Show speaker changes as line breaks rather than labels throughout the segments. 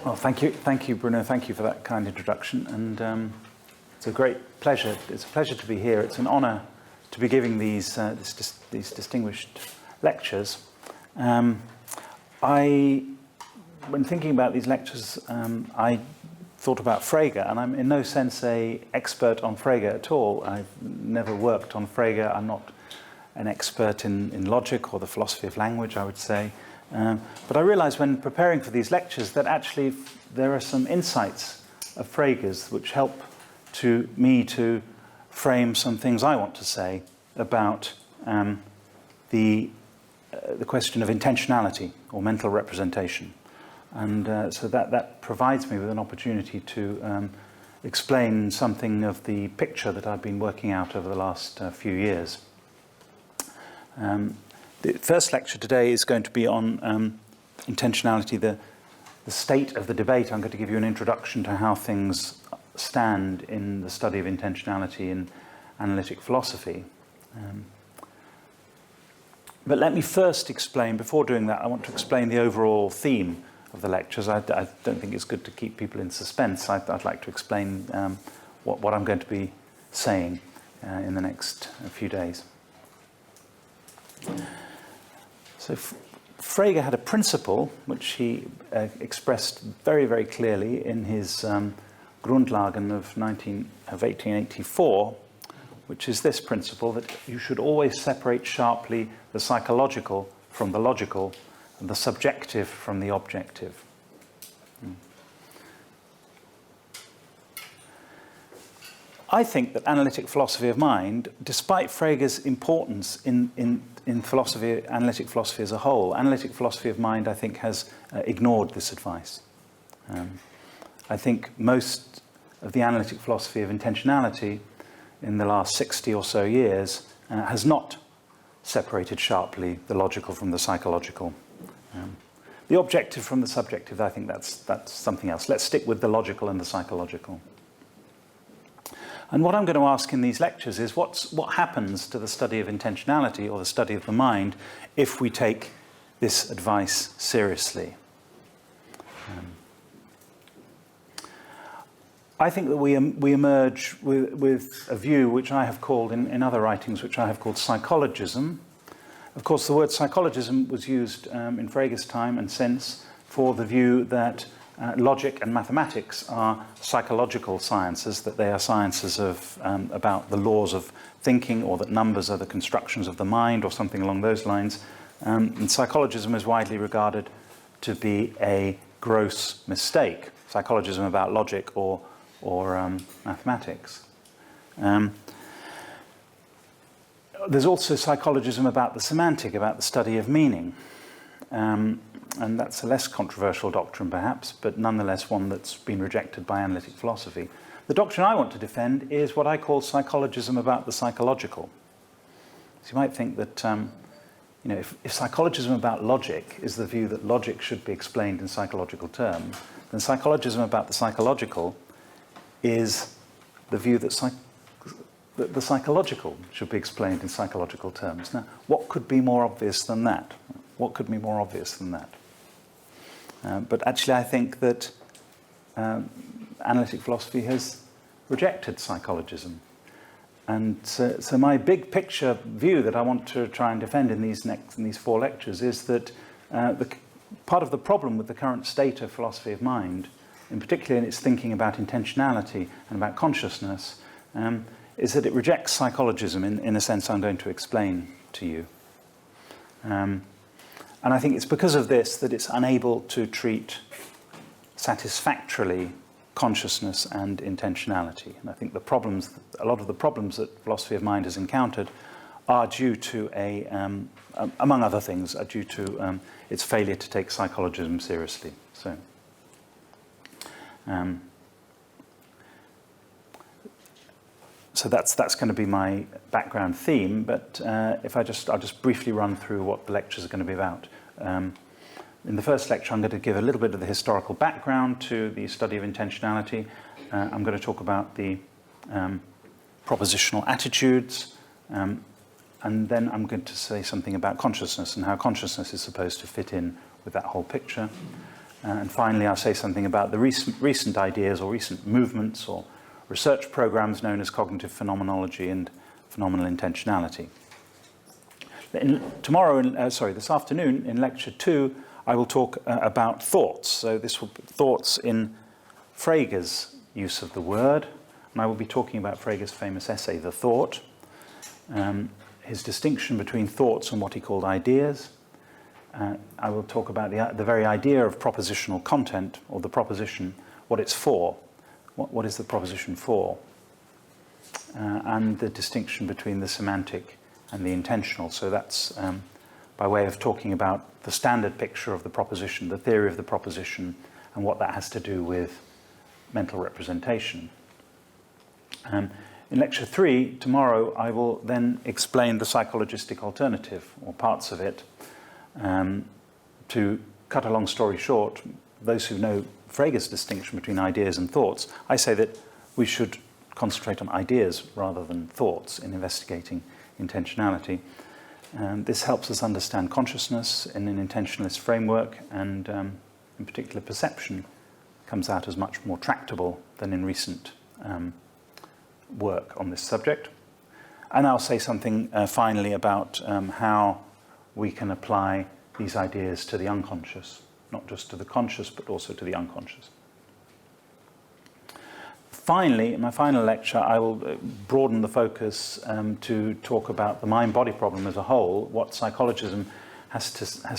Well, thank you, Bruno. Thank you for that kind introduction, and it's a great pleasure. It's a pleasure to be here. It's an honour to be giving these distinguished lectures. When thinking about these lectures, I thought about Frege, and I'm in no sense an expert on Frege at all. I've never worked on Frege. I'm not an expert in logic or the philosophy of language, I would say. But I realised when preparing for these lectures that actually there are some insights of Frege's which help me to frame some things I want to say about the question of intentionality or mental representation. And so that provides me with an opportunity to explain something of the picture that I've been working out over the last few years. The first lecture today is going to be on intentionality, the state of the debate. I'm going to give you an introduction to how things stand in the study of intentionality in analytic philosophy. But let me first explain, before doing that, I want to explain the overall theme of the lectures. I don't think it's good to keep people in suspense. I'd like to explain what I'm going to be saying in the next few days. So Frege had a principle which he expressed very, very clearly in his Grundlagen of 1884, which is this principle that you should always separate sharply the psychological from the logical and the subjective from the objective. I think that analytic philosophy of mind, despite Frege's importance in philosophy, analytic philosophy as a whole, analytic philosophy of mind, I think, has ignored this advice. I think most of the analytic philosophy of intentionality in the last 60 or so years has not separated sharply the logical from the psychological. The objective from the subjective, I think that's something else. Let's stick with the logical and the psychological. And what I'm going to ask in these lectures is what happens to the study of intentionality or the study of the mind if we take this advice seriously. I think that we emerge with a view which I have called, in other writings, which I have called psychologism. Of course, the word psychologism was used in Frege's time and since for the view that logic and mathematics are psychological sciences, that they are sciences of about the laws of thinking, or that numbers are the constructions of the mind, or something along those lines. And psychologism is widely regarded to be a gross mistake. Psychologism about logic or mathematics. There's also psychologism about the semantic, about the study of meaning. And that's a less controversial doctrine, perhaps, but nonetheless one that's been rejected by analytic philosophy. The doctrine I want to defend is what I call psychologism about the psychological. So you might think that, if psychologism about logic is the view that logic should be explained in psychological terms, then psychologism about the psychological is the view that the psychological should be explained in psychological terms. Now, what could be more obvious than that? What could be more obvious than that? But actually, I think that analytic philosophy has rejected psychologism. And so my big picture view that I want to try and defend in these 4 lectures is that part of the problem with the current state of philosophy of mind, in particular in its thinking about intentionality and about consciousness, is that it rejects psychologism in a sense I'm going to explain to you. And I think it's because of this that it's unable to treat satisfactorily consciousness and intentionality. And I think a lot of the problems that philosophy of mind has encountered are due to among other things, are due to its failure to take psychologism seriously. So that's going to be my background theme, but I'll just briefly run through what the lectures are going to be about. In the first lecture, I'm going to give a little bit of the historical background to the study of intentionality. I'm going to talk about the propositional attitudes, and then I'm going to say something about consciousness and how consciousness is supposed to fit in with that whole picture. And finally, I'll say something about the recent ideas or recent movements or research programs known as cognitive phenomenology and phenomenal intentionality. This afternoon in lecture 2, I will talk about thoughts. So this will be thoughts in Frege's use of the word, and I will be talking about Frege's famous essay, The Thought, his distinction between thoughts and what he called ideas. I will talk about the very idea of propositional content, or the proposition, what it's for. What is the proposition for? And the distinction between the semantic and the intentional. So that's by way of talking about the standard picture of the proposition, the theory of the proposition, and what that has to do with mental representation. In lecture 3, tomorrow, I will then explain the psychologistic alternative, or parts of it. To cut a long story short, those who know Frege's distinction between ideas and thoughts, I say that we should concentrate on ideas rather than thoughts in investigating intentionality. This helps us understand consciousness in an intentionalist framework, and in particular perception comes out as much more tractable than in recent work on this subject. And I'll say something finally about how we can apply these ideas to the unconscious, not just to the conscious, but also to the unconscious. Finally, in my final lecture, I will broaden the focus to talk about the mind-body problem as a whole, what psychologism has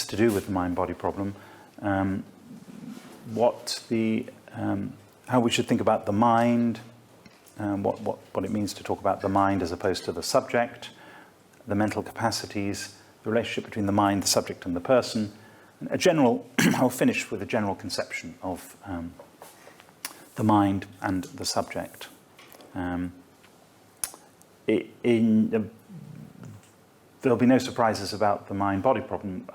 to do with the mind-body problem, how we should think about the mind, what it means to talk about the mind as opposed to the subject, the mental capacities, the relationship between the mind, the subject, and the person. I'll finish with a general conception of the mind and the subject. There'll be no surprises about the mind-body problem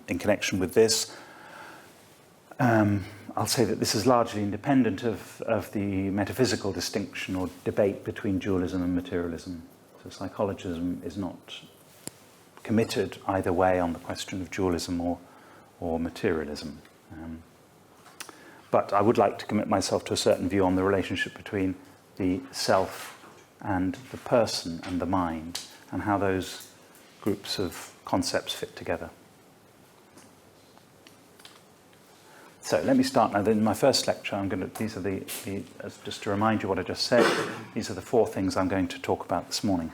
in connection with this. I'll say that this is largely independent of the metaphysical distinction or debate between dualism and materialism. So psychologism is not committed either way on the question of dualism or materialism. But I would like to commit myself to a certain view on the relationship between the self and the person and the mind, and how those groups of concepts fit together. So let me start now. In my first lecture, these are just to remind you what I just said, these are the 4 things I'm going to talk about this morning.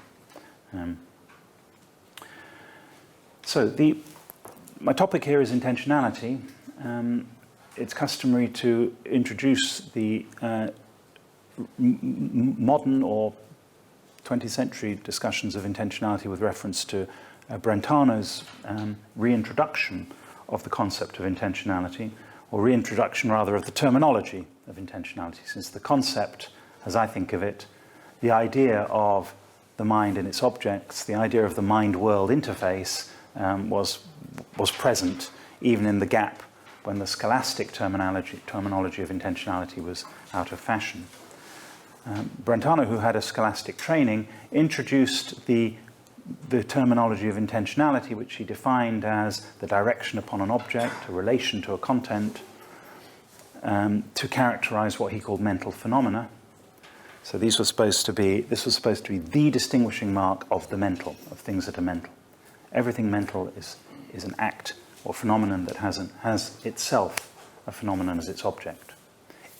My topic here is intentionality. It's customary to introduce the modern or 20th century discussions of intentionality with reference to Brentano's reintroduction of the concept of intentionality, or reintroduction rather of the terminology of intentionality, since the concept, as I think of it, the idea of the mind and its objects, the idea of the mind-world interface was present even in the gap when the scholastic terminology of intentionality was out of fashion. Brentano, who had a scholastic training, introduced the terminology of intentionality, which he defined as the direction upon an object, a relation to a content, to characterize what he called mental phenomena. So this was supposed to be the distinguishing mark of the mental, of things that are mental. Everything mental is an act or phenomenon that has itself a phenomenon as its object.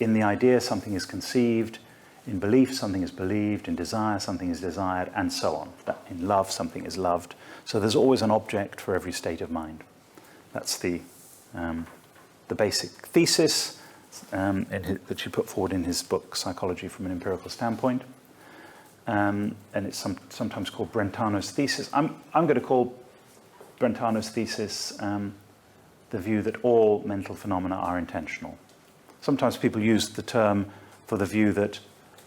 In the idea, something is conceived. In belief, something is believed. In desire, something is desired, and so on. In love, something is loved. So there's always an object for every state of mind. That's the basic thesis that he put forward in his book, Psychology from an Empirical Standpoint. And it's sometimes called Brentano's thesis. I'm going to call Brentano's thesis the view that all mental phenomena are intentional. Sometimes people use the term for the view that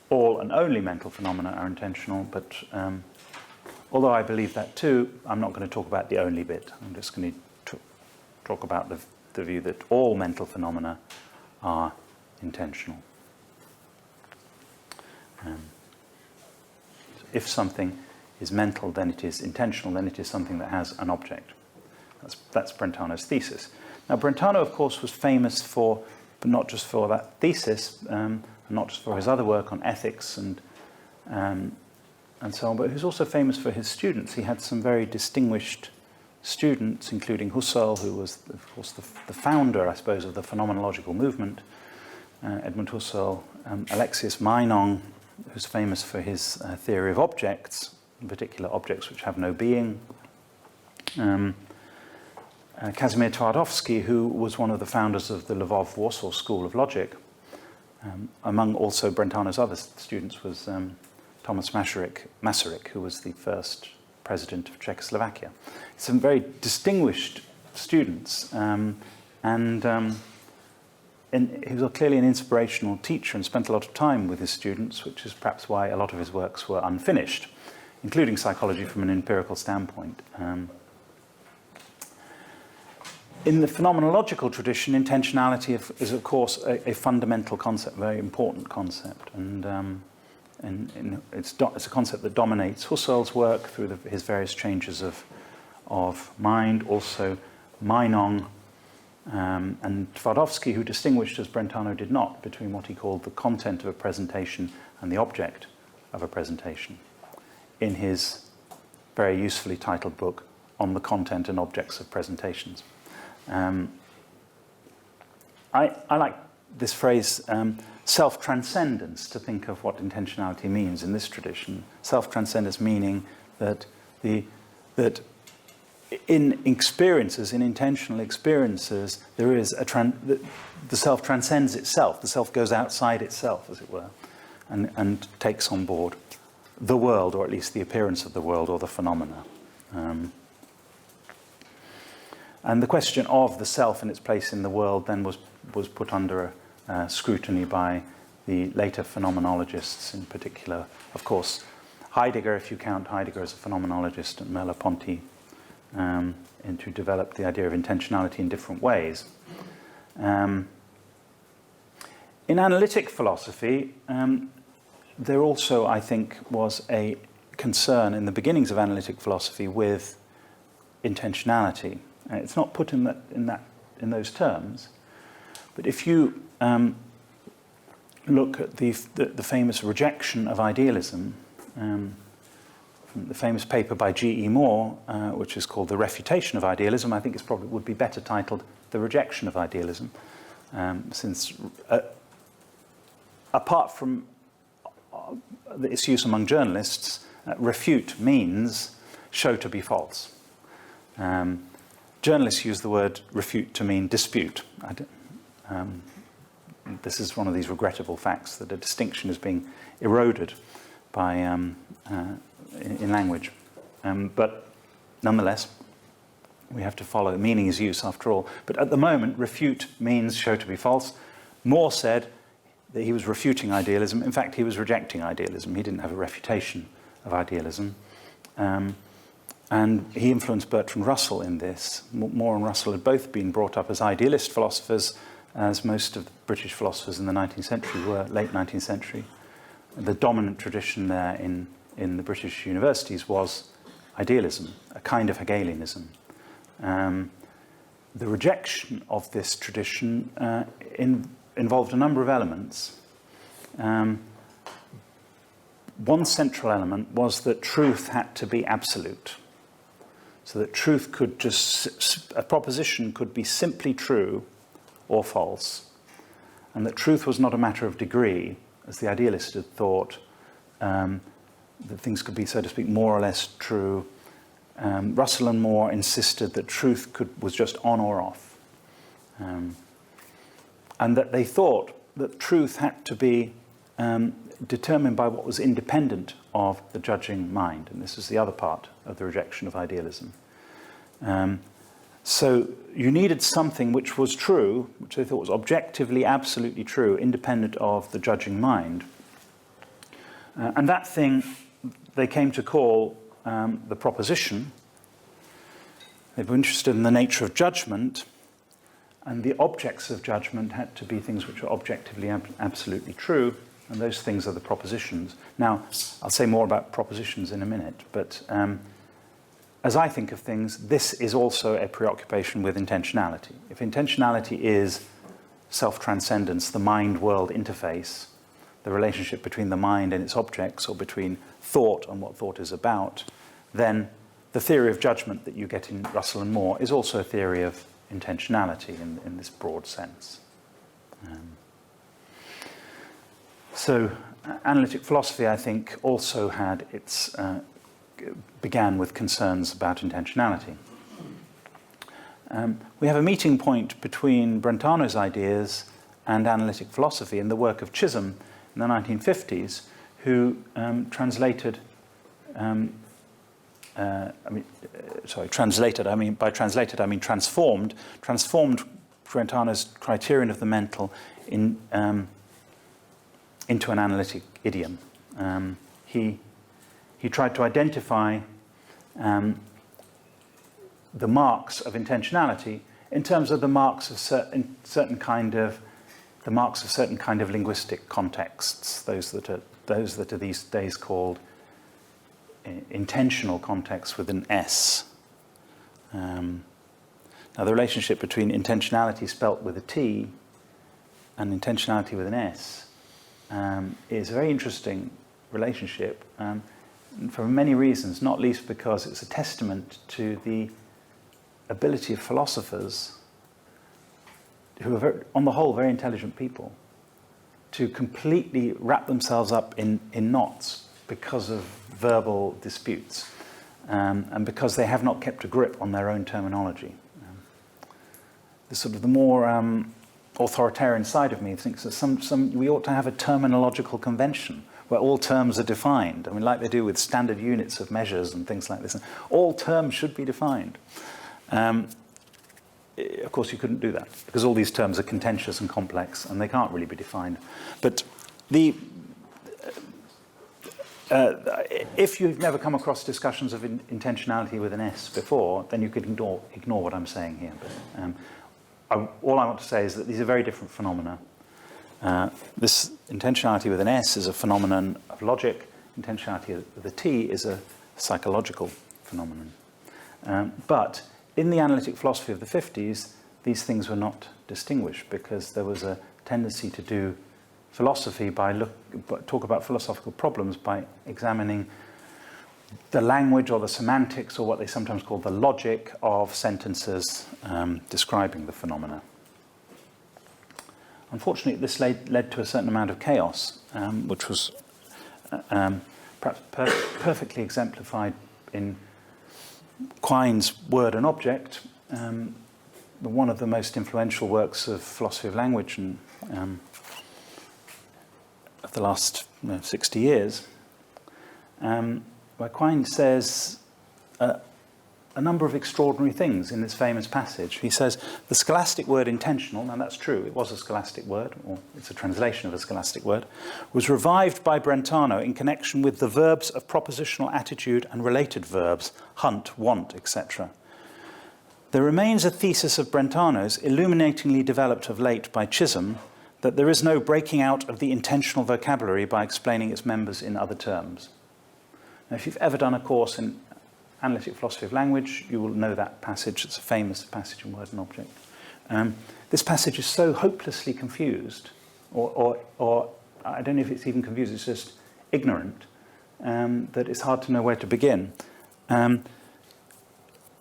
all and only mental phenomena are intentional, but although I believe that too, I'm not going to talk about the only bit. I'm just going to talk about the view that all mental phenomena are intentional. If something is mental, then it is intentional, then it is something that has an object. That's Brentano's thesis. Now, Brentano, of course, was famous for, but not just for that thesis, and not just for his other work on ethics and so on, but he was also famous for his students. He had some very distinguished students, including Husserl, who was, of course, the founder, I suppose, of the phenomenological movement, Edmund Husserl, Alexius Meinong, who's famous for his theory of objects, in particular objects which have no being, Kazimierz Twardowski, who was one of the founders of the Lvov-Warsaw School of Logic. Among also Brentano's other students was Thomas Masaryk, who was the first president of Czechoslovakia. Some very distinguished students, and he was clearly an inspirational teacher and spent a lot of time with his students, which is perhaps why a lot of his works were unfinished, including psychology from an empirical standpoint. In the phenomenological tradition, intentionality is, of course, a fundamental concept, a very important concept, and it's a concept that dominates Husserl's work through his various changes of mind. Also, Meinong and Twardowski, who distinguished, as Brentano did not, between what he called the content of a presentation and the object of a presentation, in his very usefully titled book on the content and objects of presentations. I like this phrase, self-transcendence, to think of what intentionality means in this tradition. Self-transcendence meaning that in experiences, in intentional experiences, there is the self transcends itself. The self goes outside itself, as it were, and takes on board the world, or at least the appearance of the world, or the phenomena. And the question of the self and its place in the world then was put under scrutiny by the later phenomenologists, in particular, of course, Heidegger, if you count Heidegger as a phenomenologist, and Merleau-Ponty, and to develop the idea of intentionality in different ways. In analytic philosophy, there also, I think, was a concern in the beginnings of analytic philosophy with intentionality. It's not put in those terms, but if you look at the famous rejection of idealism, the famous paper by G.E. Moore, which is called The Refutation of Idealism, I think it probably would be better titled The Rejection of Idealism, since apart from its use among journalists, refute means show to be false. Journalists use the word refute to mean dispute. This is one of these regrettable facts, that a distinction is being eroded by in language. But nonetheless, we have to follow. Meaning is use, after all. But at the moment, refute means show to be false. Moore said that he was refuting idealism. In fact, he was rejecting idealism. He didn't have a refutation of idealism. And he influenced Bertrand Russell in this. Moore and Russell had both been brought up as idealist philosophers, as most of the British philosophers in the 19th century were, late 19th century. The dominant tradition there in the British universities was idealism, a kind of Hegelianism. The rejection of this tradition involved a number of elements. One central element was that truth had to be absolute. So that truth could a proposition could be simply true or false, and that truth was not a matter of degree, as the idealists had thought, that things could be, so to speak, more or less true. Russell and Moore insisted that truth was just on or off, and that they thought that truth had to be determined by what was independent of the judging mind. And this is the other part of the rejection of idealism. So you needed something which was true, which they thought was objectively, absolutely true, independent of the judging mind. And that thing they came to call the proposition. They were interested in the nature of judgment, and the objects of judgment had to be things which are objectively absolutely true, and those things are the propositions. Now, I'll say more about propositions in a minute, but as I think of things, this is also a preoccupation with intentionality. If intentionality is self-transcendence, the mind-world interface, the relationship between the mind and its objects, or between thought and what thought is about, then the theory of judgment that you get in Russell and Moore is also a theory of intentionality in this broad sense. So analytic philosophy, I think, also had its began with concerns about intentionality. We have a meeting point between Brentano's ideas and analytic philosophy in the work of Chisholm in the 1950s, who translated, transformed Brentano's criterion of the mental into an analytic idiom. He tried to identify the marks of intentionality in terms of the marks of certain kind of linguistic contexts, those that are these days called intentional contexts with an S. Now, the relationship between intentionality spelt with a T and intentionality with an S is a very interesting relationship for many reasons, not least because it's a testament to the ability of philosophers, who are on the whole very intelligent people, to completely wrap themselves up in knots because of verbal disputes and because they have not kept a grip on their own terminology. The more authoritarian side of me thinks that we ought to have a terminological convention where all terms are defined. I mean, like they do with standard units of measures and things like this. All terms should be defined. Of course, you couldn't do that because all these terms are contentious and complex and they can't really be defined. But if you've never come across discussions of intentionality with an S before, then you could ignore what I'm saying here. But all I want to say is that these are very different phenomena. This intentionality with an S is a phenomenon of logic. Intentionality with a T is a psychological phenomenon. But in the analytic philosophy of the 50s, these things were not distinguished because there was a tendency to do philosophy talk about philosophical problems by examining the language or the semantics or what they sometimes call the logic of sentences describing the phenomena. Unfortunately, this led to a certain amount of chaos, which was perhaps perfectly exemplified in Quine's Word and Object, one of the most influential works of philosophy of language of the last 60 years, where Quine says a number of extraordinary things in this famous passage. He says, the scholastic word intentional, and that's true, it was a scholastic word, or it's a translation of a scholastic word, was revived by Brentano in connection with the verbs of propositional attitude and related verbs, hunt, want, etc. There remains a thesis of Brentano's, illuminatingly developed of late by Chisholm, that there is no breaking out of the intentional vocabulary by explaining its members in other terms. Now, if you've ever done a course in Analytic Philosophy of Language, you will know that passage. It's a famous passage in Word and Object. This passage is so hopelessly confused, or I don't know if it's even confused, it's just ignorant, that it's hard to know where to begin.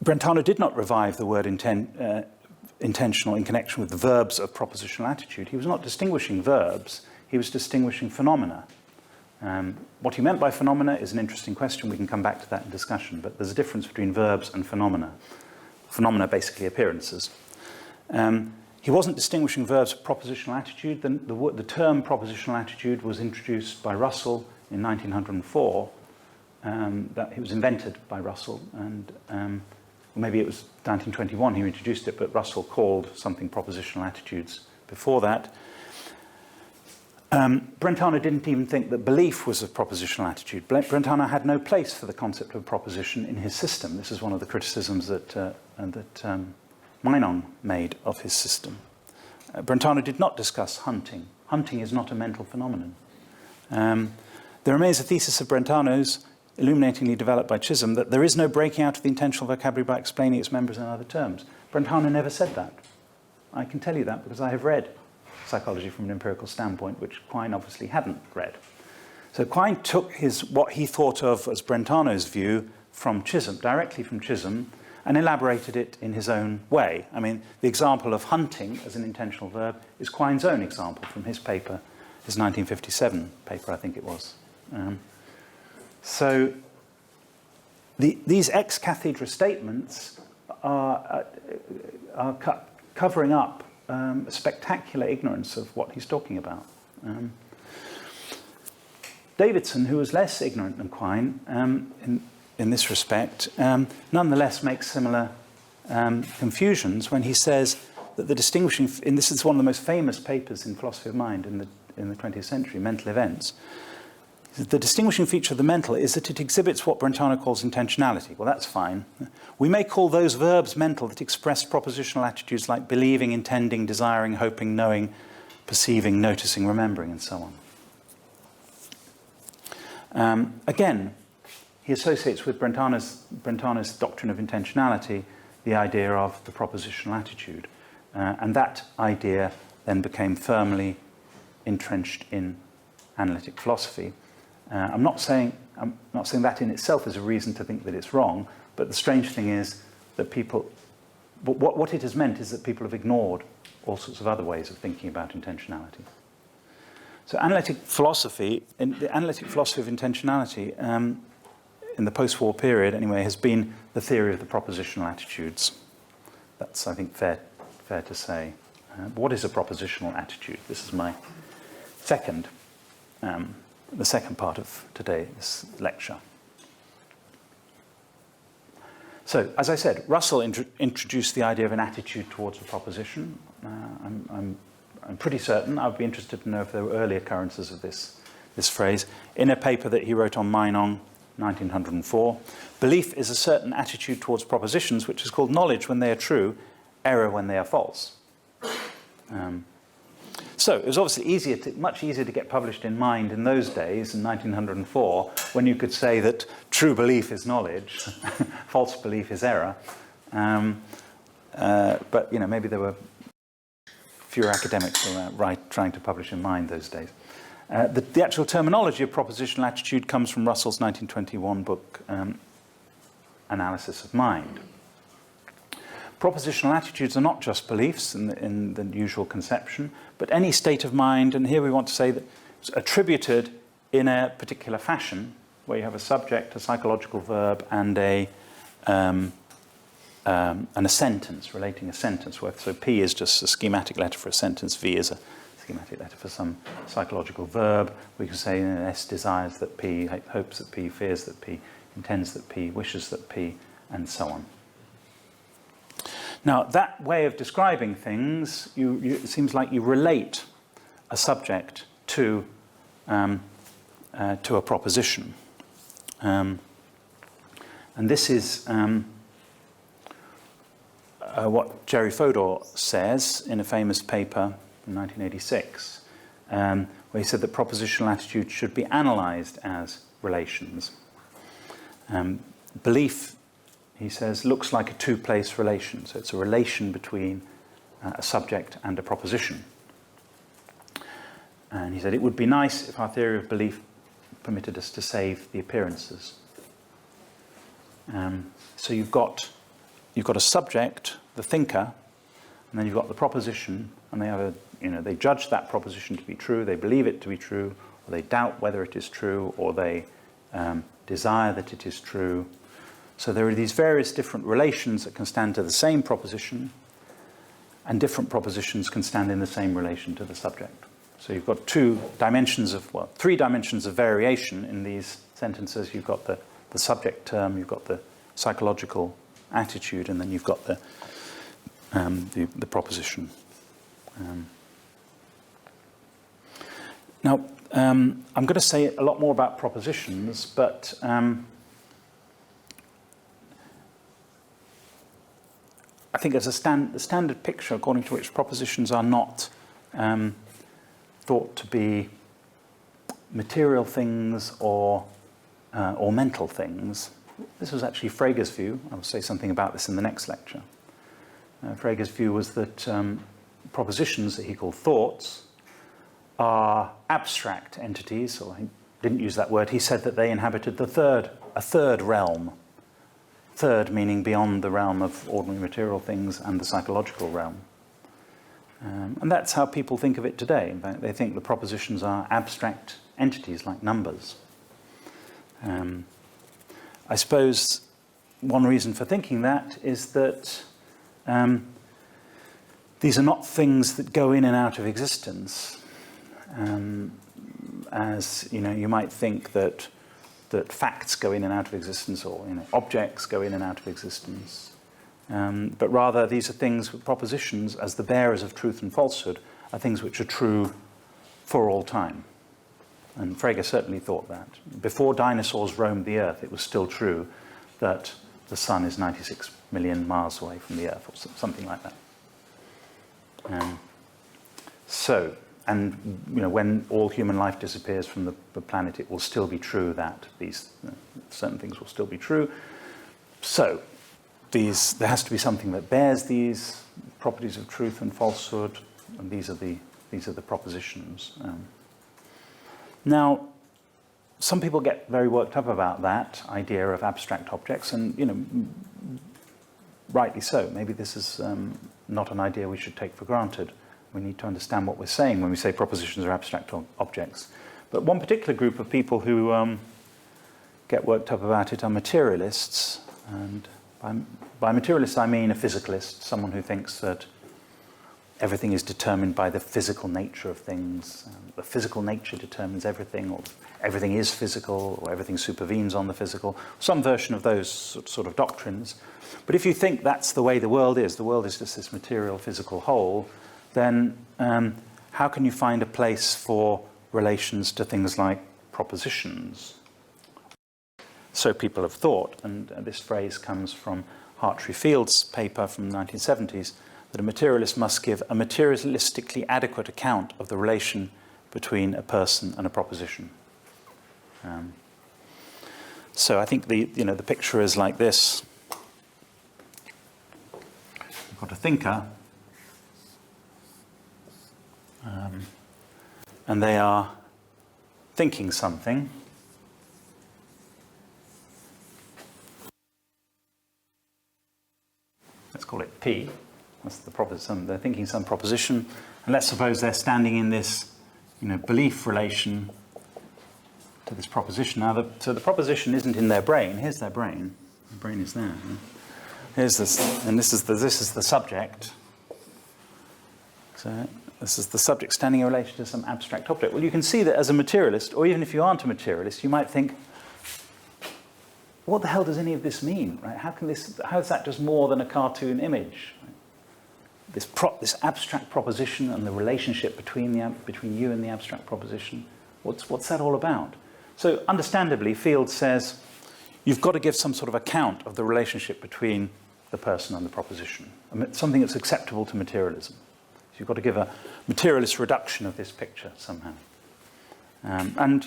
Brentano did not revive the word intentional in connection with the verbs of propositional attitude. He was not distinguishing verbs, he was distinguishing phenomena. What he meant by phenomena is an interesting question. We can come back to that in discussion, but there's a difference between verbs and phenomena. Phenomena basically appearances. He wasn't distinguishing verbs of propositional attitude. The term propositional attitude was introduced by Russell in 1904. That it was invented by Russell, and maybe it was 1921 he introduced it, but Russell called something propositional attitudes before that. Brentano didn't even think that belief was a propositional attitude. Brentano had no place for the concept of proposition in his system. This is one of the criticisms that Meinong made of his system. Brentano did not discuss hunting. Hunting is not a mental phenomenon. There remains a thesis of Brentano's, illuminatingly developed by Chisholm, that there is no breaking out of the intentional vocabulary by explaining its members in other terms. Brentano never said that. I can tell you that because I have read Psychology from an Empirical Standpoint, which Quine obviously hadn't read. So Quine took what he thought of as Brentano's view from Chisholm, directly from Chisholm, and elaborated it in his own way. I mean, the example of hunting as an intentional verb is Quine's own example from his paper, his 1957 paper, I think it was. So these ex cathedra statements are covering up a spectacular ignorance of what he's talking about. Davidson, who was less ignorant than Quine in this respect, nonetheless makes similar confusions when he says that the distinguishing, and this is one of the most famous papers in philosophy of mind in the 20th century, Mental Events, the distinguishing feature of the mental is that it exhibits what Brentano calls intentionality. Well, that's fine. We may call those verbs mental that express propositional attitudes like believing, intending, desiring, hoping, knowing, perceiving, noticing, remembering, and so on. Again, he associates with Brentano's doctrine of intentionality the idea of the propositional attitude. And that idea then became firmly entrenched in analytic philosophy. I'm not saying that in itself is a reason to think that it's wrong, but the strange thing is that what it has meant is that people have ignored all sorts of other ways of thinking about intentionality. So analytic philosophy, the analytic philosophy of intentionality, in the post-war period anyway, has been the theory of the propositional attitudes. That's, I think, fair to say. What is a propositional attitude? This is my the second part of today's lecture. So, as I said, Russell introduced the idea of an attitude towards a proposition. I'm pretty certain, I'd be interested to know if there were early occurrences of this phrase. In a paper that he wrote on Meinong, 1904, belief is a certain attitude towards propositions which is called knowledge when they are true, error when they are false. So it was obviously much easier to get published in Mind in those days, in 1904, when you could say that true belief is knowledge, false belief is error. But maybe there were fewer academics trying to publish in Mind those days. The actual terminology of propositional attitude comes from Russell's 1921 book, Analysis of Mind. Propositional attitudes are not just beliefs in the usual conception, but any state of mind, and here we want to say that it's attributed in a particular fashion, where you have a subject, a psychological verb, and a sentence, relating a sentence. So P is just a schematic letter for a sentence, V is a schematic letter for some psychological verb. We can say S desires that P, hopes that P, fears that P, intends that P, wishes that P, and so on. Now, that way of describing things, it seems like you relate a subject to a proposition. And this is what Jerry Fodor says in a famous paper in 1986, where he said that propositional attitudes should be analysed as relations. Belief, he says, looks like a two-place relation. So it's a relation between a subject and a proposition. And he said it would be nice if our theory of belief permitted us to save the appearances. So you've got a subject, the thinker, and then you've got the proposition, and they have they judge that proposition to be true, they believe it to be true, or they doubt whether it is true, or they desire that it is true. So there are these various different relations that can stand to the same proposition, and different propositions can stand in the same relation to the subject. So you've got three dimensions of variation in these sentences. You've got the subject term, you've got the psychological attitude, and then you've got the proposition. Now, I'm going to say a lot more about propositions, but I think there's the standard picture according to which propositions are not thought to be material things or or mental things. This was actually Frege's view. I will say something about this in the next lecture. Frege's view was that propositions that he called thoughts are abstract entities, or he didn't use that word. He said that they inhabited a third realm. Third meaning beyond the realm of ordinary material things and the psychological realm. And that's how people think of it today. In fact, they think the propositions are abstract entities like numbers. I suppose one reason for thinking that is that these are not things that go in and out of existence. As you know, you might think that facts go in and out of existence, or objects go in and out of existence. But rather, these are things, propositions, as the bearers of truth and falsehood, are things which are true for all time. And Frege certainly thought that. Before dinosaurs roamed the Earth, it was still true that the sun is 96 million miles away from the Earth, or something like that. When all human life disappears from the planet, it will still be true that these certain things will still be true. So, there has to be something that bears these properties of truth and falsehood, and these are the propositions. Now, some people get very worked up about that idea of abstract objects, and rightly so. Maybe this is not an idea we should take for granted. We need to understand what we're saying when we say propositions are abstract objects. But one particular group of people who get worked up about it are materialists. And by materialist, I mean a physicalist, someone who thinks that everything is determined by the physical nature of things. The physical nature determines everything, or everything is physical, or everything supervenes on the physical. Some version of those sort of doctrines. But if you think that's the way the world is just this material, physical whole, then how can you find a place for relations to things like propositions? So people have thought, and this phrase comes from Hartree-Field's paper from the 1970s, that a materialist must give a materialistically adequate account of the relation between a person and a proposition. So I think the picture is like this. You've got a thinker, and they are thinking something. Let's call it P. That's the proposition. They're thinking some proposition, and let's suppose they're standing in this, belief relation to this proposition. Now, so the proposition isn't in their brain. Here's their brain. The brain is there. Here's this, and this is the subject. So this is the subject standing in relation to some abstract object. Well, you can see that as a materialist, or even if you aren't a materialist, you might think, what the hell does any of this mean? Right? How is that just more than a cartoon image? Right? This abstract proposition and the relationship between you and the abstract proposition, what's that all about? So understandably, Field says you've got to give some sort of account of the relationship between the person and the proposition, something that's acceptable to materialism. So you've got to give a materialist reduction of this picture somehow. And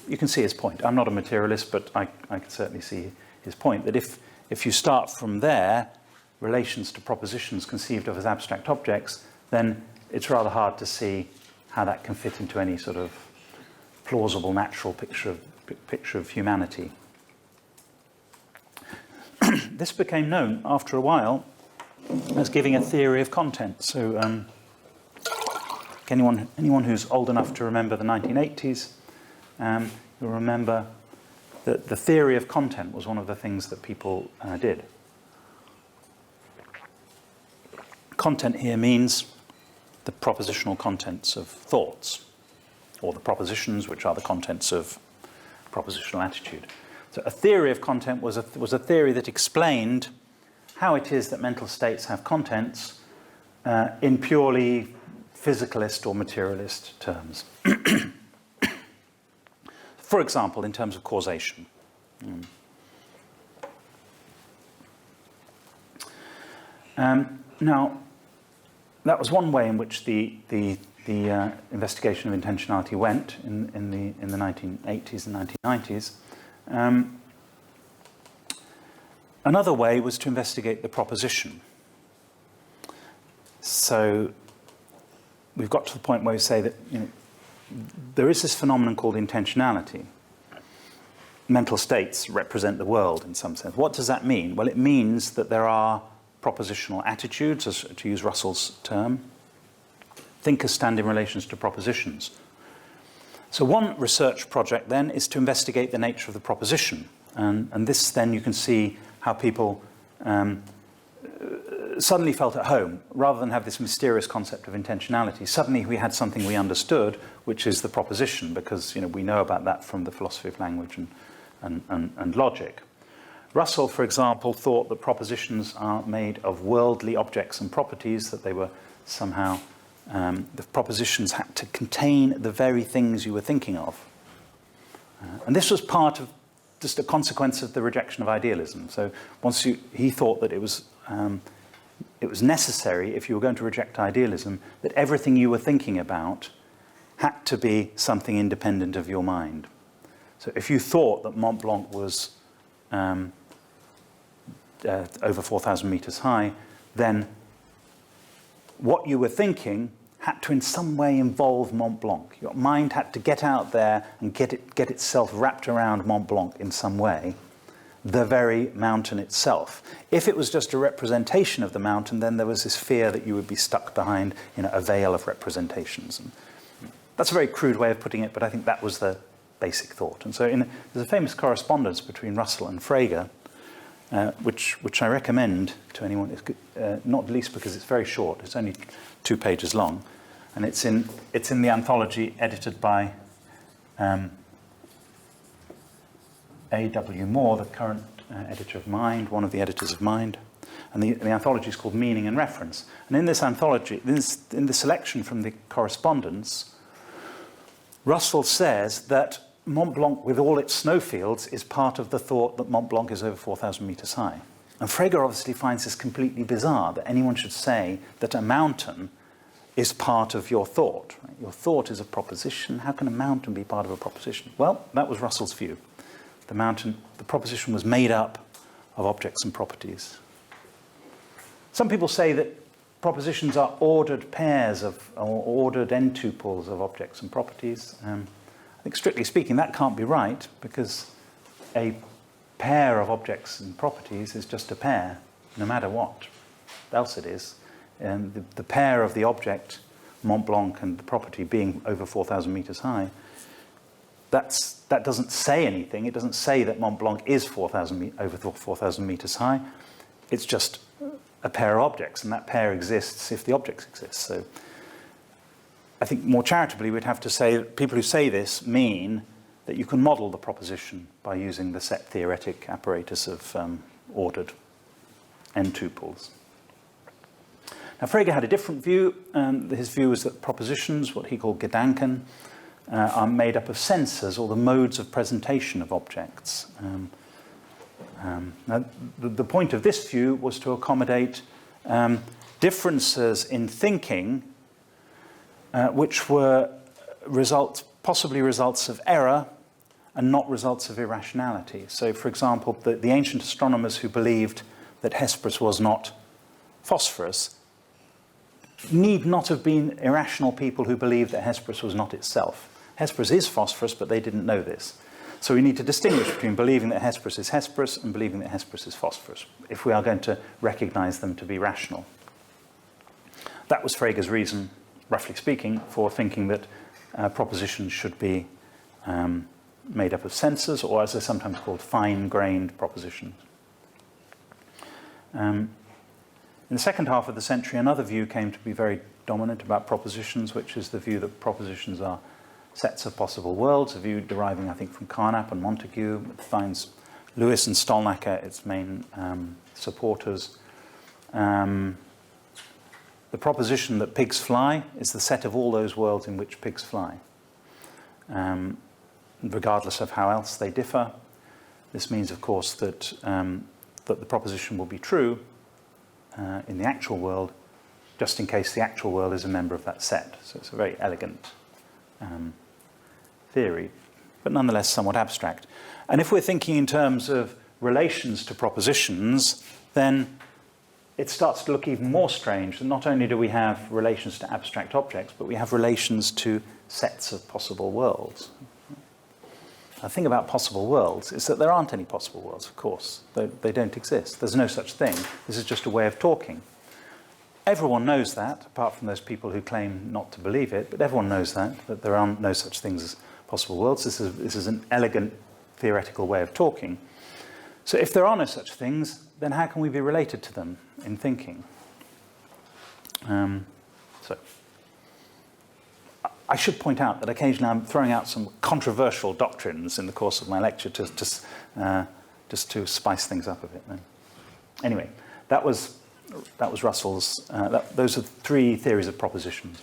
you can see his point. I'm not a materialist, but I can certainly see his point that if you start from there, relations to propositions conceived of as abstract objects, then it's rather hard to see how that can fit into any sort of plausible, natural picture of humanity. This became known after a while as giving a theory of content. So anyone who's old enough to remember the 1980s, you'll remember that the theory of content was one of the things that people did. Content here means the propositional contents of thoughts, or the propositions which are the contents of propositional attitude. So a theory of content was a theory that explained how it is that mental states have contents in purely physicalist or materialist terms. For example, in terms of causation. Now, that was one way in which the investigation of intentionality went in the 1980s and 1990s. Another way was to investigate the proposition. So we've got to the point where we say that there is this phenomenon called intentionality. Mental states represent the world in some sense. What does that mean? Well, it means that there are propositional attitudes, as, to use Russell's term. Thinkers stand in relations to propositions. So one research project then is to investigate the nature of the proposition. And this then you can see how people suddenly felt at home, rather than have this mysterious concept of intentionality. Suddenly we had something we understood, which is the proposition, because we know about that from the philosophy of language and logic. Russell, for example, thought that propositions are made of worldly objects and properties, that they were somehow, the propositions had to contain the very things you were thinking of. And this was part of just a consequence of the rejection of idealism. So he thought that it was necessary, if you were going to reject idealism, that everything you were thinking about had to be something independent of your mind. So if you thought that Mont Blanc was over 4,000 meters high, then what you were thinking had to in some way involve Mont Blanc. Your mind had to get out there and get itself wrapped around Mont Blanc in some way, the very mountain itself. If it was just a representation of the mountain, then there was this fear that you would be stuck behind a veil of representations. And that's a very crude way of putting it, but I think that was the basic thought. And so there's a famous correspondence between Russell and Frege, which I recommend to anyone, not least because it's very short. It's only 2 pages long, and it's in the anthology edited by A.W. Moore, the current editor of Mind, one of the editors of Mind, and the anthology is called Meaning and Reference. And in this anthology, in the selection from the correspondence, Russell says that Mont Blanc, with all its snowfields, is part of the thought that Mont Blanc is over 4,000 meters high. And Frege obviously finds this completely bizarre, that anyone should say that a mountain is part of your thought. Right? Your thought is a proposition. How can a mountain be part of a proposition? Well, that was Russell's view. The proposition was made up of objects and properties. Some people say that propositions are ordered pairs or ordered n-tuples of objects and properties. I think strictly speaking, that can't be right, because a pair of objects and properties is just a pair, no matter what else it is. And the pair of the object, Mont Blanc, and the property being over 4,000 meters high, that doesn't say anything. It doesn't say that Mont Blanc is over 4,000 meters high. It's just a pair of objects, and that pair exists if the objects exist. So I think more charitably we'd have to say that people who say this mean that you can model the proposition by using the set theoretic apparatus of ordered n-tuples. Now Frege had a different view. His view was that propositions, what he called Gedanken, are made up of sensors, or the modes of presentation of objects. Now, the point of this view was to accommodate differences in thinking which were possibly results of error and not results of irrationality. So, for example, the ancient astronomers who believed that Hesperus was not phosphorus need not have been irrational people who believed that Hesperus was not itself. Hesperus is phosphorus, but they didn't know this. So we need to distinguish between believing that Hesperus is Hesperus and believing that Hesperus is phosphorus, if we are going to recognize them to be rational. That was Frege's reason, roughly speaking, for thinking that propositions should be made up of sensors, or as they're sometimes called, fine-grained propositions. In the second half of the century, another view came to be very dominant about propositions, which is the view that propositions are sets of possible worlds, a view deriving, I think, from Carnap and Montague. It finds Lewis and Stalnaker its main supporters. The proposition that pigs fly is the set of all those worlds in which pigs fly, regardless of how else they differ. This means, of course, that the proposition will be true in the actual world, just in case the actual world is a member of that set. So it's a very elegant theory. but nonetheless somewhat abstract. And if we're thinking in terms of relations to propositions, then it starts to look even more strange that not only do we have relations to abstract objects, but we have relations to sets of possible worlds. The thing about possible worlds is that there aren't any possible worlds, of course. They don't exist. There's no such thing. This is just a way of talking. Everyone knows that, apart from those people who claim not to believe it, but everyone knows that there aren't no such things as possible worlds. This is an elegant theoretical way of talking. So if there are no such things, then how can we be related to them in thinking? I should point out that occasionally I'm throwing out some controversial doctrines in the course of my lecture just to spice things up a bit. Anyway, that was Russell's. Those are 3 theories of propositions.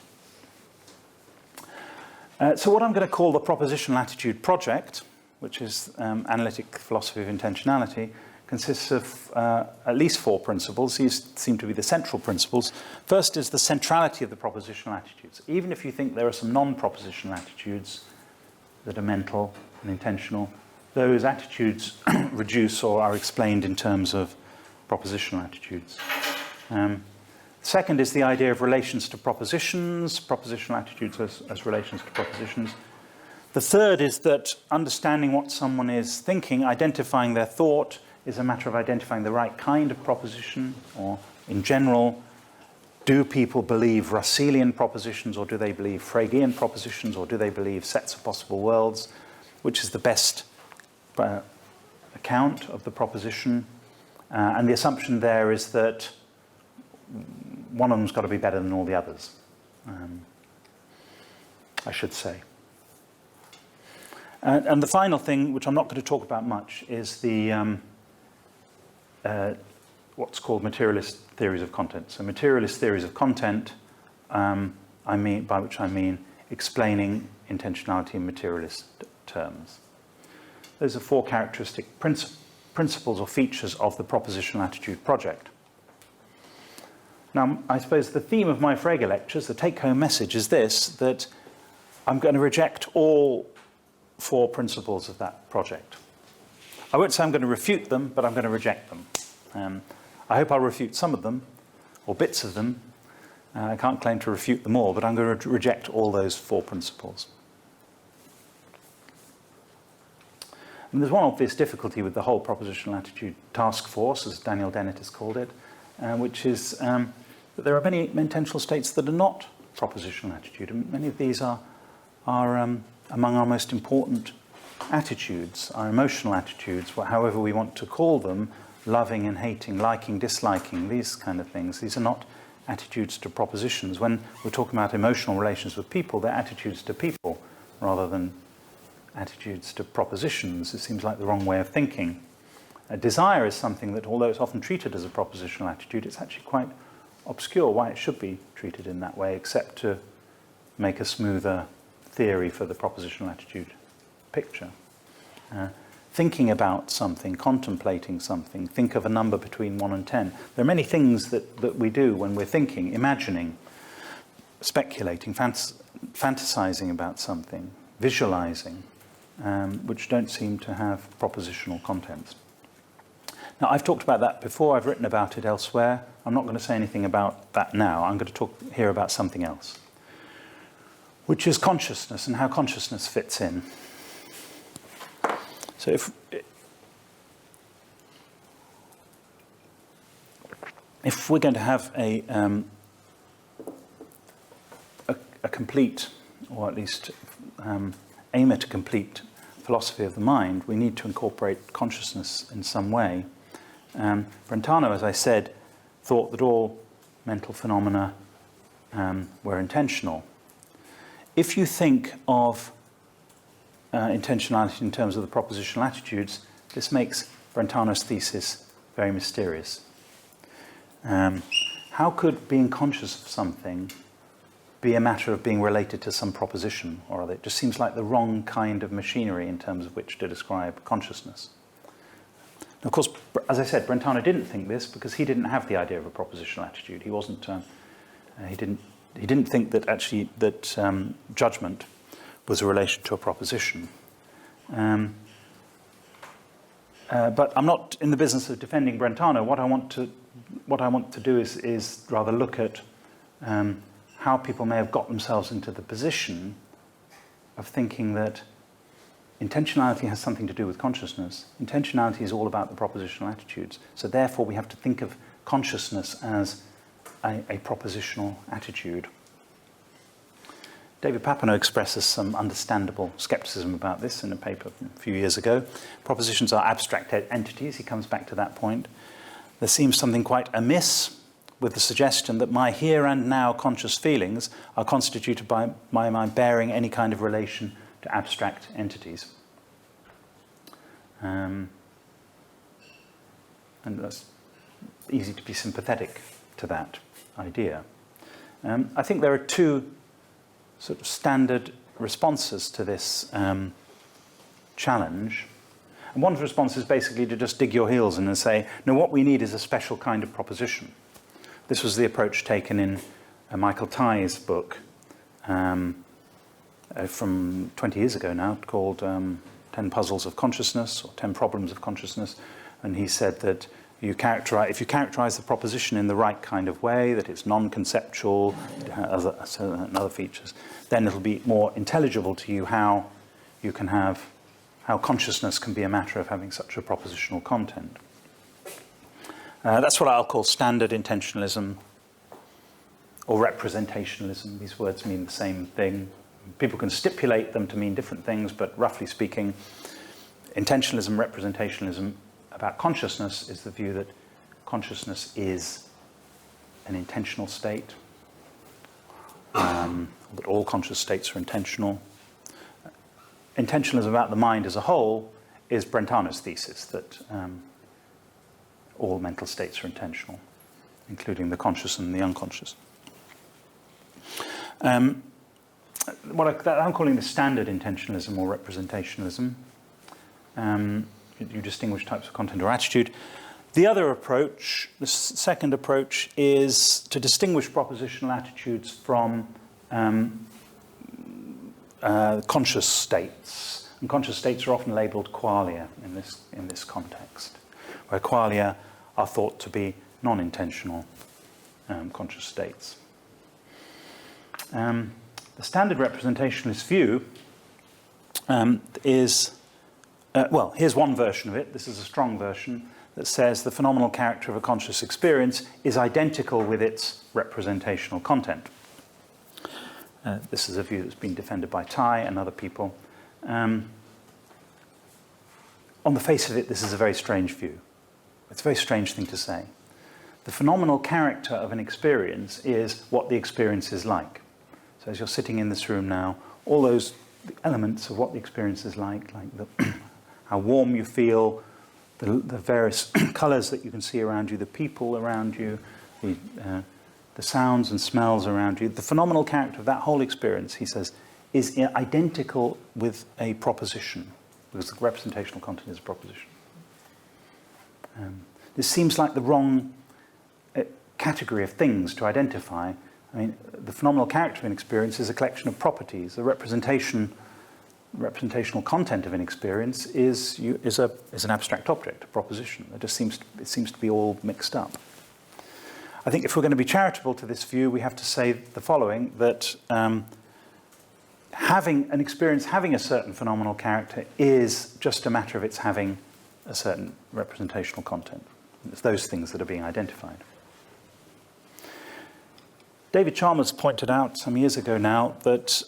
So what I'm going to call the propositional attitude project, which is analytic philosophy of intentionality, consists of at least 4 principles. These seem to be the central principles. First is the centrality of the propositional attitudes. Even if you think there are some non-propositional attitudes that are mental and intentional, those attitudes reduce or are explained in terms of propositional attitudes. Second is the idea of relations to propositions, propositional attitudes as relations to propositions. The third is that understanding what someone is thinking, identifying their thought, is a matter of identifying the right kind of proposition, or in general, do people believe Russellian propositions, or do they believe Fregean propositions, or do they believe sets of possible worlds? Which is the best account of the proposition? And the assumption there is that one of them's got to be better than all the others, I should say. And the final thing, which I'm not going to talk about much, is the what's called materialist theories of content. So materialist theories of content, by which I mean explaining intentionality in materialist terms. Those are 4 characteristic principles or features of the propositional attitude project. Now, I suppose the theme of my Frege lectures, the take-home message, is this, that I'm going to reject all 4 principles of that project. I won't say I'm going to refute them, but I'm going to reject them. I hope I'll refute some of them, or bits of them. I can't claim to refute them all, but I'm going to reject all those 4 principles. And there's one obvious difficulty with the whole propositional attitude task force, as Daniel Dennett has called it, which is that there are many intentional states that are not propositional attitude, and many of these are among our most important attitudes, our emotional attitudes, however we want to call them, loving and hating, liking, disliking, these kind of things. These are not attitudes to propositions. When we're talking about emotional relations with people, they're attitudes to people rather than attitudes to propositions. It seems like the wrong way of thinking. Desire is something that, although it's often treated as a propositional attitude, it's actually quite obscure why it should be treated in that way, except to make a smoother theory for the propositional attitude picture. Thinking about something, contemplating something, think of a number between 1 and 10. There are many things that we do when we're thinking, imagining, speculating, fantasizing about something, visualizing, which don't seem to have propositional contents. Now, I've talked about that before. I've written about it elsewhere. I'm not going to say anything about that now. I'm going to talk here about something else, which is consciousness and how consciousness fits in. So if we're going to have a complete, or at least aim at a complete philosophy of the mind, we need to incorporate consciousness in some way. Brentano, as I said, thought that all mental phenomena were intentional. If you think of intentionality in terms of the propositional attitudes, this makes Brentano's thesis very mysterious. How could being conscious of something be a matter of being related to some proposition or other? It just seems like the wrong kind of machinery in terms of which to describe consciousness. Now, of course, as I said, Brentano didn't think this because he didn't have the idea of a propositional attitude. He wasn't. He didn't think that actually judgment was a relation to a proposition. But I'm not in the business of defending Brentano. What I want to do is rather look at how people may have got themselves into the position of thinking that intentionality has something to do with consciousness. Intentionality is all about the propositional attitudes. So therefore we have to think of consciousness as a propositional attitude. David Papineau expresses some understandable skepticism about this in a paper from a few years ago. Propositions are abstract entities. He comes back to that point. There seems something quite amiss with the suggestion that my here and now conscious feelings are constituted by my bearing any kind of relation to abstract entities. And that's easy to be sympathetic to that idea. I think there are two sort of standard responses to this challenge. And one response is basically to just dig your heels in and say, no, what we need is a special kind of proposition. This was the approach taken in Michael Tye's book from 20 years ago now, called 10 Puzzles of Consciousness, or 10 Problems of Consciousness. And he said that if you characterize the proposition in the right kind of way, that it's non-conceptual, it has other features, then it'll be more intelligible to you how consciousness can be a matter of having such a propositional content. That's what I'll call standard intentionalism or representationalism. These words mean the same thing. People can stipulate them to mean different things, but roughly speaking, intentionalism, representationalism about consciousness is the view that consciousness is an intentional state, that all conscious states are intentional. Intentionalism about the mind as a whole is Brentano's thesis that all mental states are intentional, including the conscious and the unconscious. What I'm calling the standard intentionalism or representationalism. You distinguish types of content or attitude. The other approach, the second approach, is to distinguish propositional attitudes from conscious states. And conscious states are often labelled qualia in this context, where qualia are thought to be non-intentional conscious states. The standard representationalist view is well, here's one version of it. This is a strong version that says the phenomenal character of a conscious experience is identical with its representational content. This is a view that's been defended by Tye and other people. On the face of it, this is a very strange view. It's a very strange thing to say. The phenomenal character of an experience is what the experience is like. So as you're sitting in this room now, all those elements of what the experience is like how warm you feel, the various colours that you can see around you, the people around you, the sounds and smells around you. The phenomenal character of that whole experience, he says, is identical with a proposition, because the representational content is a proposition. This seems like the wrong category of things to identify. I mean, the phenomenal character of an experience is a collection of properties. The representational content of an experience is an abstract object, a proposition. It seems to be all mixed up. I think if we're going to be charitable to this view, we have to say the following, that having an experience having a certain phenomenal character is just a matter of its having a certain representational content. It's those things that are being identified. David Chalmers pointed out some years ago now that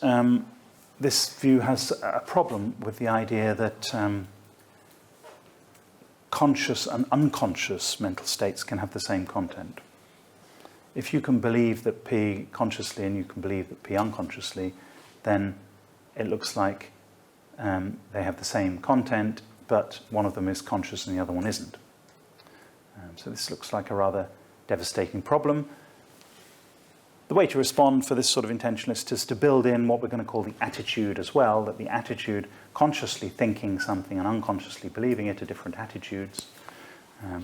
this view has a problem with the idea that conscious and unconscious mental states can have the same content. If you can believe that P consciously and you can believe that P unconsciously, then it looks like they have the same content, but one of them is conscious and the other one isn't. So this looks like a rather devastating problem. The way to respond for this sort of intentionalist is to build in what we're going to call the attitude as well, that the attitude, consciously thinking something and unconsciously believing it, are different attitudes.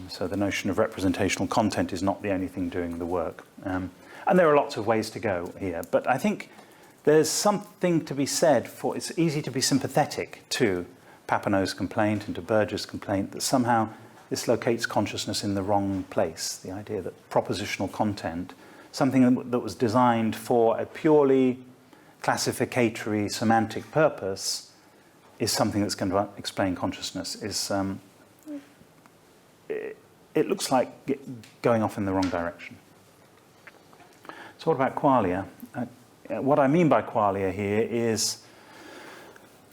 So the notion of representational content is not the only thing doing the work. And there are lots of ways to go here, but I think there's something to be said for, it's easy to be sympathetic to Papineau's complaint and to Berger's complaint, that somehow this locates consciousness in the wrong place. The idea that propositional content, something that was designed for a purely classificatory semantic purpose, is something that's going to explain consciousness, it looks like going off in the wrong direction. So what about qualia? What I mean by qualia here is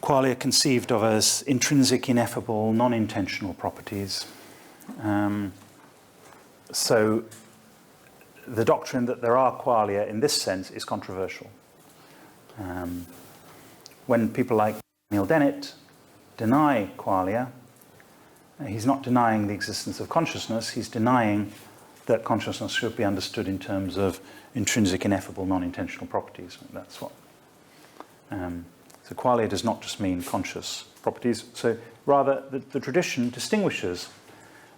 qualia conceived of as intrinsic, ineffable, non-intentional properties. So the doctrine that there are qualia in this sense is controversial. When people like Neil Dennett deny qualia, he's not denying the existence of consciousness, he's denying that consciousness should be understood in terms of intrinsic, ineffable, non-intentional properties. That's what. So qualia does not just mean conscious properties. So rather, the tradition distinguishes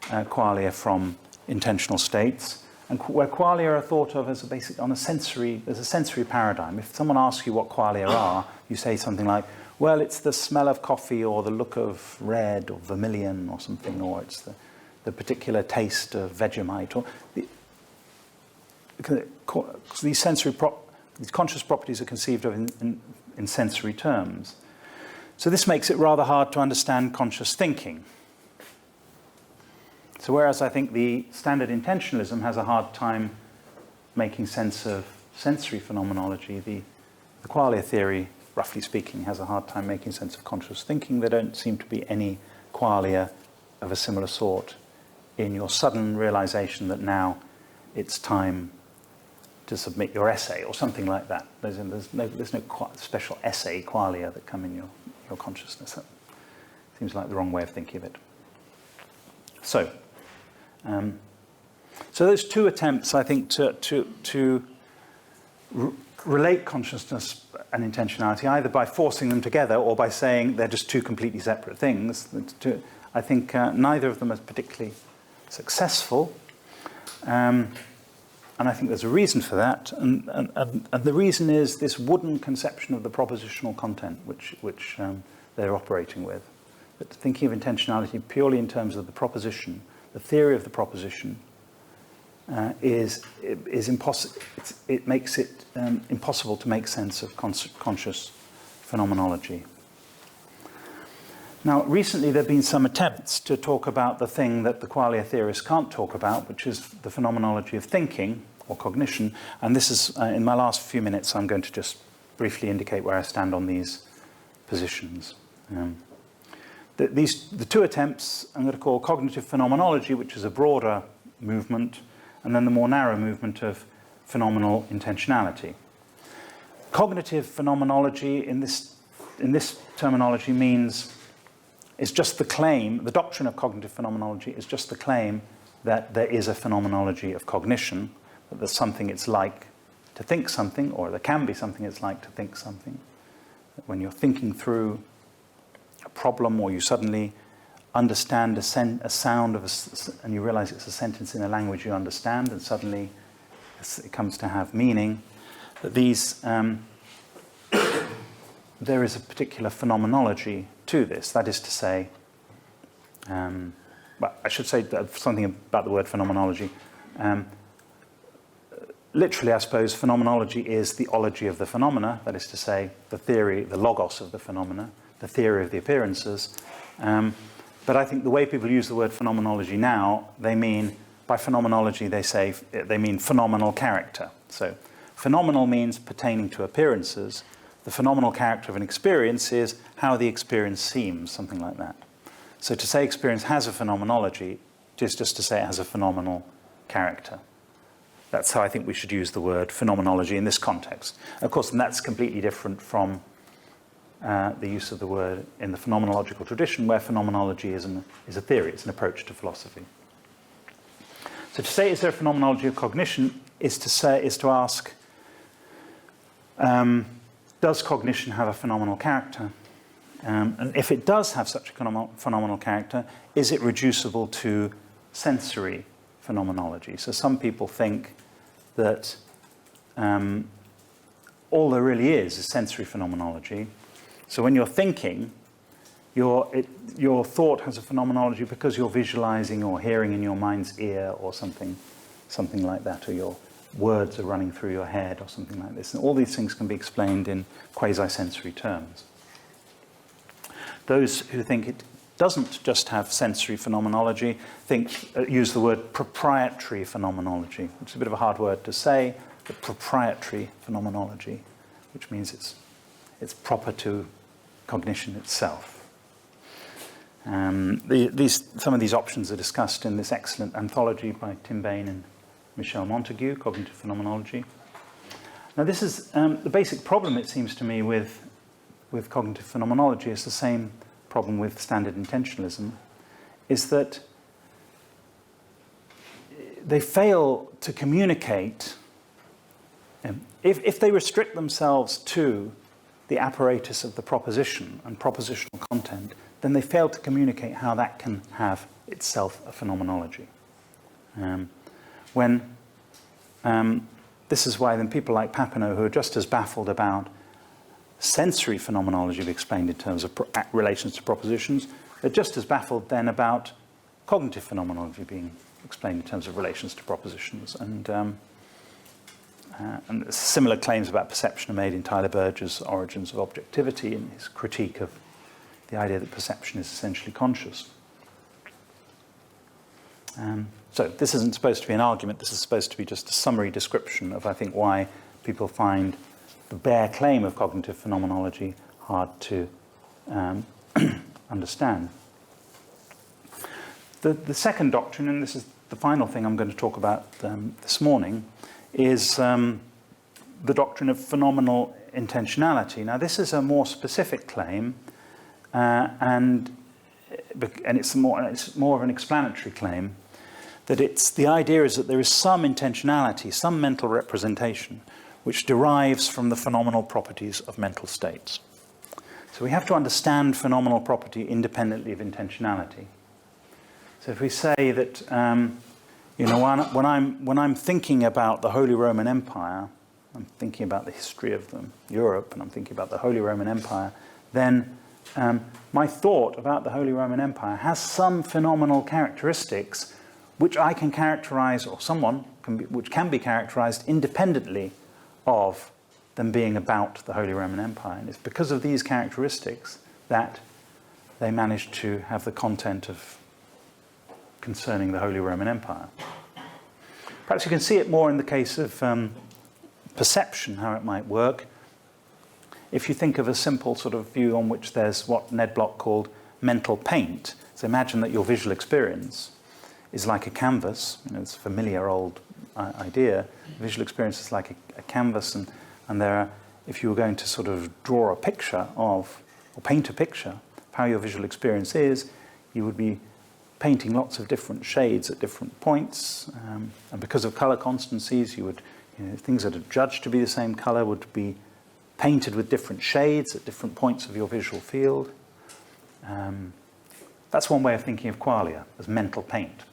qualia from intentional states, and where qualia are thought of as there's a sensory paradigm. If someone asks you what qualia are, you say something like, well, it's the smell of coffee or the look of red or vermilion or something, or it's the particular taste of Vegemite. Or these conscious properties are conceived of in sensory terms. So this makes it rather hard to understand conscious thinking. So whereas I think the standard intentionalism has a hard time making sense of sensory phenomenology, the qualia theory, roughly speaking, has a hard time making sense of conscious thinking. There don't seem to be any qualia of a similar sort in your sudden realization that now it's time to submit your essay or something like that. There's no special essay qualia that come in your consciousness. That seems like the wrong way of thinking of it. So those two attempts, I think, to relate consciousness and intentionality, either by forcing them together or by saying they're just two completely separate things, I think neither of them is particularly successful. And I think there's a reason for that. And the reason is this wooden conception of the propositional content which they're operating with. That thinking of intentionality purely in terms of the proposition, the theory of the proposition, is impossible. It makes it impossible to make sense of conscious phenomenology. Now, recently there have been some attempts to talk about the thing that the qualia theorists can't talk about, which is the phenomenology of thinking or cognition. And this is, in my last few minutes, I'm going to just briefly indicate where I stand on these positions. The two attempts I'm going to call cognitive phenomenology, which is a broader movement, and then the more narrow movement of phenomenal intentionality. Cognitive phenomenology in this terminology means it's just the claim, the doctrine of cognitive phenomenology is just the claim that there is a phenomenology of cognition, that there's something it's like to think something, or there can be something it's like to think something. That when you're thinking through a problem, or you suddenly understand a sound of and you realize it's a sentence in a language you understand, and suddenly it comes to have meaning, that these there is a particular phenomenology to this. That is to say, well, I should say something about the word phenomenology. Literally, I suppose, phenomenology is the ology of the phenomena, that is to say, the theory, the logos of the phenomena, the theory of the appearances. But I think the way people use the word phenomenology now, they mean, by phenomenology, they mean phenomenal character. So phenomenal means pertaining to appearances. The phenomenal character of an experience is how the experience seems, something like that. So to say experience has a phenomenology is just to say it has a phenomenal character. That's how I think we should use the word phenomenology in this context. Of course, and that's completely different from the use of the word in the phenomenological tradition, where phenomenology is a theory, it's an approach to philosophy. So to say, is there a phenomenology of cognition, is to ask, does cognition have a phenomenal character? And if it does have such a phenomenal character, is it reducible to sensory phenomenology? So some people think that all there really is sensory phenomenology. So when you're thinking, your thought has a phenomenology because you're visualizing or hearing in your mind's ear or something like that, or your words are running through your head or something like this. And all these things can be explained in quasi-sensory terms. Those who think it doesn't just have sensory phenomenology use the word proprietary phenomenology, which is a bit of a hard word to say, but proprietary phenomenology, which means it's proper to cognition itself. Some of these options are discussed in this excellent anthology by Tim Bain and Michel Montagu, Cognitive Phenomenology. Now this is the basic problem, it seems to me, with cognitive phenomenology is the same problem with standard intentionalism, is that they fail to communicate. If they restrict themselves to the apparatus of the proposition and propositional content, then they fail to communicate how that can have itself a phenomenology. This is why then people like Papineau, who are just as baffled about sensory phenomenology explained in terms of relations to propositions, they're just as baffled then about cognitive phenomenology being explained in terms of relations to propositions. And similar claims about perception are made in Tyler Burge's Origins of Objectivity, in his critique of the idea that perception is essentially conscious. So this isn't supposed to be an argument, this is supposed to be just a summary description of, I think, why people find the bare claim of cognitive phenomenology hard to understand. The second doctrine, and this is the final thing I'm going to talk about this morning, is the doctrine of phenomenal intentionality. Now, this is a more specific claim, and it's more of an explanatory claim. That the idea is that there is some intentionality, some mental representation, which derives from the phenomenal properties of mental states. So we have to understand phenomenal property independently of intentionality. So if we say that, when I'm thinking about the Holy Roman Empire, I'm thinking about the history of Europe, and I'm thinking about the Holy Roman Empire, then my thought about the Holy Roman Empire has some phenomenal characteristics which I can characterize, or which can be characterized independently of them being about the Holy Roman Empire. And it's because of these characteristics that they managed to have the content of concerning the Holy Roman Empire. Perhaps you can see it more in the case of perception, how it might work. If you think of a simple sort of view on which there's what Ned Block called mental paint, so imagine that your visual experience is like a canvas. It's a familiar old idea. Visual experience is like a canvas, and there are, if you were going to sort of draw a picture of, or paint a picture of how your visual experience is, you would be painting lots of different shades at different points, and because of color constancies, things that are judged to be the same color would be painted with different shades at different points of your visual field. That's one way of thinking of qualia, as mental paint.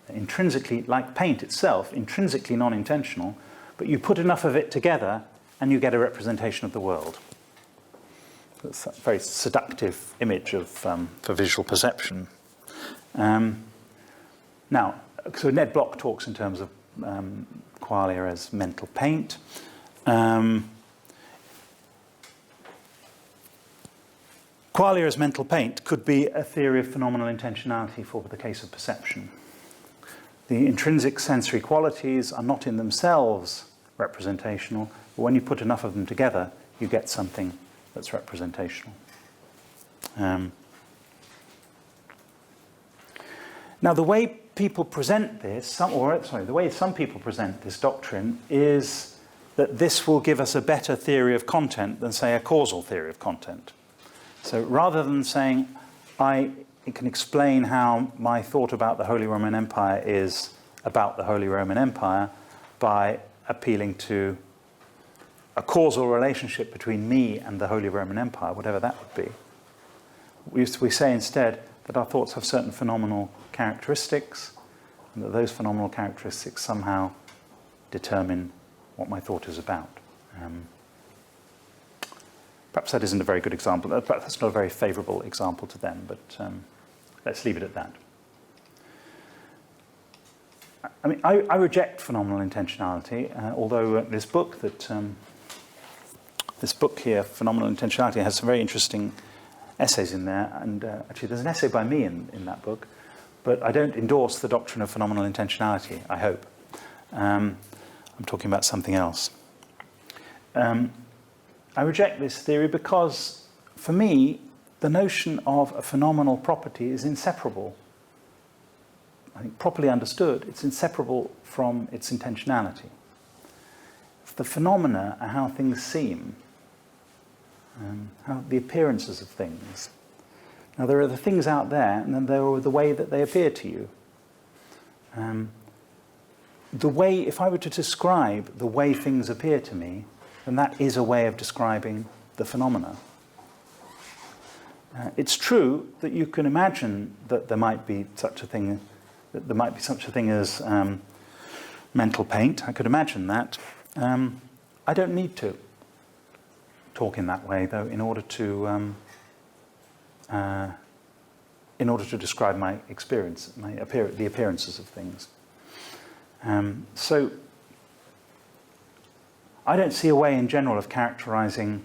Intrinsically, like paint itself, intrinsically non-intentional, but you put enough of it together and you get a representation of the world. It's a very seductive image for visual perception. Now, so Ned Block talks in terms of qualia as mental paint. Qualia as mental paint could be a theory of phenomenal intentionality for the case of perception. The intrinsic sensory qualities are not in themselves representational, but when you put enough of them together, you get something that's representational. Now, the way people present this, the way some people present this doctrine is that this will give us a better theory of content than, say, a causal theory of content. So rather than saying, it can explain how my thought about the Holy Roman Empire is about the Holy Roman Empire by appealing to a causal relationship between me and the Holy Roman Empire, whatever that would be. We say instead that our thoughts have certain phenomenal characteristics, and that those phenomenal characteristics somehow determine what my thought is about. Perhaps that isn't a very good example. Perhaps that's not a very favourable example to them, but let's leave it at that. I mean, I reject phenomenal intentionality, although this book here, Phenomenal Intentionality, has some very interesting essays in there, and actually there's an essay by me in that book, but I don't endorse the doctrine of phenomenal intentionality, I hope. I'm talking about something else. I reject this theory because, for me, the notion of a phenomenal property is inseparable. I think properly understood, it's inseparable from its intentionality. The phenomena are how things seem, how the appearances of things. Now, there are the things out there, and then there are the way that they appear to you. The way, if I were to describe the way things appear to me, then that is a way of describing the phenomena. It's true that you can imagine that there might be such a thing, as mental paint. I could imagine that. I don't need to talk in that way, though, in order to describe my experience, the appearances of things. So I don't see a way in general of characterizing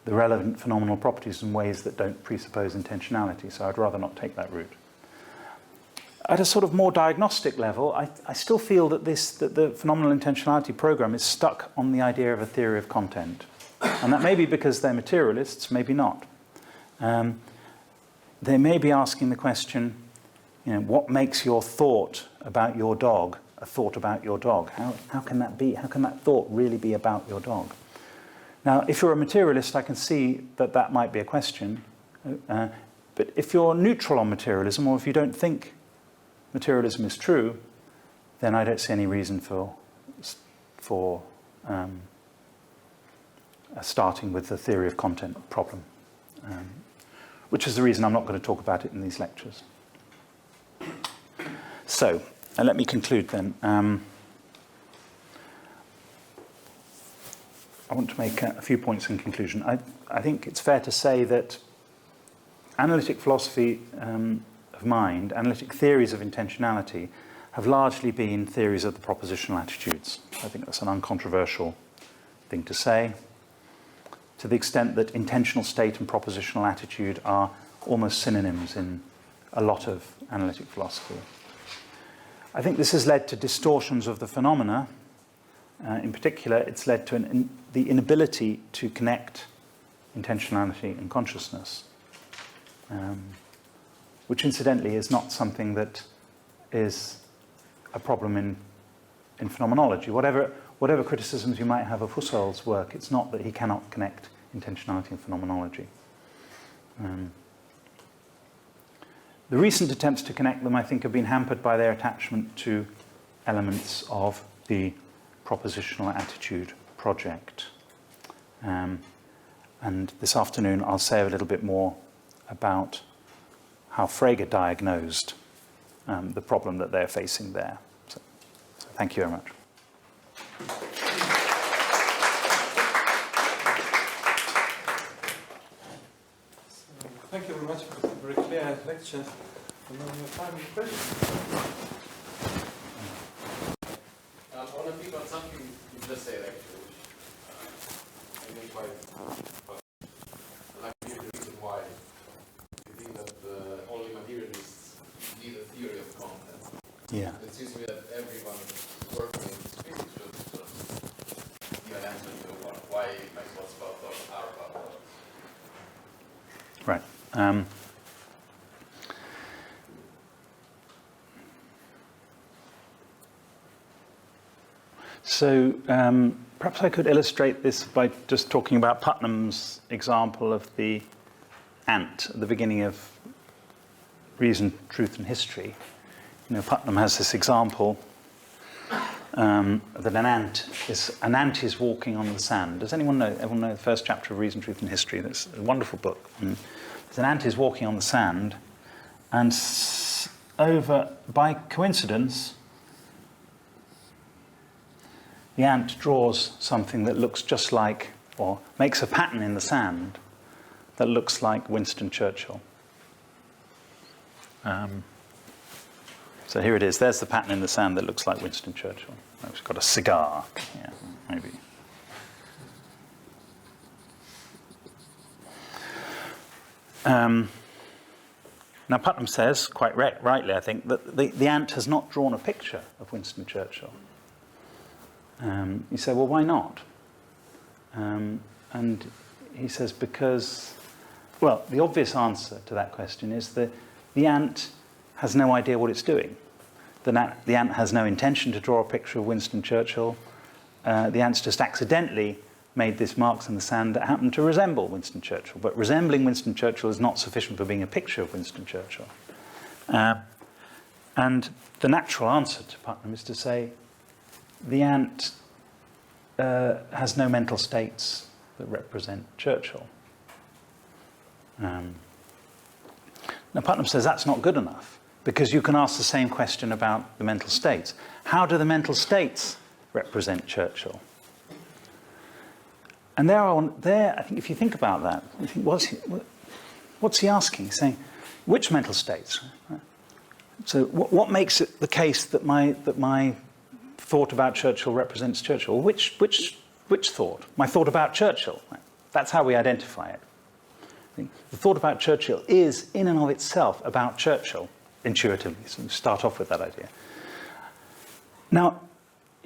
the relevant phenomenal properties in ways that don't presuppose intentionality, so I'd rather not take that route. At a sort of more diagnostic level, I still feel that the phenomenal intentionality program is stuck on the idea of a theory of content. And that may be because they're materialists, maybe not. They may be asking the question, what makes your thought about your dog a thought about your dog? How can that be? How can that thought really be about your dog? Now, if you're a materialist, I can see that might be a question. But if you're neutral on materialism, or if you don't think materialism is true, then I don't see any reason for starting with the theory of content problem, which is the reason I'm not going to talk about it in these lectures. So, let me conclude then. I want to make a few points in conclusion. I think it's fair to say that analytic philosophy of mind, analytic theories of intentionality, have largely been theories of the propositional attitudes. I think that's an uncontroversial thing to say, to the extent that intentional state and propositional attitude are almost synonyms in a lot of analytic philosophy. I think this has led to distortions of the phenomena. In particular, it's led to the inability to connect intentionality and consciousness, which incidentally is not something that is a problem in phenomenology. Whatever criticisms you might have of Husserl's work, it's not that he cannot connect intentionality and phenomenology. The recent attempts to connect them, I think, have been hampered by their attachment to elements of the propositional attitude project. And this afternoon I'll say a little bit more about how Frege diagnosed the problem that they're facing there. So thank you very much.
Thank you very much for the very clear lecture. And now we have time for questions.
I want to pick on something you just said, actually, which I think quite I'd like to hear the reason why you think that only materialists need a theory of content.
Yeah.
It seems to me that everyone working in physics should sort of give an answer to why Maxwell's about thoughts are about thoughts.
Right. So perhaps I could illustrate this by just talking about Putnam's example of the ant at the beginning of Reason, Truth and History. Putnam has this example that an ant is walking on the sand. Does anyone know the first chapter of Reason, Truth and History? That's a wonderful book. An ant is walking on the sand, and by coincidence, the ant draws something that looks just like or makes a pattern in the sand that looks like Winston Churchill. So here it is. There's the pattern in the sand that looks like Winston Churchill. It's got a cigar. Yeah, maybe. Now Putnam says, quite rightly, I think, that the ant has not drawn a picture of Winston Churchill. You say, well, why not? And he says, because, well, the obvious answer to that question is that the ant has no idea what it's doing. The ant has no intention to draw a picture of Winston Churchill. The ant's just accidentally made these marks in the sand that happen to resemble Winston Churchill. But resembling Winston Churchill is not sufficient for being a picture of Winston Churchill. And the natural answer to Putnam is to say the ant has no mental states that represent Churchill. Now Putnam says that's not good enough, because you can ask the same question about the mental states. How do the mental states represent Churchill? And there, I think if you think about that, you think, what's he asking? He's saying, which mental states? So what makes it the case that my thought about Churchill represents Churchill? Which thought? My thought about Churchill. That's how we identify it. The thought about Churchill is, in and of itself, about Churchill, intuitively. So we start off with that idea. Now,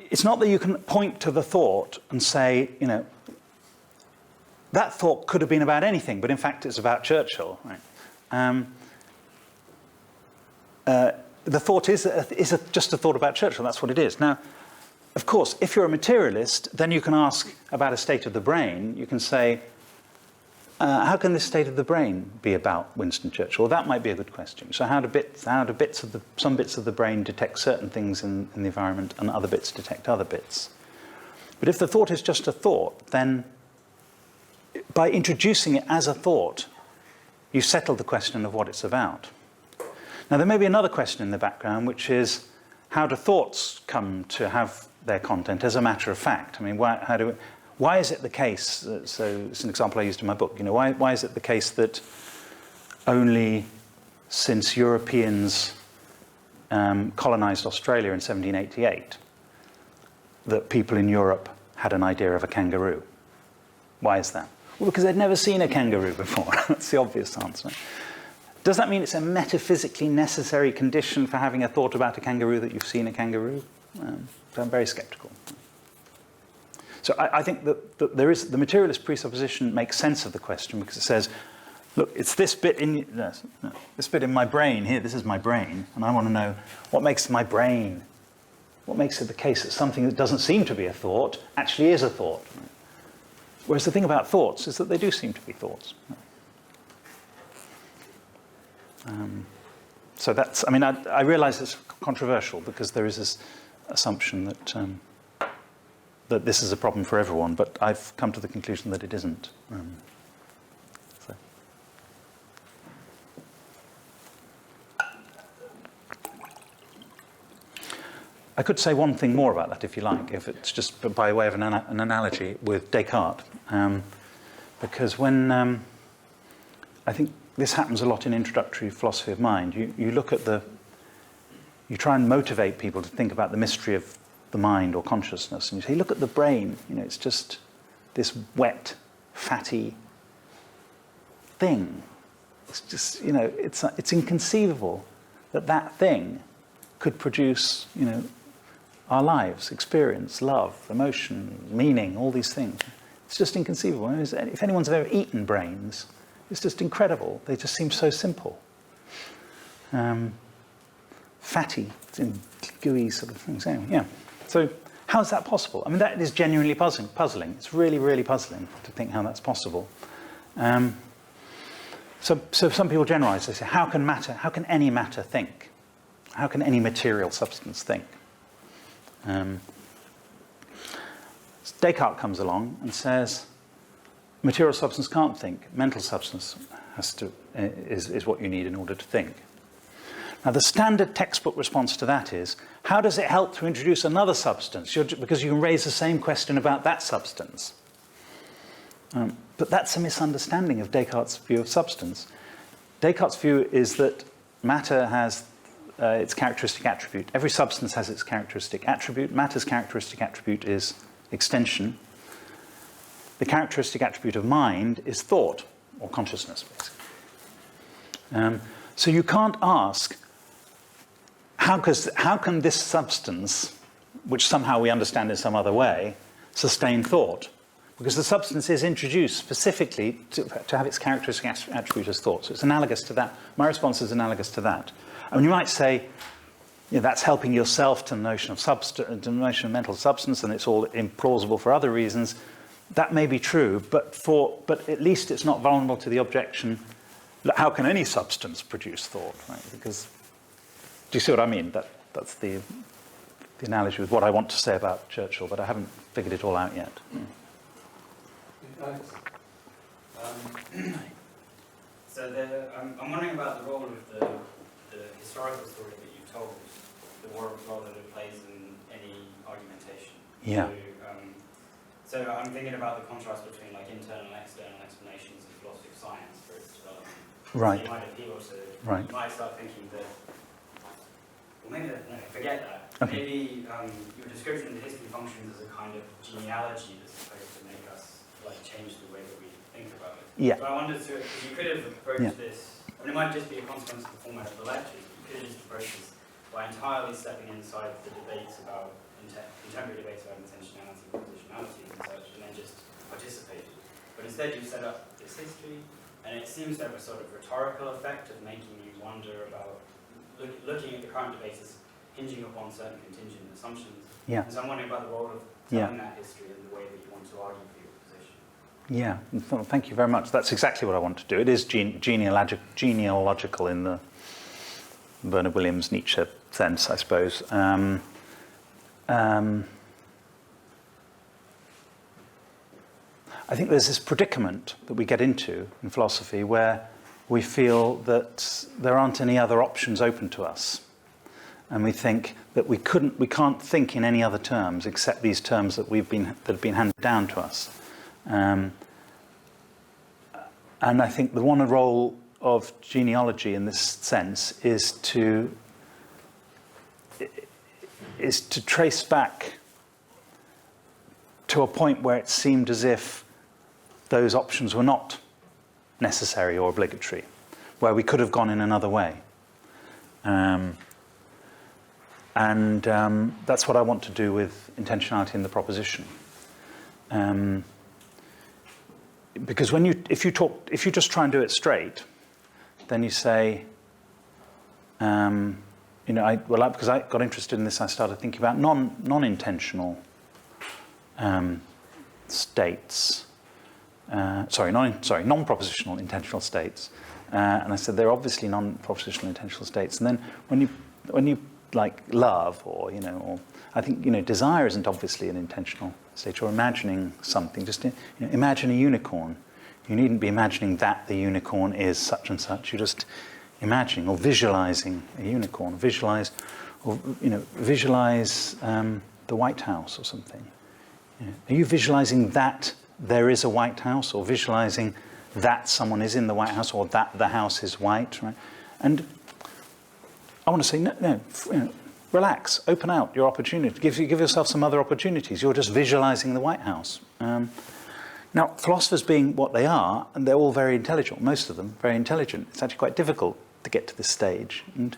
it's not that you can point to the thought and say, that thought could have been about anything, but in fact it's about Churchill. Right? The thought is just a thought about Churchill. That's what it is. Now, of course, if you're a materialist, then you can ask about a state of the brain. You can say, how can this state of the brain be about Winston Churchill? Well, that might be a good question. So how do some bits of the brain detect certain things in the environment and other bits detect other bits? But if the thought is just a thought, then by introducing it as a thought, you settle the question of what it's about. Now, there may be another question in the background, which is, how do thoughts come to have their content as a matter of fact? I mean, why is it the case, so it's an example I used in my book, why is it the case that only since Europeans colonized Australia in 1788 that people in Europe had an idea of a kangaroo? Why is that? Well, because they'd never seen a kangaroo before. That's the obvious answer. Does that mean it's a metaphysically necessary condition for having a thought about a kangaroo that you've seen a kangaroo? So I'm very sceptical. So I think that there is the materialist presupposition makes sense of the question, because it says, look, it's this bit this bit in my brain here. This is my brain, and I want to know what makes my brain, what makes it the case that something that doesn't seem to be a thought actually is a thought. Whereas the thing about thoughts is that they do seem to be thoughts. So that's, I mean, I realize it's controversial, because there is this assumption that this is a problem for everyone, but I've come to the conclusion that it isn't. So. I could say one thing more about that, if you like, if it's just by way of an analogy with Descartes. Because when, I think this happens a lot in introductory philosophy of mind, you look at you try and motivate people to think about the mystery of the mind or consciousness, and you say, look at the brain, it's just this wet, fatty thing. It's just, it's inconceivable that thing could produce, our lives, experience, love, emotion, meaning, all these things. It's just inconceivable. If anyone's ever eaten brains, it's just incredible. They just seem so simple. Fatty, gooey sort of things. Yeah. So how is that possible? I mean, that is genuinely puzzling. It's really, really puzzling to think how that's possible. So some people generalize. They say, how can any matter think? How can any material substance think? Descartes comes along and says, material substance can't think. Mental substance is what you need in order to think. Now, the standard textbook response to that is, how does it help to introduce another substance? Because you can raise the same question about that substance. But that's a misunderstanding of Descartes' view of substance. Descartes' view is that matter has its characteristic attribute. Every substance has its characteristic attribute. Matter's characteristic attribute is extension. The characteristic attribute of mind is thought, or consciousness, basically. So you can't ask, how can this substance, which somehow we understand in some other way, sustain thought? Because the substance is introduced specifically to have its characteristic attribute as thought. So it's analogous to that. My response is analogous to that. I mean, you might say, that's helping yourself to the notion of mental substance, and it's all implausible for other reasons. That may be true, but at least it's not vulnerable to the objection, how can any substance produce thought? Right? Because, do you see what I mean? That's the analogy with what I want to say about Churchill, but I haven't figured it all out yet.
So I'm wondering about the role of the historical story that you told, the role that it plays in any argumentation.
Yeah.
So I'm thinking about the contrast between like internal and external explanations of philosophy of science for its development.
Right.
So you might appeal to,
right.
You might start thinking that, well maybe, no, forget that.
Okay.
Maybe your description of the history functions as a kind of genealogy that's supposed to make us like change the way that we think about it.
Yeah.
So I wondered, if you could have approached this, I mean it might just be a consequence of the format of the lectures, but you could have just approached this by entirely stepping inside the debates about, contemporary debates about intentionality and propositionality and such, and then just participated. But instead you set up this history, and it seems to have a sort of rhetorical effect of making you wonder about, looking at the current debates as hinging upon certain contingent assumptions.
Yeah.
And so I'm wondering about the role of telling that history and the way that you want to argue for your position.
Yeah, well, thank you very much. That's exactly what I want to do. It is genealogical in the Bernard Williams Nietzsche sense, I suppose. I think there's this predicament that we get into in philosophy where we feel that there aren't any other options open to us. And we think that we can't think in any other terms except these terms that have been handed down to us. And I think the one role of genealogy in this sense is to trace back to a point where it seemed as if those options were not necessary or obligatory, where we could have gone in another way. That's what I want to do with intentionality in the proposition. Because if you just try and do it straight, then you say, because I got interested in this, I started thinking about non-intentional states. Non-propositional intentional states. And I said they're obviously non-propositional intentional states. And then when you like love, or I think desire isn't obviously an intentional state. Or imagining something. Just imagine a unicorn. You needn't be imagining that the unicorn is such and such. You're just imagining or visualizing a unicorn. Visualize the White House or something. Are you visualizing that there is a White House, or visualizing that someone is in the White House, or that the house is white, right? And I want to say, no, relax, open out your opportunity, give yourself some other opportunities. You're just visualizing the White House. Now, philosophers being what they are, and they're all very intelligent, most of them very intelligent, it's actually quite difficult to get to this stage. And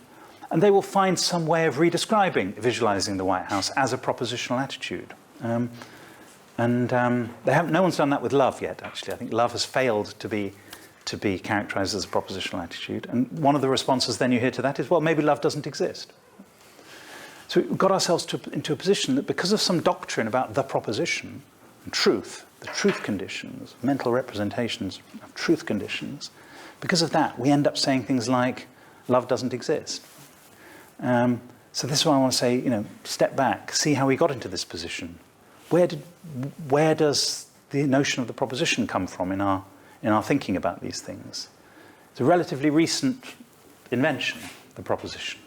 they will find some way of redescribing visualizing the White House as a propositional attitude. No one's done that with love yet, actually. I think love has failed to be characterized as a propositional attitude. And one of the responses then you hear to that is, well, maybe love doesn't exist. So we've got ourselves into a position that because of some doctrine about the proposition and truth, the truth conditions, mental representations of truth conditions, because of that, we end up saying things like, love doesn't exist. So this is why I want to say, step back, see how we got into this position. Where does the notion of the proposition come from in our thinking about these things? It's a relatively recent invention, the proposition.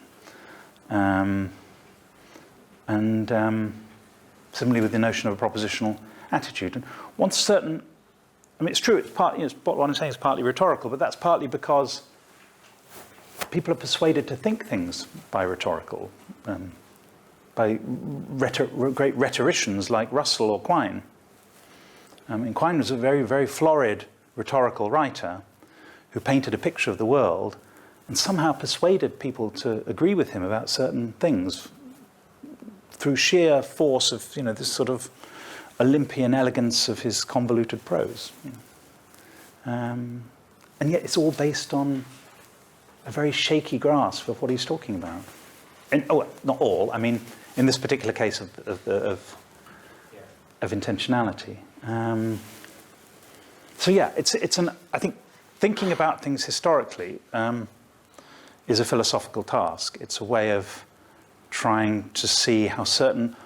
Similarly with the notion of a propositional attitude. And once certain I mean, it's true, it's partly, what I'm saying is partly rhetorical, but that's partly because people are persuaded to think things by rhetorical, by great rhetoricians like Russell or Quine. And Quine was a very, very florid rhetorical writer who painted a picture of the world and somehow persuaded people to agree with him about certain things through sheer force of, this sort of Olympian elegance of his convoluted prose. And yet it's all based on a very shaky grasp of what he's talking about. And, not all. I mean, in this particular case of intentionality. So yeah, I think thinking about things historically is a philosophical task. It's a way of trying to see how certain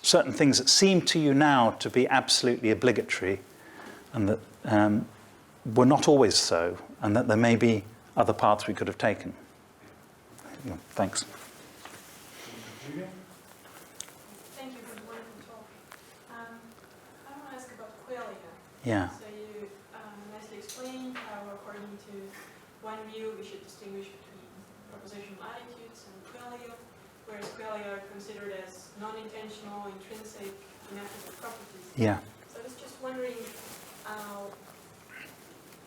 things that seem to you now to be absolutely obligatory, and that were not always so, and that there may be other paths we could have taken. Thanks.
Thank you for the wonderful talk. I want to ask about qualia.
Yeah.
So you nicely explained how, according to one view, we should distinguish between propositional attitudes and qualia, whereas qualia are considered as non-intentional, intrinsic, ineffable properties.
Yeah.
So I was just wondering,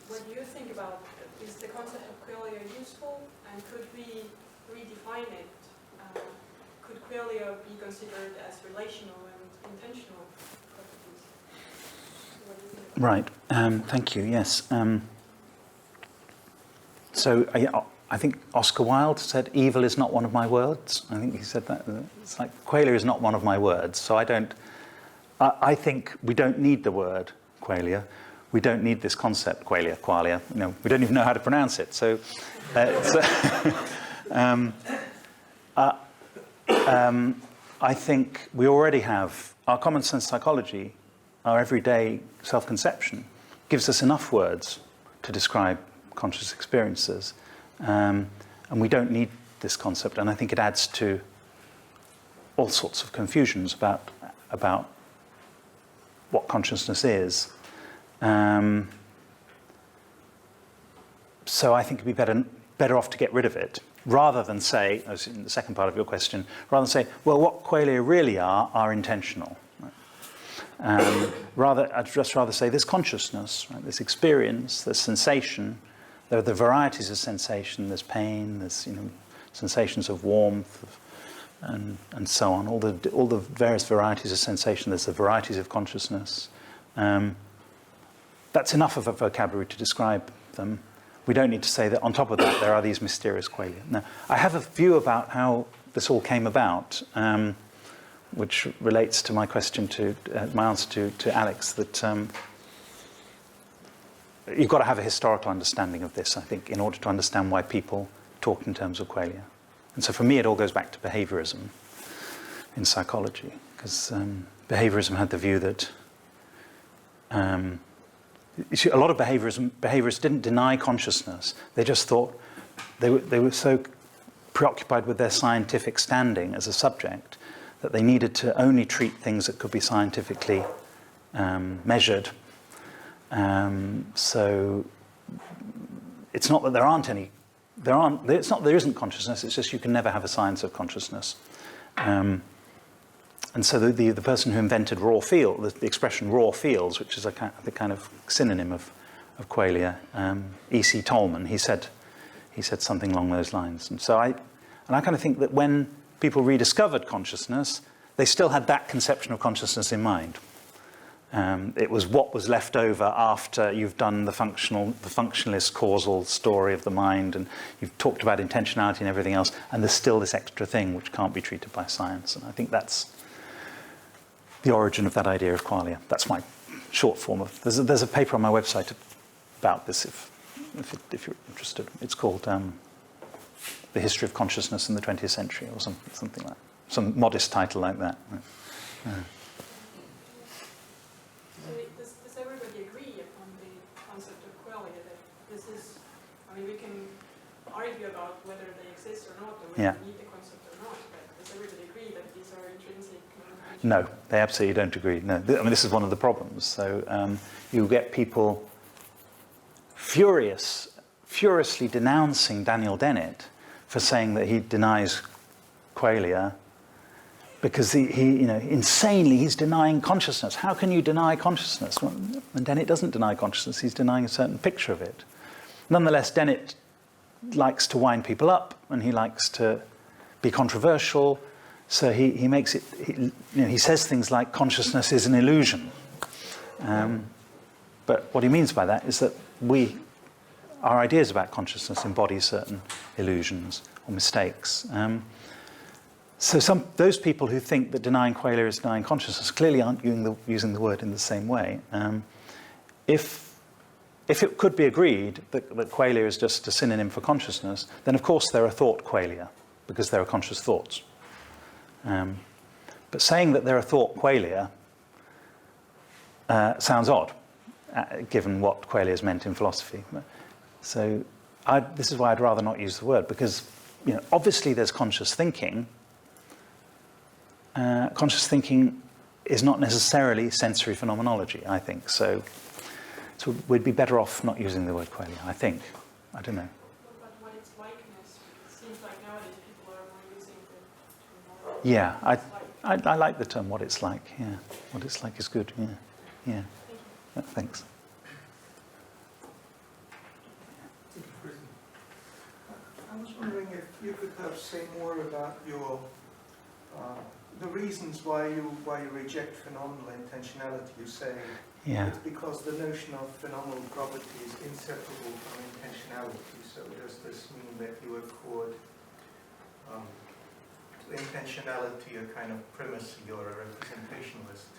what do you think about, is the concept of qualia useful, and could we redefine it? Could qualia be considered as relational and intentional properties? What do you think about
Right. Thank you. Yes. So I think Oscar Wilde said, "Evil is not one of my words." I think he said that. It's like qualia is not one of my words. So I think we don't need the word qualia. We don't need this concept qualia. We don't even know how to pronounce it. So. I think we already have our common sense psychology, our everyday self-conception, gives us enough words to describe conscious experiences, and we don't need this concept. And I think it adds to all sorts of confusions about what consciousness is. So I think it'd be better off to get rid of it, rather than say, as in the second part of your question, rather than say, well, what qualia really are intentional. Right? I'd just rather say there's consciousness, right? There's experience, there's sensation. There are the varieties of sensation. There's pain. There's sensations of warmth, and so on. All the various varieties of sensation. There's the varieties of consciousness. That's enough of a vocabulary to describe them. We don't need to say that on top of that there are these mysterious qualia. Now, I have a view about how this all came about, which relates to my question my answer to Alex, that you've got to have a historical understanding of this, I think, in order to understand why people talk in terms of qualia. And so for me, it all goes back to behaviorism in psychology, because behaviorism had the view that a lot of behaviorists didn't deny consciousness. They just thought they were so preoccupied with their scientific standing as a subject that they needed to only treat things that could be scientifically measured. So it's not that there isn't consciousness. It's just you can never have a science of consciousness. And so the person who invented the expression raw fields, which is the kind of synonym of qualia, E.C. Tolman, he said something along those lines. And so I kind of think that when people rediscovered consciousness, they still had that conception of consciousness in mind. It was what was left over after you've done the functionalist causal story of the mind, and you've talked about intentionality and everything else, and there's still this extra thing which can't be treated by science. And I think that's the origin of that idea of qualia. That's my short form of. There's a paper on my website about this if you're interested. It's called The History of Consciousness in the 20th Century, or something like that. Some modest title like that.
So does everybody agree upon the concept of qualia, that this is, we can argue about whether they exist or not, or whether
Yeah.
we need the concept or not. But does everybody agree that these are intrinsic?
No, they absolutely don't agree. No, I mean, this is one of the problems. So you get people furiously denouncing Daniel Dennett for saying that he denies qualia, because insanely he's denying consciousness. How can you deny consciousness? Well, and Dennett doesn't deny consciousness. He's denying a certain picture of it. Nonetheless, Dennett likes to wind people up, and he likes to be controversial. So he makes it. He says things like consciousness is an illusion. But what he means by that is that our ideas about consciousness embody certain illusions or mistakes. So those people who think that denying qualia is denying consciousness clearly aren't using the word in the same way. If it could be agreed that qualia is just a synonym for consciousness, then of course there are thought qualia, because there are conscious thoughts. But saying that there are thought qualia sounds odd, given what qualia is meant in philosophy. So this is why I'd rather not use the word, because obviously there's conscious thinking. Conscious thinking is not necessarily sensory phenomenology, I think. So we'd be better off not using the word qualia, I think. I don't know.
But what its likeness, it seems like nowadays people are more using the term.
Yeah, I like the term "what it's like." Yeah, what it's like is good. Yeah. Thanks.
I was wondering if you could say more about your the reasons why you reject phenomenal intentionality. You say it's because the notion of phenomenal property is inseparable from intentionality. So does this mean that you accord to intentionality a kind of primacy or a representationalist?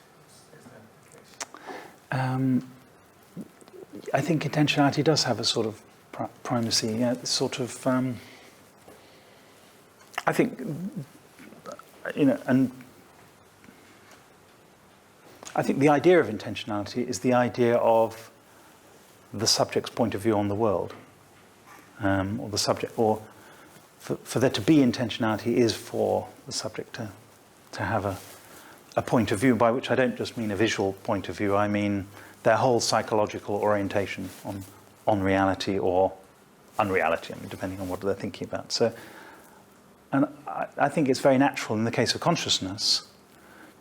Is that the case?
I think intentionality does have a sort of primacy. Yeah, sort of. I think, and I think the idea of intentionality is the idea of the subject's point of view on the world, or the subject, or for there to be intentionality is for the subject to have a point of view, by which I don't just mean a visual point of view. I mean their whole psychological orientation on reality or unreality, depending on what they're thinking about. So. And I think it's very natural in the case of consciousness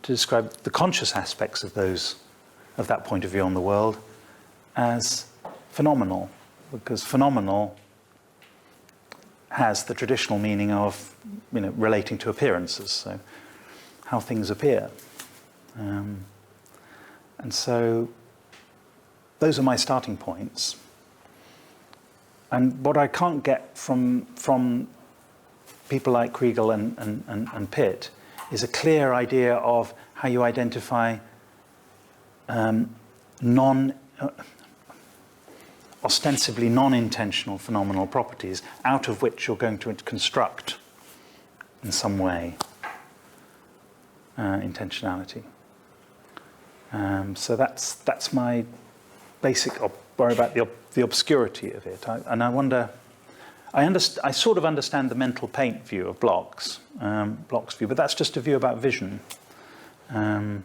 to describe the conscious aspects of that point of view on the world as phenomenal, because phenomenal has the traditional meaning of relating to appearances, so how things appear. And so those are my starting points. And what I can't get from people like Kriegel and Pitt is a clear idea of how you identify ostensibly non-intentional phenomenal properties out of which you're going to construct in some way intentionality. So that's my basic worry about the obscurity of it. And I wonder. I sort of understand the mental paint view of Bloch's view, but that's just a view about vision. There's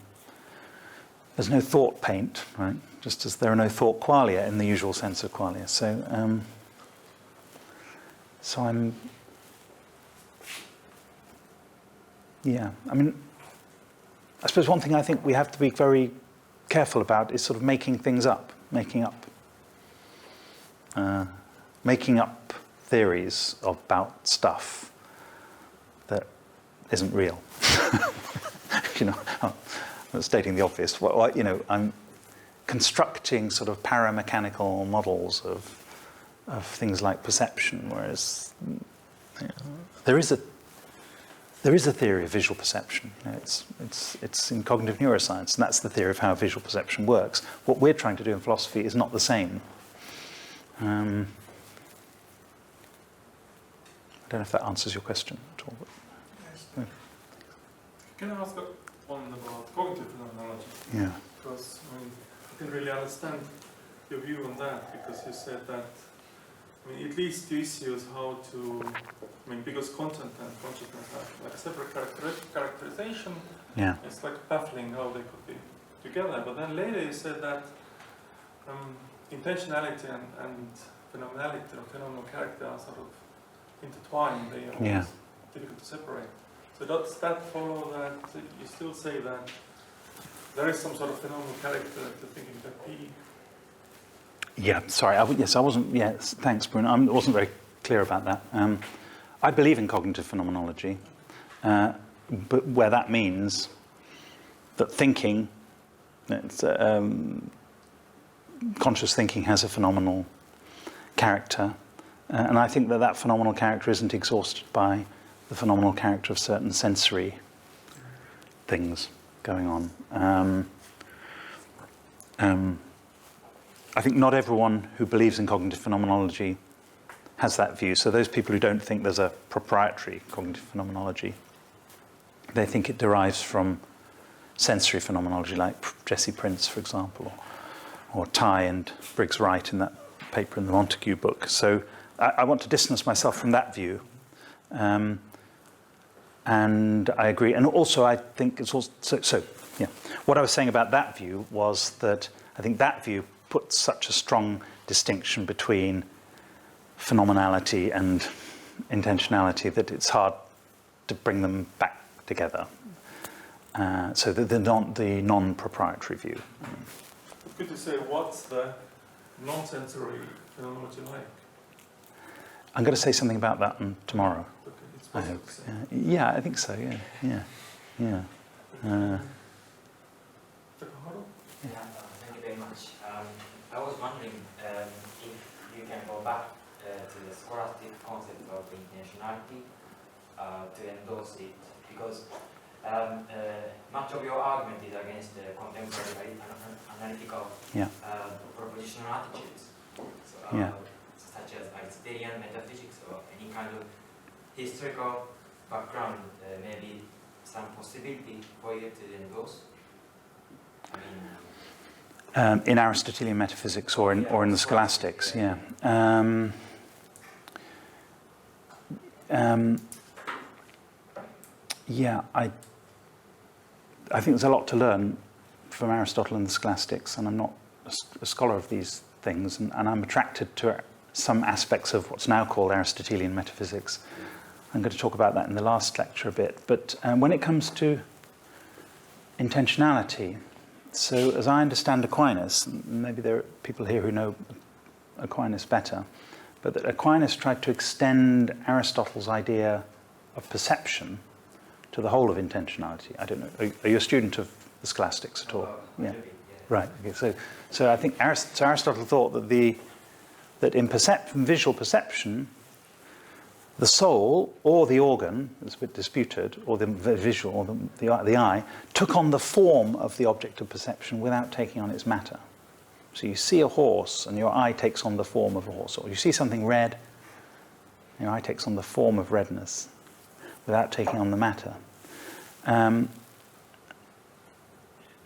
no thought paint, right? Just as there are no thought qualia in the usual sense of qualia. So I'm, I suppose one thing I think we have to be very careful about is sort of making things up, making up theories about stuff that isn't real. I'm stating the obvious. I'm constructing sort of paramechanical models of things like perception, whereas there is a theory of visual perception. It's in cognitive neuroscience, and that's the theory of how visual perception works. What we're trying to do in philosophy is not the same. I don't know if that answers your question at all. But,
Can I ask one about cognitive phenomenology?
Yeah.
Because I didn't really understand your view on that, because you said that I mean, it leads to issues how to, I mean, because content and consciousness have like a separate characterization.
Yeah.
It's like baffling how they could be together. But then later you said that intentionality and phenomenality or phenomenal character are sort of intertwined. They are always difficult to separate. So does that follow that you still say that there is some sort of phenomenal character to thinking that P?
Yeah, sorry. I wasn't. Yes, thanks, Bruno. I wasn't very clear about that. I believe in cognitive phenomenology, but where that means that thinking, conscious thinking, has a phenomenal character, and I think that that phenomenal character isn't exhausted by the phenomenal character of certain sensory things going on. I think not everyone who believes in cognitive phenomenology has that view. So those people who don't think there's a proprietary cognitive phenomenology, they think it derives from sensory phenomenology, like Jesse Prince, for example, or Tye and Briggs Wright in that paper in the Montague book. So I want to distance myself from that view. And I agree. And also I think it's also, what I was saying about that view was that I think that view puts such a strong distinction between phenomenality and intentionality that it's hard to bring them back together. So the non-proprietary view.
Could you say what's the non-sensory phenomenology like?
I'm going to say something about that tomorrow.
Okay, it's
I
possible
hope.
to say.
Yeah, I think so. Yeah.
Takaharo?
Yeah, thank you very much. I was wondering if you can go back to the scholastic concept of intentionality to endorse it, because much of your argument is against the contemporary analytical propositional attitudes, such as Aristotelian metaphysics or any kind of historical background. Maybe some possibility for you to endorse.
In Aristotelian metaphysics or in the scholastics, I think there's a lot to learn from Aristotle and the scholastics, and I'm not a scholar of these things, and I'm attracted to some aspects of what's now called Aristotelian metaphysics. I'm going to talk about that in the last lecture a bit. But when it comes to intentionality, so as I understand Aquinas, maybe there are people here who know Aquinas better, but that Aquinas tried to extend Aristotle's idea of perception to the whole of intentionality. I don't know. Are you a student of the scholastics at all? Yeah. Right. Okay. So I think Aristotle thought that in visual perception, the soul or the organ, it's a bit disputed, or the visual or the eye, took on the form of the object of perception without taking on its matter. So you see a horse and your eye takes on the form of a horse, or you see something red, your eye takes on the form of redness without taking on the matter.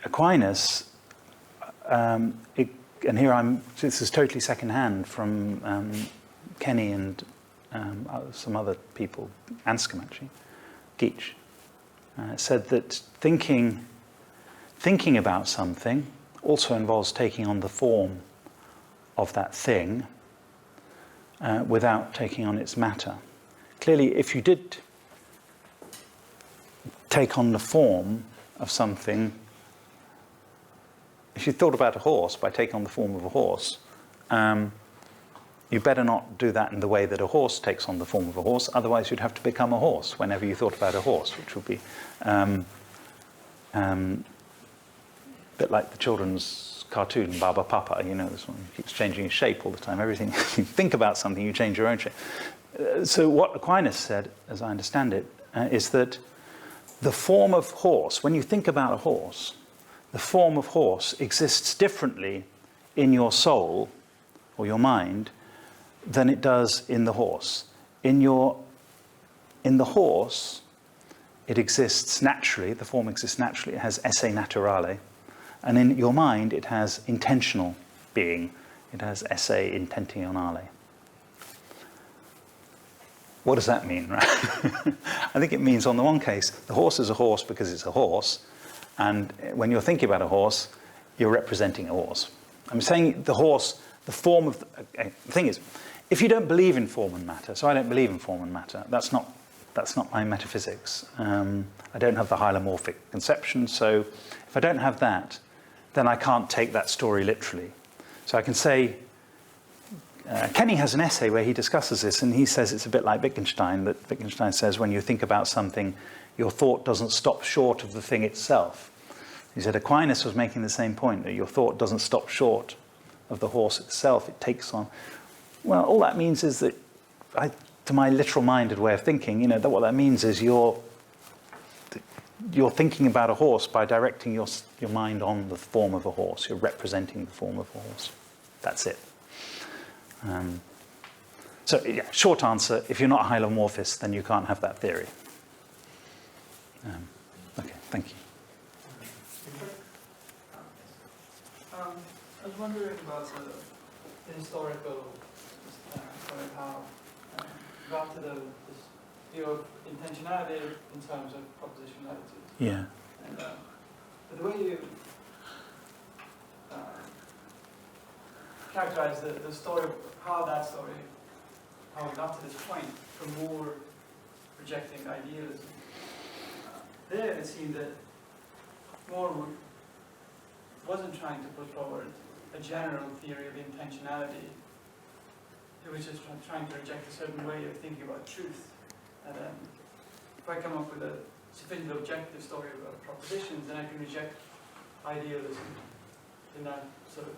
Aquinas, and here this is totally secondhand from Kenny and some other people, Anscombe actually, Geach, said that thinking about something also involves taking on the form of that thing without taking on its matter. Clearly, if you did take on the form of something, if you thought about a horse by taking on the form of a horse, you better not do that in the way that a horse takes on the form of a horse, otherwise you'd have to become a horse whenever you thought about a horse, which would be a bit like the children's cartoon, Baba Papa, this one keeps changing his shape all the time. Everything, you think about something, you change your own shape. So what Aquinas said, as I understand it, is that the form of horse, when you think about a horse, the form of horse exists differently in your soul or your mind than it does in the horse. In the horse, it exists naturally, the form exists naturally, it has esse naturale, and in your mind it has intentional being, it has esse intentionale. what does that mean, right? I think it means, on the one case, the horse is a horse because it's a horse, and when you're thinking about a horse, you're representing a horse. I'm saying the horse, the form of... The thing is, if you don't believe in form and matter, so I don't believe in form and matter, that's not my metaphysics. I don't have the hylomorphic conception, so if I don't have that, then I can't take that story literally. So I can say... Kenny has an essay where he discusses this, and he says it's a bit like Wittgenstein, that Wittgenstein says when you think about something, your thought doesn't stop short of the thing itself. He said Aquinas was making the same point, that your thought doesn't stop short of the horse itself, it takes on. Well, all that means is that, to my literal-minded way of thinking, that what that means is you're thinking about a horse by directing your mind on the form of a horse. You're representing the form of a horse. That's it. So, yeah, short answer, if you're not a hylomorphist, then you can't have that theory. Okay, thank you.
I was wondering about the historical, how you got to the view of intentionality in terms of propositionality.
Yeah.
And the way you characterize the story, how we got to this point, from more rejecting idealism. There it seemed that Moore wasn't trying to put forward a general theory of intentionality. He was just trying to reject a certain way of thinking about truth. And then if I come up with a sufficiently objective story about propositions, then I can reject idealism in that sort of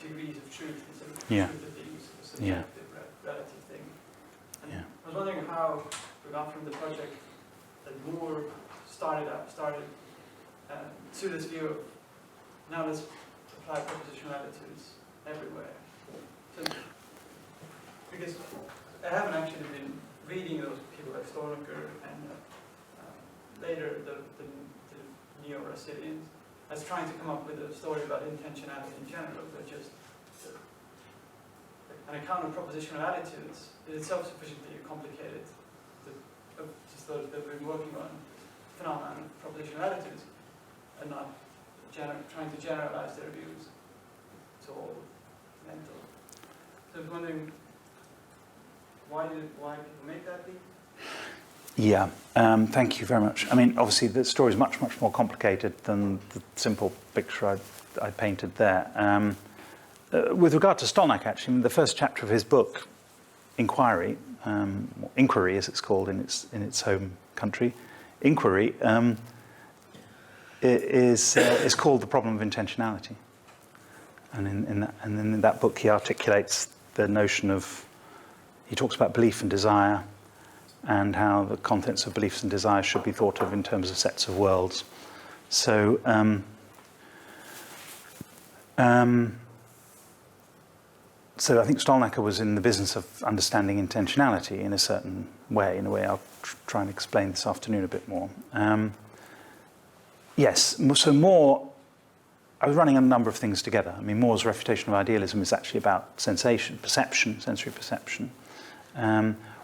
degrees of truth, instead of truth of being a subjective, relative thing. And I was wondering how we got from the project that Moore started to this view of, now let's apply propositional attitudes everywhere. So, because I haven't actually been reading those people like Stalnaker and later the neo-Russellians as trying to come up with a story about intentionality in general, but just an account of propositional attitudes is itself sufficiently complicated. Just those that we've been working on phenomenon of propositional attitudes and not trying to generalize their views to all mental. So I was wondering, why people make that leap?
Yeah, thank you very much. I mean, obviously the story is much, much more complicated than the simple picture I painted there. With regard to Stalnaker, actually, the first chapter of his book, Inquiry, as it's called in its home country, Inquiry, is called The Problem of Intentionality. And in that book he articulates the notion of, he talks about belief and desire, and how the contents of beliefs and desires should be thought of in terms of sets of worlds. So, so I think Stalnaker was in the business of understanding intentionality in a certain way, in a way I'll try and explain this afternoon a bit more. Yes, so Moore, I was running a number of things together. I mean, Moore's refutation of idealism is actually about sensation, perception, sensory perception.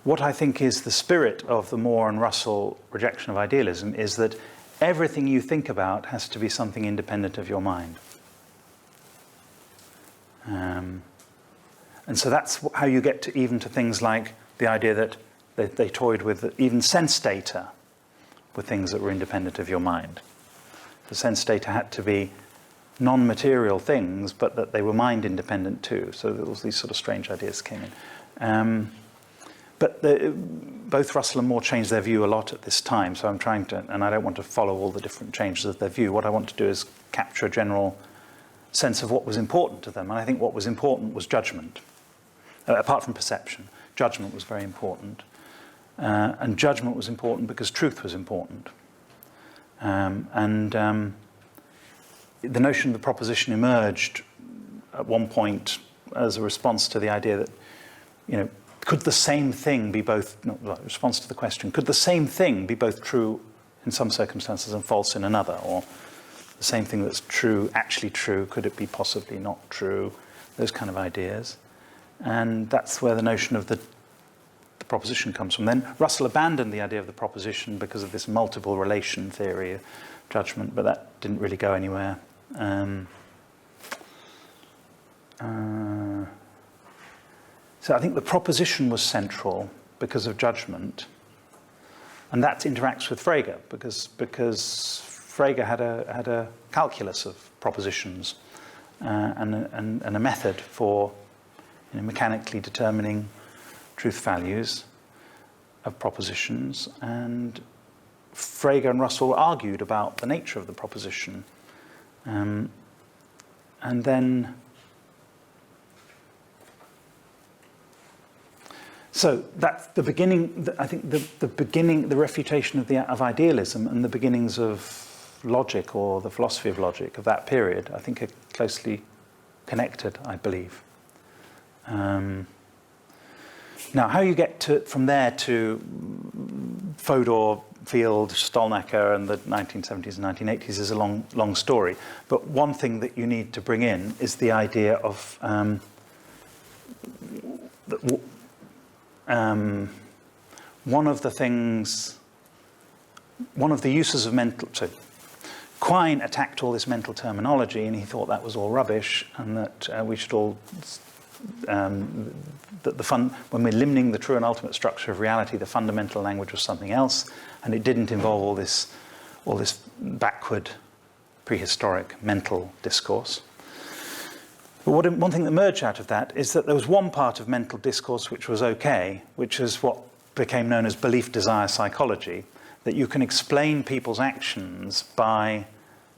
What I think is the spirit of the Moore and Russell rejection of idealism is that everything you think about has to be something independent of your mind. And so that's how you get to even to things like the idea that they toyed with that even sense data were things that were independent of your mind. The sense data had to be non-material things, but that they were mind independent too. So there was these sort of strange ideas came in. But both Russell and Moore changed their view a lot at this time. So I'm trying to, and I don't want to follow all the different changes of their view. What I want to do is capture a general sense of what was important to them. And I think what was important was judgment. Apart from perception, judgment was very important. And judgment was important because truth was important. The notion of the proposition emerged at one point as a response to the idea that, could the same thing be both, response to the question, could the same thing be both true in some circumstances and false in another? Or the same thing that's true, actually true, could it be possibly not true? Those kind of ideas. And that's where the notion of the proposition comes from. Then Russell abandoned the idea of the proposition because of this multiple relation theory of judgment, but that didn't really go anywhere. So I think the proposition was central because of judgment, and that interacts with Frege because Frege had a calculus of propositions and a method for mechanically determining truth values of propositions, and Frege and Russell argued about the nature of the proposition, and then so that's the beginning. I think the beginning, the refutation of idealism and the beginnings of logic, or the philosophy of logic of that period, I think are closely connected, I believe. Now, how you get from there to Fodor, Field, Stalnaker, and the 1970s and 1980s is a long story. But one thing that you need to bring in is the idea of one of the uses of mental. So Quine attacked all this mental terminology, and he thought that was all rubbish, and that we should all when we're limiting the true and ultimate structure of reality, the fundamental language was something else, and it didn't involve all this backward, prehistoric mental discourse. But one thing that emerged out of that is that there was one part of mental discourse which was okay, which is what became known as belief-desire psychology, that you can explain people's actions by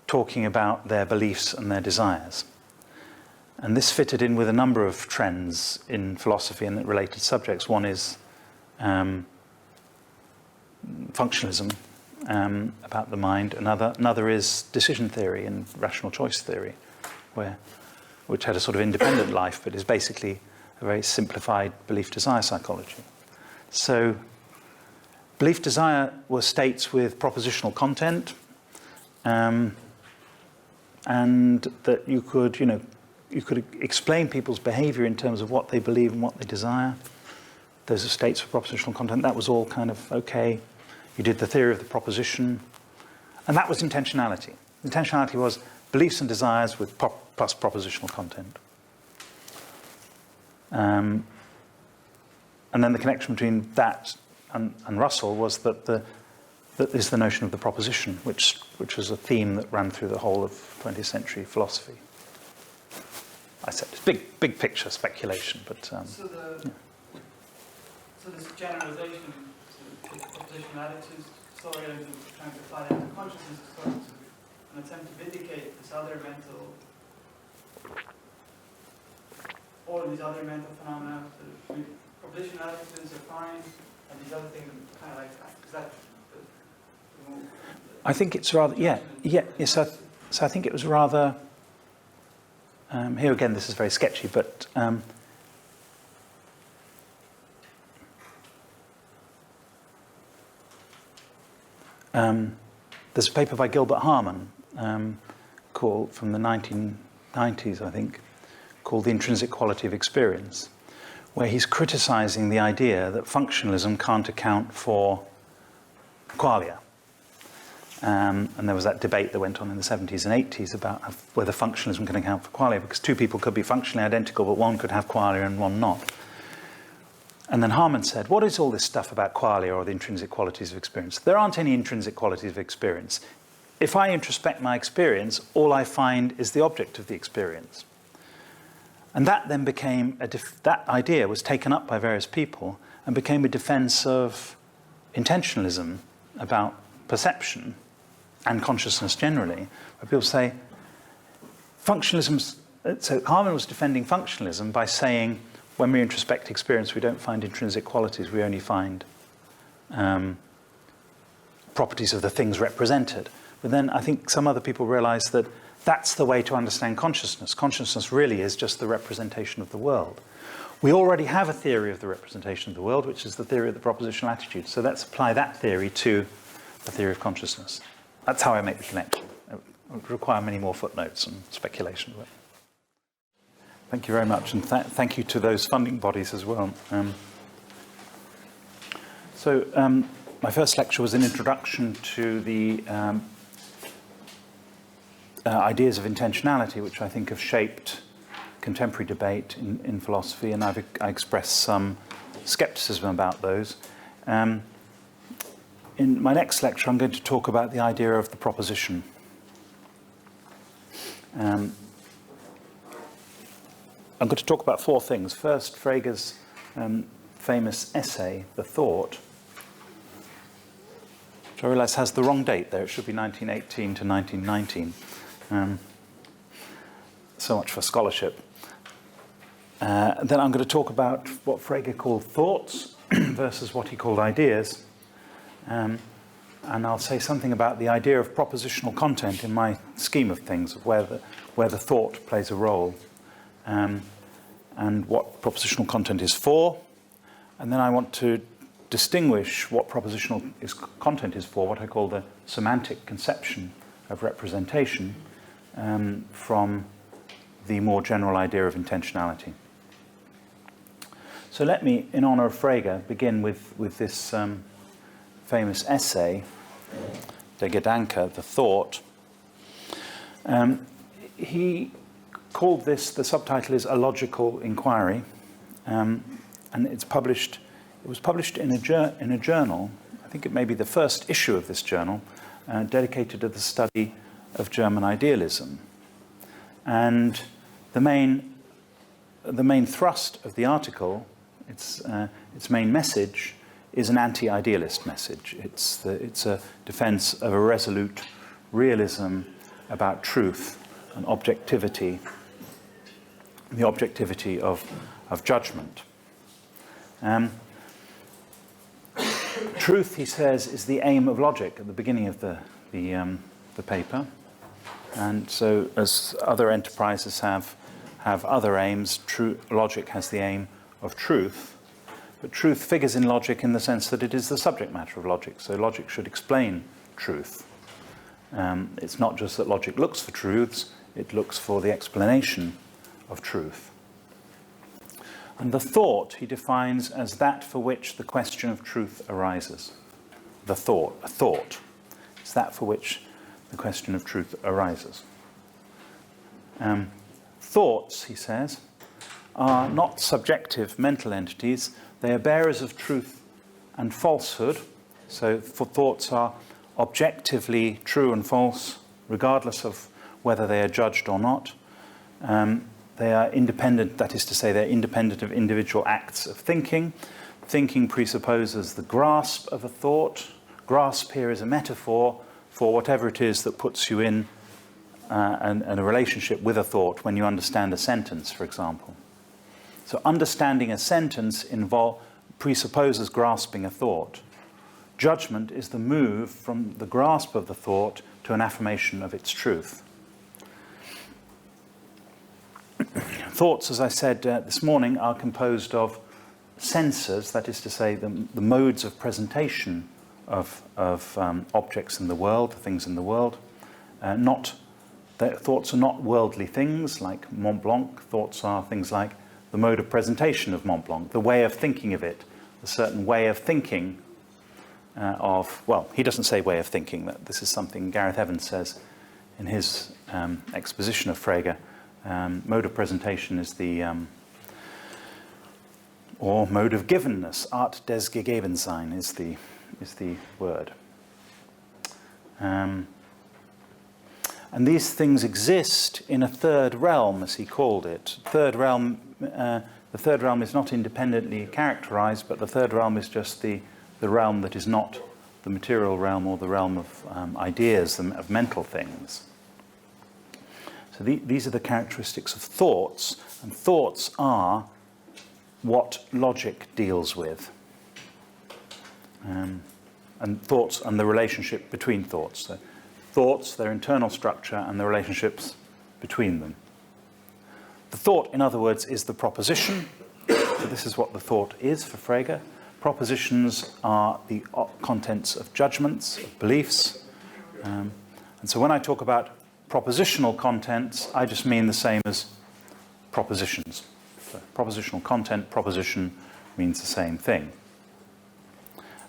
talking about their beliefs and their desires. And this fitted in with a number of trends in philosophy and related subjects. One is functionalism about the mind. Another is decision theory and rational choice theory, which had a sort of independent life, but is basically a very simplified belief-desire psychology. So belief-desire were states with propositional content, and that you could explain people's behavior in terms of what they believe and what they desire. Those are states of propositional content. That was all kind of okay. You did the theory of the proposition. And that was intentionality. Intentionality was beliefs and desires with plus propositional content. And then the connection between that and Russell was that is the notion of the proposition, which was a theme that ran through the whole of 20th century philosophy. I said it's big picture speculation, but
so this generalization to propositional attitudes, sorry, I'm trying to apply that to consciousness is sort of an attempt to vindicate this other all of these other mental phenomena. So propositional attitudes are fine, and these other things are kind of like that. Is that
I think it's rather so I think it was rather. Here again, this is very sketchy, but there's a paper by Gilbert Harman called from the 1990s, I think, called The Intrinsic Quality of Experience, where he's criticizing the idea that functionalism can't account for qualia. And there was that debate that went on in the 70s and 80s about whether functionalism can account for qualia, because two people could be functionally identical, but one could have qualia and one not. And then Harman said, what is all this stuff about qualia or the intrinsic qualities of experience? There aren't any intrinsic qualities of experience. If I introspect my experience, all I find is the object of the experience. And that then became, that idea was taken up by various people and became a defense of intentionalism about perception and consciousness generally, where people say, functionalism, so Harman was defending functionalism by saying, when we introspect experience, we don't find intrinsic qualities, we only find properties of the things represented. But then I think some other people realize that that's the way to understand consciousness. Consciousness really is just the representation of the world. We already have a theory of the representation of the world, which is the theory of the propositional attitude. So let's apply that theory to the theory of consciousness. That's how I make the connection. It would require many more footnotes and speculation. But thank you very much, and thank you to those funding bodies as well. So my first lecture was an introduction to the ideas of intentionality, which I think have shaped contemporary debate in philosophy, and I expressed some skepticism about those. In my next lecture, I'm going to talk about the idea of the proposition. I'm going to talk about four things. First, Frege's famous essay, The Thought, which I realise has the wrong date there. It should be 1918 to 1919. So much for scholarship. Then I'm going to talk about what Frege called thoughts versus what he called ideas. And I'll say something about the idea of propositional content in my scheme of things, where the thought plays a role, and what propositional content is for. And then I want to distinguish what propositional content is for, what I call the semantic conception of representation, from the more general idea of intentionality. So let me, in honor of Frege, begin with this famous essay, Der Gedanke, The Thought. He called this, the subtitle is A Logical Inquiry, and it was published in a journal. I think it may be the first issue of this journal, dedicated to the study of German idealism. And the main thrust of the article, its main message, is an anti-idealist message. It's a defense of a resolute realism about truth and objectivity, the objectivity of judgment. Truth, he says, is the aim of logic at the beginning of the paper. And so, as other enterprises have other aims, logic has the aim of truth. But truth figures in logic in the sense that it is the subject matter of logic. So logic should explain truth. It's not just that logic looks for truths, it looks for the explanation of truth. And the thought he defines as that for which the question of truth arises. The thought, a thought. It's that for which the question of truth arises. Thoughts, he says, are not subjective mental entities. They are bearers of truth and falsehood. So for thoughts are objectively true and false, regardless of whether they are judged or not. They are independent, that is to say, they're independent of individual acts of thinking. Thinking presupposes the grasp of a thought. Grasp here is a metaphor for whatever it is that puts you in a relationship with a thought when you understand a sentence, for example. So understanding a sentence presupposes grasping a thought. Judgment is the move from the grasp of the thought to an affirmation of its truth. Thoughts, as I said this morning, are composed of senses, that is to say, the modes of presentation of objects in the world, things in the world. Thoughts are not worldly things like Mont Blanc. Thoughts are things like the mode of presentation of Mont Blanc, the way of thinking of it, a certain way of thinking well, he doesn't say way of thinking. That this is something Gareth Evans says in his exposition of Frege. Mode of presentation is or mode of givenness. Art des Gegebensein is the word. And these things exist in a third realm, as he called it. The third realm is not independently characterized, but the third realm is just the realm that is not the material realm or the realm of ideas, of mental things. So these are the characteristics of thoughts, and thoughts are what logic deals with. And thoughts and the relationship between thoughts. So thoughts, their internal structure, and the relationships between them. The thought, in other words, is the proposition. So this is what the thought is for Frege. Propositions are the contents of judgments, of beliefs. And so when I talk about propositional contents, I just mean the same as propositions. So propositional content, proposition means the same thing.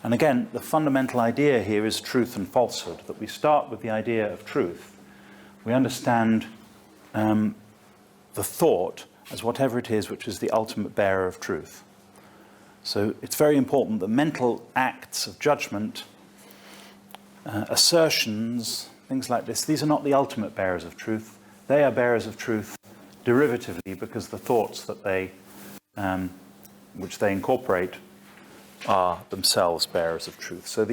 And again, the fundamental idea here is truth and falsehood, that we start with the idea of truth. We understand the thought as whatever it is which is the ultimate bearer of truth. So it's very important that mental acts of judgment, assertions, things like this, these are not the ultimate bearers of truth. They are bearers of truth derivatively because the thoughts that they, which they incorporate are themselves bearers of truth. So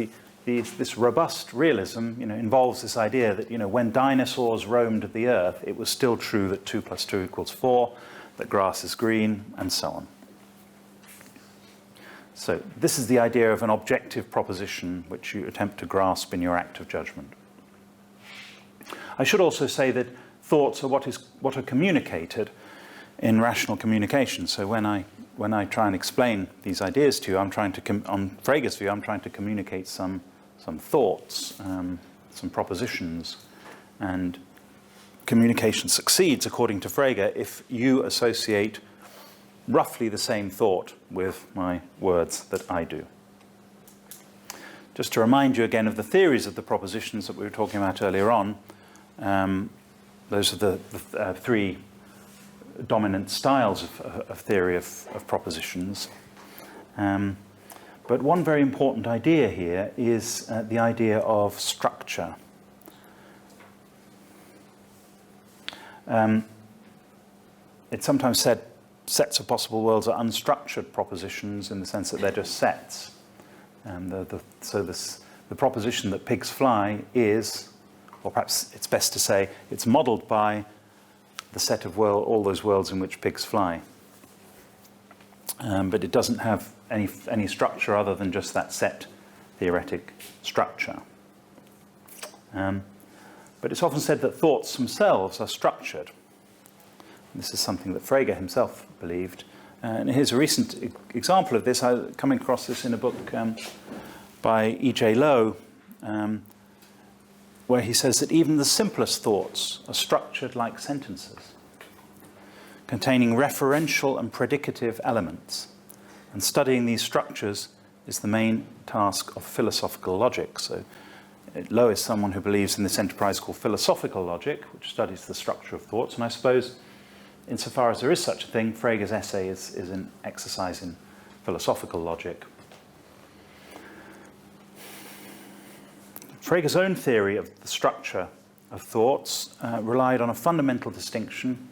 this robust realism, involves this idea that, when dinosaurs roamed the earth, it was still true that 2 + 2 = 4, that grass is green, and so on. So this is the idea of an objective proposition which you attempt to grasp in your act of judgment. I should also say that thoughts are what are communicated in rational communication. So when I try and explain these ideas to you, on Frege's view, I'm trying to communicate some thoughts, some propositions, and communication succeeds, according to Frege, if you associate roughly the same thought with my words that I do. Just to remind you again of the theories of the propositions that we were talking about earlier on, those are the three dominant styles of theory of propositions. But one very important idea here is the idea of structure. It's sometimes said sets of possible worlds are unstructured propositions in the sense that they're just sets. So the proposition that pigs fly is, or perhaps it's best to say, it's modelled by the set of all those worlds in which pigs fly. But it doesn't have any structure other than just that set theoretic structure. But it's often said that thoughts themselves are structured. This is something that Frege himself believed. And here's a recent example of this. I'm coming across this in a book by E.J. Lowe, where he says that even the simplest thoughts are structured like sentences, containing referential and predicative elements. And studying these structures is the main task of philosophical logic. So Lowe is someone who believes in this enterprise called philosophical logic, which studies the structure of thoughts. And I suppose, insofar as there is such a thing, Frege's essay is an exercise in philosophical logic. Frege's own theory of the structure of thoughts relied on a fundamental distinction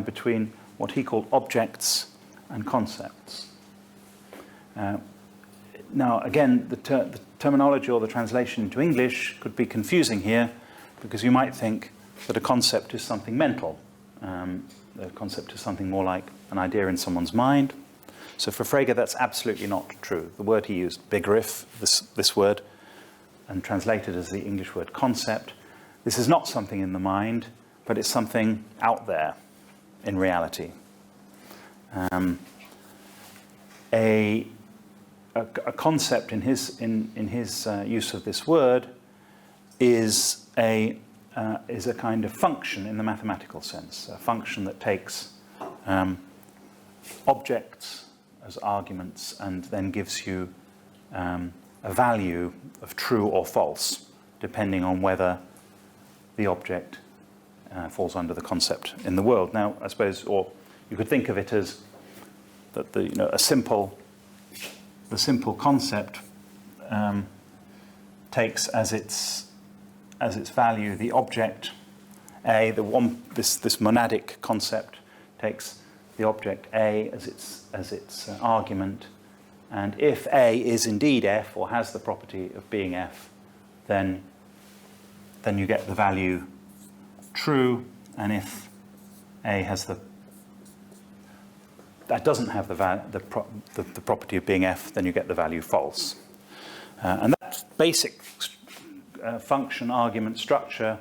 between what he called objects and concepts. Now, again, the terminology or the translation into English could be confusing here, because you might think that a concept is something mental. The concept is something more like an idea in someone's mind. So for Frege, that's absolutely not true. The word he used, begriff, this word, and translated as the English word concept, this is not something in the mind, but it's something out there in reality. A concept in his use of this word is a kind of function in the mathematical sense, a function that takes objects as arguments and then gives you a value of true or false, depending on whether the object falls under the concept in the world. Now, I suppose, or you could think of it as that the simple concept takes as its value the object A. This monadic concept takes the object A as its argument, and if A is indeed F or has the property of being F, then you get the value true, and if A has that doesn't have the property of being F, then you get the value false. And that basic function argument structure,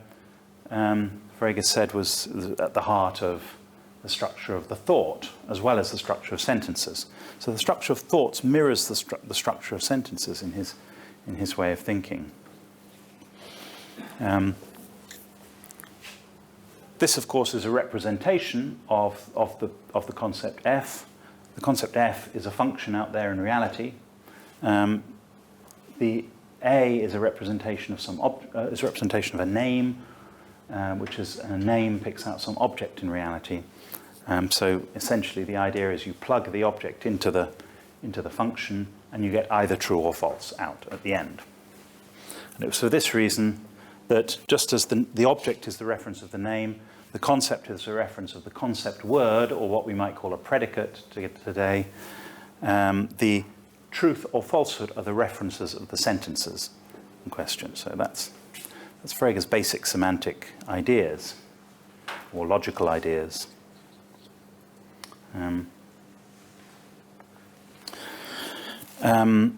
Frege said, was at the heart of the structure of the thought, as well as the structure of sentences. So the structure of thoughts mirrors the structure of sentences in his way of thinking. This, of course, is a representation of the concept F. The concept F is a function out there in reality. the A is a representation of is a representation of a name, which is a name picks out some object in reality. So essentially, the idea is you plug the object into the function, and you get either true or false out at the end. And it was for this reason that just as the object is the reference of the name, the concept is the reference of the concept word, or what we might call a predicate today. The truth or falsehood are the references of the sentences in question. So that's Frege's basic semantic ideas, or logical ideas. I'm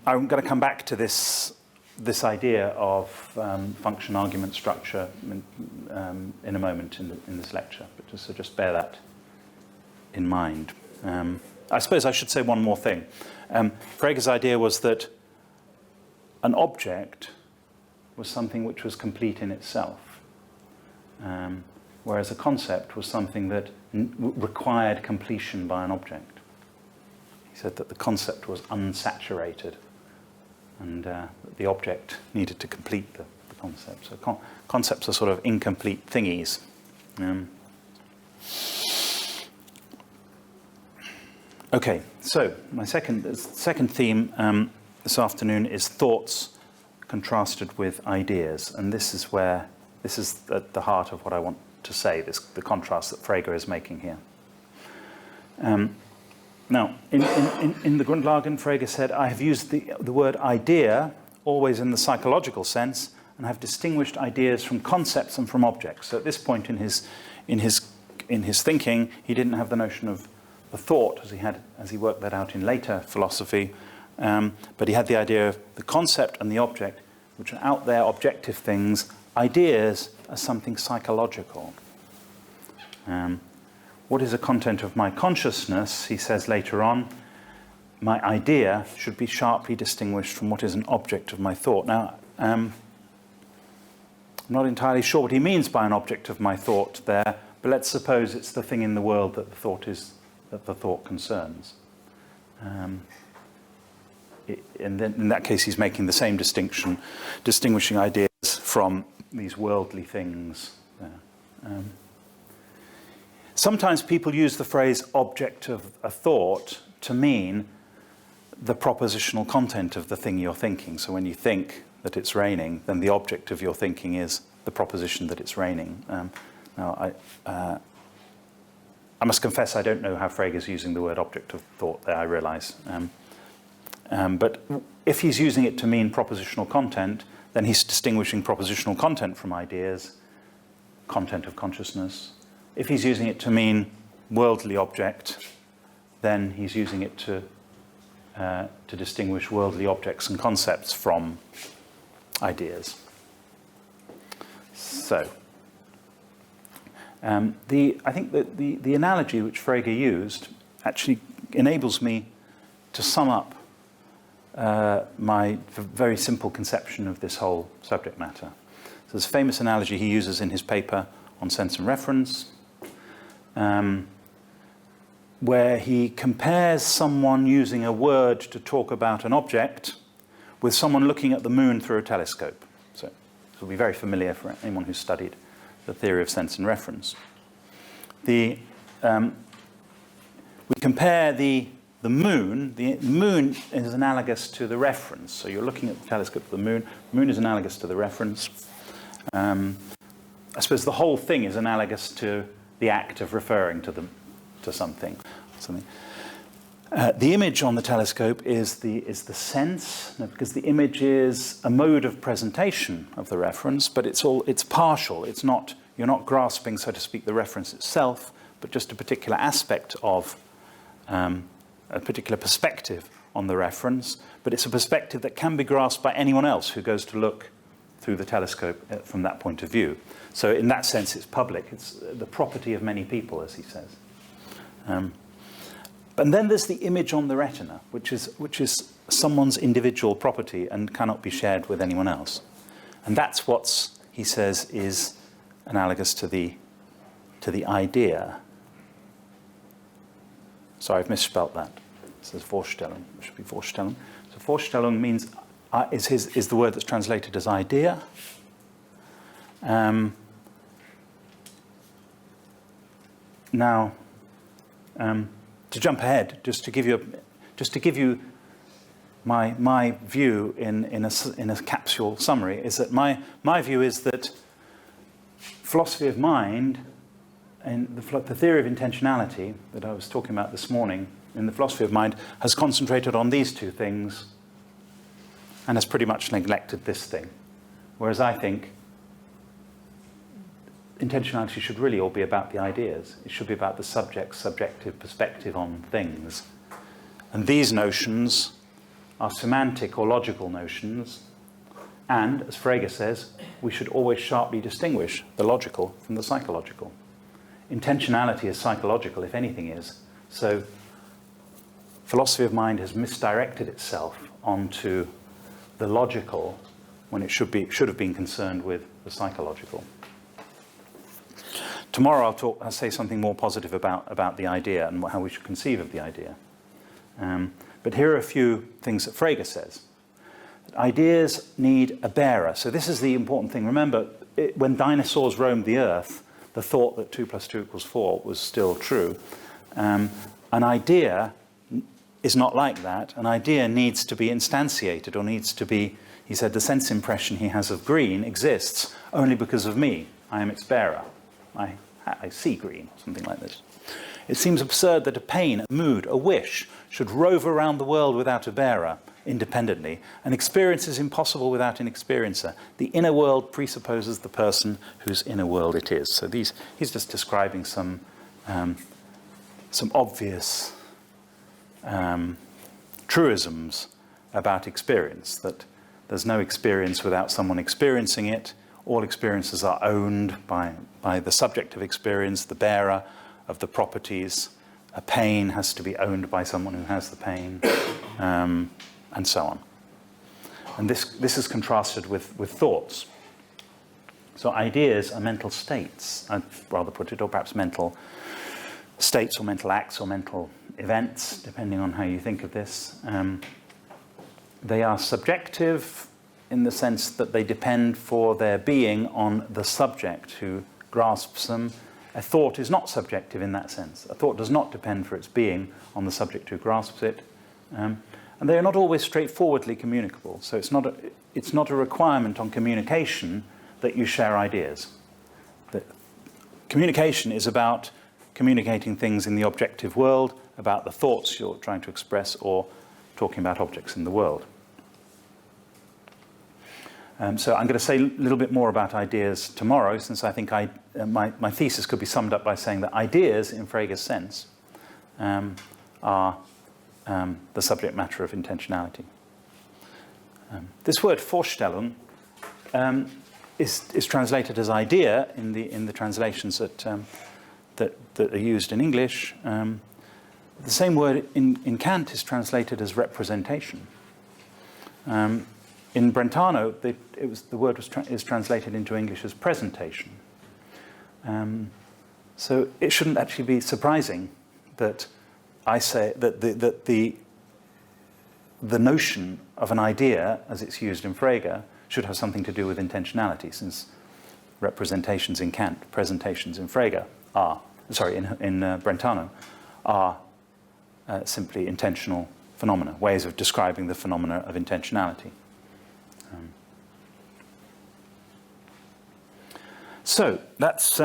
going to come back to this idea of function argument structure in a moment in this lecture, but just bear that in mind. I suppose I should say one more thing. Frege's idea was that an object was something which was complete in itself, whereas a concept was something that required completion by an object. He said that the concept was unsaturated, and the object needed to complete the concept. So concepts are sort of incomplete thingies. Okay, so my second theme this afternoon is thoughts contrasted with ideas, and this is at the heart of what I want to say, the contrast that Frege is making here. Now, in the Grundlagen, Frege said, I have used the word idea always in the psychological sense, and have distinguished ideas from concepts and from objects. So at this point in his thinking, he didn't have the notion of the thought as he worked that out in later philosophy, but he had the idea of the concept and the object, which are out there, objective things. Ideas are something psychological. What is the content of my consciousness, he says later on, my idea should be sharply distinguished from what is an object of my thought. Now, I'm not entirely sure what he means by an object of my thought there, but let's suppose it's the thing in the world that the thought concerns. And then in that case, he's making the same distinction, distinguishing ideas from these worldly things. Sometimes people use the phrase object of a thought to mean the propositional content of the thing you're thinking. So when you think that it's raining, then the object of your thinking is the proposition that it's raining. Now, I must confess I don't know how Frege is using the word object of thought there, I realise. But if he's using it to mean propositional content, then he's distinguishing propositional content from ideas, content of consciousness. If he's using it to mean worldly object, then he's using it to distinguish worldly objects and concepts from ideas. So, I think that the analogy which Frege used actually enables me to sum up my very simple conception of this whole subject matter. So there's a famous analogy he uses in his paper on sense and reference, where he compares someone using a word to talk about an object with someone looking at the moon through a telescope. So this will be very familiar for anyone who's studied the theory of sense and reference. We compare the moon. The moon is analogous to the reference. So you're looking at the telescope of the moon. The moon is analogous to the reference. I suppose the whole thing is analogous to the act of referring to something. The image on the telescope is the sense, because the image is a mode of presentation of the reference, but it's partial. It's not, you're not grasping, so to speak, the reference itself, but just a particular aspect of a particular perspective on the reference. But it's a perspective that can be grasped by anyone else who goes to look through the telescope from that point of view. So in that sense, it's public. It's the property of many people, as he says. And then there's the image on the retina, which is someone's individual property and cannot be shared with anyone else. And that's what he says is analogous to the idea. Sorry, I've misspelt that. It says Vorstellung. It should be Vorstellung. So Vorstellung means is the word that's translated as idea. Now, to jump ahead, just to give you my view in a capsule summary, is that my view is that philosophy of mind and the theory of intentionality that I was talking about this morning in the philosophy of mind has concentrated on these two things and has pretty much neglected this thing. Whereas I think intentionality should really all be about the ideas. It should be about the subject's subjective perspective on things. And these notions are semantic or logical notions. And, as Frege says, we should always sharply distinguish the logical from the psychological. Intentionality is psychological, if anything is. So philosophy of mind has misdirected itself onto the logical when it should have been concerned with the psychological. Tomorrow I'll say something more positive about the idea and how we should conceive of the idea. But here are a few things that Frege says. Ideas need a bearer. So this is the important thing. Remember, when dinosaurs roamed the earth, the thought that 2 + 2 = 4 was still true. An idea is not like that. An idea needs to be instantiated, or needs to be, he said, the sense impression he has of green exists only because of me. I am its bearer. I see green, or something like this. It seems absurd that a pain, a mood, a wish should rove around the world without a bearer, independently. An experience is impossible without an experiencer. The inner world presupposes the person whose inner world it is. So he's just describing some obvious truisms about experience, that there's no experience without someone experiencing it. All experiences are owned by the subject of experience, the bearer of the properties. A pain has to be owned by someone who has the pain, and so on. And this is contrasted with thoughts. So ideas are mental states, I'd rather put it, or perhaps mental states or mental acts or mental events, depending on how you think of this. They are subjective in the sense that they depend for their being on the subject who grasps them. A thought is not subjective in that sense. A thought does not depend for its being on the subject who grasps it. And they are not always straightforwardly communicable. So it's not a requirement on communication that you share ideas. Communication is about communicating things in the objective world, about the thoughts you're trying to express, or talking about objects in the world. So I'm going to say a little bit more about ideas tomorrow, since I think my thesis could be summed up by saying that ideas, in Frege's sense, are the subject matter of intentionality. This word Vorstellung is translated as idea in the translations that are used in English. The same word in Kant is translated as representation. In Brentano, the word is translated into English as presentation. So it shouldn't actually be surprising that I say that the notion of an idea, as it's used in Frege, should have something to do with intentionality, since representations in Kant, presentations in Frege in Brentano, are simply intentional phenomena, ways of describing the phenomena of intentionality. So that's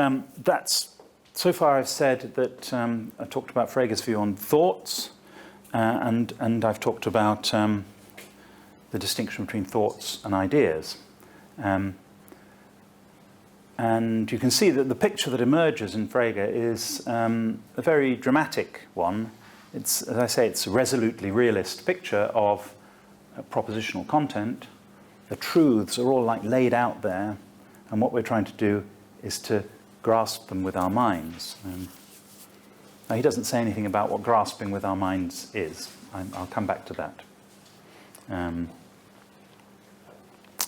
so far I've said that I've talked about Frege's view on thoughts, and I've talked about the distinction between thoughts and ideas. And you can see that the picture that emerges in Frege is a very dramatic one. It's, as I say, it's a resolutely realist picture of propositional content. The truths are all laid out there, and what we're trying to do is to grasp them with our minds. Now, he doesn't say anything about what grasping with our minds is. I'll come back to that.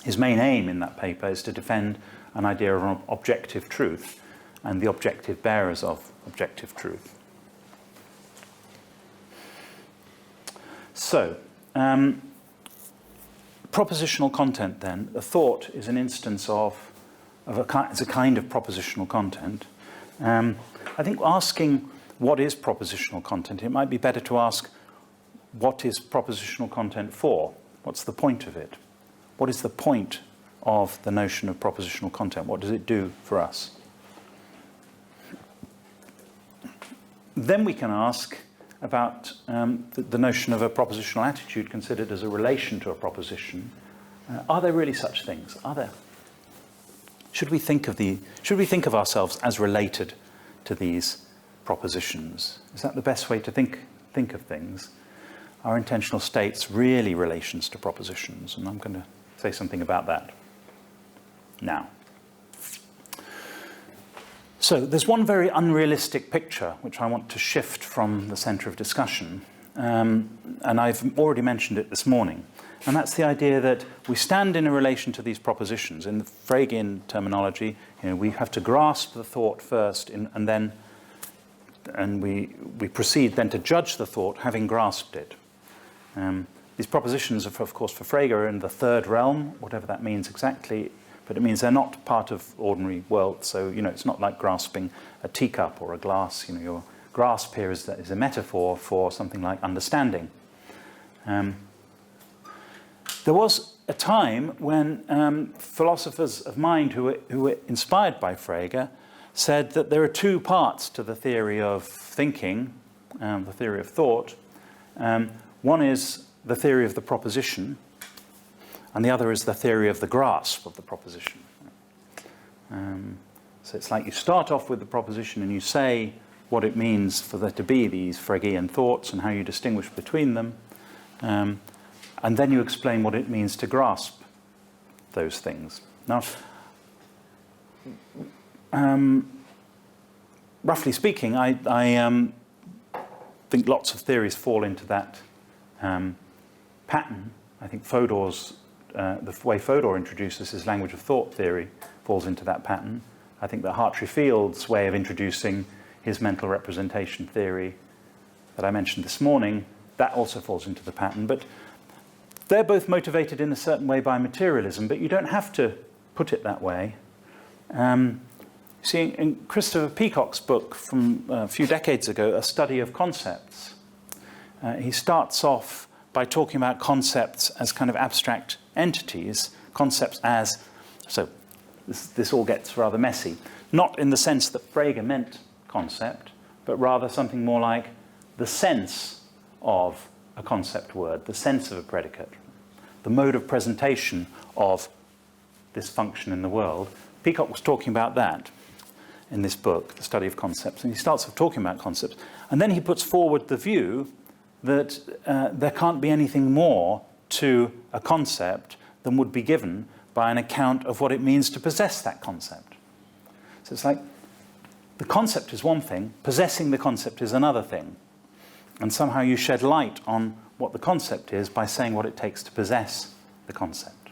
His main aim in that paper is to defend an idea of objective truth and the objective bearers of objective truth. So, propositional content, then, a thought is an instance of it's a kind of propositional content. I think asking what is propositional content, it might be better to ask what is propositional content for? What's the point of it? What is the point of the notion of propositional content? What does it do for us? Then we can ask about the notion of a propositional attitude considered as a relation to a proposition. Are there really such things? Are there? Should we think of ourselves as related to these propositions? Is that the best way to think of things? Are intentional states really relations to propositions? And I'm going to say something about that now. So there's one very unrealistic picture which I want to shift from the centre of discussion, and I've already mentioned it this morning, and that's the idea that we stand in a relation to these propositions. In the Fregean terminology, we have to grasp the thought first, and we proceed then to judge the thought having grasped it. These propositions, of course, for Frege are in the third realm, whatever that means exactly, but it means they're not part of ordinary world. So, it's not like grasping a teacup or a glass. Your grasp here is a metaphor for something like understanding. There was a time when philosophers of mind who were inspired by Frege said that there are two parts to the theory of thinking, the theory of thought. One is the theory of the proposition, and the other is the theory of the grasp of the proposition. So it's like you start off with the proposition and you say what it means for there to be these Fregean thoughts and how you distinguish between them, and then you explain what it means to grasp those things. Now, roughly speaking, I think lots of theories fall into that pattern. I think Fodor's, the way Fodor introduces his language of thought theory falls into that pattern. I think that Hartree-Field's way of introducing his mental representation theory that I mentioned this morning, that also falls into the pattern. But they're both motivated in a certain way by materialism, but you don't have to put it that way. See, in Christopher Peacock's book from a few decades ago, A Study of Concepts, he starts off by talking about concepts as kind of abstract entities, concepts as, so this all gets rather messy, not in the sense that Frege meant concept, but rather something more like the sense of a concept word, the sense of a predicate, the mode of presentation of this function in the world. Peacock was talking about that in this book, The Study of Concepts, and he starts off talking about concepts, and then he puts forward the view that there can't be anything more to a concept than would be given by an account of what it means to possess that concept. So it's like the concept is one thing, possessing the concept is another thing, and somehow you shed light on what the concept is by saying what it takes to possess the concept.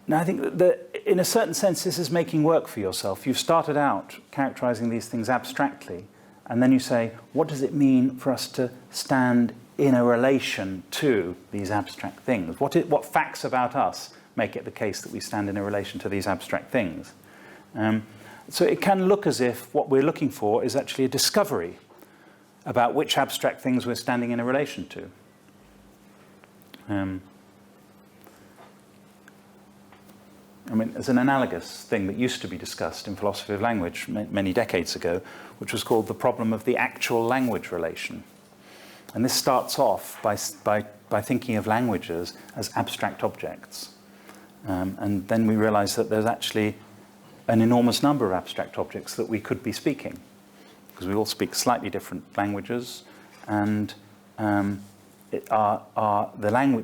Now, I think that in a certain sense, this is making work for yourself. You've started out characterizing these things abstractly, and then you say, what does it mean for us to stand in a relation to these abstract things? What facts about us make it the case that we stand in a relation to these abstract things? So it can look as if what we're looking for is actually a discovery about which abstract things we're standing in a relation to. I mean, there's an analogous thing that used to be discussed in philosophy of language many decades ago, which was called the problem of the actual language relation. And this starts off by thinking of languages as abstract objects. And then we realize that there's actually an enormous number of abstract objects that we could be speaking, because we all speak slightly different languages, and the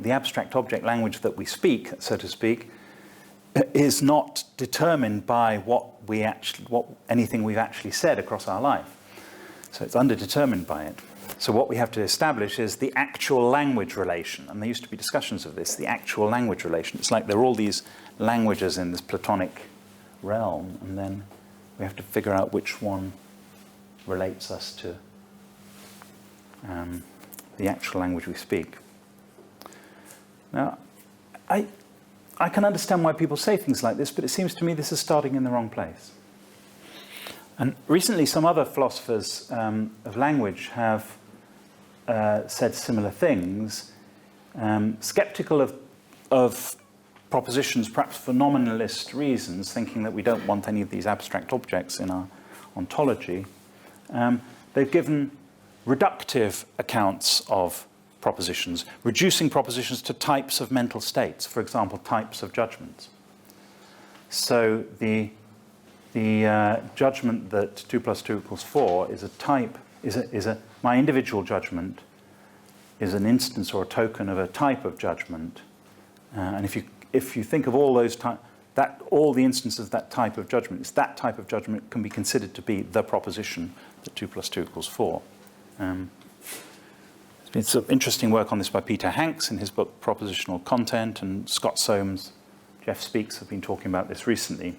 abstract object language that we speak, so to speak, is not determined by anything we've actually said across our life. So it's underdetermined by it. So what we have to establish is the actual language relation. And there used to be discussions of this, the actual language relation. It's like there are all these languages in this Platonic realm, and then we have to figure out which one relates us to the actual language we speak. Now, I can understand why people say things like this, but it seems to me this is starting in the wrong place. And recently, some other philosophers of language have said similar things, skeptical of propositions, perhaps for nominalist reasons, thinking that we don't want any of these abstract objects in our ontology. They've given reductive accounts of propositions, reducing propositions to types of mental states, for example, types of judgments. So the judgment that 2 + 2 = 4 is a type, my individual judgment is an instance or a token of a type of judgment. And if you think of all those all the instances of that type of judgment, it's that type of judgment can be considered to be the proposition that 2 + 2 = 4. There's been some interesting work on this by Peter Hanks in his book Propositional Content, and Scott Soames, Jeff Speaks have been talking about this recently.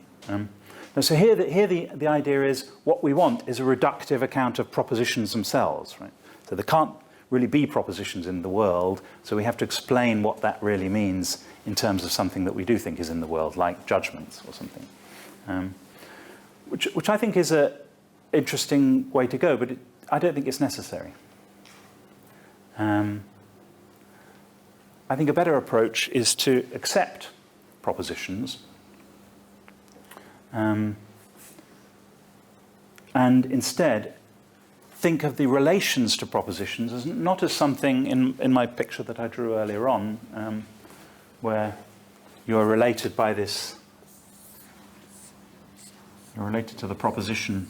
So here the idea is what we want is a reductive account of propositions themselves, right? So there can't really be propositions in the world, so we have to explain what that really means in terms of something that we do think is in the world, like judgments or something. Which I think is an interesting way to go, but I don't think it's necessary. I think a better approach is to accept propositions and instead think of the relations to propositions as not as something in my picture that I drew earlier on, where you're related by this, you're related to the proposition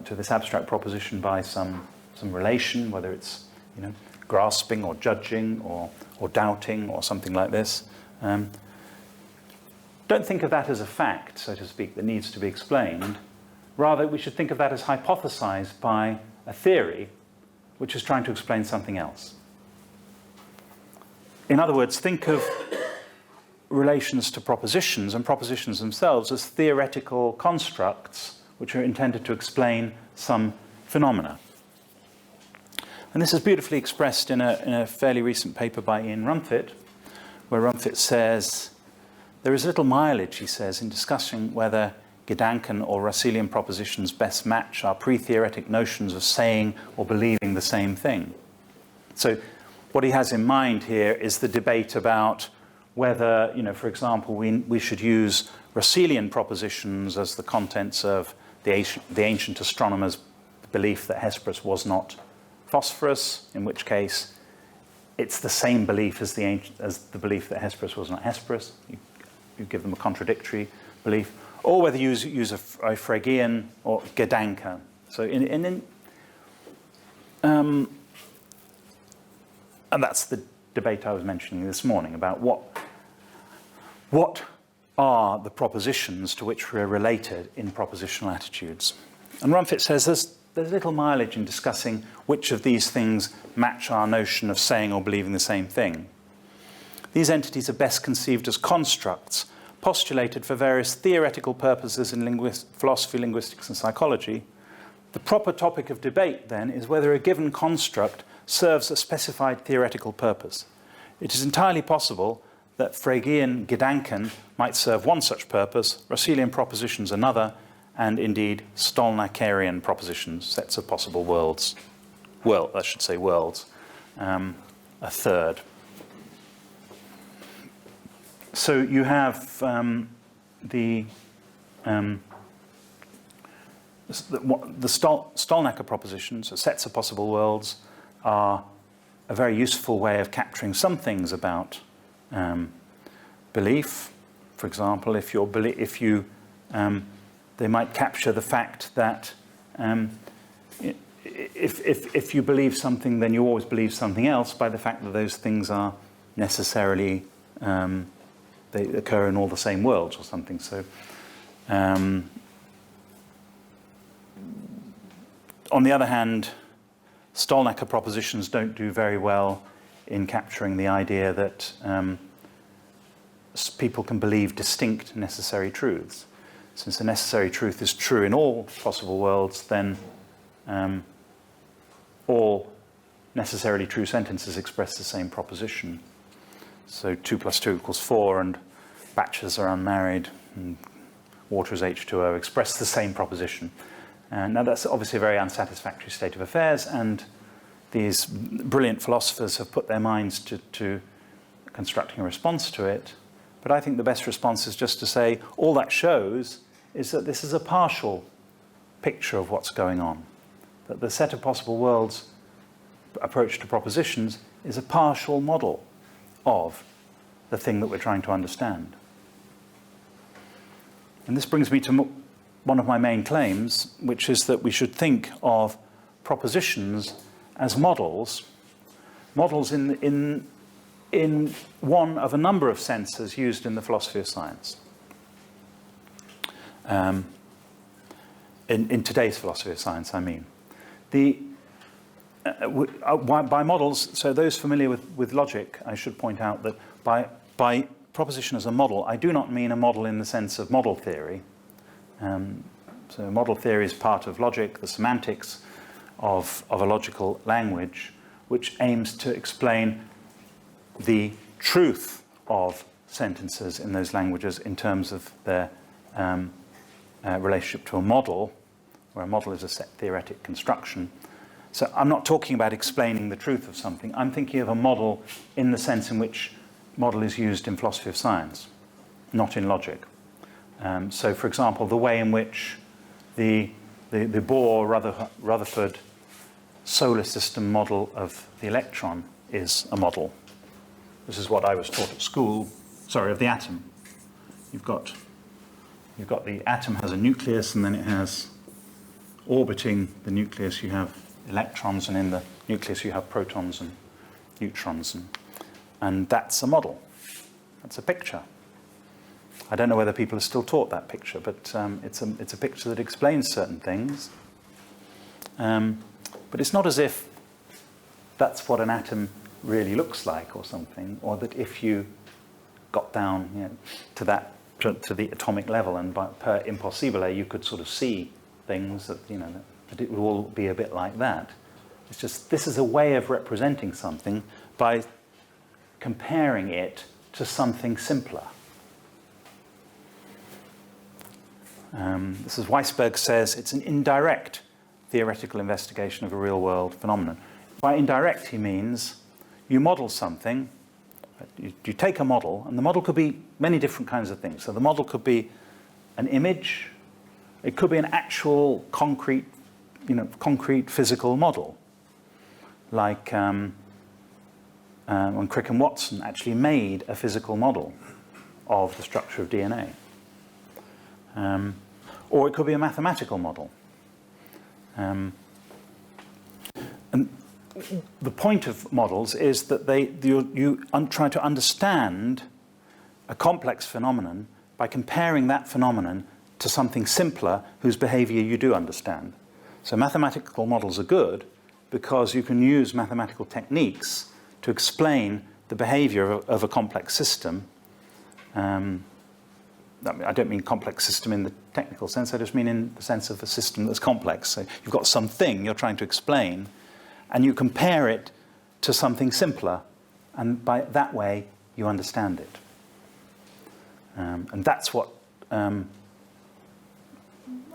to this abstract proposition by some relation, whether it's grasping or judging or doubting or something like this. Don't think of that as a fact, so to speak, that needs to be explained. Rather, we should think of that as hypothesized by a theory which is trying to explain something else. In other words, think of relations to propositions and propositions themselves as theoretical constructs which are intended to explain some phenomena. And this is beautifully expressed in a fairly recent paper by Ian Rumfitt, where Rumfitt says, there is little mileage, he says, in discussing whether Gedanken or Russellian propositions best match our pre-theoretic notions of saying or believing the same thing. So what he has in mind here is the debate about whether, for example, we should use Russellian propositions as the contents of the ancient astronomer's belief that Hesperus was not phosphorus, in which case it's the same belief as the belief that Hesperus was not Hesperus. You give them a contradictory belief, or whether you use a Fregean or Gedanken. So and that's the debate I was mentioning this morning about what are the propositions to which we're related in propositional attitudes. And Rumfitt says there's little mileage in discussing which of these things match our notion of saying or believing the same thing. These entities are best conceived as constructs postulated for various theoretical purposes in philosophy, linguistics, and psychology. The proper topic of debate, then, is whether a given construct serves a specified theoretical purpose. It is entirely possible that Fregean Gedanken might serve one such purpose, Russellian propositions another, and indeed Stalnakerian propositions, sets of possible worlds, a third. So you have the Stalnaker propositions, sets of possible worlds, are a very useful way of capturing some things about belief. For example, they might capture the fact that if you believe something, then you always believe something else by the fact that those things are necessarily they occur in all the same worlds or something. So, on the other hand, Stalnaker propositions don't do very well in capturing the idea that people can believe distinct necessary truths. since the necessary truth is true in all possible worlds, then all necessarily true sentences express the same proposition. So 2 + 2 = 4, and bachelors are unmarried, and water is H2O, express the same proposition. Now that's obviously a very unsatisfactory state of affairs, and these brilliant philosophers have put their minds to constructing a response to it. But I think the best response is just to say, all that shows is that this is a partial picture of what's going on. That the set of possible worlds approach to propositions is a partial model of the thing that we're trying to understand. And this brings me to one of my main claims, which is that we should think of propositions as models in one of a number of senses used in the philosophy of science. In today's philosophy of science, I mean. By models, so those familiar with logic, I should point out that by proposition as a model, I do not mean a model in the sense of model theory. So model theory is part of logic, the semantics of a logical language, which aims to explain the truth of sentences in those languages in terms of their relationship to a model, where a model is a set theoretic construction. So I'm not talking about explaining the truth of something. I'm thinking of a model in the sense in which model is used in philosophy of science, not in logic. So, for example, the way in which the Bohr-Rutherford solar system model of the electron is a model. This is what I was taught at school. Sorry, of the atom. You've got the atom has a nucleus, and then it has, orbiting the nucleus, you have electrons, and in the nucleus you have protons and neutrons, and that's a model. That's a picture. I don't know whether people are still taught that picture, but it's a picture that explains certain things. But it's not as if that's what an atom really looks like or something, or that if you got down to the atomic level and per impossibile you could sort of see things that that it will all be a bit like that. It's just this is a way of representing something by comparing it to something simpler. This is Weisberg says it's an indirect theoretical investigation of a real-world phenomenon. By indirect, he means you model something, you take a model, and the model could be many different kinds of things. So the model could be an image, it could be an actual concrete physical model, like when Crick and Watson actually made a physical model of the structure of DNA. Or it could be a mathematical model. And the point of models is that you try to understand a complex phenomenon by comparing that phenomenon to something simpler whose behavior you do understand. So mathematical models are good because you can use mathematical techniques to explain the behavior of a complex system. I don't mean complex system in the technical sense, I just mean in the sense of a system that's complex. So you've got something you're trying to explain, and you compare it to something simpler, and by that way you understand it. And that's what, I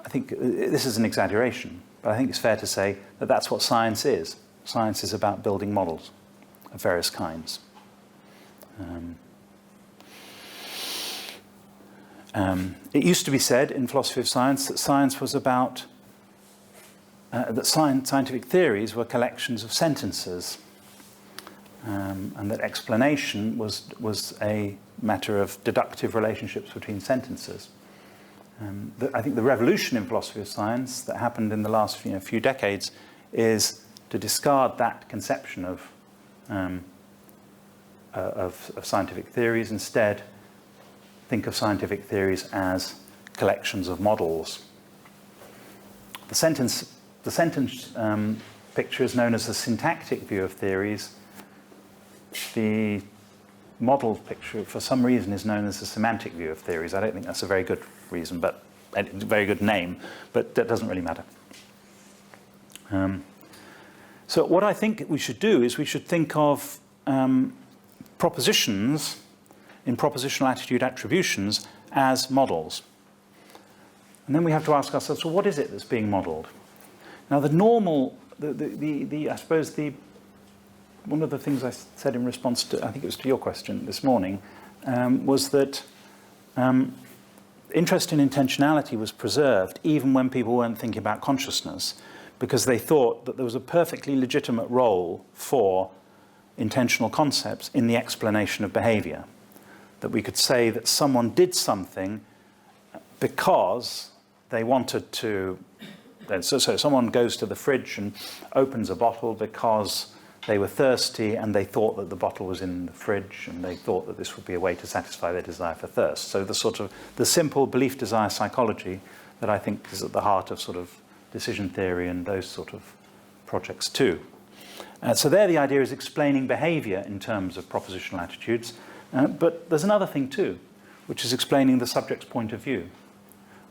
think this is an exaggeration, but I think it's fair to say that that's what science is. Science is about building models of various kinds. It used to be said in philosophy of science that science was about, scientific theories were collections of sentences, and that explanation was a matter of deductive relationships between sentences. I think the revolution in philosophy of science that happened in the last few decades is to discard that conception of scientific theories. Instead, think of scientific theories as collections of models. The sentence picture is known as the syntactic view of theories. The model picture, for some reason, is known as the semantic view of theories. I don't think that's a very good reason, but a very good name, but that doesn't really matter. So what I think we should do is we should think of propositions in propositional attitude attributions as models. And then we have to ask ourselves, well, what is it that's being modeled? Now, the normal, I suppose one of the things I said in response to, I think it was to your question this morning, was that interest in intentionality was preserved even when people weren't thinking about consciousness, because they thought that there was a perfectly legitimate role for intentional concepts in the explanation of behavior. That we could say that someone did something because they wanted to. So someone goes to the fridge and opens a bottle because they were thirsty and they thought that the bottle was in the fridge and they thought that this would be a way to satisfy their desire for thirst. So the simple belief-desire psychology that I think is at the heart of sort of decision theory and those sort of projects too. So there the idea is explaining behavior in terms of propositional attitudes. But there's another thing too, which is explaining the subject's point of view.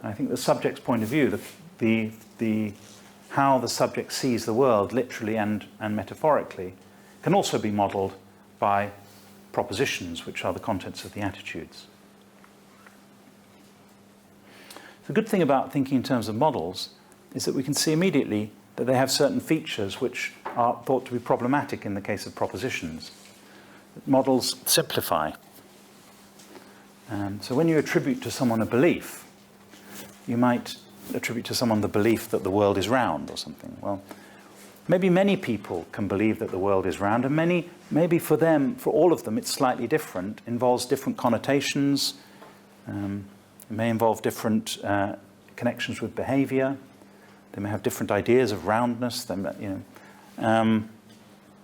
And I think the subject's point of view, how the subject sees the world, literally and metaphorically, can also be modelled by propositions, which are the contents of the attitudes. The good thing about thinking in terms of models is that we can see immediately that they have certain features which are thought to be problematic in the case of propositions. Models simplify. So when you attribute to someone a belief, you might attribute to someone the belief that the world is round or something. Well, maybe many people can believe that the world is round, and maybe for all of them, it's slightly different, involves different connotations. It may involve different connections with behavior. They may have different ideas of roundness.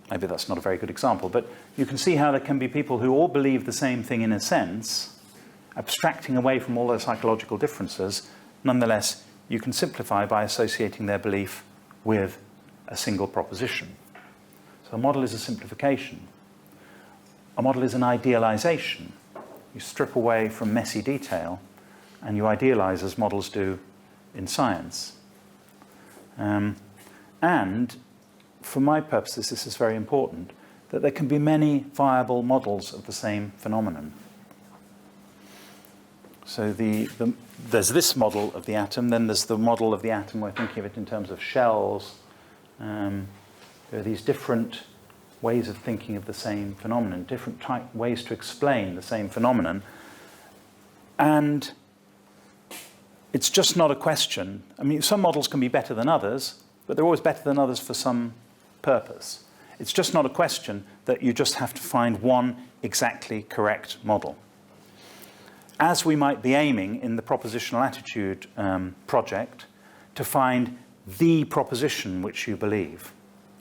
Maybe that's not a very good example, but you can see how there can be people who all believe the same thing in a sense, abstracting away from all their psychological differences. Nonetheless, you can simplify by associating their belief with a single proposition. So a model is a simplification. A model is an idealization. You strip away from messy detail and you idealize as models do in science. And for my purposes, this is very important, that there can be many viable models of the same phenomenon. So there's this model of the atom, then there's the model of the atom, we're thinking of it in terms of shells. There are these different ways of thinking of the same phenomenon, different ways to explain the same phenomenon. And it's just not a question. I mean, some models can be better than others, but they're always better than others for some purpose. It's just not a question that you just have to find one exactly correct model. As we might be aiming in the propositional attitude project to find the proposition which you believe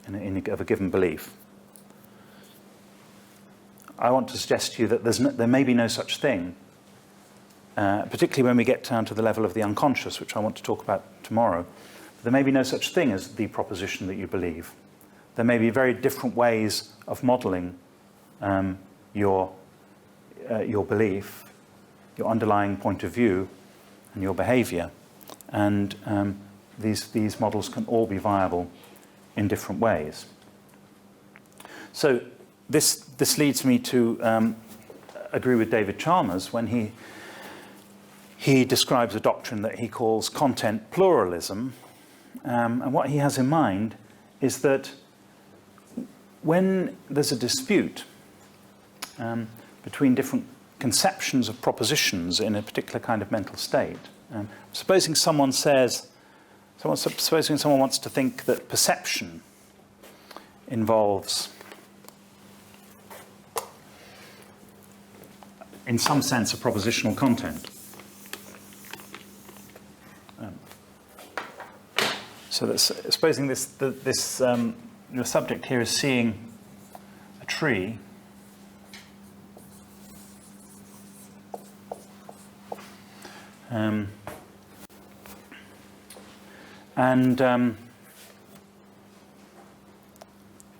of a given belief. I want to suggest to you that there may be no such thing, particularly when we get down to the level of the unconscious, which I want to talk about tomorrow. There may be no such thing as the proposition that you believe. There may be very different ways of modelling your belief, your underlying point of view, and your behaviour. And these models can all be viable in different ways. So this leads me to agree with David Chalmers when he describes a doctrine that he calls content pluralism. And what he has in mind is that when there's a dispute between different conceptions of propositions in a particular kind of mental state, supposing someone wants to think that perception involves, in some sense, a propositional content. So that's, supposing your subject here is seeing a tree,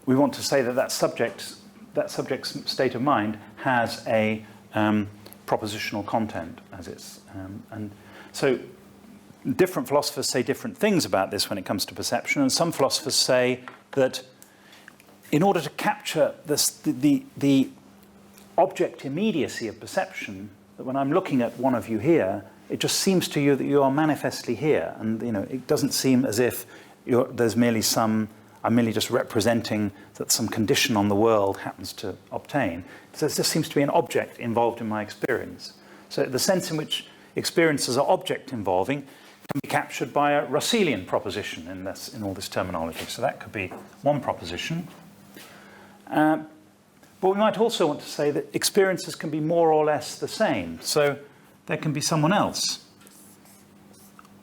we want to say that subject's state of mind has a propositional content as its, and so different philosophers say different things about this when it comes to perception, and some philosophers say that in order to capture this, the object immediacy of perception, that when I'm looking at one of you here, it just seems to you that you are manifestly here, and it doesn't seem as if there's merely I'm merely just representing that some condition on the world happens to obtain. So there just seems to be an object involved in my experience. So the sense in which experiences are object involving can be captured by a Russellian proposition in all this terminology. So that could be one proposition. But we might also want to say that experiences can be more or less the same. So there can be someone else,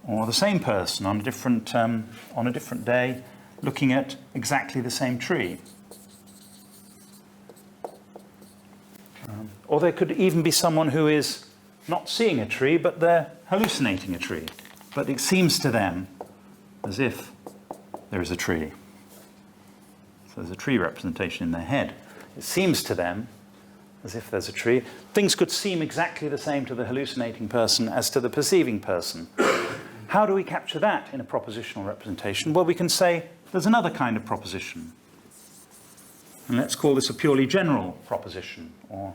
or the same person on a different day, looking at exactly the same tree. Or there could even be someone who is not seeing a tree, but they're hallucinating a tree. But it seems to them as if there is a tree. So there's a tree representation in their head. It seems to them as if there's a tree. Things could seem exactly the same to the hallucinating person as to the perceiving person. How do we capture that in a propositional representation? Well, we can say there's another kind of proposition. And let's call this a purely general proposition, or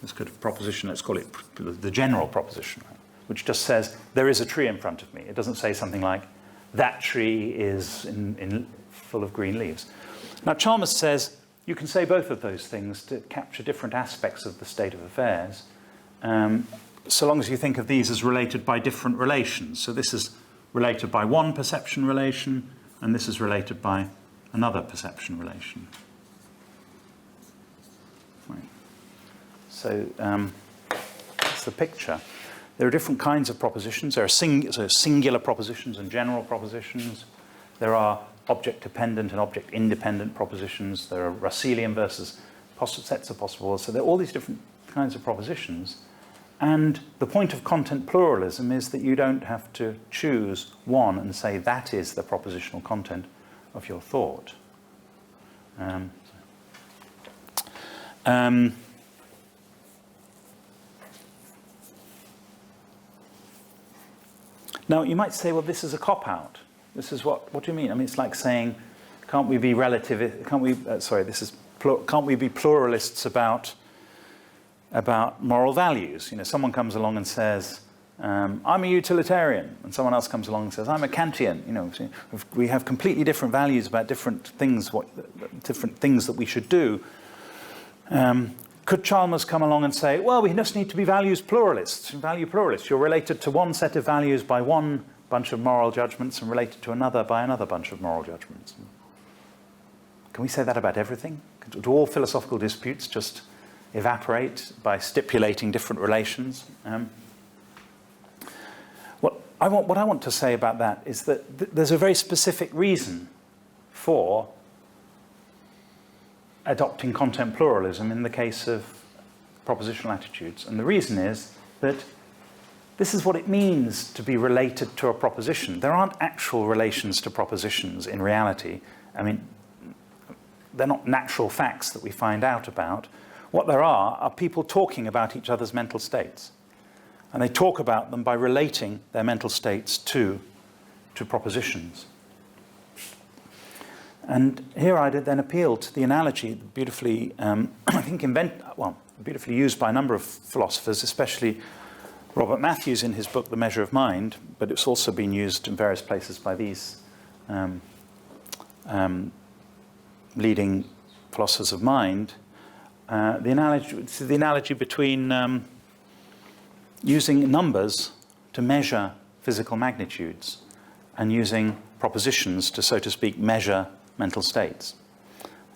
this could have proposition, let's call it the general proposition, which just says there is a tree in front of me. It doesn't say something like that tree is full of green leaves. Now Chalmers says you can say both of those things to capture different aspects of the state of affairs, so long as you think of these as related by different relations. So this is related by one perception relation, and this is related by another perception relation. Right. So that's the picture. There are different kinds of propositions. There are singular propositions and general propositions. There are object-dependent and object-independent propositions. There are Russellian versus sets of possibles. So there are all these different kinds of propositions. And the point of content pluralism is that you don't have to choose one and say that is the propositional content of your thought. Now, you might say, well, this is a cop-out. This is what do you mean? I mean, it's like saying, can't we be can't we be pluralists about moral values? Someone comes along and says, I'm a utilitarian, and someone else comes along and says, I'm a Kantian. We have completely different values about different things that we should do. Could Chalmers come along and say, well, we just need to be value pluralists? You're related to one set of values by one bunch of moral judgments and related to another by another bunch of moral judgments. Can we say that about everything? Do all philosophical disputes just evaporate by stipulating different relations? What I want to say about that is that there's a very specific reason for adopting content pluralism in the case of propositional attitudes. And the reason is that this is what it means to be related to a proposition. There aren't actual relations to propositions in reality. I mean, they're not natural facts that we find out about. What there are people talking about each other's mental states. And they talk about them by relating their mental states to propositions. And here I did then appeal to the analogy, beautifully, beautifully used by a number of philosophers, especially Robert Matthews in his book, The Measure of Mind, but it's also been used in various places by these leading philosophers of mind. The analogy between using numbers to measure physical magnitudes and using propositions to, so to speak, measure mental states.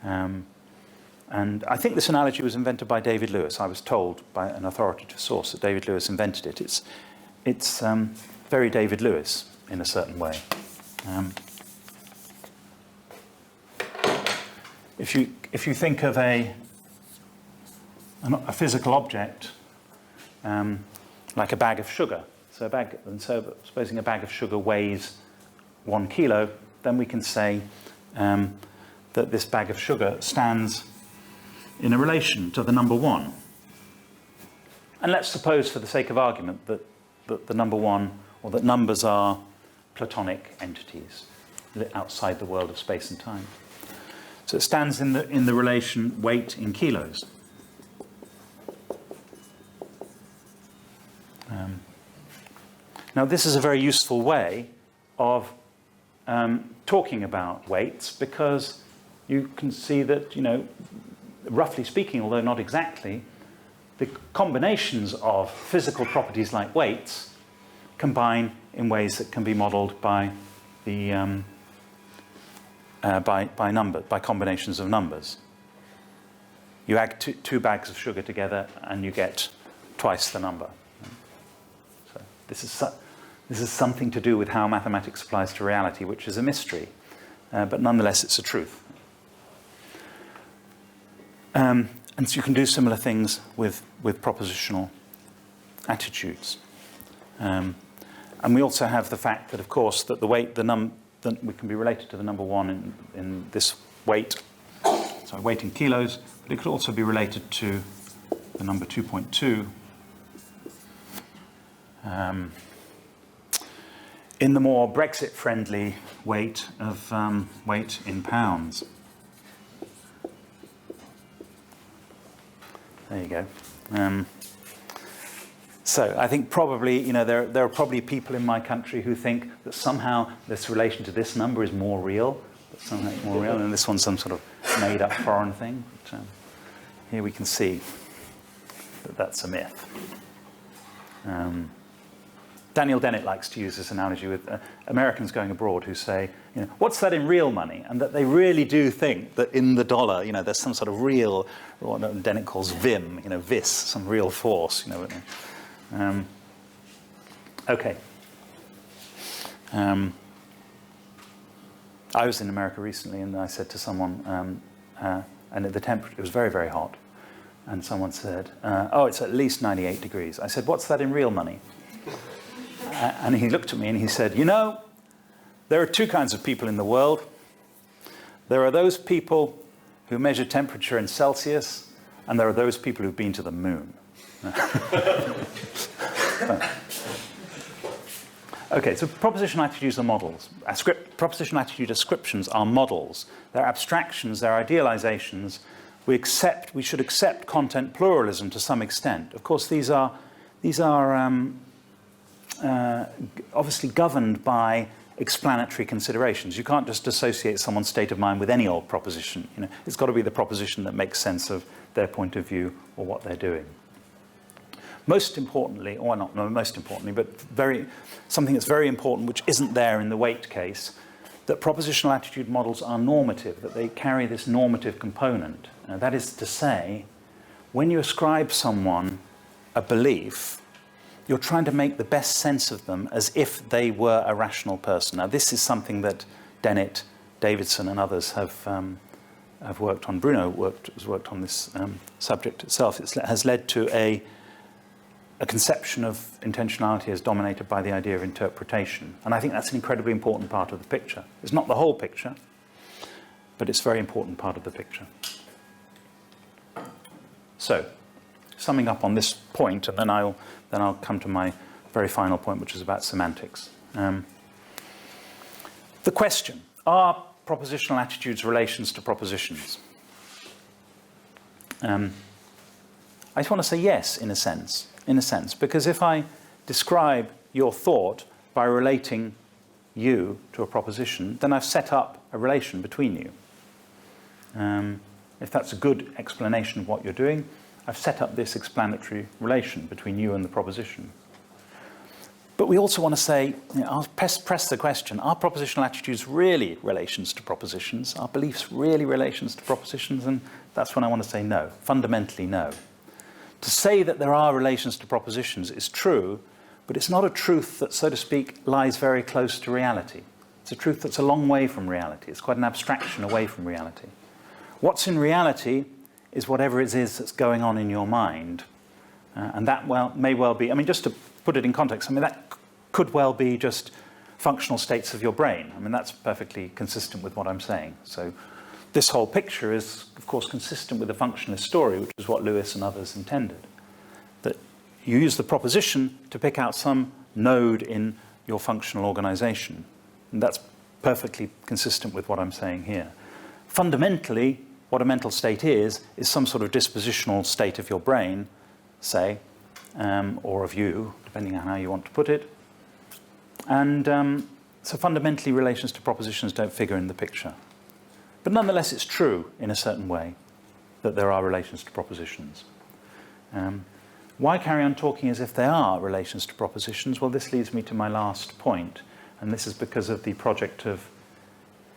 And I think this analogy was invented by David Lewis. I was told by an authoritative source that David Lewis invented it. It's very David Lewis in a certain way. If you think of a physical object like a bag of sugar, so supposing a bag of sugar weighs 1 kilo, then we can say that this bag of sugar stands in a relation to the number 1. And let's suppose, for the sake of argument, that the number 1 or that numbers are Platonic entities outside the world of space and time. So it stands in the relation weight in kilos. Now this is a very useful way of talking about weights, because you can see that, roughly speaking, although not exactly, the combinations of physical properties like weights combine in ways that can be modelled by the by combinations of numbers. You add two bags of sugar together and you get twice the number. So this is something to do with how mathematics applies to reality, which is a mystery, but nonetheless it's a truth. And so you can do similar things with propositional attitudes. And we also have the fact that, of course, that the weight, that we can be related to the number 1 in this weight, so weight in kilos, but it could also be related to the number 2.2 in the more Brexit-friendly weight of weight in pounds. There you go. So I think probably, there are probably people in my country who think that somehow this relation to this number is more real, that somehow it's more real, and this one's some sort of made-up foreign thing. But, here we can see that that's a myth. Daniel Dennett likes to use this analogy with Americans going abroad who say, what's that in real money? And that they really do think that in the dollar, there's some sort of real, what Dennett calls vim, vis, some real force, Okay. I was in America recently, and I said to someone, and the temperature, it was very, very hot, and someone said, oh, it's at least 98 degrees. I said, what's that in real money? And he looked at me and he said, there are two kinds of people in the world. There are those people who measure temperature in Celsius, and there are those people who've been to the moon. Okay, so propositional attitudes are models. Propositional attitude ascriptions are models. They're abstractions, they're idealizations. We should accept content pluralism to some extent. Of course, these are obviously governed by explanatory considerations. You can't just associate someone's state of mind with any old proposition. It's got to be the proposition that makes sense of their point of view or what they're doing. Most importantly, or not most importantly, but something that's very important, which isn't there in the weight case, that propositional attitude models are normative, that they carry this normative component. That is to say, when you ascribe someone a belief, you're trying to make the best sense of them as if they were a rational person. Now, this is something that Dennett, Davidson, and others have worked on. Bruno has worked on this subject itself. It has led to a conception of intentionality as dominated by the idea of interpretation. And I think that's an incredibly important part of the picture. It's not the whole picture, but it's a very important part of the picture. So, summing up on this point, and then I'll come to my very final point, which is about semantics. The question, are propositional attitudes relations to propositions? I just want to say yes, in a sense, because if I describe your thought by relating you to a proposition, then I've set up a relation between you. If that's a good explanation of what you're doing, I've set up this explanatory relation between you and the proposition. But we also want to say, I'll press the question, are propositional attitudes really relations to propositions? Are beliefs really relations to propositions? And that's when I want to say no, fundamentally no. To say that there are relations to propositions is true, but it's not a truth that, so to speak, lies very close to reality. It's a truth that's a long way from reality. It's quite an abstraction away from reality. What's in reality is whatever it is that's going on in your mind. And that may well be, just to put it in context, that could well be just functional states of your brain. That's perfectly consistent with what I'm saying. So this whole picture is, of course, consistent with the functionalist story, which is what Lewis and others intended. That you use the proposition to pick out some node in your functional organization. And that's perfectly consistent with what I'm saying here. Fundamentally, what a mental state is some sort of dispositional state of your brain, say, or of you, depending on how you want to put it. And so fundamentally, relations to propositions don't figure in the picture. But nonetheless, it's true in a certain way that there are relations to propositions. Why carry on talking as if they are relations to propositions? Well, this leads me to my last point, and this is because of the project of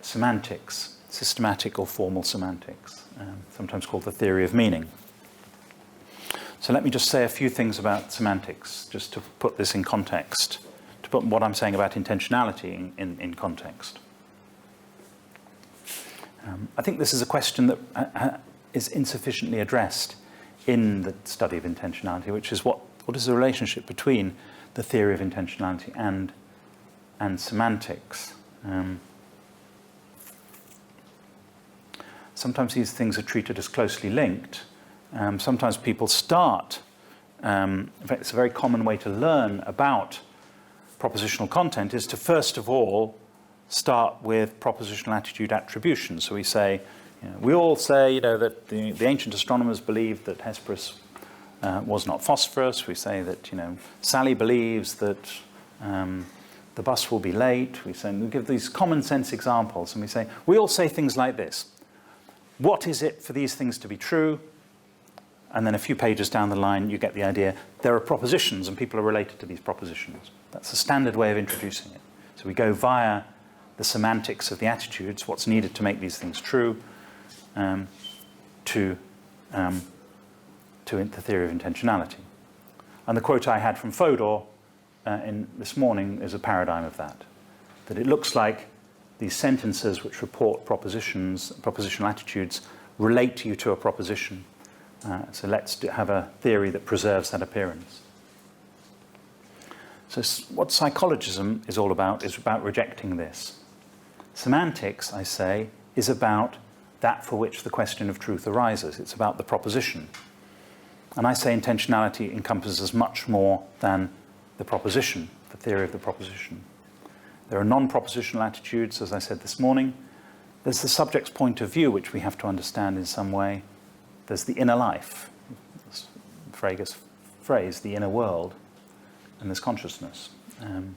semantics, systematic or formal semantics, sometimes called the theory of meaning. So let me just say a few things about semantics, just to put this in context, to put what I'm saying about intentionality in context. I think this is a question that is insufficiently addressed in the study of intentionality, which is what is the relationship between the theory of intentionality and semantics. Sometimes these things are treated as closely linked. Sometimes people start, in fact, it's a very common way to learn about propositional content is to first of all start with propositional attitude attribution. So we say, we all say, that the ancient astronomers believed that Hesperus was not phosphorus. We say that, Sally believes that the bus will be late. We give these common sense examples, and we say, we all say things like this. What is it for these things to be true? And then a few pages down the line, you get the idea. There are propositions, and people are related to these propositions. That's a standard way of introducing it. So we go via the semantics of the attitudes, what's needed to make these things true, to the theory of intentionality. And the quote I had from Fodor this morning is a paradigm of that. That it looks like these sentences which report propositional attitudes relate you to a proposition. So let's have a theory that preserves that appearance. So what psychologism is all about is about rejecting this. Semantics, I say, is about that for which the question of truth arises. It's about the proposition. And I say intentionality encompasses much more than the proposition, the theory of the proposition. There are non-propositional attitudes, as I said this morning. There's the subject's point of view, which we have to understand in some way. There's the inner life, Frege's phrase, the inner world, and there's consciousness.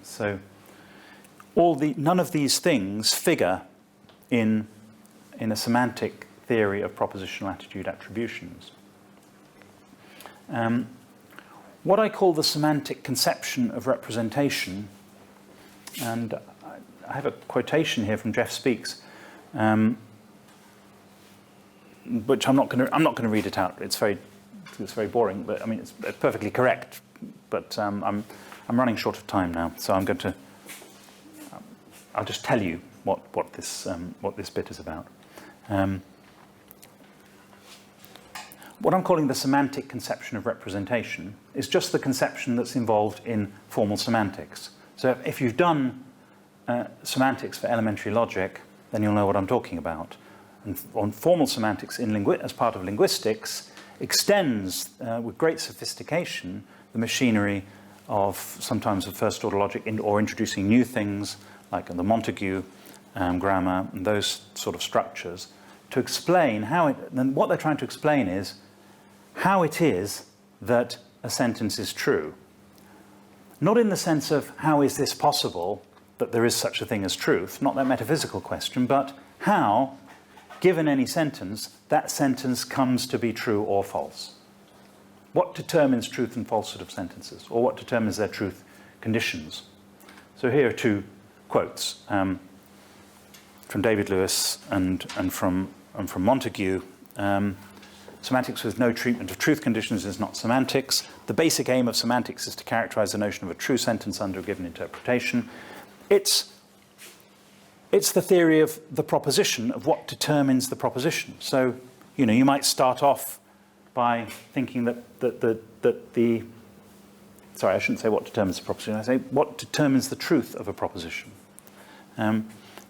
So none of these things figure in a semantic theory of propositional attitude attributions. What I call the semantic conception of representation, and I have a quotation here from Jeff Speaks, which I'm not going to read it out. It's very boring, but I mean it's perfectly correct. But I'm running short of time now, so I'll just tell you what this bit is about. What I'm calling the semantic conception of representation is just the conception that's involved in formal semantics. So if you've done semantics for elementary logic, then you'll know what I'm talking about. And on formal semantics as part of linguistics extends with great sophistication the machinery of sometimes of first-order logic or introducing new things like the Montague grammar and those sort of structures to explain and what they're trying to explain is how it is that a sentence is true. Not in the sense of how is this possible that there is such a thing as truth, not that metaphysical question, but how, given any sentence, that sentence comes to be true or false. What determines truth and falsehood of sentences, or what determines their truth conditions? So here are two quotes from David Lewis and from Montague. Semantics with no treatment of truth conditions is not semantics. The basic aim of semantics is to characterize the notion of a true sentence under a given interpretation. It's the theory of the proposition, of what determines the proposition. So, you might start off by thinking that the sorry, I shouldn't say what determines the proposition. I say what determines the truth of a proposition. You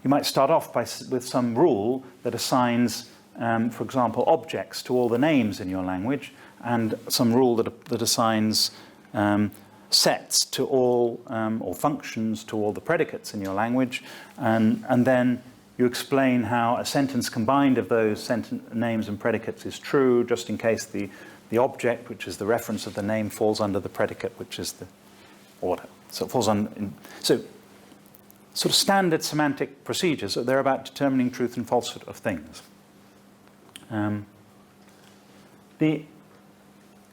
might start off with some rule that assigns, for example, objects to all the names in your language, and some rule that assigns sets to all, or functions to all the predicates in your language, and then you explain how a sentence combined of those names and predicates is true, just in case the object, which is the reference of the name, falls under the predicate, which is the order. So it falls on. So sort of standard semantic procedures. So they're about determining truth and falsehood of things. The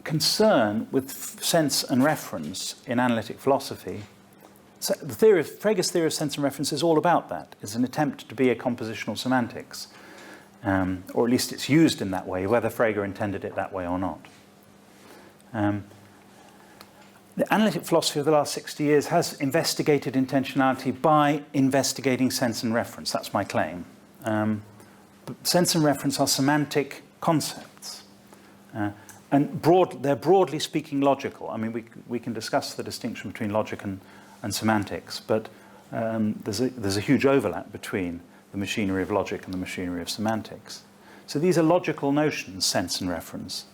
concern with sense and reference in analytic philosophy, so Frege's theory of sense and reference is all about that. It's an attempt to be a compositional semantics, or at least it's used in that way, whether Frege intended it that way or not. The analytic philosophy of the last 60 years has investigated intentionality by investigating sense and reference. That's my claim. But sense and reference are semantic concepts. And they're broadly speaking logical. I mean, we can discuss the distinction between logic and semantics, but there's a huge overlap between the machinery of logic and the machinery of semantics. So these are logical notions, sense and reference.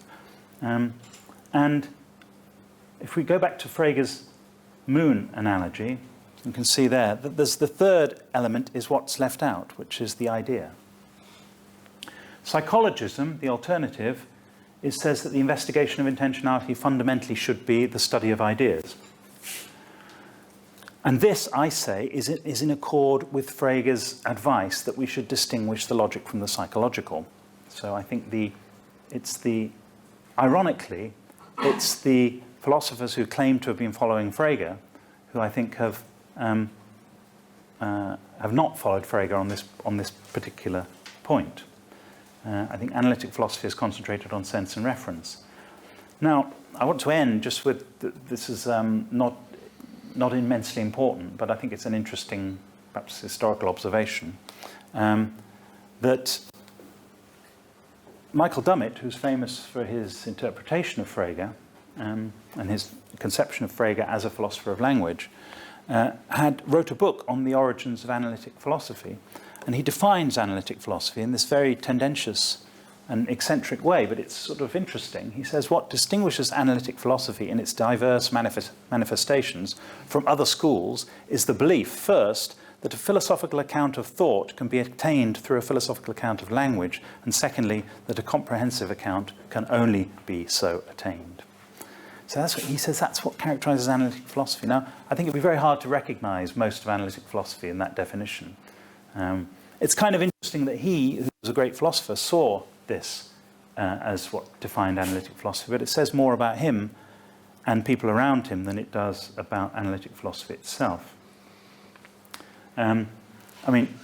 And if we go back to Frege's moon analogy, you can see there that there's the third element is what's left out, which is the idea. Psychologism, the alternative, says that the investigation of intentionality fundamentally should be the study of ideas. And this, I say, is in accord with Frege's advice that we should distinguish the logic from the psychological. So I think ironically, it's the philosophers who claim to have been following Frege who I think have not followed Frege on this particular point. I think analytic philosophy is concentrated on sense and reference. Now, I want to end just with, this is not immensely important, but I think it's an interesting, perhaps historical observation, that Michael Dummett, who's famous for his interpretation of Frege and his conception of Frege as a philosopher of language, wrote a book on the origins of analytic philosophy. And he defines analytic philosophy in this very tendentious and eccentric way, but it's sort of interesting. He says what distinguishes analytic philosophy in its diverse manifestations from other schools is the belief, first, that a philosophical account of thought can be attained through a philosophical account of language, and secondly, that a comprehensive account can only be so attained. So that's what he says, that's what characterizes analytic philosophy. Now, I think it'd be very hard to recognize most of analytic philosophy in that definition. It's kind of interesting that he, who was a great philosopher, saw this as what defined analytic philosophy, but it says more about him and people around him than it does about analytic philosophy itself. I mean,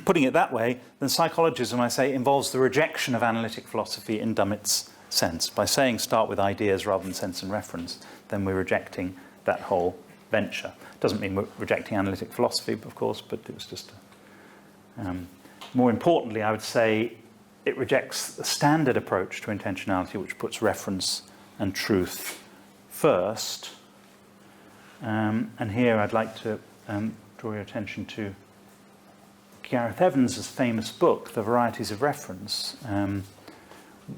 putting it that way, then psychologism, I say, involves the rejection of analytic philosophy in Dummett's sense. By saying start with ideas rather than sense and reference, then we're rejecting that whole venture. Doesn't mean we're rejecting analytic philosophy, of course, but it was just more importantly, I would say it rejects the standard approach to intentionality, which puts reference and truth first. And here I'd like to draw your attention to Gareth Evans's famous book, The Varieties of Reference,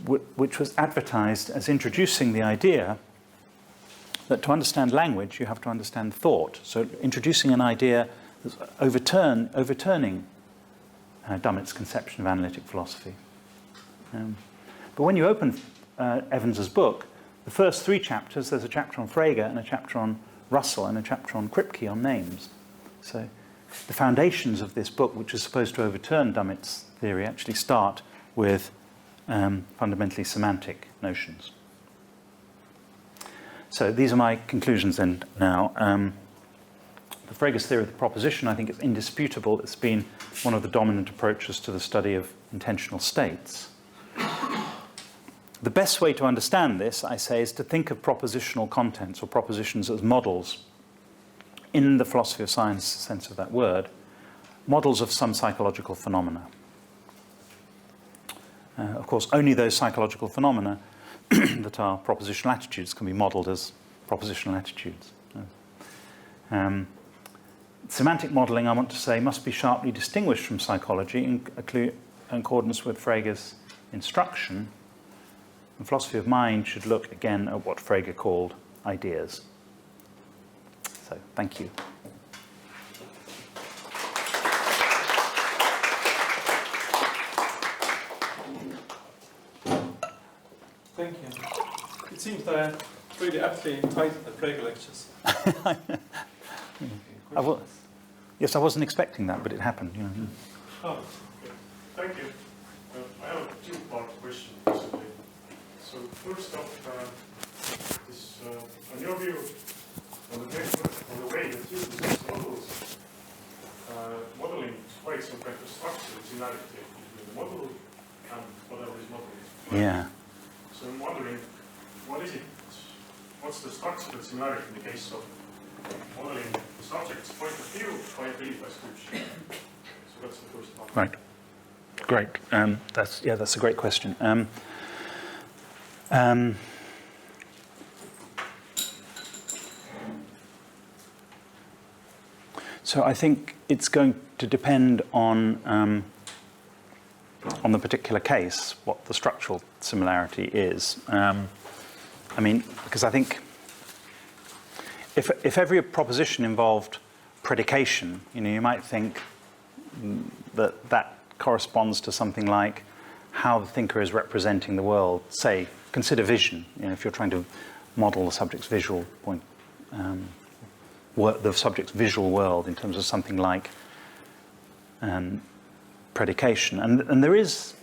which was advertised as introducing the idea that to understand language, you have to understand thought. So introducing an idea that's overturning Dummett's conception of analytic philosophy. But when you open Evans's book, the first 3 chapters, there's a chapter on Frege and a chapter on Russell and a chapter on Kripke on names. So the foundations of this book, which is supposed to overturn Dummett's theory, actually start with fundamentally semantic notions. So these are my conclusions then now. The Frege's theory of the proposition, I think, is indisputable. It's been one of the dominant approaches to the study of intentional states. The best way to understand this, I say, is to think of propositional contents or propositions as models, in the philosophy of science sense of that word, models of some psychological phenomena. Of course, only those psychological phenomena that are propositional attitudes can be modeled as propositional attitudes. Semantic modeling, I want to say, must be sharply distinguished from psychology in accordance with Frege's instruction. The philosophy of mind should look again at what Frege called ideas. So thank you.
Thank you. It seems that really aptly entitled the Frege Lectures.
Yes, I wasn't expecting that, but it happened. You know.
Oh, okay. Thank you. I have a two-part question, basically. So first off, on your view, on the way that you use models, modeling quite some kind of structural similarity between the model and whatever is modeled. Right?
Yeah.
So I'm wondering, what's the structural similarity in the case of modeling the subject's point of view by a belief description? So that's the first part.
Right. Great. That's a great question. So I think it's going to depend on the particular case what the structural similarity is. I mean, because I think if every proposition involved predication, you might think that corresponds to something like how the thinker is representing the world. Say, consider vision. If you're trying to model the subject's visual point, the subject's visual world in terms of something like predication, and there is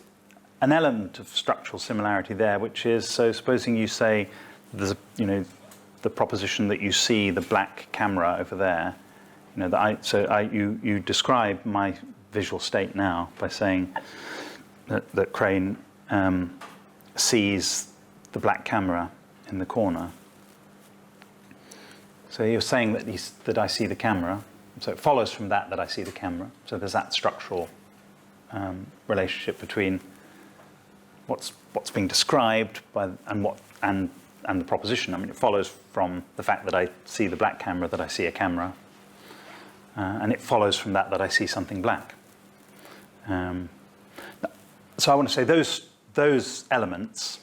an element of structural similarity there, which is, so supposing you say there's the proposition that you see the black camera over there, you describe my visual state now by saying that Crane sees the black camera in the corner. So you're saying that I see the camera. So it follows from that I see the camera. So there's that structural relationship between what's being described and the proposition. I mean, it follows from the fact that I see the black camera that I see a camera, and it follows from that I see something black. So I want to say those elements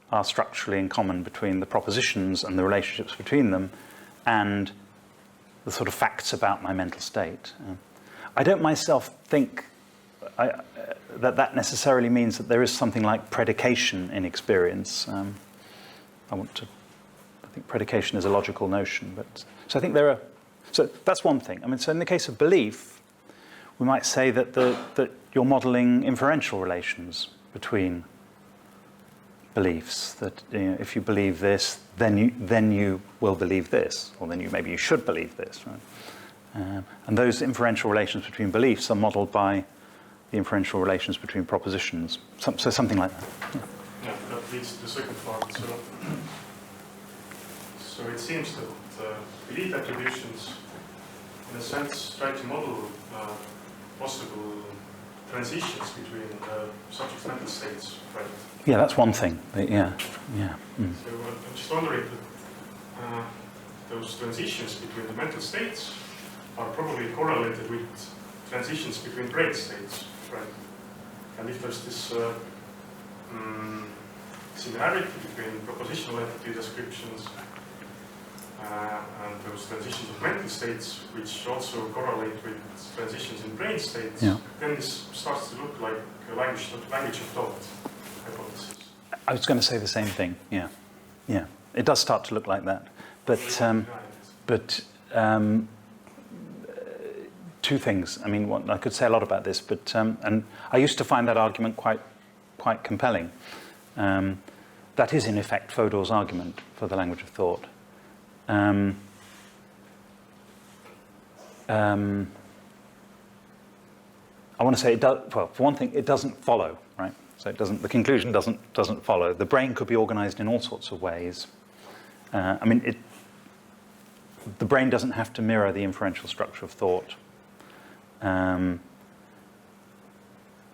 are structurally in common between the propositions and the relationships between them, and the sort of facts about my mental state. I don't myself think that necessarily means that there is something like predication in experience. I think predication is a logical notion, but so I think so that's one thing. I mean, so in the case of belief, we might say that you're modeling inferential relations between beliefs. That if you believe this, then you will believe this, or then maybe you should believe this, right? And those inferential relations between beliefs are modeled by the inferential relations between propositions. So something like that.
Yeah, that leads to the second part. So it seems that belief attributions, in a sense, try to model possible transitions between subject mental states, right?
Yeah, that's one thing. Yeah. Mm.
So I'm just wondering that those transitions between the mental states are probably correlated with transitions between brain states, right? And if there's this similarity between propositional entity descriptions and those transitions of mental states, which also correlate with transitions in brain states,
yeah,
then this starts to look like a language of thought hypothesis.
I was going to say the same thing. Yeah. It does start to look like that, but two things. I mean, I could say a lot about this, but and I used to find that argument quite compelling. That is, in effect, Fodor's argument for the language of thought. I want to say it does. Well, for one thing, it doesn't follow, right? So it doesn't. The conclusion doesn't follow. The brain could be organised in all sorts of ways. I mean, the brain doesn't have to mirror the inferential structure of thought. One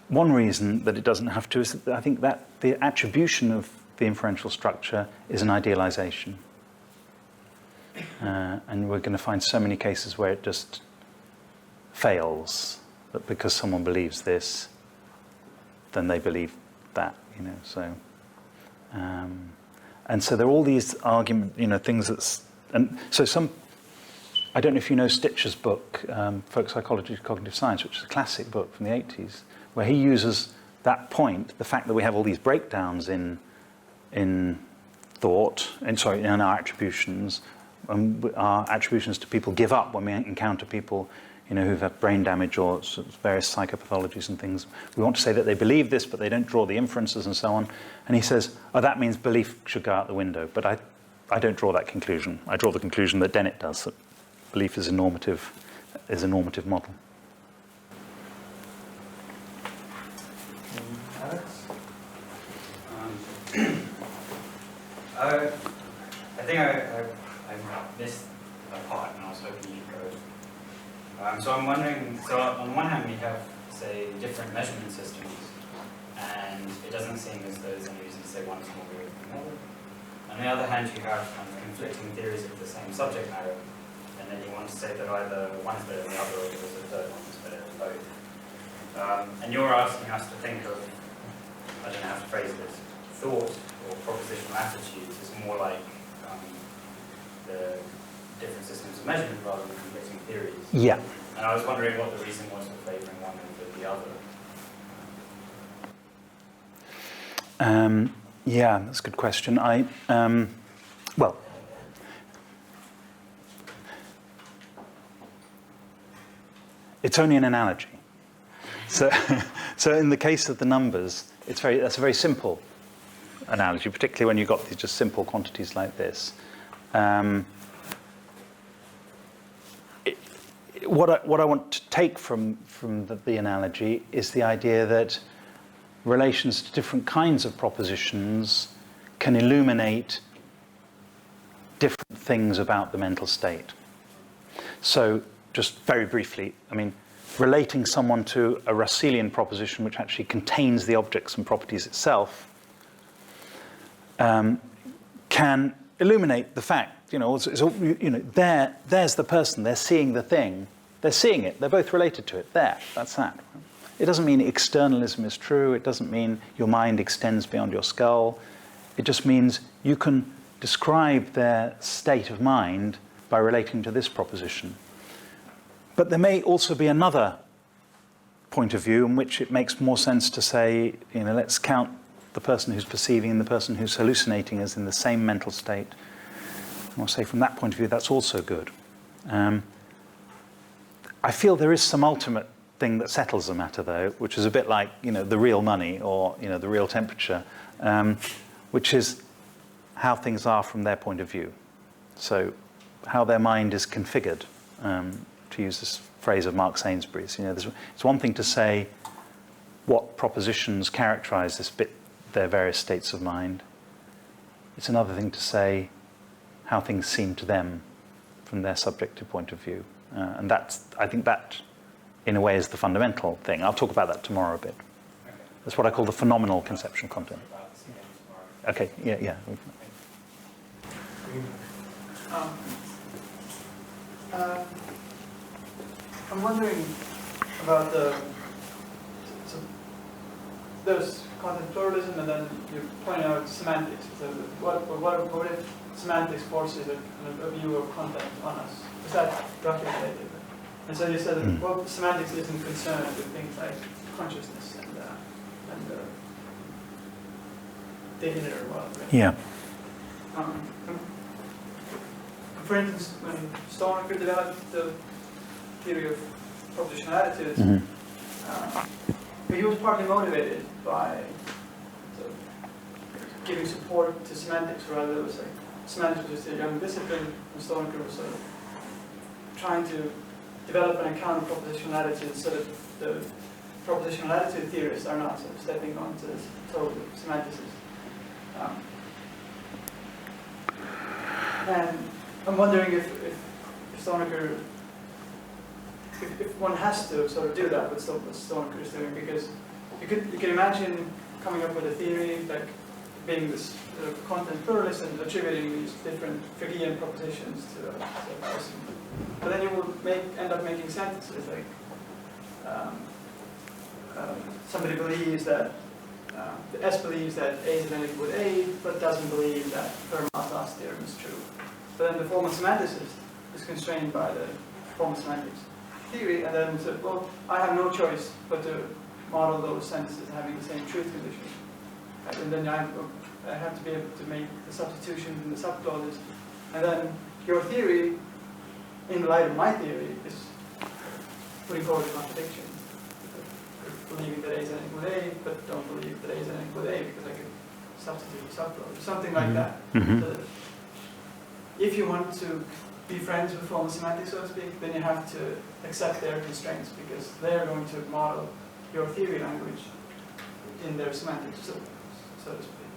reason that it doesn't have to is that I think that the attribution of the inferential structure is an idealization. And we're going to find so many cases where it just fails, that because someone believes this, then they believe that, so. And so there are all these argument, things and so I don't know if you know Stitcher's book, Folk Psychology of Cognitive Science, which is a classic book from the 80s, where he uses that point, the fact that we have all these breakdowns in thought, in our attributions, our attributions to people give up when we encounter people, who've had brain damage or sort of various psychopathologies and things. We want to say that they believe this, but they don't draw the inferences and so on. And he says, oh, that means belief should go out the window. But I don't draw that conclusion. I draw the conclusion that Dennett does, that belief is a normative model.
I think I missed a part, and I was hoping you could go. So I'm wondering, on one hand we have, say, different measurement systems, and it doesn't seem as though there's any reason to say one is more real than the other. On the other hand, you have kind of conflicting theories of the same subject matter, and then you want to say that either one is better than the other, or there's a third one is better than both. And you're asking us to think of, I don't know how to phrase this, thought or propositional attitudes is more like the different systems of measurement rather than conflicting theories.
Yeah.
And I was wondering what the reason was for favouring one over the other.
Yeah, that's a good question. Well, it's only an analogy. So in the case of the numbers, that's a very simple analogy, particularly when you've got these just simple quantities like this. What I want to take from the analogy is the idea that relations to different kinds of propositions can illuminate different things about the mental state. So just very briefly, relating someone to a Russellian proposition which actually contains the objects and properties itself can illuminate the fact, there's the person, they're seeing the thing, they're seeing it, they're both related to it, that's that. It doesn't mean externalism is true, it doesn't mean your mind extends beyond your skull, it just means you can describe their state of mind by relating to this proposition. But there may also be another point of view in which it makes more sense to say, let's count the person who's perceiving and the person who's hallucinating as in the same mental state. And I'll say from that point of view, that's also good. I feel there is some ultimate thing that settles the matter, though, which is a bit like, the real money or, the real temperature, which is how things are from their point of view. So how their mind is configured, to use this phrase of Mark Sainsbury's. It's one thing to say what propositions characterize their various states of mind. It's another thing to say how things seem to them from their subjective point of view. And I think that, in a way, is the fundamental thing. I'll talk about that tomorrow a bit.
Okay.
That's what I call the phenomenal conceptual content. Okay, yeah.
I'm wondering about there's content pluralism, and then you point out semantics. So what if semantics forces a view of content on us? Is that roughly related? And so you said that semantics isn't concerned with things like consciousness and the inner world. Right?
Yeah.
For instance, when Stalnaker developed the theory of propositional attitudes, he was partly motivated by giving support to semantics, rather it was like semantics was just a young discipline, and Stalnaker was sort of trying to develop an account of propositional attitudes so that the propositional attitude theorists are not sort of stepping onto this total semanticism. And I'm wondering if Stalnaker, if one has to sort of do that, what Stalnaker is doing, because you can imagine coming up with a theory like being this content pluralist and attributing these different Fregean propositions to a person. But then you will end up making sentences like somebody believes that S believes that A is identical with A, but doesn't believe that Fermat's last theorem is true. But then the formal semanticist is constrained by the formal semantics theory, and then said, well, I have no choice but to model those sentences having the same truth condition. And then I have to be able to make the substitutions and the subclauses. And then your theory, in the light of my theory, is putting forward a contradiction. Believing that A is n equal A, but don't believe that A is n equal A because I could substitute the subclause, something like that.
Mm-hmm.
So if you want to be friends with formal semantics, so to speak, then you have to accept their constraints because they're going to model your theory language in their semantics, so to speak.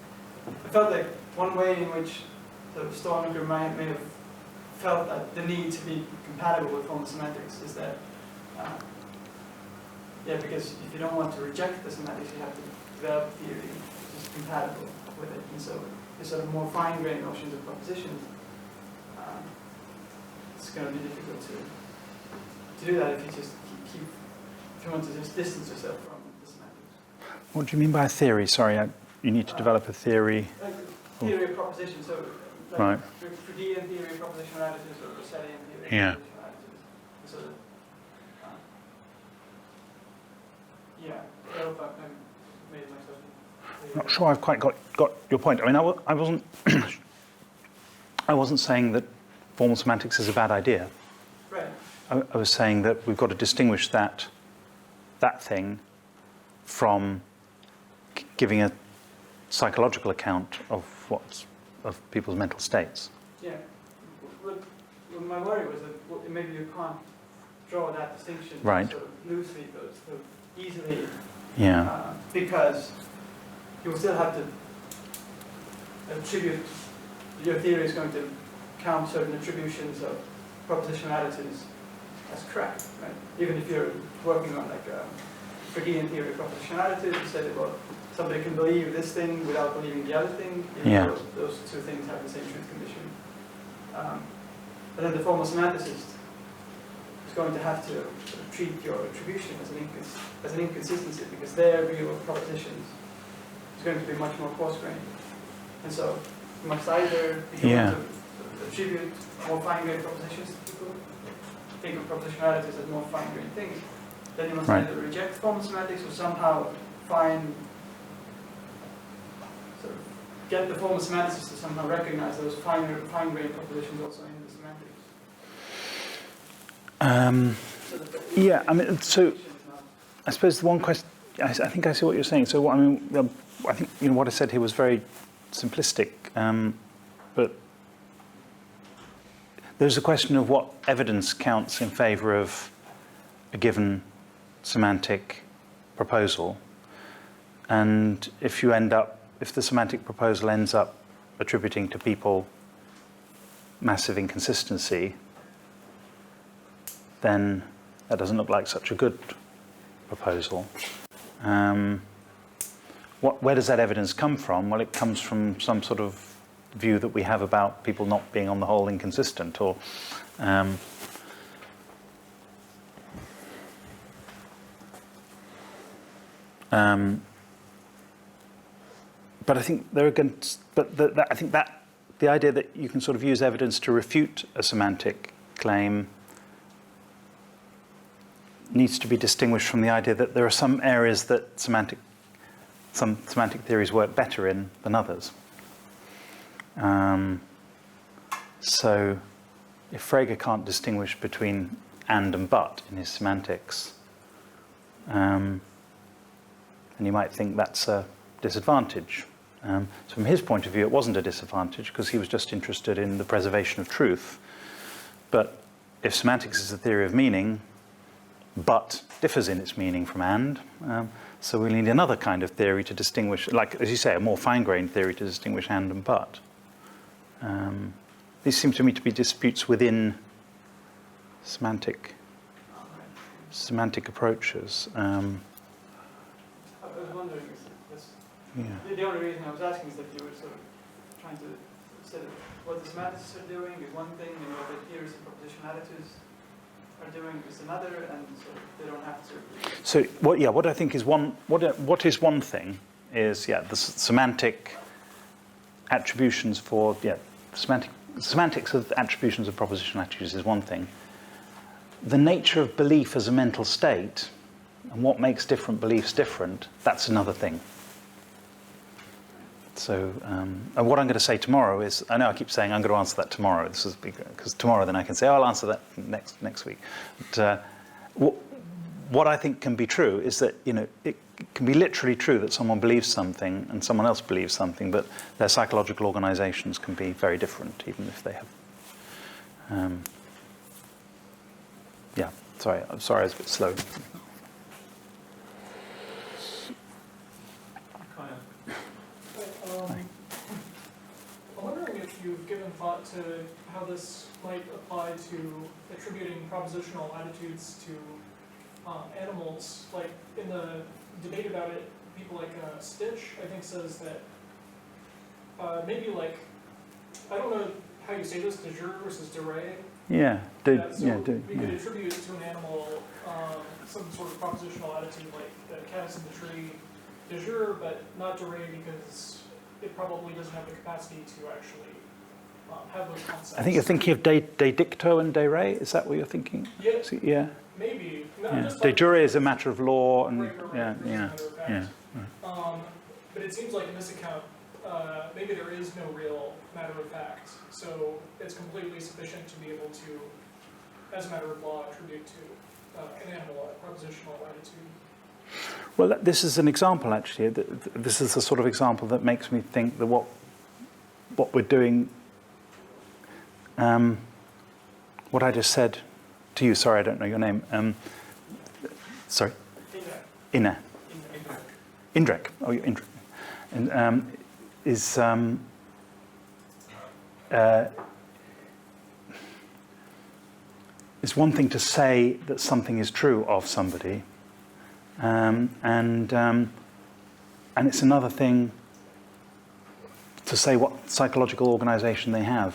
I felt like one way in which the Stalnaker may have felt that the need to be compatible with formal semantics is that, because if you don't want to reject the semantics, you have to develop a theory which is compatible with it. And so the sort of more fine-grained notions of propositions, it's going to be difficult to do that if you just keep if you want to just distance yourself from the semantics.
What do you mean by a theory? Sorry, you need to develop a theory.
Like theory of proposition, so like
Right.
Fregean theory of propositional attitudes or Russellian theory of
Yeah.
propositional attitudes. So, I hope I made myself clear.
I'm not sure I've quite got your point. I mean, I wasn't I wasn't saying that formal semantics is a bad idea.
Right.
I was saying that we've got to distinguish that thing from giving a psychological account of people's mental states.
Yeah. Well, my worry was that maybe you can't draw that distinction
Right.
sort of loosely, but sort of easily,
Yeah.
because you will still have to attribute, your theory is going to count certain attributions of propositional attitudes as correct, right? Even if you're working on like a Fregean theory of propositional attitudes, you say that, well, somebody can believe this thing without believing the other thing, even
Yeah.
though those two things have the same truth condition. But then the formal semanticist is going to have to sort of treat your attribution as an inconsistency because their view of propositions is going to be much more coarse-grained. And so you must either be able
Yeah.
to attribute more fine-grained propositions to people, think of propositionalities as more fine-grained things, then you must
Right.
either reject formal semantics or somehow find, sort of, get the formal semanticists to somehow recognize those fine-grained propositions also in the semantics. So that the
Yeah, I mean, so
is not-
I suppose the one question, I think I see what you're saying. So, I mean, I think what I said here was very simplistic, but there's a question of what evidence counts in favour of a given semantic proposal, and if the semantic proposal ends up attributing to people massive inconsistency, then that doesn't look like such a good proposal. Where does that evidence come from? Well, it comes from some sort of view that we have about people not being on the whole inconsistent, or but I think I think that the idea that you can sort of use evidence to refute a semantic claim needs to be distinguished from the idea that there are some areas that some semantic theories work better in than others. So if Frege can't distinguish between and but in his semantics, then you might think that's a disadvantage. So from his point of view, it wasn't a disadvantage because he was just interested in the preservation of truth. But if semantics is a theory of meaning, but differs in its meaning from and, so we need another kind of theory to distinguish, like, as you say, a more fine-grained theory to distinguish and but. These seem to me to be disputes within semantic approaches.
I was wondering, the only reason I was asking is that you were sort of trying to say that what the semanticists are doing is one thing, and what the theorists of propositional attitudes are doing is another, and so they don't have to.
So what I think is what is one thing is the semantic attributions for semantic semantics of attributions of propositional attitudes is one thing. The nature of belief as a mental state and what makes different beliefs different, that's another thing. So and what I'm going to say tomorrow is, I know I keep saying I'm going to answer that tomorrow. This is because tomorrow then I can say, oh, I'll answer that next week. But what I think can be true is that, you know, it can be literally true that someone believes something and someone else believes something, but their psychological organizations can be very different, even if they have. Yeah, sorry, I was a bit slow.
I'm wondering if you've given thought to how this might apply to attributing propositional attitudes to animals. Like in the debate about it, people like Stitch, I think, says that maybe like, I don't know how you say this, de jure versus de re.
Yeah,
We could attribute to an animal some sort of propositional attitude, like the cat is in the tree, de jure, but not de re because it probably doesn't have the capacity to actually have those concepts.
I think you're thinking of de dicto and de re. Is that what you're thinking?
Yeah.
So, yeah.
Maybe. No,
Yeah.
just
De
like,
jure is a matter of law, and
right,
yeah.
But it seems like in this account, maybe there is no real matter of fact, so it's completely sufficient to be able to, as a matter of law, attribute to an animal a propositional attitude.
Well, this is an example, actually. This is the sort of example that makes me think that what we're doing, what I just said to you, sorry, I don't know your name. Sorry? Inna. Indrek. Oh, you're Indrek. And is one thing to say that something is true of somebody, and it's another thing to say what psychological organization they have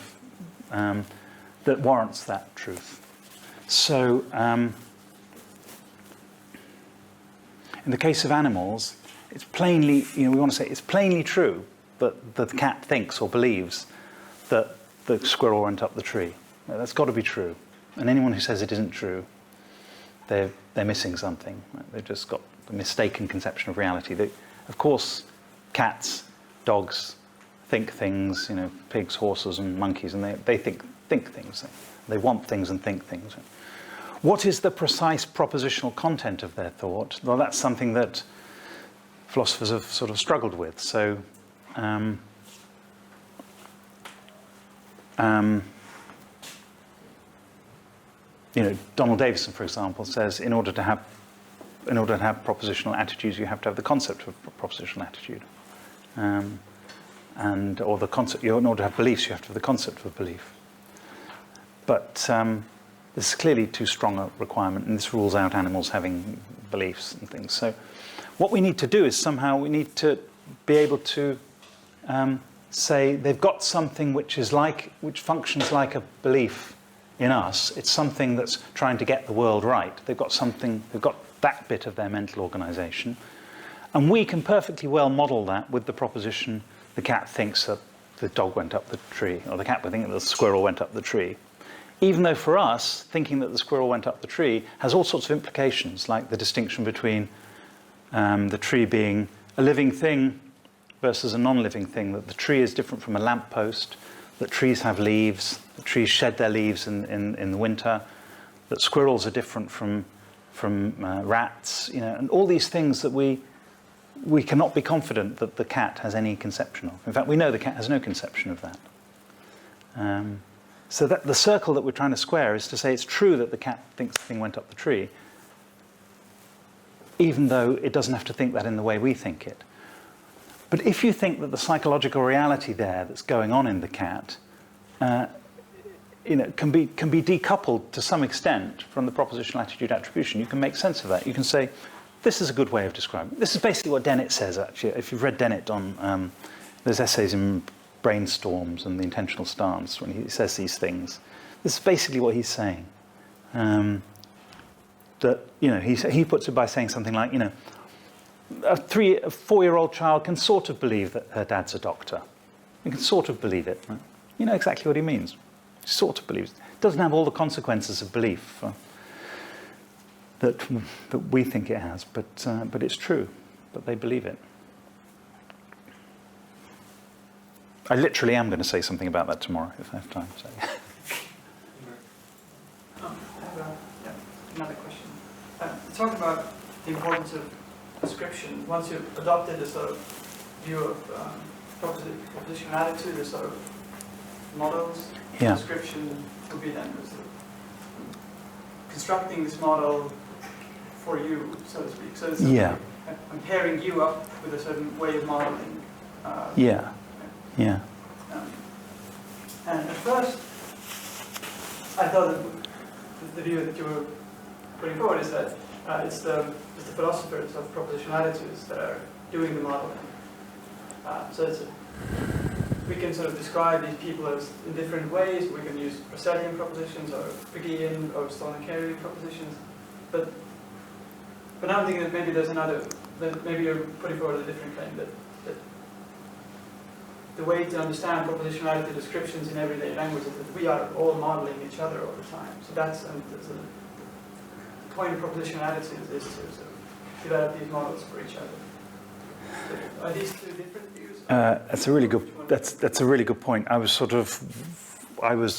that warrants that truth. So in the case of animals, it's plainly, we want to say it's plainly true that the cat thinks or believes that the squirrel went up the tree. That's got to be true. And anyone who says it isn't true, they're missing something. Right? They've just got a mistaken conception of reality. Of course, cats, dogs think things, pigs, horses, and monkeys, and they think things. They want things and think things. What is the precise propositional content of their thought? Well, that's something that philosophers have sort of struggled with. So, Donald Davison, for example, says in order to have propositional attitudes, you have to have the concept of a propositional attitude, or the concept. In order to have beliefs, you have to have the concept of a belief. But this is clearly too strong a requirement, and this rules out animals having beliefs and things. So, what we need to do is somehow we need to be able to say they've got something which functions like a belief in us. It's something that's trying to get the world right. They've got that bit of their mental organization. And we can perfectly well model that with the proposition the cat thinks that the dog went up the tree, or the cat would think that the squirrel went up the tree. Even though for us, thinking that the squirrel went up the tree has all sorts of implications, like the distinction between the tree being a living thing versus a non-living thing, that the tree is different from a lamppost, that trees have leaves, that trees shed their leaves in the winter, that squirrels are different from rats, and all these things that we cannot be confident that the cat has any conception of. In fact, we know the cat has no conception of that. So that the circle that we're trying to square is to say it's true that the cat thinks the thing went up the tree, even though it doesn't have to think that in the way we think it. But if you think that the psychological reality there that's going on in the cat, can be decoupled to some extent from the propositional attitude attribution, you can make sense of that. You can say, this is a good way of describing it. This is basically what Dennett says, actually. If you've read Dennett on, there's essays in Brainstorms and the Intentional Stance when he says these things. This is basically what he's saying. He puts it by saying something like, a 4-year-old child can sort of believe that her dad's a doctor. You can sort of believe it, right? You know exactly what he means. He sort of believes. It doesn't have all the consequences of belief that we think it has, but it's true. But they believe it. I literally am going to say something about that tomorrow if I have time. So.
I have another question. You talked about the importance of description. Once you've adopted a sort of view of propositional attitude, a sort of models, description would be then sort of constructing this model for you, so to speak. So it's I'm pairing you up with a certain way of modeling. And at first, I thought that the view that you were putting forward is that it's the philosophers of propositional attitudes that are doing the modeling. So we can sort of describe these people as in different ways. We can use Russellian propositions or Fregean or Stalnakerian propositions. But now I'm thinking that maybe there's that maybe you're putting forward a different claim that the way to understand propositionality descriptions in everyday language is that we are all modeling each other all the time. So the point of propositional attitudes is to sort of develop these models for each other. Are these two different views?
That's a really good. That's a really good point. I was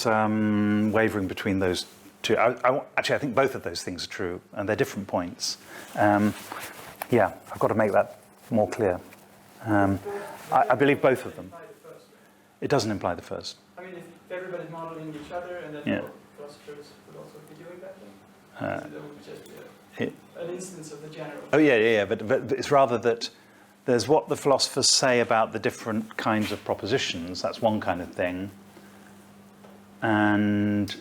wavering between those two. Actually, I think both of those things are true, and they're different points. I've got to make that more clear. I believe both of them. It doesn't imply the first.
I mean, if everybody's modeling each other, and then philosophers would also be doing that, then it would just be an instance of the general.
Oh yeah. But it's rather that there's what the philosophers say about the different kinds of propositions. That's one kind of thing. And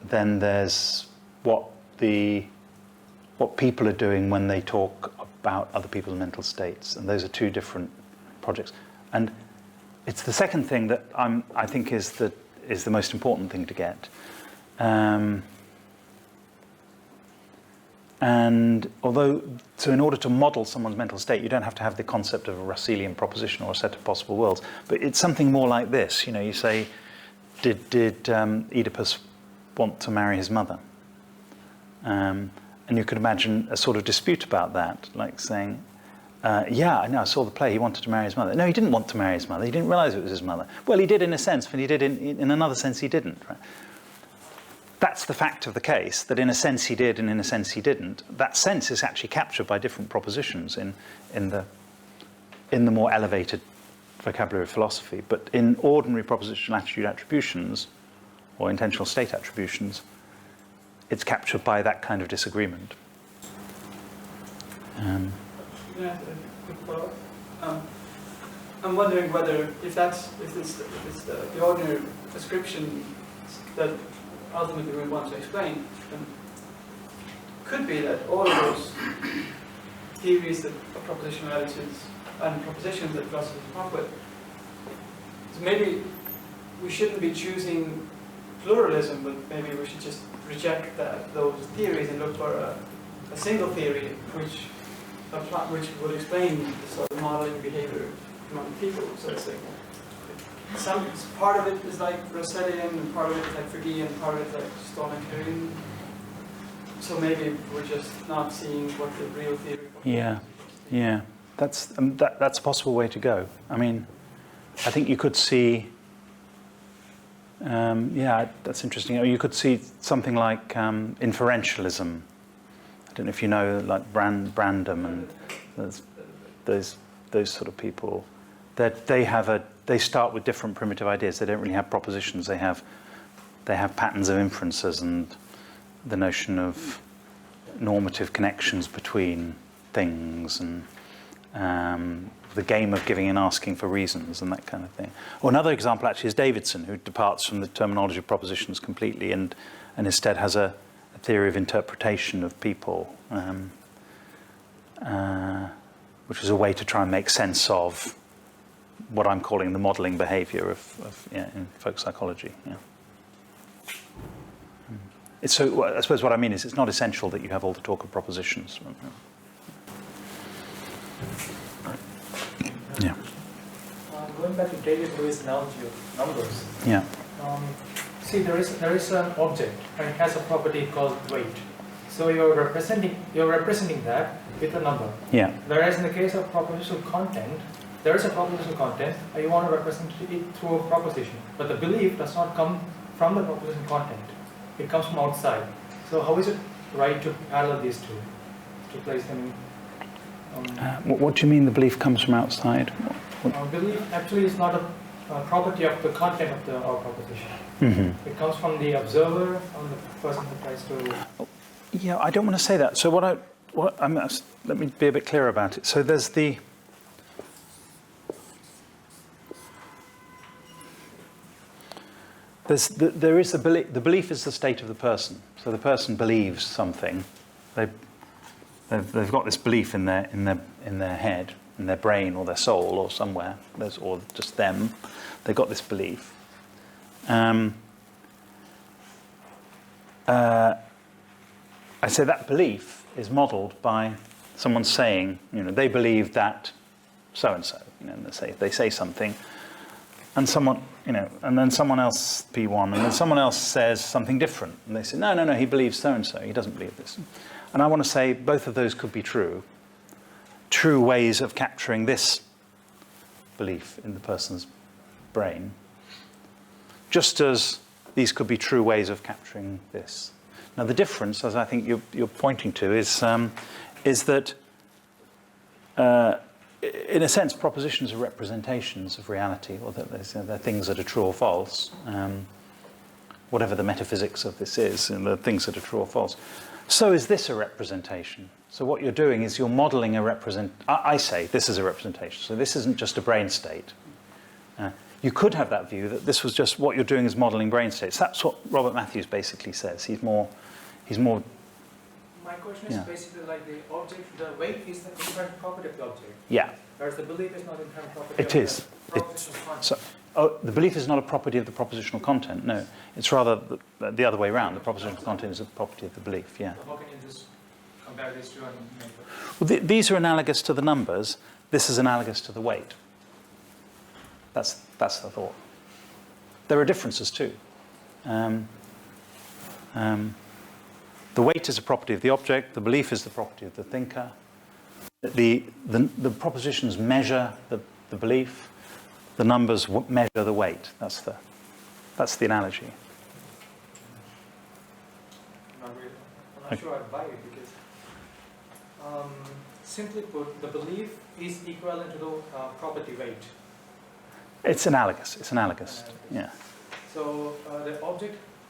then there's what people are doing when they talk about other people's mental states, and those are two different projects. And it's the second thing that I think is the most important thing to get. And in order to model someone's mental state, you don't have to have the concept of a Russellian proposition or a set of possible worlds, but it's something more like this. You know, you say, did Oedipus want to marry his mother? And you could imagine a sort of dispute about that, like saying, I saw the play, he wanted to marry his mother. No, he didn't want to marry his mother, he didn't realize it was his mother. Well, he did in a sense, but he did in another sense he didn't. Right? That's the fact of the case, that in a sense he did and in a sense he didn't. That sense is actually captured by different propositions in the more elevated vocabulary of philosophy. But in ordinary propositional attitude attributions, or intentional state attributions, it's captured by that kind of disagreement.
Yeah, a quick follow-up. I'm wondering whether if it's the ordinary description that ultimately we want to explain, could be that all of those theories of propositional attitudes and propositions that philosophers come up with, so maybe we shouldn't be choosing pluralism, but maybe we should just reject those theories and look for a single theory which would explain the sort of modeling behavior among people. So it's like some part of it is like Russellian, and part of it is like Frege, and part of it is like Stalnakerian. So maybe we're just not seeing what the real theory is.
Yeah. That's a possible way to go. I mean, I think you could see. That's interesting. You could see something like inferentialism. I don't know if you know, like Brandom and those sort of people. That they start with different primitive ideas. They don't really have propositions. They have patterns of inferences and the notion of normative connections between things and the game of giving and asking for reasons and that kind of thing. Or another example actually is Davidson, who departs from the terminology of propositions completely and instead has a theory of interpretation of people, which is a way to try and make sense of what I'm calling the modeling behavior in folk psychology. Yeah. So I suppose what I mean is it's not essential that you have all the talk of propositions.
Going back to David Lewis' analogy of numbers.
Yeah.
See, there is an object and it has a property called weight. So you're representing that with a number.
Yeah.
Whereas in the case of propositional content, there is a propositional content and you want to represent it through a proposition. But the belief does not come from the propositional content. It comes from outside. So how is it right to parallel these two? To place them
what do you mean the belief comes from outside?
belief actually is not a property of the content of our proposition.
Mm-hmm.
It comes from the observer, from the person who tries to...
Yeah, I don't want to say that. So let me be a bit clearer about it. So there's there is the belief is the state of the person. So the person believes something. They've got this belief in their head, in their brain or their soul or somewhere, or just them. They've got this belief. I say that belief is modelled by someone saying, they believe that so and so. And they say something, and someone, and then someone else, P1, and then someone else says something different, and they say, no, he believes so and so. He doesn't believe this. And I want to say both of those could be true ways of capturing this belief in the person's brain, just as these could be true ways of capturing this. Now, the difference, as I think you're pointing to, is that, in a sense, propositions are representations of reality, or that they're things that are true or false, whatever the metaphysics of this is, and the things that are true or false. So is this a representation? So what you're doing is you're modeling a I say this is a representation. So this isn't just a brain state. You could have that view that this was just what you're doing is modeling brain states. That's what Robert Matthews basically says. He's more.
My question is basically like the object, the weight is the inherent property of the object.
Yeah.
Whereas the belief is not inherent property
It
of
is.
the propositional content.
So, the belief is not a property of the propositional content. No, it's rather the other way around. The propositional content is a property of the belief. Yeah.
So how can you just compare these two and make it?
Well, these are analogous to the numbers. This is analogous to the weight. That's the thought. There are differences too. The weight is a property of the object. The belief is the property of the thinker. The propositions measure the belief. The numbers measure the weight. That's the analogy.
I'm not sure I'd buy it because, simply put, the belief is equivalent to the property weight.
It's analogous. Yeah.
So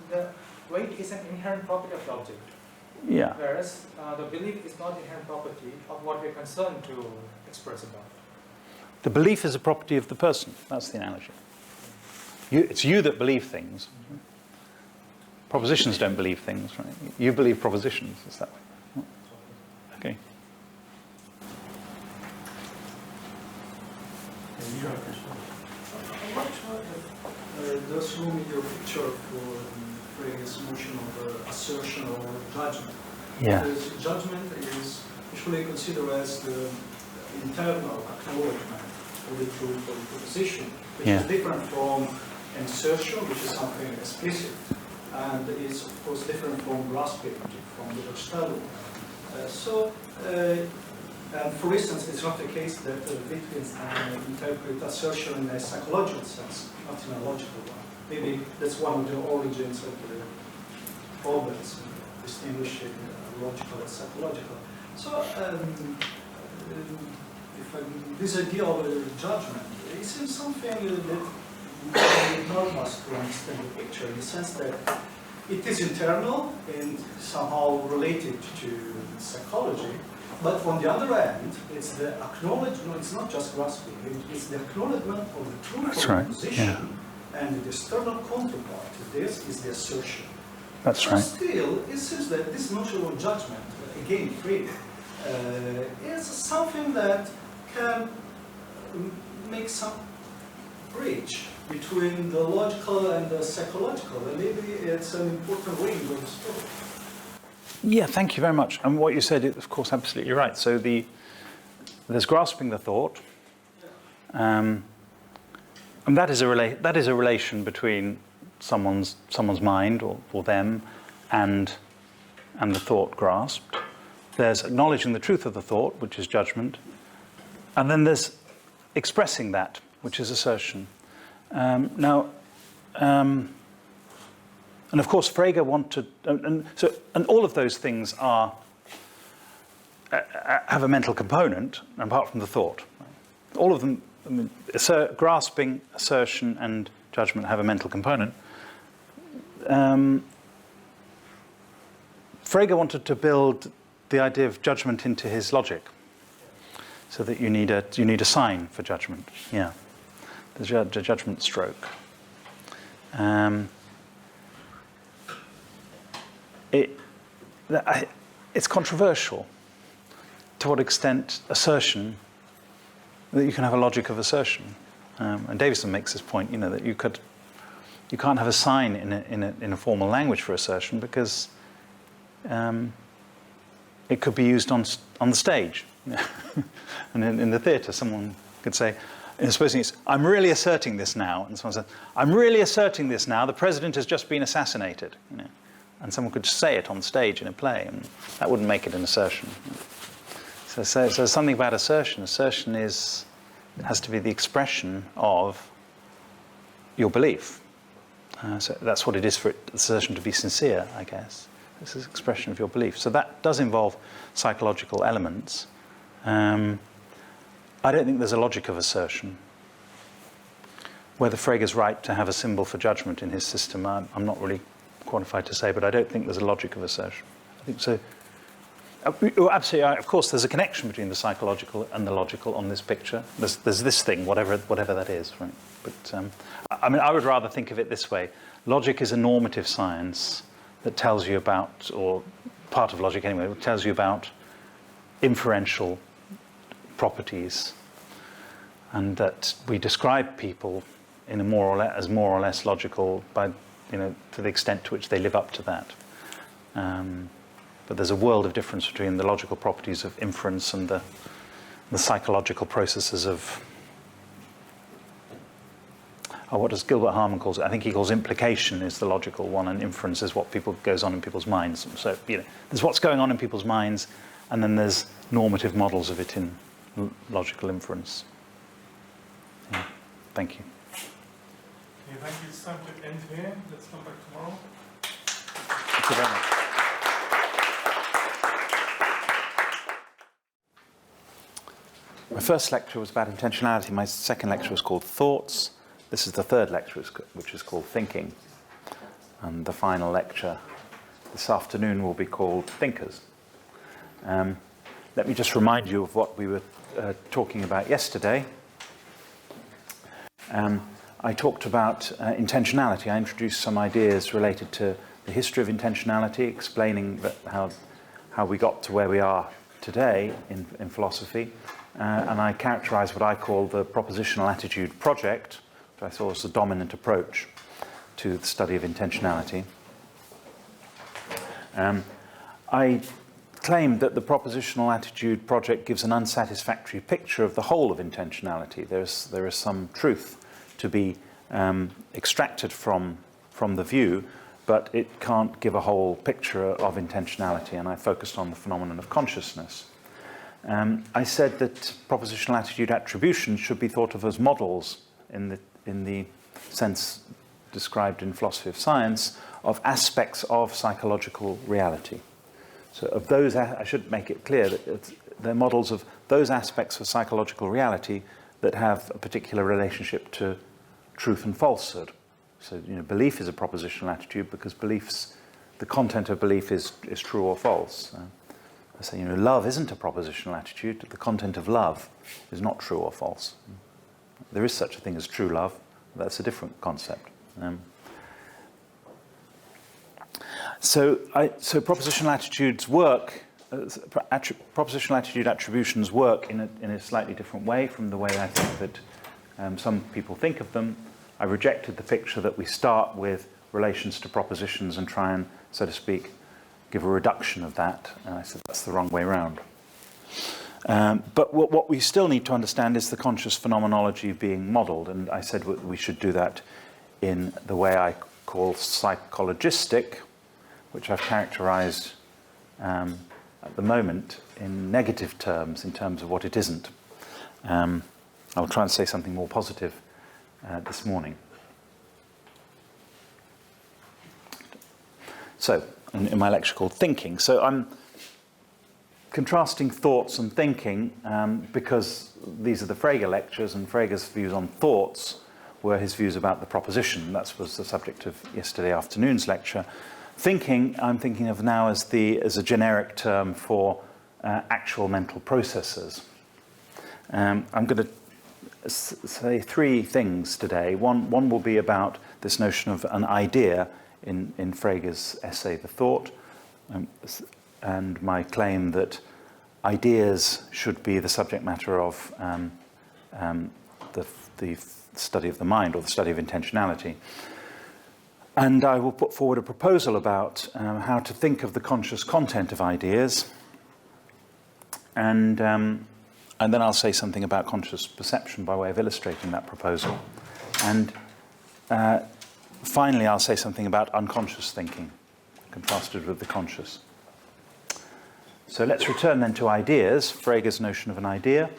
the weight is an inherent property of the object.
Yeah.
Whereas the belief is not inherent property of what we're concerned to express about.
The belief is a property of the person. That's the analogy. It's you that believe things. Propositions don't believe things, right? You believe propositions. It's that way. Okay.
There's room in your picture for Frege's notion of assertion or judgment.
Yeah.
Because judgment is usually considered as the internal acknowledgement of the truth of the proposition, which is different from an assertion, which is something explicit, and is of course different from grasping, from the Gestalt. And for instance, it's not the case that Wittgenstein interpret assertion in a psychological sense, not in a logical one. Maybe that's one of the origins of the problems, distinguishing logical and psychological. So, this idea of judgment, it seems something that would help us to understand the picture, in the sense that it is internal and somehow related to psychology. But on the other hand, it's the acknowledgement, it's not just grasping, it's the acknowledgement of the truth of the position, and the external counterpart to this is the assertion.
That's right.
Still, it seems that this notion of judgment, again, Frege, is something that can make some bridge between the logical and the psychological, and maybe it's an important way of the story.
Yeah, thank you very much. And what you said is, of course, absolutely right. So there's grasping the thought, and that is a relation between someone's mind or them and the thought grasped. There's acknowledging the truth of the thought, which is judgment. And then there's expressing that, which is assertion. And of course, Frege wanted, and all of those things have a mental component, apart from the thought. All of them, I mean, grasping, assertion, and judgment have a mental component. Frege wanted to build the idea of judgment into his logic, so that you need a sign for judgment. Yeah, the judgment stroke. It's controversial to what extent assertion, that you can have a logic of assertion. And Davison makes this point, that you can't have a sign in a formal language for assertion because it could be used on the stage. And in the theatre, someone could say, supposing it's, I'm really asserting this now, and someone says, I'm really asserting this now, the president has just been assassinated. And someone could say it on stage in a play, and that wouldn't make it an assertion. So something about assertion. Assertion has to be the expression of your belief. So that's what it is for assertion to be sincere, I guess. This is expression of your belief. So that does involve psychological elements. I don't think there's a logic of assertion. Whether Frege is right to have a symbol for judgment in his system, I'm not really qualified to say, but I don't think there's a logic of assertion. I think so. Absolutely, of course, there's a connection between the psychological and the logical on this picture. There's this thing, whatever that is, right? But I mean, I would rather think of it this way: logic is a normative science that tells you about, or part of logic anyway, that tells you about inferential properties, and that we describe people in as more or less logical by, to the extent to which they live up to that. But there's a world of difference between the logical properties of inference and the psychological processes of, what does Gilbert Harman calls it? I think he calls implication is the logical one, and inference is what goes on in people's minds. So, there's what's going on in people's minds, and then there's normative models of it in logical inference. Yeah. Thank you.
Okay, thank you. It's time to end here. Let's come back tomorrow.
Thank you very much. My first lecture was about intentionality. My second lecture was called Thoughts. This is the third lecture, which is called Thinking. And the final lecture this afternoon will be called Thinkers. Let me just remind you of what we were talking about yesterday. I talked about intentionality. I introduced some ideas related to the history of intentionality, explaining how we got to where we are today in philosophy. And I characterised what I call the propositional attitude project, which I thought was the dominant approach to the study of intentionality. I claimed that the propositional attitude project gives an unsatisfactory picture of the whole of intentionality. There is some truth to be extracted from the view, but it can't give a whole picture of intentionality, and I focused on the phenomenon of consciousness. I said that propositional attitude attributions should be thought of as models in the sense described in philosophy of science of aspects of psychological reality. So of those, I should make it clear that they're models of those aspects of psychological reality that have a particular relationship to truth and falsehood. So, belief is a propositional attitude because the content of belief is true or false. I say, love isn't a propositional attitude. The content of love is not true or false. There is such a thing as true love. That's a different concept. So propositional attitudes work. Propositional attitude attributions work in a slightly different way from the way I think that some people think of them. I rejected the picture that we start with relations to propositions and try and, so to speak, give a reduction of that. And I said that's the wrong way around. But what we still need to understand is the conscious phenomenology being modelled, and I said we should do that in the way I call psychologistic, which I've characterized at the moment in negative terms, in terms of what it isn't. I'll try and say something more positive this morning. So, in my lecture called Thinking. So I'm contrasting thoughts and thinking because these are the Frege Lectures, and Frege's views on thoughts were his views about the proposition. That was the subject of yesterday afternoon's lecture. Thinking, I'm thinking of now as a generic term for actual mental processes. I'm going to say three things today. One will be about this notion of an idea in Frege's essay, The Thought, and my claim that ideas should be the subject matter of the study of the mind, or the study of intentionality. And I will put forward a proposal about how to think of the conscious content of ideas, and then I'll say something about conscious perception by way of illustrating that proposal. And finally, I'll say something about unconscious thinking, contrasted with the conscious. So let's return then to ideas, Frege's notion of an idea.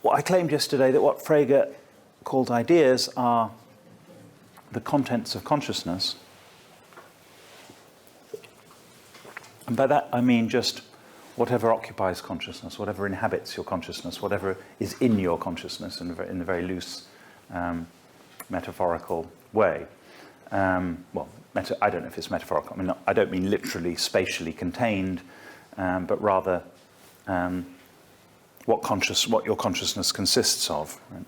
What I claimed yesterday, that what Frege called ideas are the contents of consciousness. And by that I mean just whatever occupies consciousness, whatever inhabits your consciousness, whatever is in your consciousness in a very loose metaphorical way. I don't know if it's metaphorical. I mean, I don't mean literally spatially contained, but rather what your consciousness consists of. Right?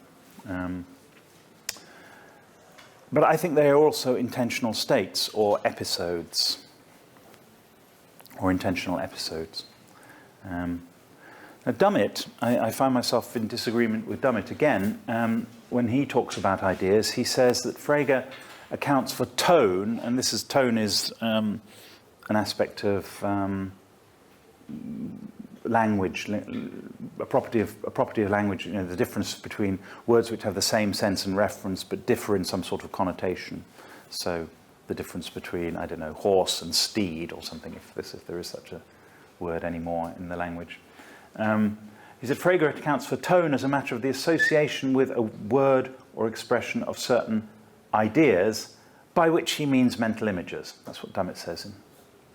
But I think they are also intentional states or episodes, or intentional episodes. Now, Dummett, I find myself in disagreement with Dummett again. When he talks about ideas, he says that Frege accounts for tone, and tone is an aspect of language, a property of language. You know, the difference between words which have the same sense and reference but differ in some sort of connotation. So the difference between, I don't know, horse and steed or something, if there is such a word anymore in the language. He said Frege accounts for tone as a matter of the association with a word or expression of certain ideas, by which he means mental images. That's what Dummett says in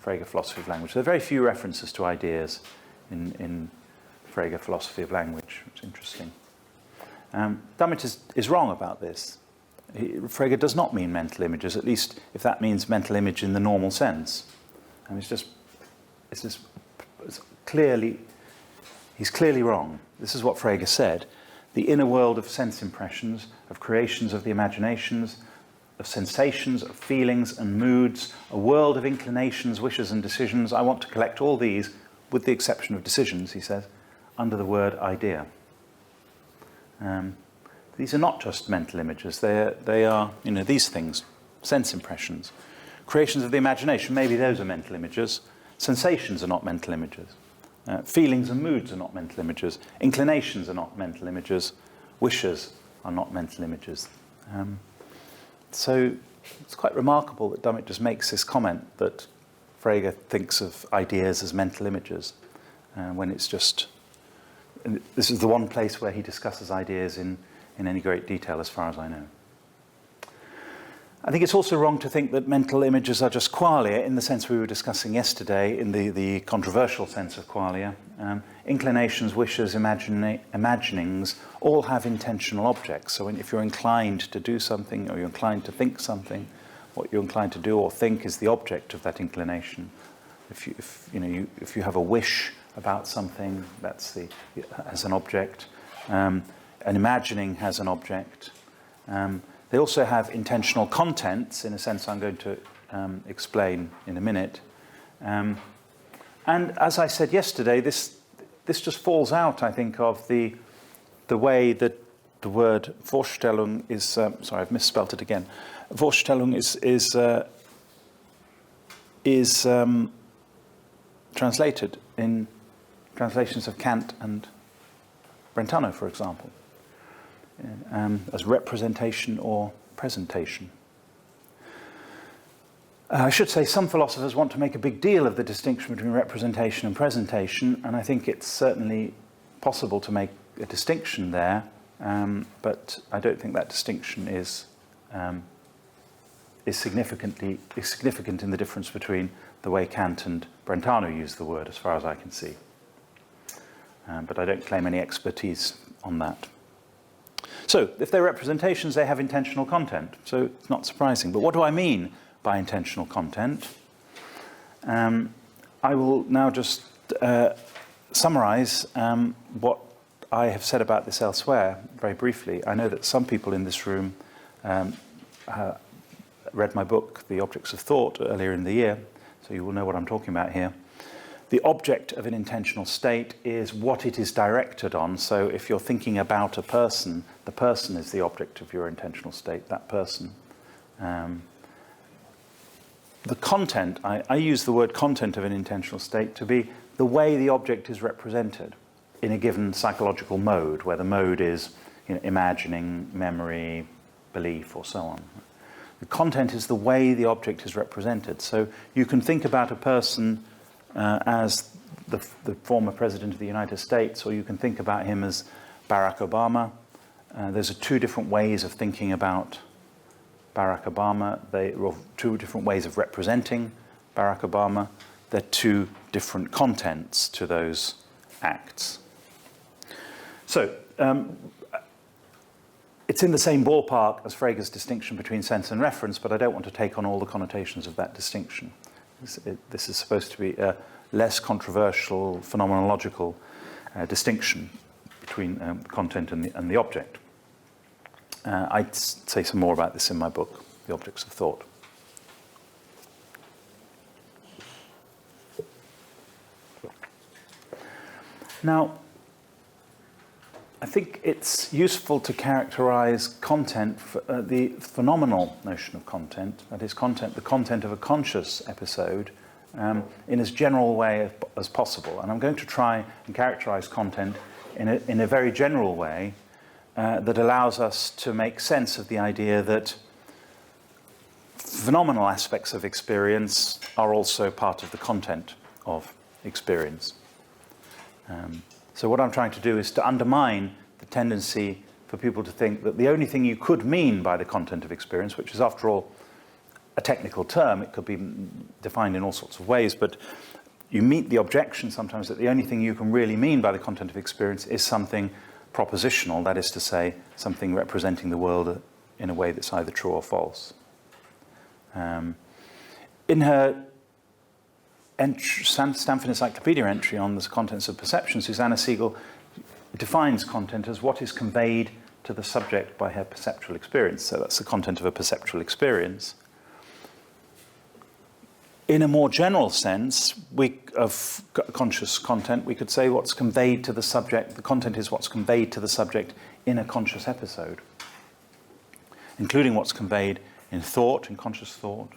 Frege Philosophy of Language. There are very few references to ideas in Frege Philosophy of Language. It's interesting. Dummett is wrong about this. Frege does not mean mental images, at least if that means mental image in the normal sense. And it's clearly, he's clearly wrong. This is what Frege said. The inner world of sense impressions, of creations of the imaginations, of sensations, of feelings and moods, a world of inclinations, wishes and decisions. I want to collect all these, with the exception of decisions, he says, under the word idea. These are not just mental images. They are, these things, sense impressions. Creations of the imagination, maybe those are mental images. Sensations are not mental images. Feelings and moods are not mental images. Inclinations are not mental images. Wishes are not mental images. So it's quite remarkable that Dummett just makes this comment that Frege thinks of ideas as mental images, when it's just... This is the one place where he discusses ideas in any great detail, as far as I know. I think it's also wrong to think that mental images are just qualia in the sense we were discussing yesterday, in the controversial sense of qualia. Inclinations, wishes, imaginings all have intentional objects. So if you're inclined to do something, or you're inclined to think something, what you're inclined to do or think is the object of that inclination. If you have a wish about something, has an object. An imagining has an object. They also have intentional contents, in a sense I'm going to explain in a minute. And as I said yesterday, this just falls out, I think, of the way that the word Vorstellung is... sorry, I've misspelt it again. Vorstellung is translated in translations of Kant and Brentano, for example. as representation or presentation. I should say some philosophers want to make a big deal of the distinction between representation and presentation, and I think it's certainly possible to make a distinction there, but I don't think that distinction is significant in the difference between the way Kant and Brentano use the word, as far as I can see. But I don't claim any expertise on that. So, if they're representations, they have intentional content, so it's not surprising. But what do I mean by intentional content? I will now just summarize what I have said about this elsewhere, very briefly. I know that some people in this room read my book, The Objects of Thought, earlier in the year, so you will know what I'm talking about here. The object of an intentional state is what it is directed on. So if you're thinking about a person, the person is the object of your intentional state, that person. The content, I use the word content of an intentional state to be the way the object is represented in a given psychological mode, where the mode is imagining, memory, belief, or so on. The content is the way the object is represented. So you can think about a person as the former President of the United States, or you can think about him as Barack Obama. There's two different ways of thinking about Barack Obama. They are two different ways of representing Barack Obama. They're two different contents to those acts. So, it's in the same ballpark as Frege's distinction between sense and reference, but I don't want to take on all the connotations of that distinction. This is supposed to be a less controversial, phenomenological distinction between content and the object. I'd say some more about this in my book, The Objects of Thought. Now, I think it's useful to characterize content, the phenomenal notion of content, that is the content of a conscious episode, in as general a way as possible. And I'm going to try and characterize content in a very general way that allows us to make sense of the idea that phenomenal aspects of experience are also part of the content of experience. So what I'm trying to do is to undermine the tendency for people to think that the only thing you could mean by the content of experience, which is after all a technical term, it could be defined in all sorts of ways, but you meet the objection sometimes that the only thing you can really mean by the content of experience is something propositional, that is to say, something representing the world in a way that's either true or false. In her Stanford Encyclopedia entry on the contents of perception, Susanna Siegel defines content as what is conveyed to the subject by her perceptual experience. So that's the content of a perceptual experience. In a more general sense of conscious content, we could say what's conveyed to the subject, the content is what's conveyed to the subject in a conscious episode, including what's conveyed in thought, in conscious thought,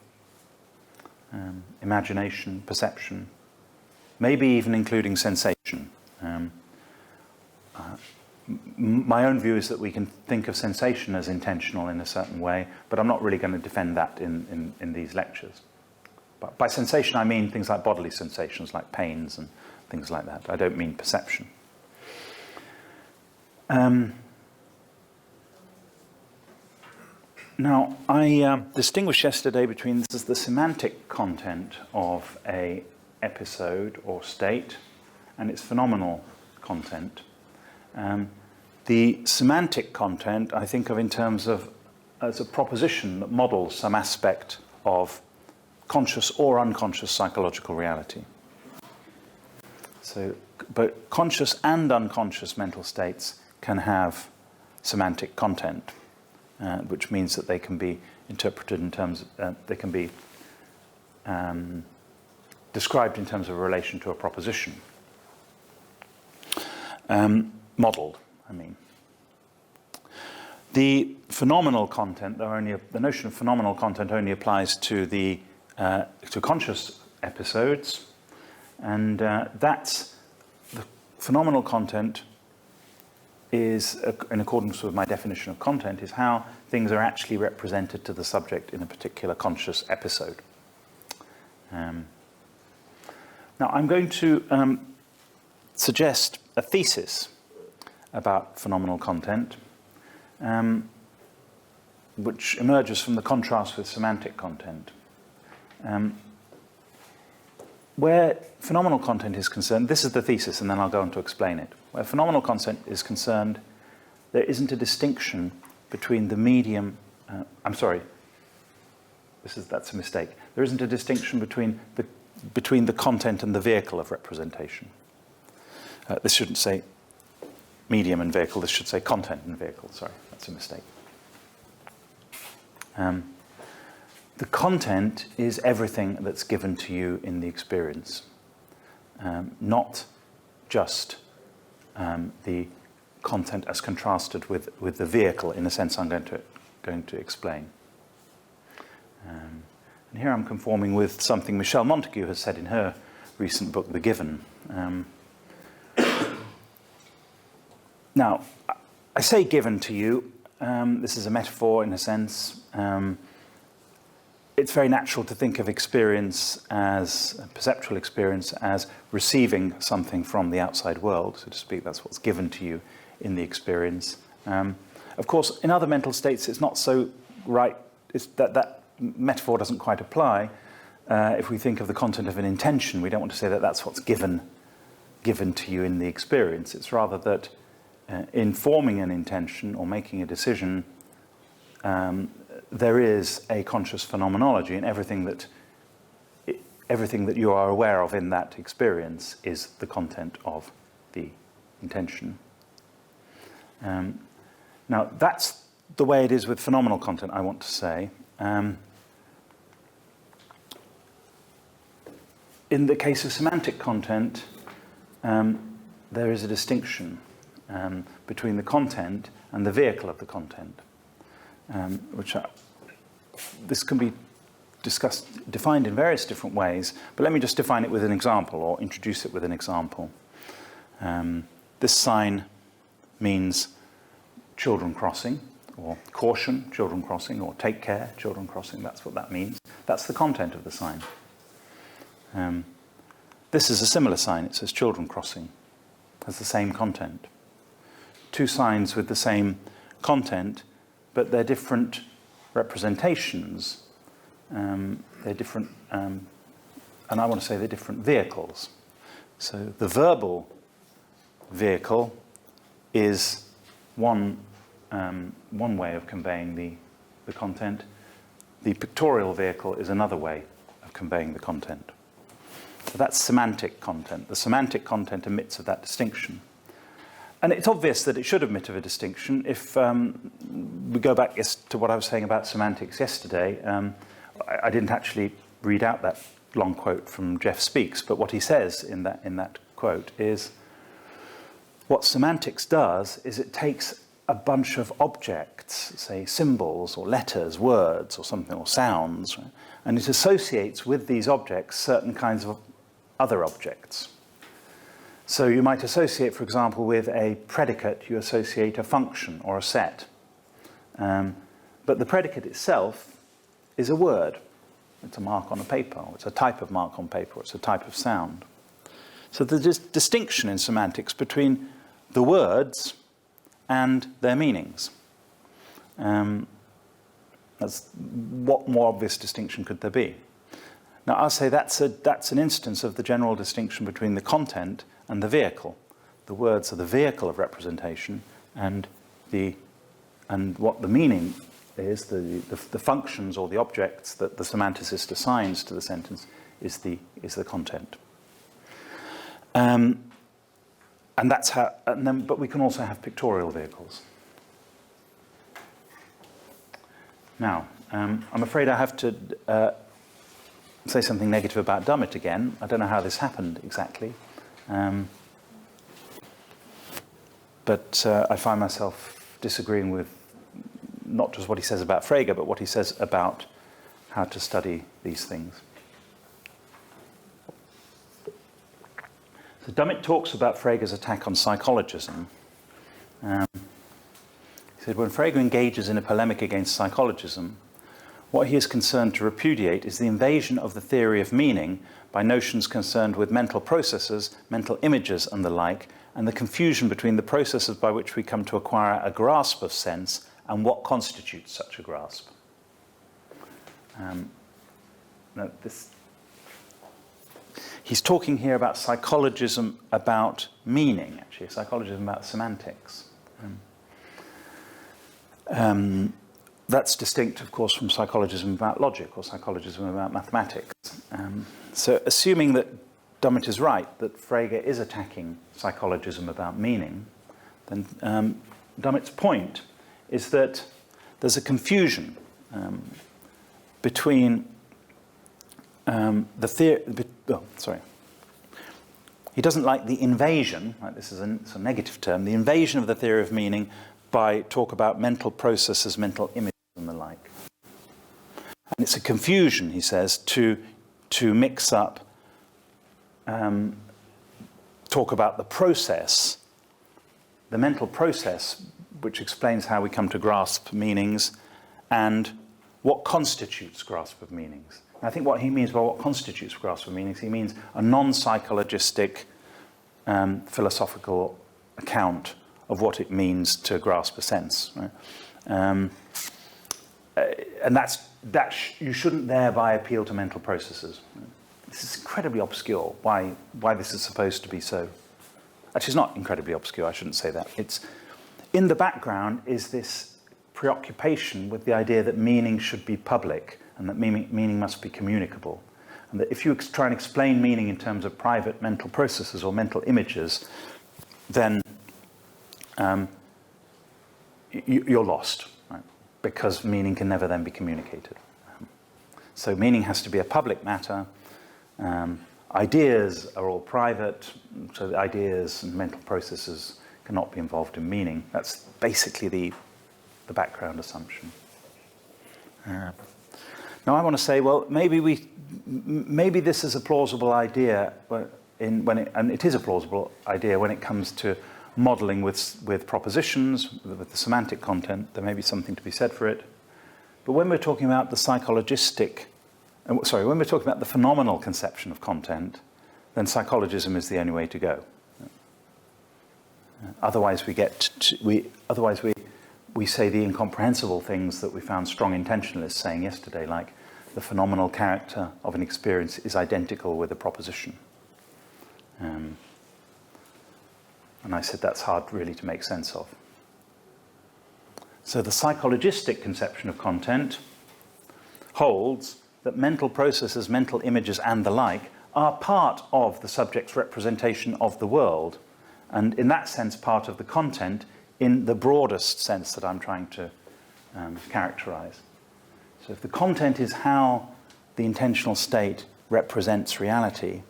imagination, perception, maybe even including sensation. My own view is that we can think of sensation as intentional in a certain way, but I'm not really going to defend that in these lectures. But by sensation, I mean things like bodily sensations, like pains and things like that. I don't mean perception. Now, I distinguished yesterday between the semantic content of an episode or state and its phenomenal content. The semantic content I think of in terms of as a proposition that models some aspect of conscious or unconscious psychological reality. So, but conscious and unconscious mental states can have semantic content, which means that they can be interpreted in terms of, they can be described in terms of a relation to a proposition. Modeled, I mean. The phenomenal content, the notion of phenomenal content only applies to the to conscious episodes, and that's the phenomenal content is, in accordance with my definition of content, is how things are actually represented to the subject in a particular conscious episode. Now, I'm going to suggest a thesis about phenomenal content, which emerges from the contrast with semantic content. Where phenomenal content is concerned, this is the thesis, and then I'll go on to explain it. Where phenomenal content is concerned, there isn't a distinction between the medium. That's a mistake. There isn't a distinction between the content and the vehicle of representation. This shouldn't say medium and vehicle. This should say content and vehicle. Sorry, that's a mistake. The content is everything that's given to you in the experience, not just the content as contrasted with the vehicle, in a sense I'm going to explain. And here I'm conforming with something Michelle Montagu has said in her recent book, The Given. Now, I say given to you. This is a metaphor in a sense. It's very natural to think of experience as, perceptual experience, as receiving something from the outside world, so to speak. That's what's given to you in the experience. Of course, in other mental states, it's not so right. That metaphor doesn't quite apply. If we think of the content of an intention, we don't want to say that that's what's given to you in the experience. It's rather that in forming an intention or making a decision, there is a conscious phenomenology, and everything that you are aware of in that experience is the content of the intention. Now, that's the way it is with phenomenal content, I want to say. In the case of semantic content, there is a distinction between the content and the vehicle of the content. This can be defined in various different ways, but let me just define it with an example, or introduce it with an example. This sign means children crossing, or caution, children crossing, or take care, children crossing. That's what that means. That's the content of the sign. This is a similar sign. It says children crossing. It has the same content. Two signs with the same content, but they're different representations. They're different, and I want to say they're different vehicles. So the verbal vehicle is one way of conveying the content. The pictorial vehicle is another way of conveying the content. So that's semantic content. The semantic content admits of that distinction. And it's obvious that it should admit of a distinction. If we go back to what I was saying about semantics yesterday, I didn't actually read out that long quote from Jeff Speaks, but what he says in that quote is, what semantics does is it takes a bunch of objects, say symbols or letters, words or something, or sounds, right? And it associates with these objects certain kinds of other objects. So you might associate, for example, with a predicate, you associate a function or a set. But the predicate itself is a word. It's a mark on a paper, or it's a type of mark on paper, or it's a type of sound. So there's distinction in semantics between the words and their meanings. What more obvious distinction could there be? Now, I'll say that's an instance of the general distinction between the content and the vehicle. The words are the vehicle of representation, and what the meaning is, the functions or the objects that the semanticist assigns to the sentence is the content. And that's how. But we can also have pictorial vehicles. Now, I'm afraid I have to say something negative about Dummett again. I don't know how this happened exactly. But I find myself disagreeing with not just what he says about Frege, but what he says about how to study these things. So Dummett talks about Frege's attack on psychologism. And He said, when Frege engages in a polemic against psychologism, what he is concerned to repudiate is the invasion of the theory of meaning by notions concerned with mental processes, mental images and the like, and the confusion between the processes by which we come to acquire a grasp of sense and what constitutes such a grasp. He's talking here about psychologism about meaning, actually, psychologism about semantics. That's distinct, of course, from psychologism about logic or psychologism about mathematics. So assuming that Dummett is right, that Frege is attacking psychologism about meaning, then Dummett's point is that there's a confusion between the theory... He doesn't like the invasion, like this is a negative term, the invasion of the theory of meaning by talk about mental processes, mental images and the like. And it's a confusion, he says, to mix up, talk about the process, the mental process, which explains how we come to grasp meanings, and what constitutes grasp of meanings. And I think what he means by what constitutes grasp of meanings, he means a non-psychologistic philosophical account of what it means to grasp a sense. Right? And you shouldn't thereby appeal to mental processes. This is incredibly obscure, why this is supposed to be so. Actually, it's not incredibly obscure, I shouldn't say that. It's, in the background is this preoccupation with the idea that meaning should be public and that meaning must be communicable. And that if you try and explain meaning in terms of private mental processes or mental images, then you're lost, right? Because meaning can never then be communicated. So meaning has to be a public matter. Ideas are all private, so the ideas and mental processes cannot be involved in meaning. That's basically the background assumption. Now I want to say, well, maybe this is a plausible idea, and it is a plausible idea when it comes to modeling with propositions, with the semantic content. There may be something to be said for it. But when we're talking about the when we're talking about the phenomenal conception of content, then psychologism is the only way to go. Otherwise we say the incomprehensible things that we found strong intentionalists saying yesterday, like the phenomenal character of an experience is identical with a proposition. And I said that's hard really to make sense of. So the psychologistic conception of content holds that mental processes, mental images and the like are part of the subject's representation of the world, and in that sense part of the content in the broadest sense that I'm trying to characterize. So if the content is how the intentional state represents reality,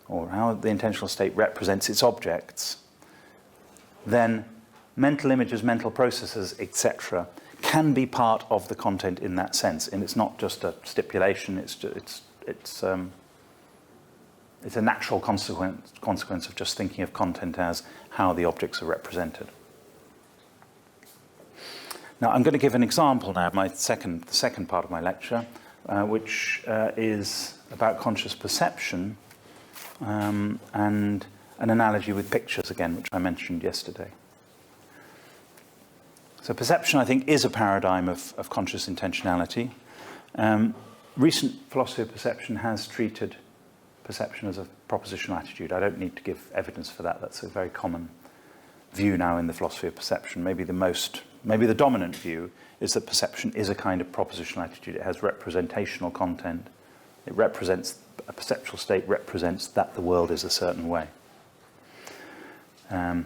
or how the intentional state represents its objects, then mental images, mental processes, etc., can be part of the content in that sense. And it's not just a stipulation, it's a natural consequence of just thinking of content as how the objects are represented. Now, I'm going to give an example now of the second part of my lecture, which is about conscious perception and an analogy with pictures again, which I mentioned yesterday. So perception, I think, is a paradigm of conscious intentionality. Recent philosophy of perception has treated perception as a propositional attitude. I don't need to give evidence for that. That's a very common view now in the philosophy of perception. Maybe the dominant view is that perception is a kind of propositional attitude. It has representational content. It represents, a perceptual state represents that the world is a certain way. I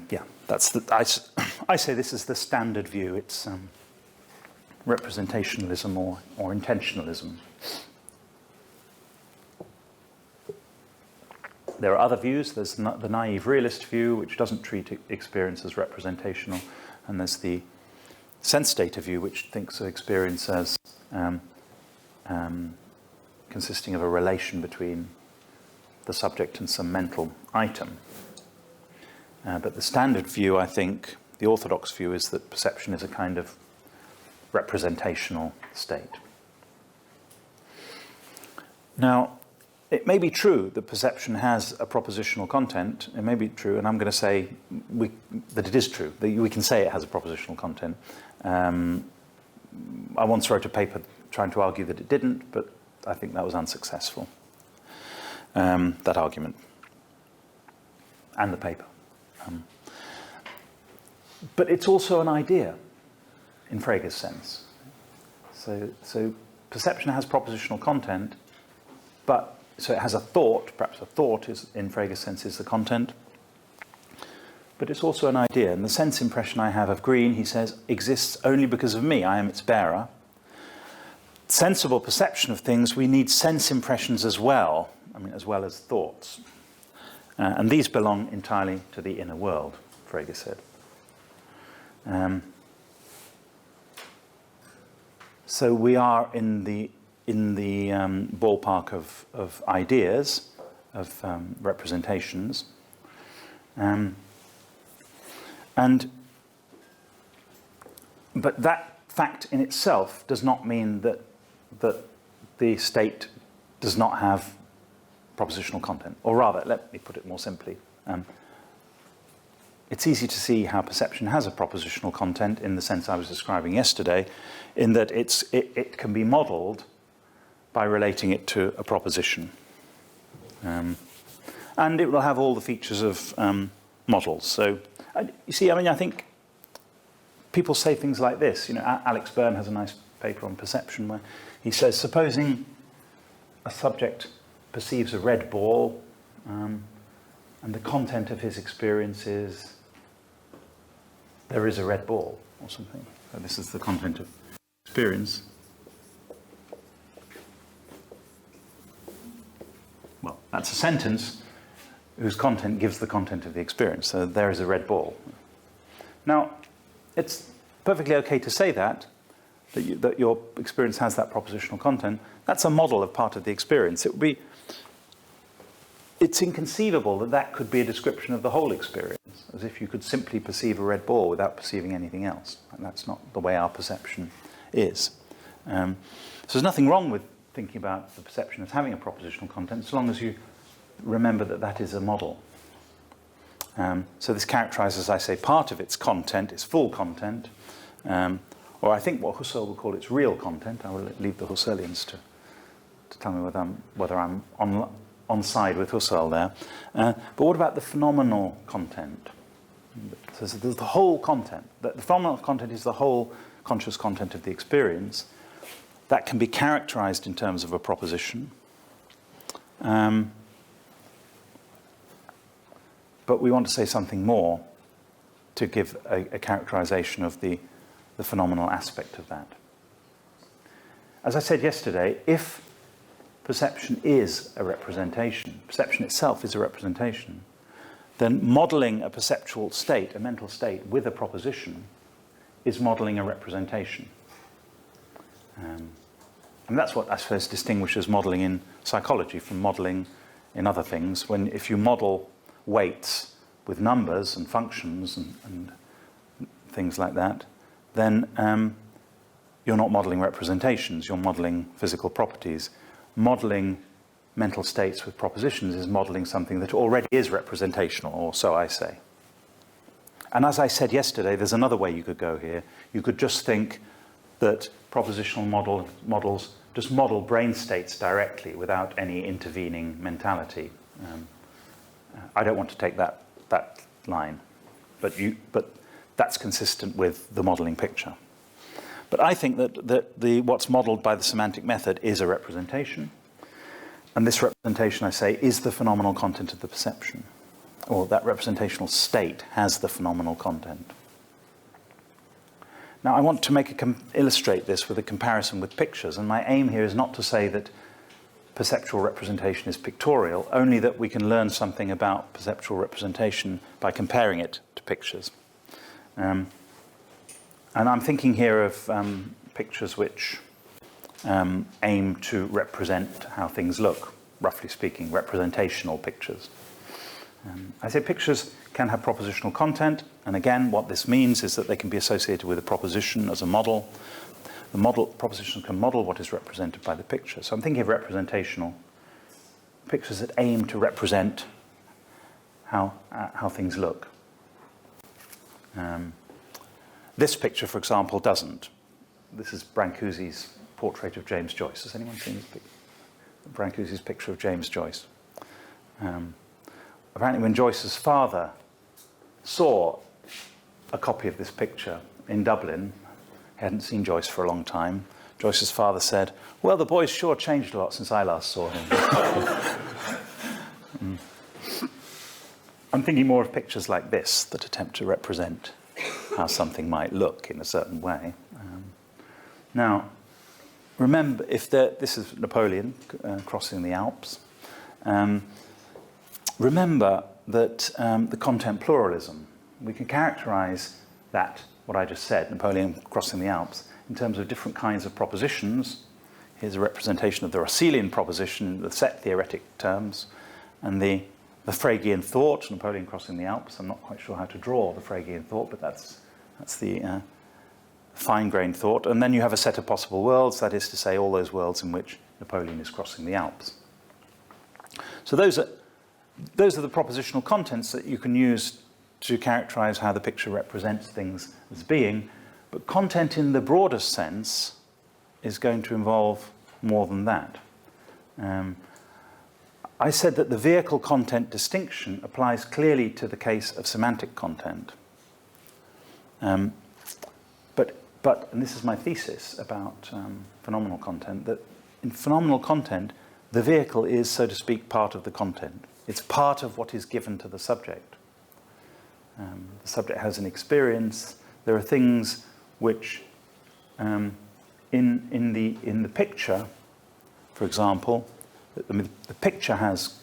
say this is the standard view. It's representationalism or intentionalism. There are other views. There's the naive realist view, which doesn't treat experience as representational, and there's the sense data view, which thinks of experience as consisting of a relation between the subject and some mental item. But the standard view, I think, The orthodox view is that perception is a kind of representational state. Now, it may be true that perception has a propositional content. It may be true, and I'm going to say that it is true, that we can say it has a propositional content. I once wrote a paper trying to argue that it didn't, but I think that was unsuccessful, that argument, and the paper. But it's also an idea, in Frege's sense. So perception has propositional content, so it has a thought, perhaps a thought is, in Frege's sense, is the content, but it's also an idea. And the sense impression I have of green, he says, exists only because of me. I am its bearer. Sensible perception of things, we need sense impressions as well, as well as thoughts. And these belong entirely to the inner world, Frege said. So we are in the ballpark of ideas, of representations, but that fact in itself does not mean that the state does not have propositional content. Or rather, let me put it more simply. It's easy to see how perception has a propositional content in the sense I was describing yesterday, in that it can be modeled by relating it to a proposition. And it will have all the features of models. So, you see, I think people say things like this. Alex Byrne has a nice paper on perception where he says, supposing a subject perceives a red ball, and the content of his experience is, there is a red ball, or something. So this is the content of experience. Well, that's a sentence whose content gives the content of the experience. So there is a red ball. Now, it's perfectly okay to say that your experience has that propositional content. That's a model of part of the experience. It's inconceivable that could be a description of the whole experience, as if you could simply perceive a red ball without perceiving anything else. And that's not the way our perception is. So there's nothing wrong with thinking about the perception as having a propositional content, as long as you remember that that is a model. So this characterizes, as I say, part of its content, its full content, or I think what Husserl would call its real content. I will leave the Husserlians to tell me whether I'm on side with Husserl there. But what about the phenomenal content? So there's the whole content. The phenomenal content is the whole conscious content of the experience. That can be characterized in terms of a proposition. But we want to say something more to give a characterization of the phenomenal aspect of that. As I said yesterday, if perception is a representation, perception itself is a representation, then modeling a perceptual state, a mental state, with a proposition is modeling a representation. And that's what I suppose distinguishes modeling in psychology from modeling in other things. If you model weights with numbers and functions and things like that, then you're not modeling representations, you're modeling physical properties. Modeling mental states with propositions is modeling something that already is representational, or so I say. And as I said yesterday, there's another way you could go here. You could just think that propositional models just model brain states directly without any intervening mentality. I don't want to take that line, but that's consistent with the modeling picture. But I think that what's modeled by the semantic method is a representation, and this representation, I say, is the phenomenal content of the perception, or that representational state has the phenomenal content. Now, I want to illustrate this with a comparison with pictures, and my aim here is not to say that perceptual representation is pictorial, only that we can learn something about perceptual representation by comparing it to pictures. And I'm thinking here of pictures which aim to represent how things look, roughly speaking, representational pictures. I say pictures can have propositional content, and again, what this means is that they can be associated with a proposition as a model. The proposition can model what is represented by the picture. So I'm thinking of representational pictures that aim to represent how things look. This picture, for example, doesn't. This is Brancusi's portrait of James Joyce. Has anyone seen this picture? Brancusi's picture of James Joyce. Apparently when Joyce's father saw a copy of this picture in Dublin, he hadn't seen Joyce for a long time, Joyce's father said, "Well, the boy's sure changed a lot since I last saw him." I'm thinking more of pictures like this that attempt to represent how something might look in a certain way. Now, remember, this is Napoleon crossing the Alps. Remember that the content pluralism, we can characterize that, what I just said, Napoleon crossing the Alps, in terms of different kinds of propositions. Here's a representation of the Russellian proposition, the set theoretic terms, and the Fregean thought, Napoleon crossing the Alps. I'm not quite sure how to draw the Fregean thought, but that's the fine-grained thought. And then you have a set of possible worlds, that is to say, all those worlds in which Napoleon is crossing the Alps. So those are the propositional contents that you can use to characterize how the picture represents things as being. But content in the broadest sense is going to involve more than that. I said that the vehicle-content distinction applies clearly to the case of semantic content. But, and this is my thesis about phenomenal content, that in phenomenal content, the vehicle is, so to speak, part of the content. It's part of what is given to the subject. The subject has an experience. There are things which, in the picture, for example, the picture has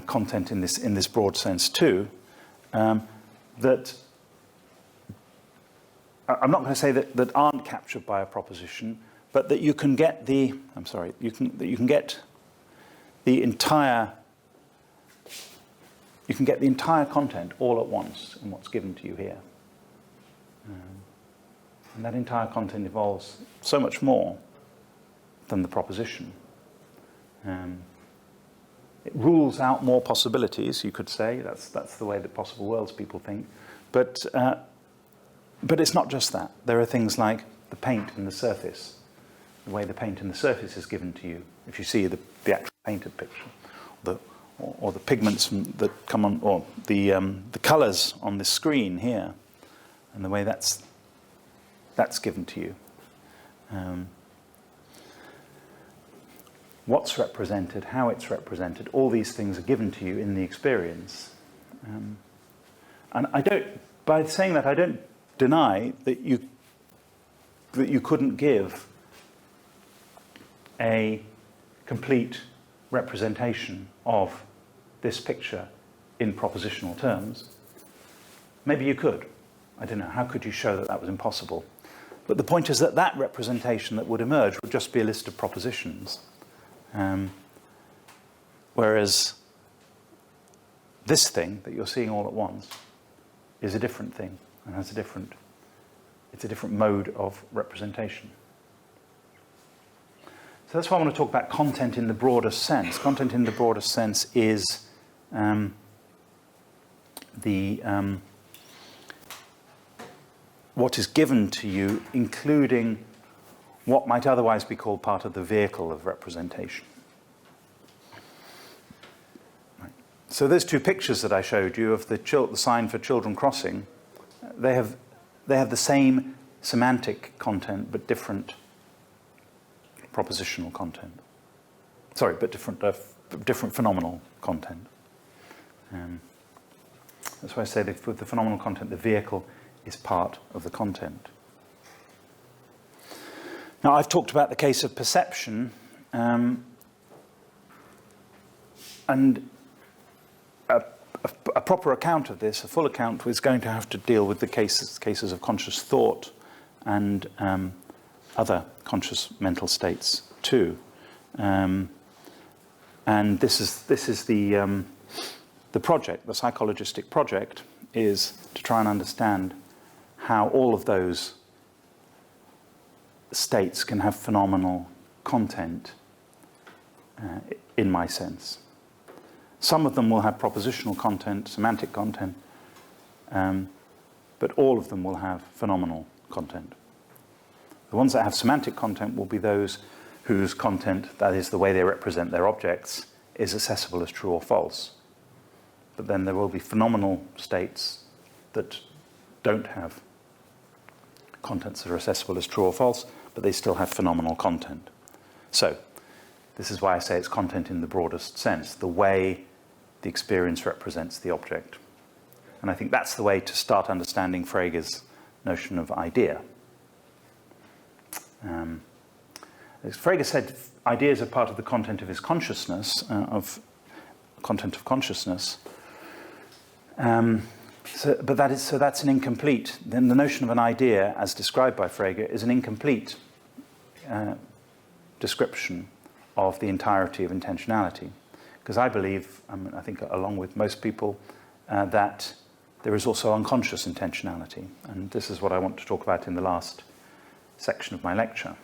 content in this broad sense too. That I'm not going to say that aren't captured by a proposition, but that you can get the entire content all at once in what's given to you here. And that entire content involves so much more than the proposition. It rules out more possibilities, you could say. That's the way that possible worlds people think. But it's not just that. There are things like the paint in the surface, the way the paint in the surface is given to you. If you see the actual painted picture, or the pigments that come on, or the colours on the screen here, and the way that's given to you. What's represented, how it's represented, all these things are given to you in the experience. And by saying that, I don't deny that you couldn't give a complete representation of this picture in propositional terms. Maybe you could. I don't know. How could you show that that was impossible? But the point is that that representation that would emerge would just be a list of propositions. Whereas this thing that you're seeing all at once is a different thing and has it's a different mode of representation. So that's why I want to talk about content in the broadest sense. Content in the broadest sense is what is given to you, including what might otherwise be called part of the vehicle of representation. Right. So those two pictures that I showed you of the sign for children crossing, they have the same semantic content but different propositional content. Sorry, but different phenomenal content. That's why I say that with the phenomenal content, the vehicle is part of the content. Now, I've talked about the case of perception, and a proper account of this, a full account, is going to have to deal with the cases of conscious thought and other conscious mental states too. And this is the project, the psychologistic project, is to try and understand how all of those states can have phenomenal content in my sense. Some of them will have propositional content, semantic content, but all of them will have phenomenal content. The ones that have semantic content will be those whose content, that is the way they represent their objects, is accessible as true or false. But then there will be phenomenal states that don't have contents that are accessible as true or false, but they still have phenomenal content. So, this is why I say it's content in the broadest sense, the way the experience represents the object. And I think that's the way to start understanding Frege's notion of idea. As Frege said, ideas are part of the content of his consciousness, content of consciousness. So that's an incomplete. Then the notion of an idea, as described by Frege, is an incomplete description of the entirety of intentionality. Because I believe, I think along with most people, that there is also unconscious intentionality. And this is what I want to talk about in the last section of my lecture.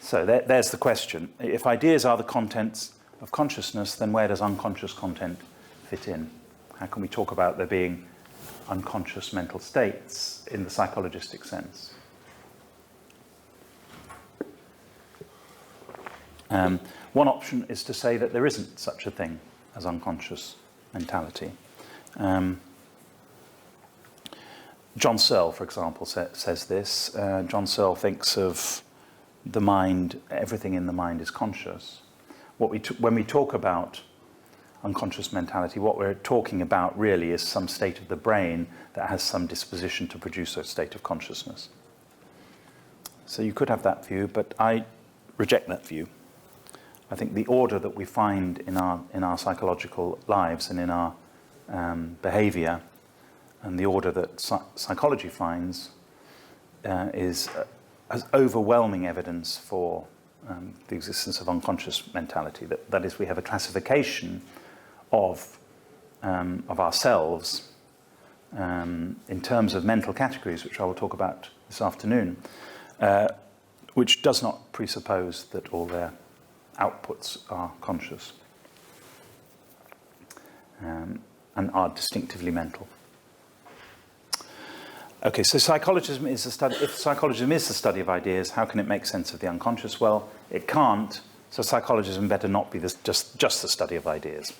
So there's the question. If ideas are the contents of consciousness, then where does unconscious content fit in? How can we talk about there being unconscious mental states in the psychologistic sense? One option is to say that there isn't such a thing as unconscious mentality. John Searle, for example, says this. John Searle thinks of the mind, everything in the mind is conscious. When we talk about unconscious mentality, what we're talking about really is some state of the brain that has some disposition to produce a state of consciousness. So you could have that view, but I reject that view. I think the order that we find in our psychological lives and in our behavior, and the order that psychology finds, has overwhelming evidence for the existence of unconscious mentality. That is, we have a classification of ourselves in terms of mental categories, which I will talk about this afternoon, which does not presuppose that all their outputs are conscious and are distinctively mental. Okay, so psychologism is the study. If psychologism is the study of ideas, how can it make sense of the unconscious? Well, it can't. So psychologism better not be just the study of ideas.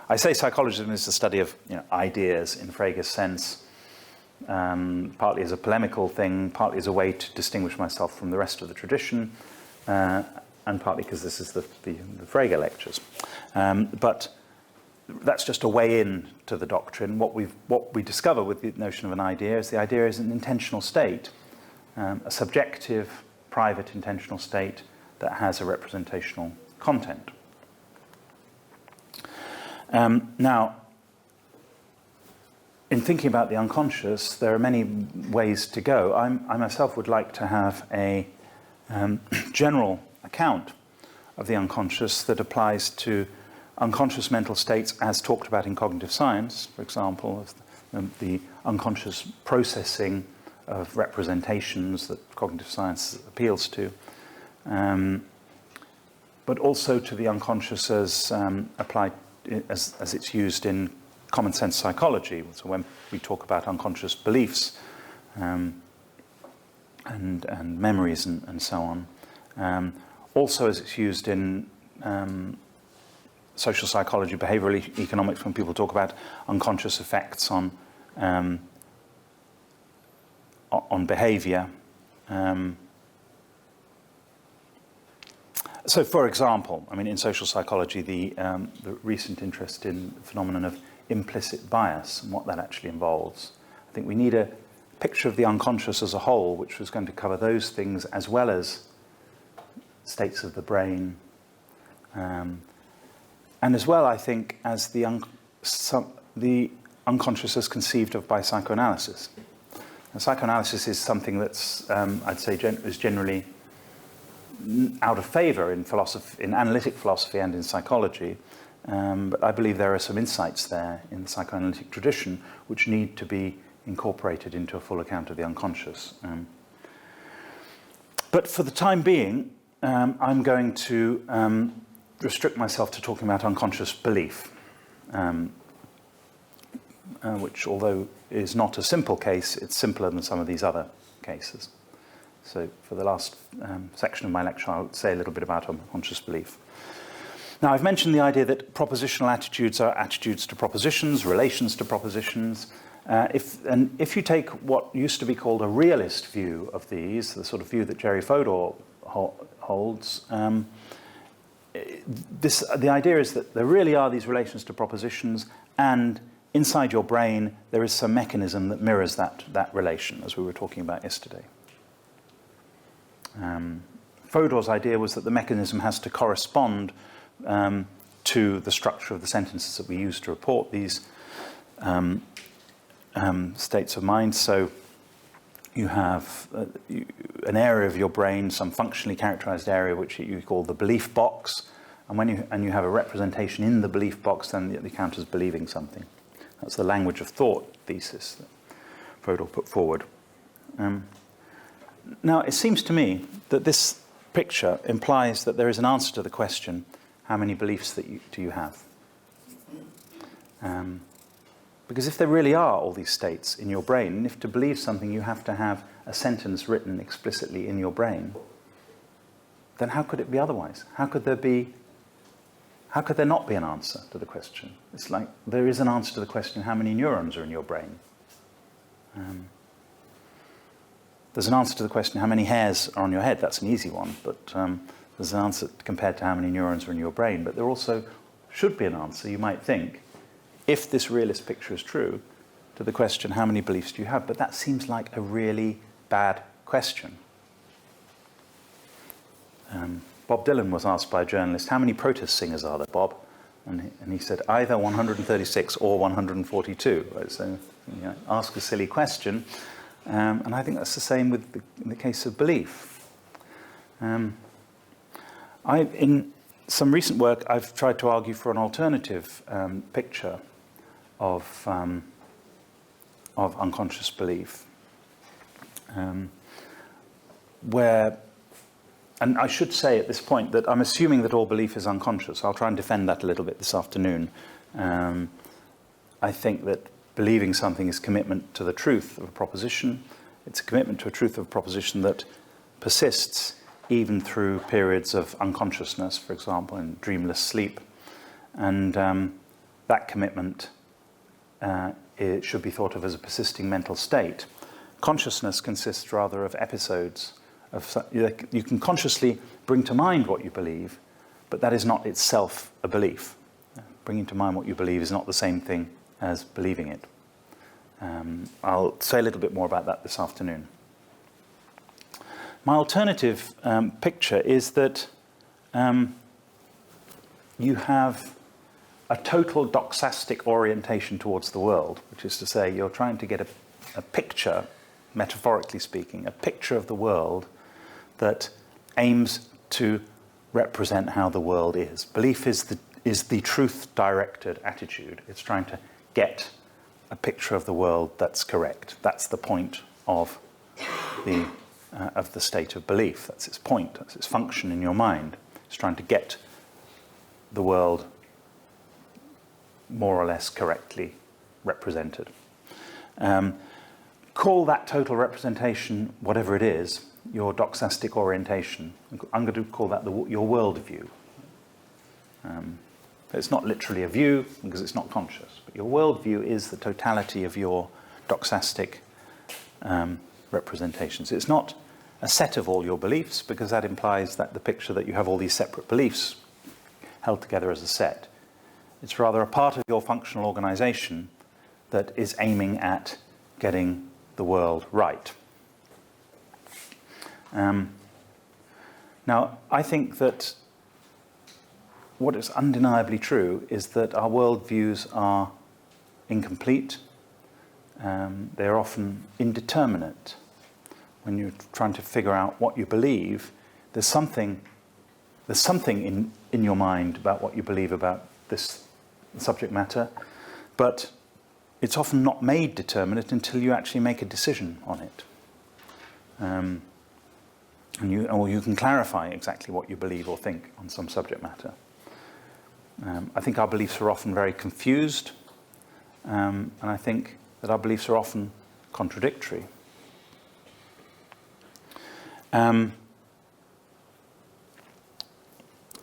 I say psychologism is the study of ideas in Frege's sense, partly as a polemical thing, partly as a way to distinguish myself from the rest of the tradition, and partly because this is the Frege Lectures. But that's just a way in to the doctrine. What we discover with the notion of an idea is the idea is an intentional state, a subjective, private intentional state that has a representational content. Now, in thinking about the unconscious, there are many ways to go. I myself would like to have a general account of the unconscious that applies to unconscious mental states as talked about in cognitive science, for example, of the unconscious processing of representations that cognitive science appeals to, but also to the unconscious as applied as it's used in common sense psychology. So when we talk about unconscious beliefs and memories and so on, also as it's used in social psychology, behavioral economics, when people talk about unconscious effects on behavior. So, for example, in social psychology, the recent interest in the phenomenon of implicit bias and what that actually involves. I think we need a picture of the unconscious as a whole, which was going to cover those things as well as states of the brain, and as well, I think, as the unconscious as conceived of by psychoanalysis. Now, psychoanalysis is something that's, I'd say, is generally out of favour in philosophy, in analytic philosophy and in psychology. But I believe there are some insights there in the psychoanalytic tradition which need to be incorporated into a full account of the unconscious. But for the time being, I'm going to restrict myself to talking about unconscious belief, which, although is not a simple case, it's simpler than some of these other cases. So for the last section of my lecture, I'll say a little bit about unconscious belief. Now, I've mentioned the idea that propositional attitudes are attitudes to propositions, relations to propositions. If you take what used to be called a realist view of these, the sort of view that Jerry Fodor holds, the idea is that there really are these relations to propositions, and inside your brain there is some mechanism that mirrors that relation, as we were talking about yesterday. Fodor's idea was that the mechanism has to correspond to the structure of the sentences that we use to report these states of mind. So you have an area of your brain, some functionally characterized area, which you call the belief box, and when you have a representation in the belief box, then it counts as believing something. That's the language of thought thesis that Fodor put forward. Now, it seems to me that this picture implies that there is an answer to the question, how many beliefs do you have? Because if there really are all these states in your brain, and if to believe something you have to have a sentence written explicitly in your brain, then how could it be otherwise? How could there not be an answer to the question? It's like there is an answer to the question, how many neurons are in your brain? There's an answer to the question, how many hairs are on your head? That's an easy one, but there's an answer compared to how many neurons are in your brain. But there also should be an answer, you might think, if this realist picture is true, to the question, how many beliefs do you have? But that seems like a really bad question. Bob Dylan was asked by a journalist, how many protest singers are there, Bob? And he said, either 136 or 142. So, ask a silly question. And I think that's the same in the case of belief. In some recent work, I've tried to argue for an alternative picture of unconscious belief, where, and I should say at this point that I'm assuming that all belief is unconscious. I'll try and defend that a little bit this afternoon. I think that believing something is commitment to the truth of a proposition. It's a commitment to a truth of a proposition that persists even through periods of unconsciousness, for example, in dreamless sleep. And that commitment it should be thought of as a persisting mental state. Consciousness consists rather of episodes. You can consciously bring to mind what you believe, but that is not itself a belief. Bringing to mind what you believe is not the same thing as believing it. I'll say a little bit more about that this afternoon. My alternative picture is that you have a total doxastic orientation towards the world, which is to say you're trying to get a picture, metaphorically speaking, a picture of the world that aims to represent how the world is. Belief is the truth-directed attitude. It's trying to get a picture of the world that's correct. That's the point of the state of belief. That's its point. That's its function in your mind. It's trying to get the world more or less correctly represented. Call that total representation, whatever it is, your doxastic orientation. I'm going to call that your worldview. It's not literally a view, because it's not conscious, but your worldview is the totality of your doxastic representations. It's not a set of all your beliefs, because that implies that the picture that you have all these separate beliefs held together as a set. It's rather a part of your functional organization that is aiming at getting the world right. Now, I think that what is undeniably true is that our worldviews are incomplete. They're often indeterminate. When you're trying to figure out what you believe, there's something in your mind about what you believe about this subject matter, but it's often not made determinate until you actually make a decision on it. Or you can clarify exactly what you believe or think on some subject matter. I think our beliefs are often very confused, and I think that our beliefs are often contradictory. Now,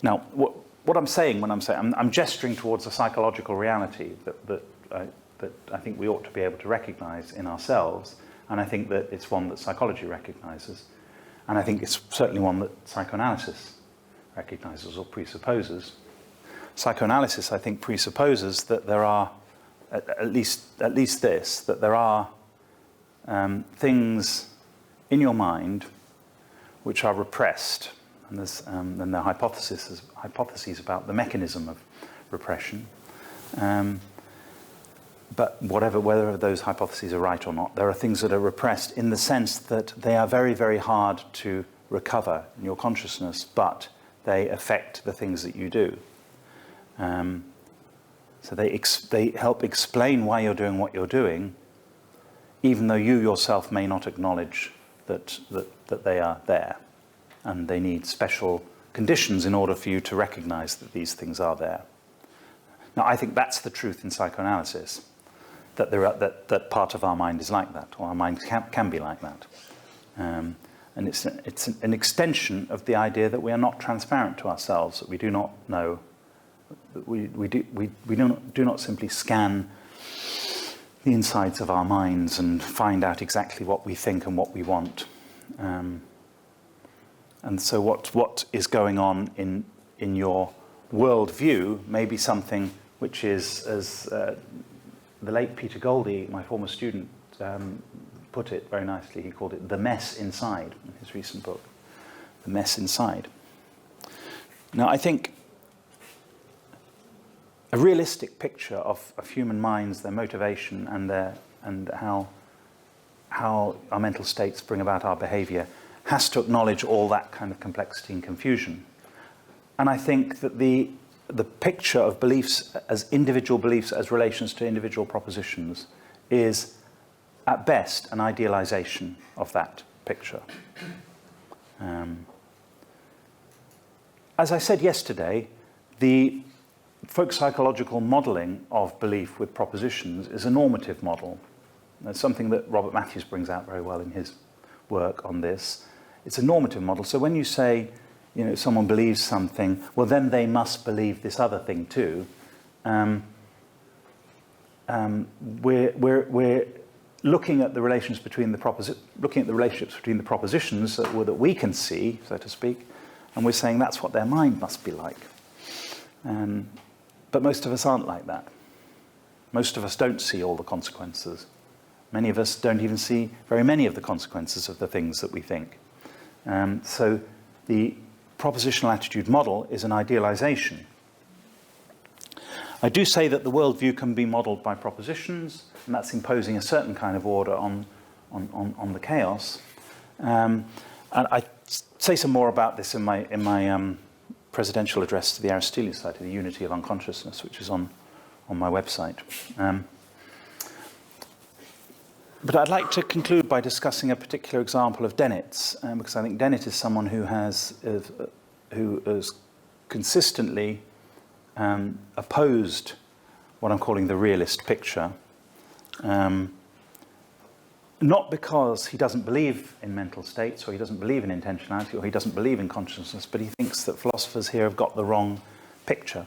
what I'm saying when I'm gesturing towards a psychological reality that I think we ought to be able to recognize in ourselves, and I think that it's one that psychology recognizes, and I think it's certainly one that psychoanalysis recognizes or presupposes. Psychoanalysis, I think, presupposes that there are, at least this, that there are things in your mind which are repressed, and there's then there are hypotheses about the mechanism of repression. But whether those hypotheses are right or not, there are things that are repressed in the sense that they are very, very hard to recover in your consciousness, but they affect the things that you do. So they help explain why you're doing what you're doing, even though you yourself may not acknowledge that they are there. And they need special conditions in order for you to recognize that these things are there. Now, I think that's the truth in psychoanalysis, that that part of our mind is like that, or our mind can be like that. And it's an extension of the idea that we are not transparent to ourselves, that we do not know, that we do not simply scan the insides of our minds and find out exactly what we think and what we want. And so what is going on in your worldview may be something which is, as the late Peter Goldie, my former student, put it very nicely. He called it the mess inside in his recent book, The Mess Inside. Now, I think a realistic picture of human minds, their motivation, and how our mental states bring about our behavior has to acknowledge all that kind of complexity and confusion. And I think that the picture of beliefs as individual beliefs as relations to individual propositions is, at best, an idealization of that picture. As I said yesterday, the folk psychological modelling of belief with propositions is a normative model. That's something that Robert Matthews brings out very well in his work on this. It's a normative model. So when you say, someone believes something, well, then they must believe this other thing too. We're looking at the relations between the relationships between the propositions that we can see, so to speak, and we're saying that's what their mind must be like. But most of us aren't like that. Most of us don't see all the consequences. Many of us don't even see very many of the consequences of the things that we think. So the propositional attitude model is an idealization. I do say that the worldview can be modeled by propositions, and that's imposing a certain kind of order on the chaos. And I say some more about this in my presidential address to the Aristotelian Society, the Unity of Unconsciousness, which is on my website. But I'd like to conclude by discussing a particular example of Dennett's, because I think Dennett is someone who has consistently opposed what I'm calling the realist picture, not because he doesn't believe in mental states, or he doesn't believe in intentionality, or he doesn't believe in consciousness, but he thinks that philosophers here have got the wrong picture.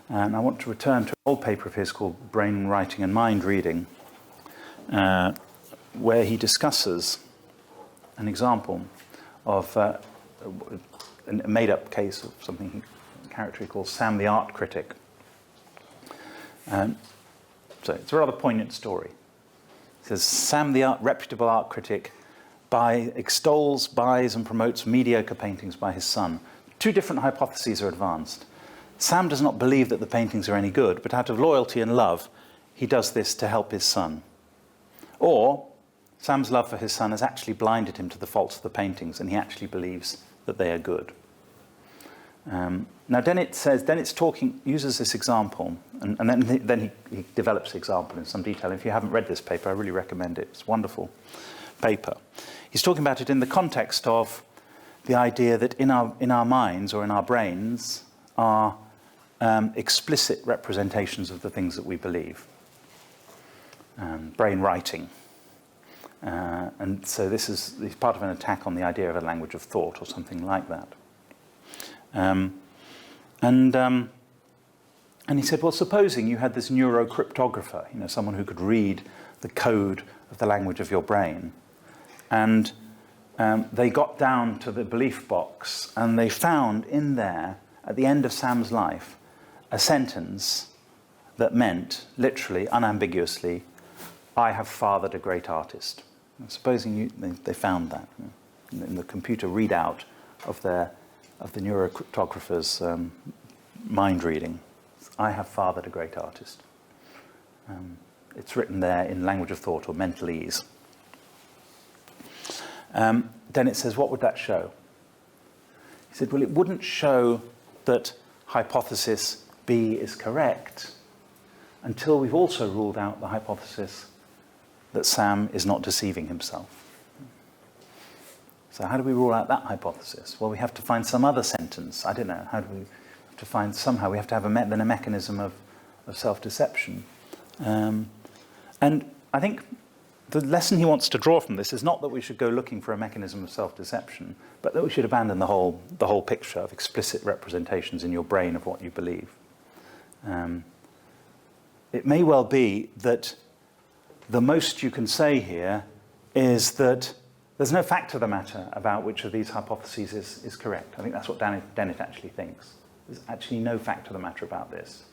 And I want to return to an old paper of his called Brain Writing and Mind Reading, where he discusses an example of a made-up case of something a character he calls Sam the Art Critic. So it's a rather poignant story. It says, Sam the reputable art critic extols, buys and promotes mediocre paintings by his son. Two different hypotheses are advanced. Sam does not believe that the paintings are any good, but out of loyalty and love, he does this to help his son. Or, Sam's love for his son has actually blinded him to the faults of the paintings, and he actually believes that they are good. Now Dennett's uses this example, and then he develops the example in some detail. If you haven't read this paper, I really recommend it. It's a wonderful paper. He's talking about it in the context of the idea that in our minds or in our brains are explicit representations of the things that we believe. Brain writing. And so this is part of an attack on the idea of a language of thought or something like that. And he said, well, supposing you had this neurocryptographer, someone who could read the code of the language of your brain, and they got down to the belief box and they found in there, at the end of Sam's life, a sentence that meant, literally, unambiguously, I have fathered a great artist. And supposing they found that in the computer readout of the neurocryptographer's mind reading. I have fathered a great artist. It's written there in language of thought or mentalese. Then it says, what would that show? He said, well, it wouldn't show that hypothesis B is correct until we've also ruled out the hypothesis that Sam is not deceiving himself. So how do we rule out that hypothesis? Well, we have to find some other sentence. I don't know. How do we have to find somehow? We have to have a mechanism of self-deception. And I think the lesson he wants to draw from this is not that we should go looking for a mechanism of self-deception, but that we should abandon the whole picture of explicit representations in your brain of what you believe. It may well be that the most you can say here is that there's no fact of the matter about which of these hypotheses is correct. I think that's what Dennett actually thinks. There's actually no fact of the matter about this.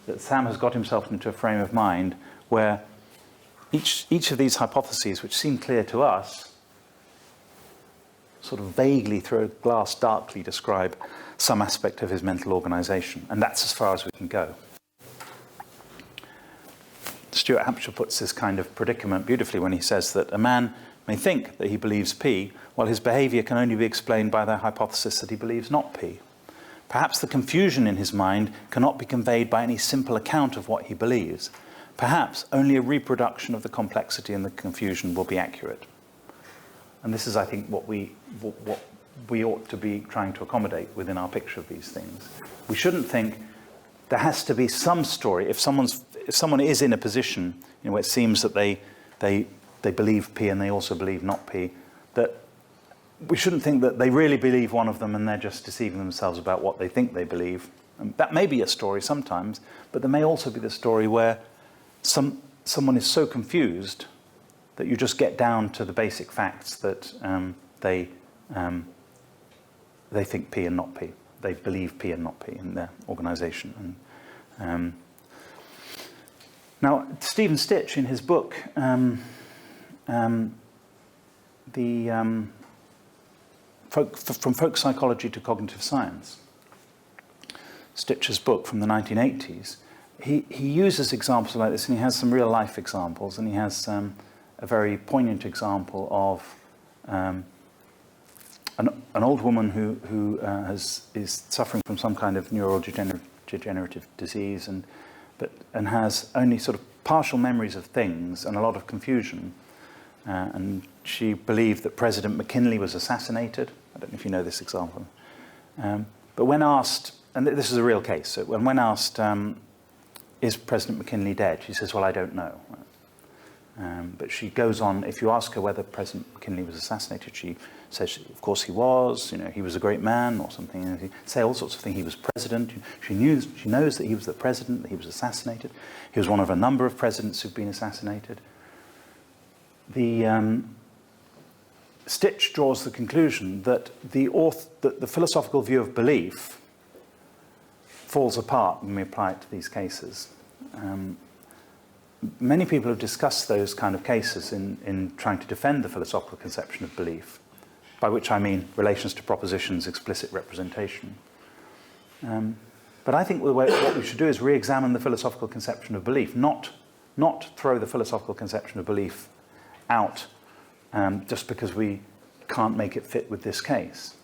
That Sam has got himself into a frame of mind where each of these hypotheses, which seem clear to us, sort of vaguely through a glass darkly describe some aspect of his mental organization. And that's as far as we can go. Stuart Hampshire puts this kind of predicament beautifully when he says that a man may think that he believes P, while his behavior can only be explained by the hypothesis that he believes not P. Perhaps the confusion in his mind cannot be conveyed by any simple account of what he believes. Perhaps only a reproduction of the complexity and the confusion will be accurate. And this is, I think, what we ought to be trying to accommodate within our picture of these things. We shouldn't think there has to be some story. If someone is in a position where it seems that they believe P and they also believe not P, that we shouldn't think that they really believe one of them and they're just deceiving themselves about what they think they believe. And that may be a story sometimes, but there may also be the story where someone is so confused that you just get down to the basic facts that they think P and not P. They believe P and not P in their organisation. Now, Stephen Stitch, in his book, From Folk Psychology to Cognitive Science, Stitch's book from the 1980s, he uses examples like this, and he has some real-life examples, and he has a very poignant example of an old woman who is suffering from some kind of neurodegenerative disease and has only sort of partial memories of things and a lot of confusion. And she believed that President McKinley was assassinated. I don't know if you know this example. But when asked, and this is a real case, so when asked, is President McKinley dead? She says, well, I don't know. But she goes on, if you ask her whether President McKinley was assassinated, she says, of course he was, he was a great man or something. And say all sorts of things. He was president. She knows that he was the president, that he was assassinated. He was one of a number of presidents who've been assassinated. Stitch draws the conclusion that the philosophical view of belief falls apart when we apply it to these cases. Many people have discussed those kind of cases in trying to defend the philosophical conception of belief, by which I mean relations to propositions, explicit representation. But I think what we should do is re-examine the philosophical conception of belief, not throw the philosophical conception of belief out just because we can't make it fit with this case.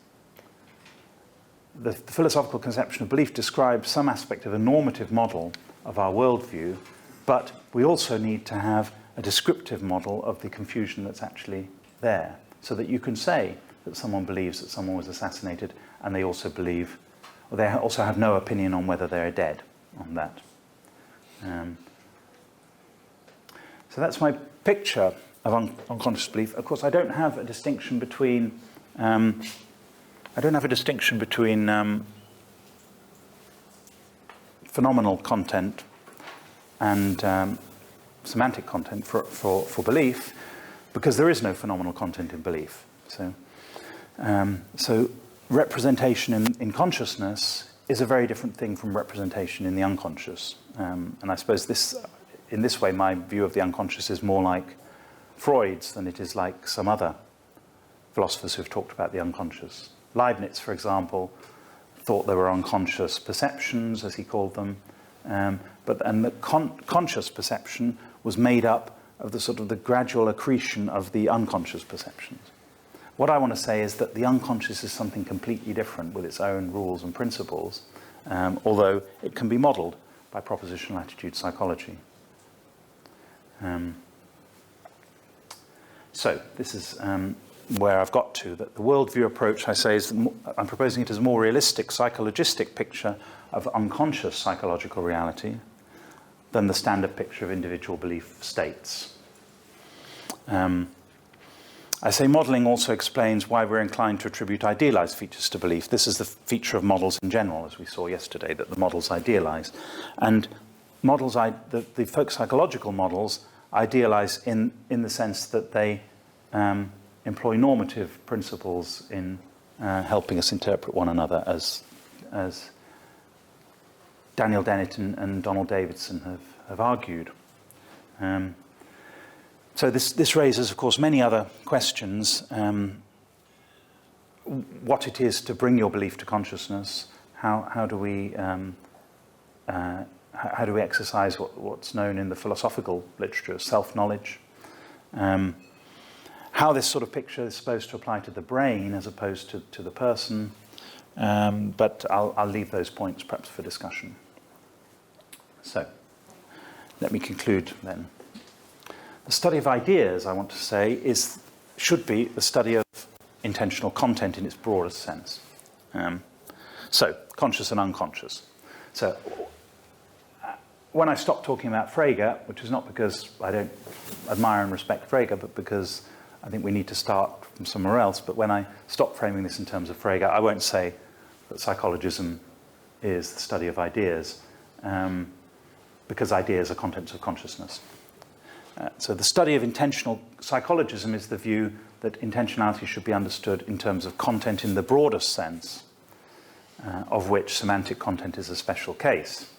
the philosophical conception of belief describes some aspect of a normative model of our worldview, but we also need to have a descriptive model of the confusion that's actually there, so that you can say that someone believes that someone was assassinated, and they also believe, or they also have no opinion on whether they're dead on that. So that's my picture of unconscious belief. Of course, I don't have a distinction between phenomenal content and semantic content for belief, because there is no phenomenal content in belief. So representation in consciousness is a very different thing from representation in the unconscious. And I suppose in this way, my view of the unconscious is more like Freud's than it is like some other philosophers who've talked about the unconscious. Leibniz, for example, thought there were unconscious perceptions, as he called them, but the conscious perception was made up of the gradual accretion of the unconscious perceptions. What I want to say is that the unconscious is something completely different with its own rules and principles, although it can be modelled by propositional attitude psychology. So this is where I've got to, that the worldview approach, I say, I'm proposing it as a more realistic, psychologistic picture of unconscious psychological reality than the standard picture of individual belief states. I say modelling also explains why we're inclined to attribute idealised features to belief. This is the feature of models in general, as we saw yesterday, that the models idealise. And models, the folk psychological models, idealise in the sense that they employ normative principles in helping us interpret one another, as Daniel Dennett and Donald Davidson have argued. So this raises, of course, many other questions. What it is to bring your belief to consciousness, how do we exercise what's known in the philosophical literature as self-knowledge? How this sort of picture is supposed to apply to the brain as opposed to the person. But I'll leave those points perhaps for discussion. So, let me conclude then. The study of ideas, I want to say, should be the study of intentional content in its broadest sense. So, conscious and unconscious. So, when I stopped talking about Frege, which is not because I don't admire and respect Frege, but because I think we need to start from somewhere else, but when I stop framing this in terms of Frege, I won't say that psychologism is the study of ideas, because ideas are contents of consciousness. So the study of intentional psychologism is the view that intentionality should be understood in terms of content in the broadest sense, of which semantic content is a special case.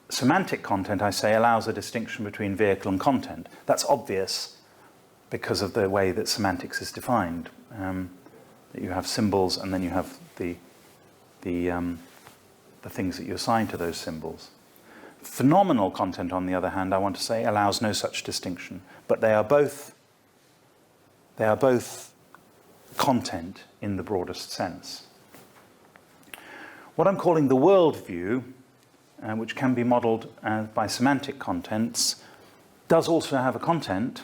Semantic content, I say, allows a distinction between vehicle and content. That's obvious because of the way that semantics is defined. That you have symbols and then you have the things that you assign to those symbols. Phenomenal content, on the other hand, I want to say, allows no such distinction. But they are both content in the broadest sense. What I'm calling the worldview, which can be modelled by semantic contents, does also have a content.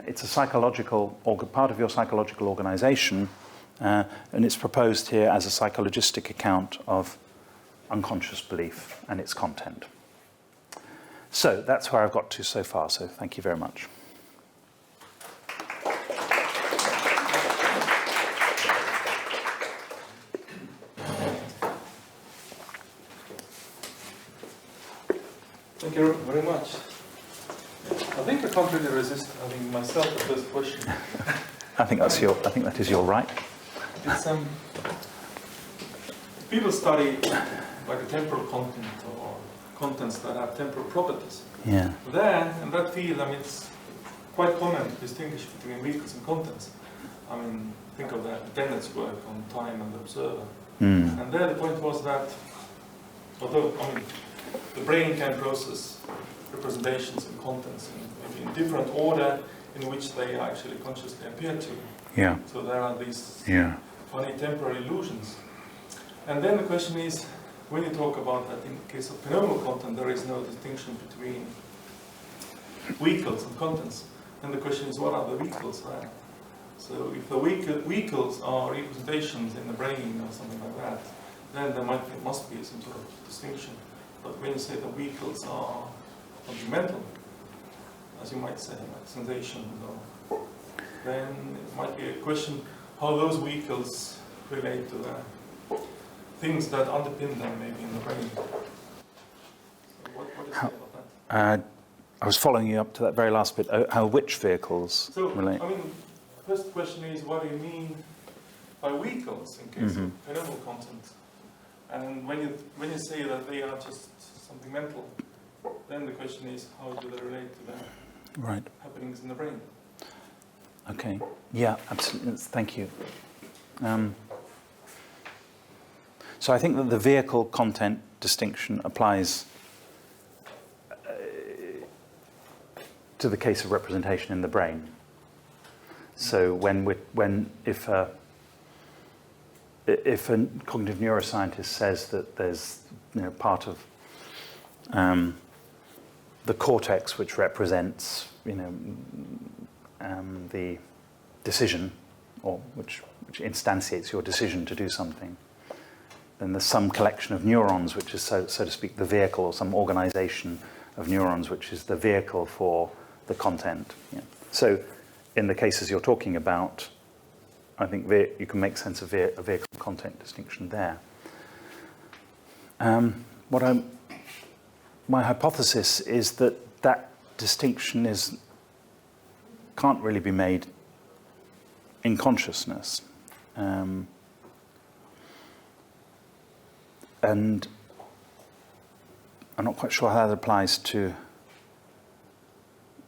It's a psychological, part of your psychological organisation, and it's proposed here as a psychologistic account of unconscious belief and its content. So that's where I've got to so far, so thank you very much.
Thank you very much. I think I can't really resist having myself the first question.
I think that is your right.
It's people study like a temporal content or contents that have temporal properties.
Yeah.
There, in that field, it's quite common to distinguish between vehicles and contents. Think of Dennett's work on time and the observer. And there the point was that, although, the brain can process representations and contents in different order in which they actually consciously appear to.
Yeah.
So there are these funny temporary illusions. And then the question is, when you talk about that in the case of phenomenal content, there is no distinction between vehicles and contents. And the question is, what are the vehicles, right? So if the vehicles are representations in the brain or something like that, then there must be some sort of distinction. But when you say the vehicles are something mental, as you might say, like sensations, then it might be a question how those vehicles relate to the things that underpin them, maybe in the brain. So what do you say about that?
I was following you up to that very last bit. How which vehicles relate?
I mean, first question is, what do you mean by vehicles in case of phenomenal content? And when you say that they are just something mental, then the question is, how do they relate to the happenings in the brain?
Okay. Yeah, absolutely. Thank you. So I think that the vehicle-content distinction applies to the case of representation in the brain. So if a cognitive neuroscientist says that there's part of the cortex which represents the decision, or which instantiates your decision to do something, then there's some collection of neurons which is so to speak the vehicle, or some organization of neurons which is the vehicle for the content. Yeah. So in the cases you're talking about, I think you can make sense of a vehicle content distinction there. My hypothesis is that distinction can't really be made in consciousness. And I'm not quite sure how that applies to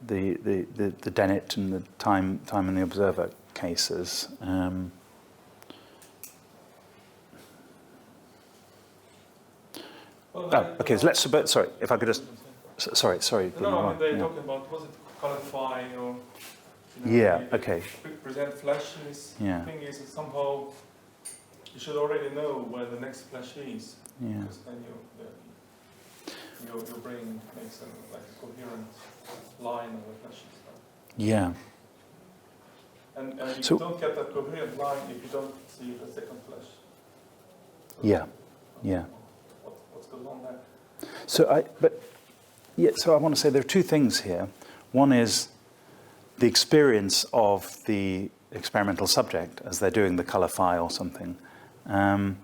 the Dennett and the time and the observer cases. Okay, so let's. Sorry, if I could just. Sorry.
No, I mean they're talking about, was it qualifying or?
Okay.
Present flashes.
Yeah.
The thing is that somehow you should already know where the next flash is.
Yeah.
Because then your brain makes a coherent line of the flashes.
Yeah.
And you don't get that coherent line if you don't see the second flash.
Yeah.
What's going on there?
So I want to say there are two things here. One is the experience of the experimental subject as they're doing the color phi or something. And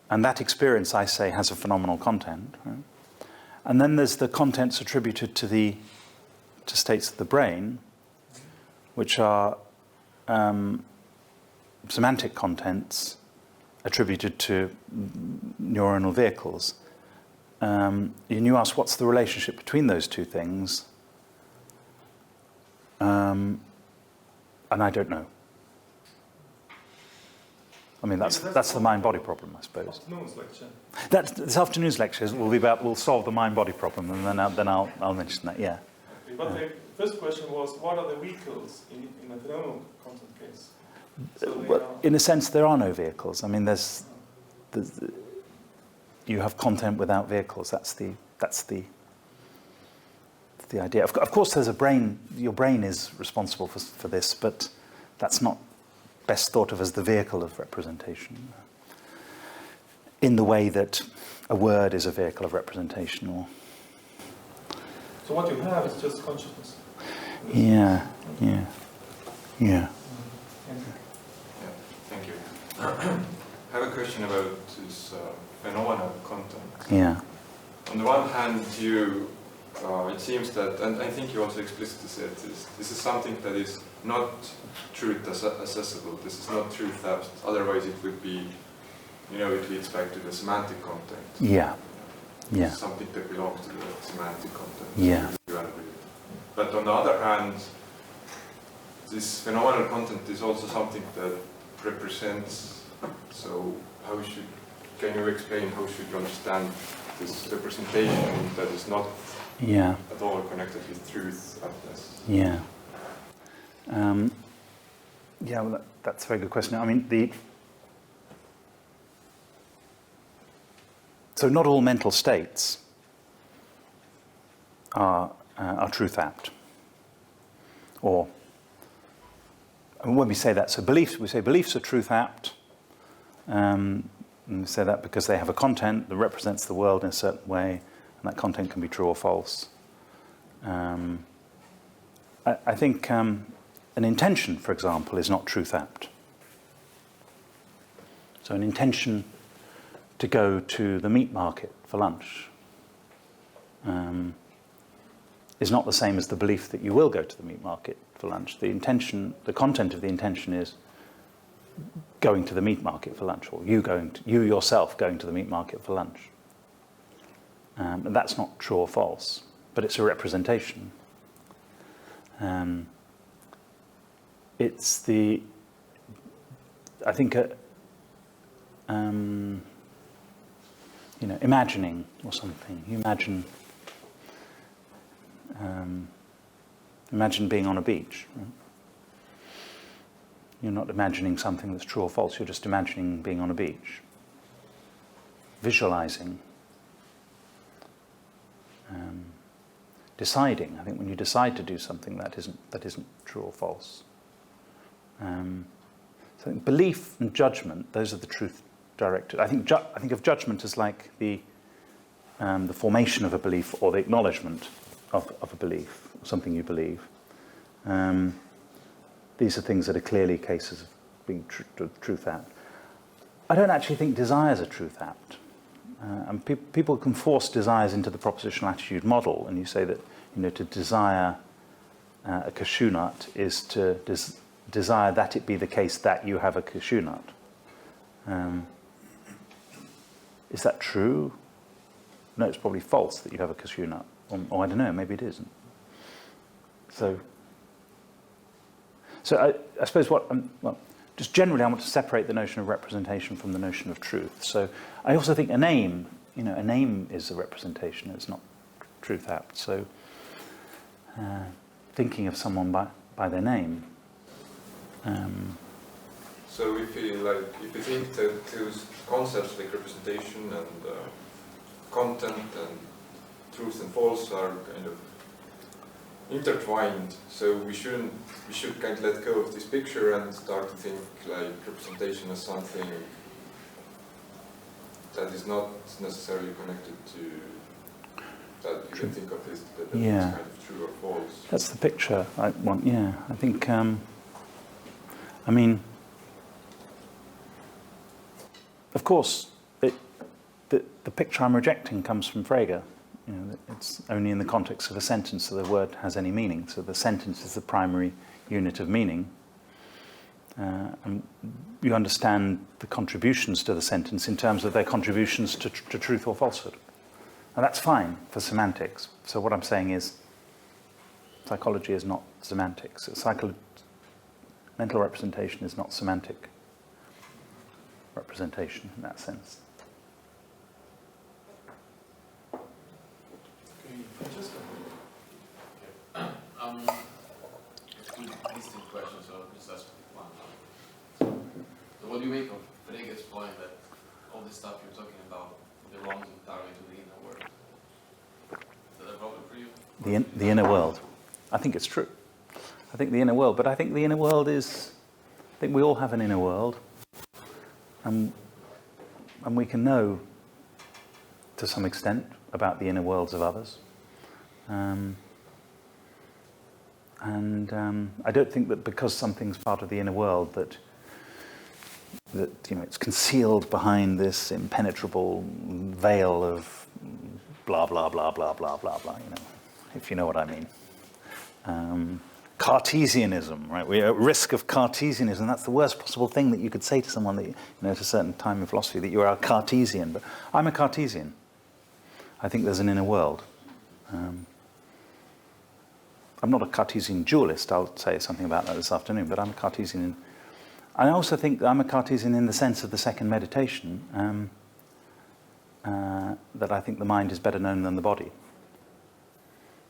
that experience, I say, has a phenomenal content. Right? And then there's the contents attributed to states of the brain, which are semantic contents attributed to neuronal vehicles. And you ask, what's the relationship between those two things? And I don't know. I mean, that's the mind-body problem, I suppose.
Afternoon's lecture.
This afternoon's lecture we'll solve the mind-body problem, and then I'll mention that. Yeah.
But the first question was, what are the vehicles in a phenomenal content case? So
in a sense, there are no vehicles. I mean, you have content without vehicles. That's the idea. Of course, there's a brain. Your brain is responsible for this, but that's not best thought of as the vehicle of representation. In the way that a word is a vehicle of representation, or.
So what you have is just consciousness.
Yeah.
Thank you. I have a question about this phenomenal content.
Yeah.
On the one hand, it seems that, and I think you also explicitly said this is something that is not truth accessible. This is not truth theft. Otherwise, it would be, it leads back to the semantic content.
Yeah.
It's something that belongs to the semantic content.
Yeah.
But on the other hand, this phenomenal content is also something that represents. So can you explain how should you understand this representation that is not at all connected with truth?
Yeah. Well, that's a very good question. I mean, So not all mental states are truth apt. Or when we say that, so beliefs, we say beliefs are truth apt. And we say that because they have a content that represents the world in a certain way, and that content can be true or false. I think an intention, for example, is not truth apt. So an intention to go to the meat market for lunch is not the same as the belief that you will go to the meat market for lunch. The intention, the content of the intention is going to the meat market for lunch, or you yourself going to the meat market for lunch. And that's not true or false, but it's a representation. It's the, I think, imagining or something. You imagine being on a beach. Right? You're not imagining something that's true or false. You're just imagining being on a beach, visualizing, deciding. I think when you decide to do something, that isn't true or false. So belief and judgment; those are the truth-directed. I think of judgment as like the formation of a belief or the acknowledgement of a belief, something you believe. These are things that are clearly cases of being truth apt. I don't actually think desires are truth apt. And people can force desires into the propositional attitude model, and you say that to desire a cashew nut is to desire that it be the case that you have a cashew nut. Is that true? No, it's probably false that you have a cashew nut. Or I don't know, maybe it isn't. So I suppose just generally I want to separate the notion of representation from the notion of truth. So I also think a name is a representation, it's not truth apt. So thinking of someone by their name.
So if you think that those concepts like representation and content and truth and false are kind of intertwined, so we should kind of let go of this picture and start to think like representation as something that is not necessarily connected to that you can think of this that is kind of true or false.
That's the picture I want. Yeah, I think. Of course, the picture I'm rejecting comes from Frege. It's only in the context of a sentence that the word has any meaning. So the sentence is the primary unit of meaning. And you understand the contributions to the sentence in terms of their contributions to truth or falsehood. And that's fine for semantics. So what I'm saying is psychology is not semantics. Mental representation is not semantic representation in that sense.
These two questions, so I'll just ask one. So what do you make of Frege's point that all this stuff you're talking about belongs entirely to the inner world? Is that a problem for you?
The inner world. I think it's true. I think the inner world, but I think the inner world is, I think we all have an inner world, and we can know to some extent about the inner worlds of others. I don't think that because something's part of the inner world that it's concealed behind this impenetrable veil of blah blah blah blah blah blah blah. If you know what I mean. Cartesianism, right? We're at risk of Cartesianism. That's the worst possible thing that you could say to someone that at a certain time in philosophy, that you are a Cartesian. But I'm a Cartesian. I think there's an inner world. I'm not a Cartesian dualist. I'll say something about that this afternoon. But I'm a Cartesian. I also think that I'm a Cartesian in the sense of the second meditation. That I think the mind is better known than the body.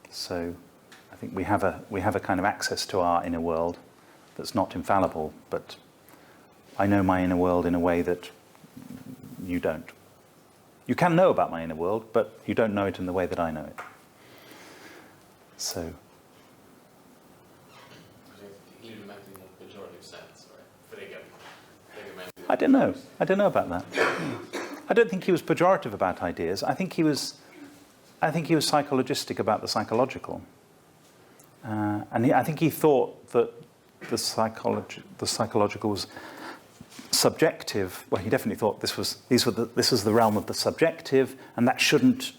So I think we have a kind of access to our inner world that's not infallible, but I know my inner world in a way that you don't. You can know about my inner world, but you don't know it in the way that I know it. So.
He meant in a pejorative sense, right? Frege meant
I don't know. I don't know about that. I don't think he was pejorative about ideas. I think he was psychologistic about the psychological. I think he thought that the psychological was subjective. Well, he definitely thought this was the realm of the subjective, and that shouldn't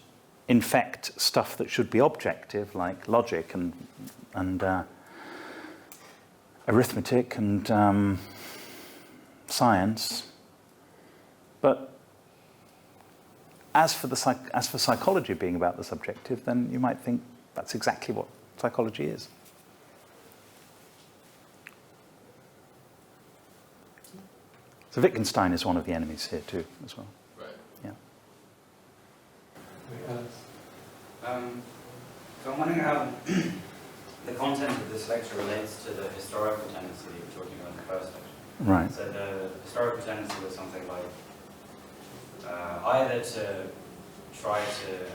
infect stuff that should be objective, like logic and arithmetic and science. But as for psychology being about the subjective, then you might think that's exactly what psychology is. So Wittgenstein is one of the enemies here too, as well.
Right.
Yeah.
So I'm wondering how the content of this lecture relates to the historical tendency you were talking about in the first lecture.
Right.
So the historical tendency was something like either to try to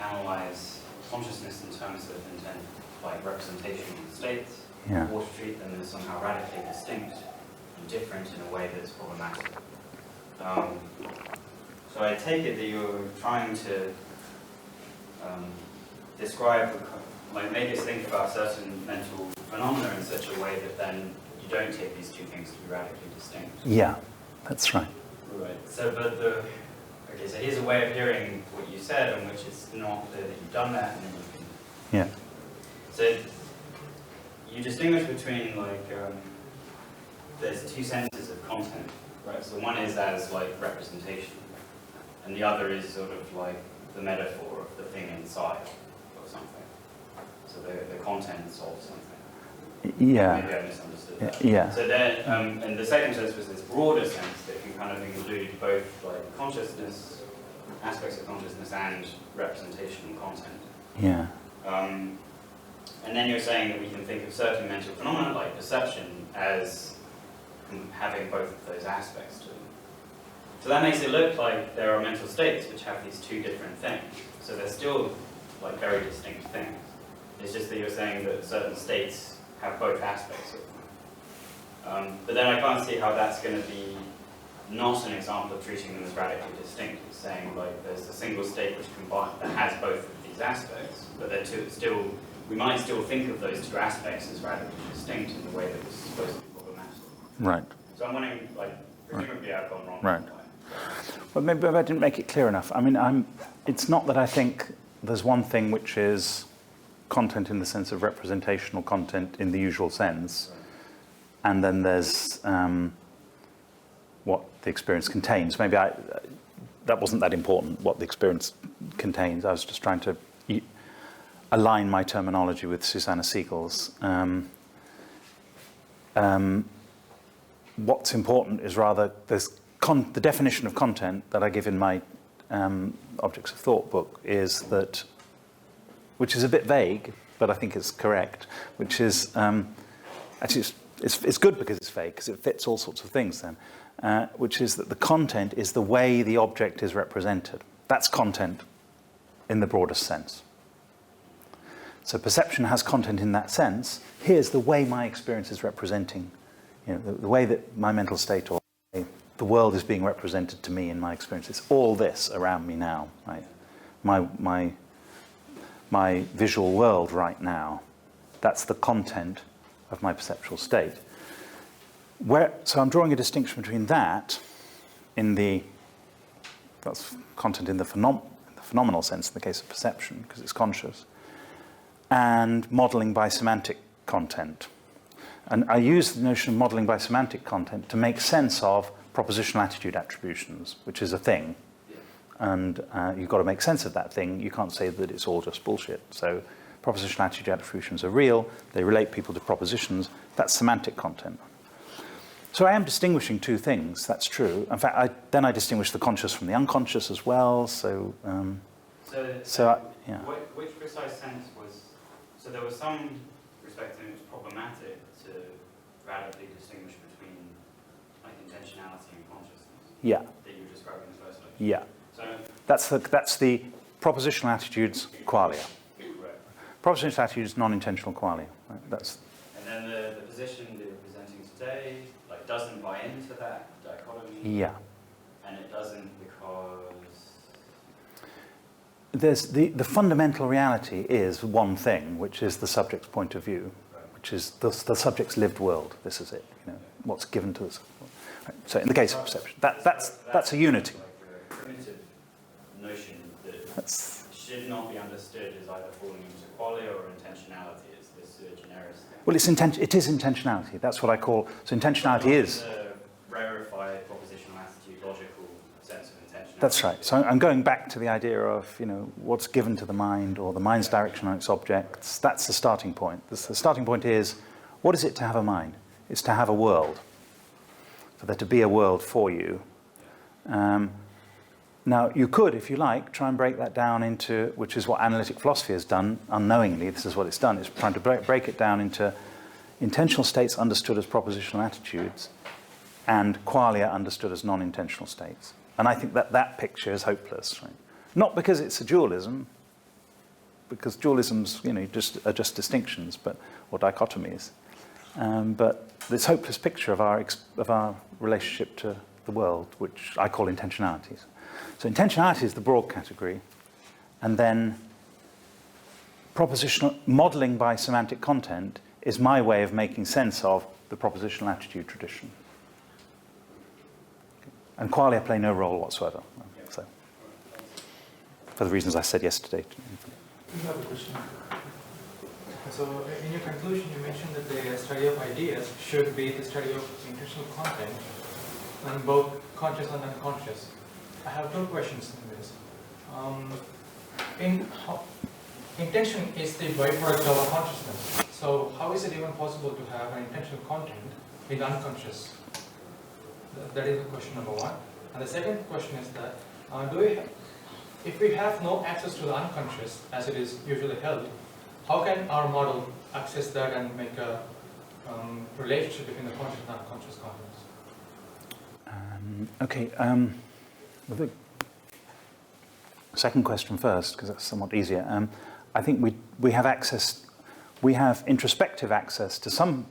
analyze consciousness in terms of intent, like representation of states,
Yeah.
or to treat them as somehow radically distinct and different in a way that's problematic. So I take it that you're trying to describe, make us think about certain mental phenomena in such a way that then you don't take these two things to be radically distinct.
Yeah, that's right.
Right. So, so here's a way of hearing what you said, in which it's not clear that you've done that, and then you can.
Yeah.
So you distinguish between there's two senses of content, right? So one is as representation, and the other is sort of like the metaphor of the thing inside of something. So the contents of something.
Yeah.
Maybe I misunderstood that.
Yeah.
So then, and the second sense was this broader sense that can kind of include both consciousness, aspects of consciousness, and representation and content.
Yeah.
And then you're saying that we can think of certain mental phenomena like perception as having both of those aspects to them. So that makes it look like there are mental states which have these two different things. So they're still very distinct things. It's just that you're saying that certain states have both aspects of them. But then I can't see how that's going to be not an example of treating them as radically distinct. It's saying there's a single state that has both of these aspects, but they're still, we might still think of those two aspects as radically distinct in the way that was supposed to be problematic.
Right.
So I'm wondering, presumably I've gone wrong.
Right. Well, maybe I didn't make it clear enough. I mean, it's not that I think there's one thing which is content in the sense of representational content in the usual sense, and then there's what the experience contains. Maybe that wasn't that important, what the experience contains. I was just trying to align my terminology with Susanna Siegel's. What's important is rather the definition of content that I give in my Objects of Thought book is that, which is a bit vague, but I think it's correct, which is, actually it's good because it's vague, because it fits all sorts of things then, which is that the content is the way the object is represented. That's content in the broadest sense. So perception has content in that sense. Here's the way my experience is representing, the way that my mental state or the world is being represented to me in my experience. It's all this around me now, right? My visual world right now. That's the content of my perceptual state. So I'm drawing a distinction between that, that's content in the phenomenal sense in the case of perception, because it's conscious, and modeling by semantic content. And I use the notion of modeling by semantic content to make sense of propositional attitude attributions, which is a thing. And you've got to make sense of that thing. You can't say that it's all just bullshit. So propositional attitude attributions are real. They relate people to propositions. That's semantic content. So I am distinguishing two things. That's true. In fact, I distinguish the conscious from the unconscious as well. So,
which precise sense was... So there was some respect in which it's problematic to radically distinguish between intentionality and consciousness.
Yeah.
That you were describing in the first lecture.
Yeah.
So,
That's the propositional attitudes qualia.
right.
Propositional attitudes, non-intentional qualia. Right? That's
And then the position that you're presenting today, like, doesn't buy into that dichotomy.
yeah.
And it doesn't because.
There's the fundamental reality is one thing, which is the subject's point of view, which is the subject's lived world. This is it. You know, what's given to us. Right. So in the case of perception, that's a unity.
Like a primitive notion that
That's,
should not be understood as either falling into qualia or intentionality. It's this sui generis thing.
well, it is intentionality. That's what I call. So intentionality is.
The rarefied propositional attitude, logical sense of intentionality.
That's right. So I'm going back to the idea of, you know, what's given to the mind or the mind's direction on its objects. That's the starting point. The starting point is, what is it to have a mind? It's to have a world. For there to be a world for you. Now, you could, if you like, try and break that down into, which is what analytic philosophy has done unknowingly. This is what it's done. It's trying to break it down into intentional states understood as propositional attitudes and qualia understood as non-intentional states. And I think that picture is hopeless. Right? Not because it's a dualism, because dualisms, you know, are just distinctions, or dichotomies. But this hopeless picture of our relationship to the world, which I call intentionalities. So intentionality is the broad category, and then propositional modeling by semantic content is my way of making sense of the propositional attitude tradition. And qualia play no role whatsoever. So, for the reasons I said yesterday.
You have a question. So, in your conclusion, you mentioned that the study of ideas should be the study of intentional content, and both conscious and unconscious. I have two questions in this. Intention is the byproduct of consciousness. So, how is it even possible to have an intentional content in the unconscious? That is question number one. And the second question is that, if we have no access to the unconscious, as it is usually held, how can our model access that and make a relationship between the conscious and unconscious contents?
The second question first, because that's somewhat easier. I think we have introspective access to some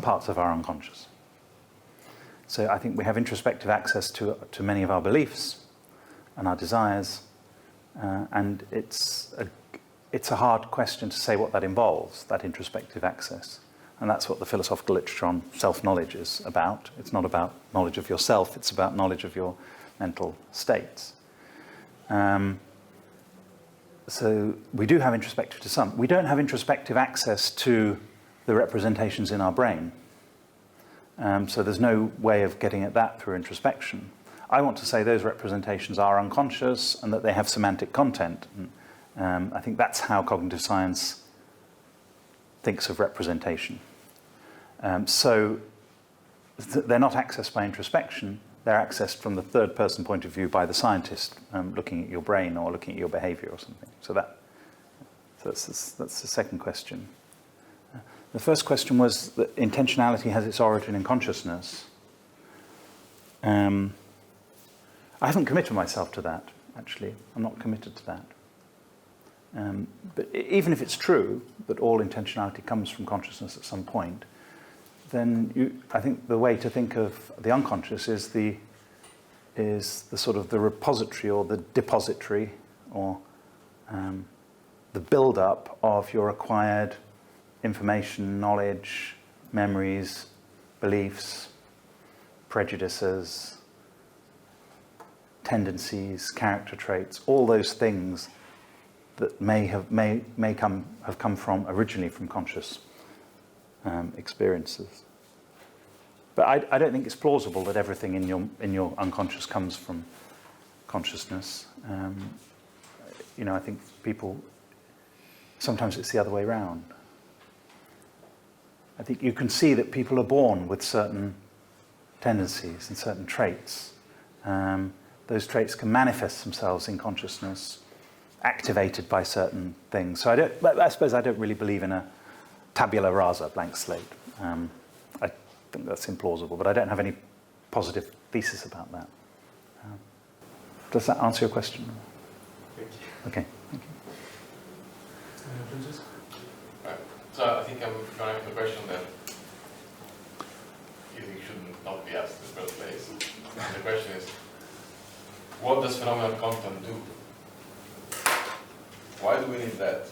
parts of our unconscious. So I think we have introspective access to many of our beliefs and our desires, and it's a hard question to say what that involves, that introspective access. And that's what the philosophical literature on self-knowledge is about. It's not about knowledge of yourself, it's about knowledge of your mental states. So we do have introspective to some. We don't have introspective access to the representations in our brain. So there's no way of getting at that through introspection. I want to say those representations are unconscious and that they have semantic content. I think that's how cognitive science thinks of representation. So they're not accessed by introspection, they're accessed from the third person point of view by the scientist looking at your brain or looking at your behavior or something. So that's the second question. The first question was that intentionality has its origin in consciousness. I haven't committed myself to that, actually. I'm not committed to that. But even if it's true that all intentionality comes from consciousness at some point, then I think the way to think of the unconscious is the sort of the repository or the depository or the build-up of your acquired information, knowledge, memories, beliefs, prejudices, tendencies, character traits, all those things that may have come from originally from conscious experiences. But I don't think it's plausible that everything in your unconscious comes from consciousness. I think people sometimes it's the other way around. I think you can see that people are born with certain tendencies and certain traits. Those traits can manifest themselves in consciousness, activated by certain things. So I suppose I don't really believe in a tabula rasa, blank slate. I think that's implausible, but I don't have any positive thesis about that. Does that answer your question?
Thank you.
Okay, thank you.
Right. So I think I'm going to have a question that you think should not be asked in the first place. And the question is, what does phenomenal content do? Why do we need that?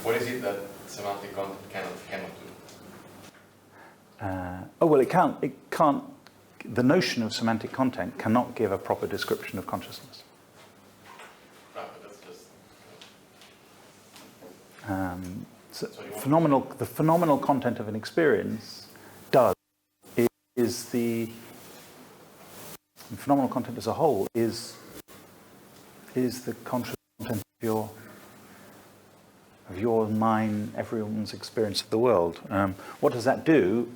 What is it that semantic content cannot do?
Well, it can't. The notion of semantic content cannot give a proper description of consciousness.
Right, but that's just.
The phenomenal content of an experience is the phenomenal content as a whole is the conscious content of your, mine, everyone's experience of the world. What does that do?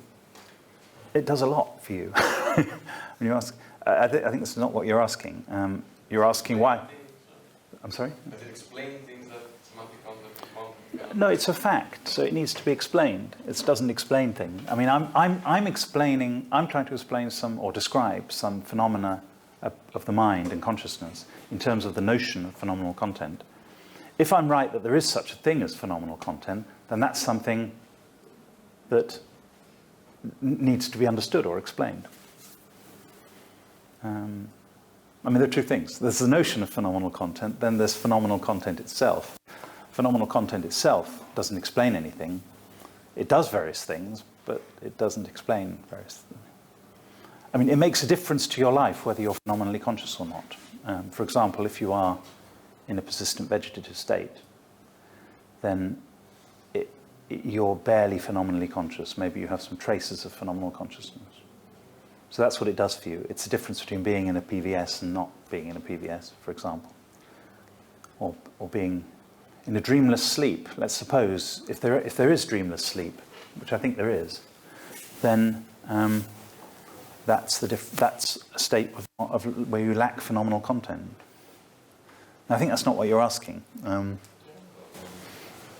It does a lot for you. When you ask, I think this is not what you're asking. You're asking why. I'm sorry?
Does it explain things that semantic content cannot?
No, it's a fact, so it needs to be explained. It doesn't explain things. I mean, I'm trying to explain or describe some phenomena of the mind and consciousness in terms of the notion of phenomenal content. If I'm right that there is such a thing as phenomenal content, then that's something that needs to be understood or explained. I mean, there are two things. There's the notion of phenomenal content, then there's phenomenal content itself. Phenomenal content itself doesn't explain anything. It does various things, but it doesn't explain various things. I mean, it makes a difference to your life whether you're phenomenally conscious or not. For example, if you are in a persistent vegetative state, then you're barely phenomenally conscious. Maybe you have some traces of phenomenal consciousness. So that's what it does for you. It's the difference between being in a PVS and not being in a PVS, for example. Or being in a dreamless sleep. Let's suppose, if there is dreamless sleep, which I think there is, then that's a state of where you lack phenomenal content. I think that's not what you're asking.
But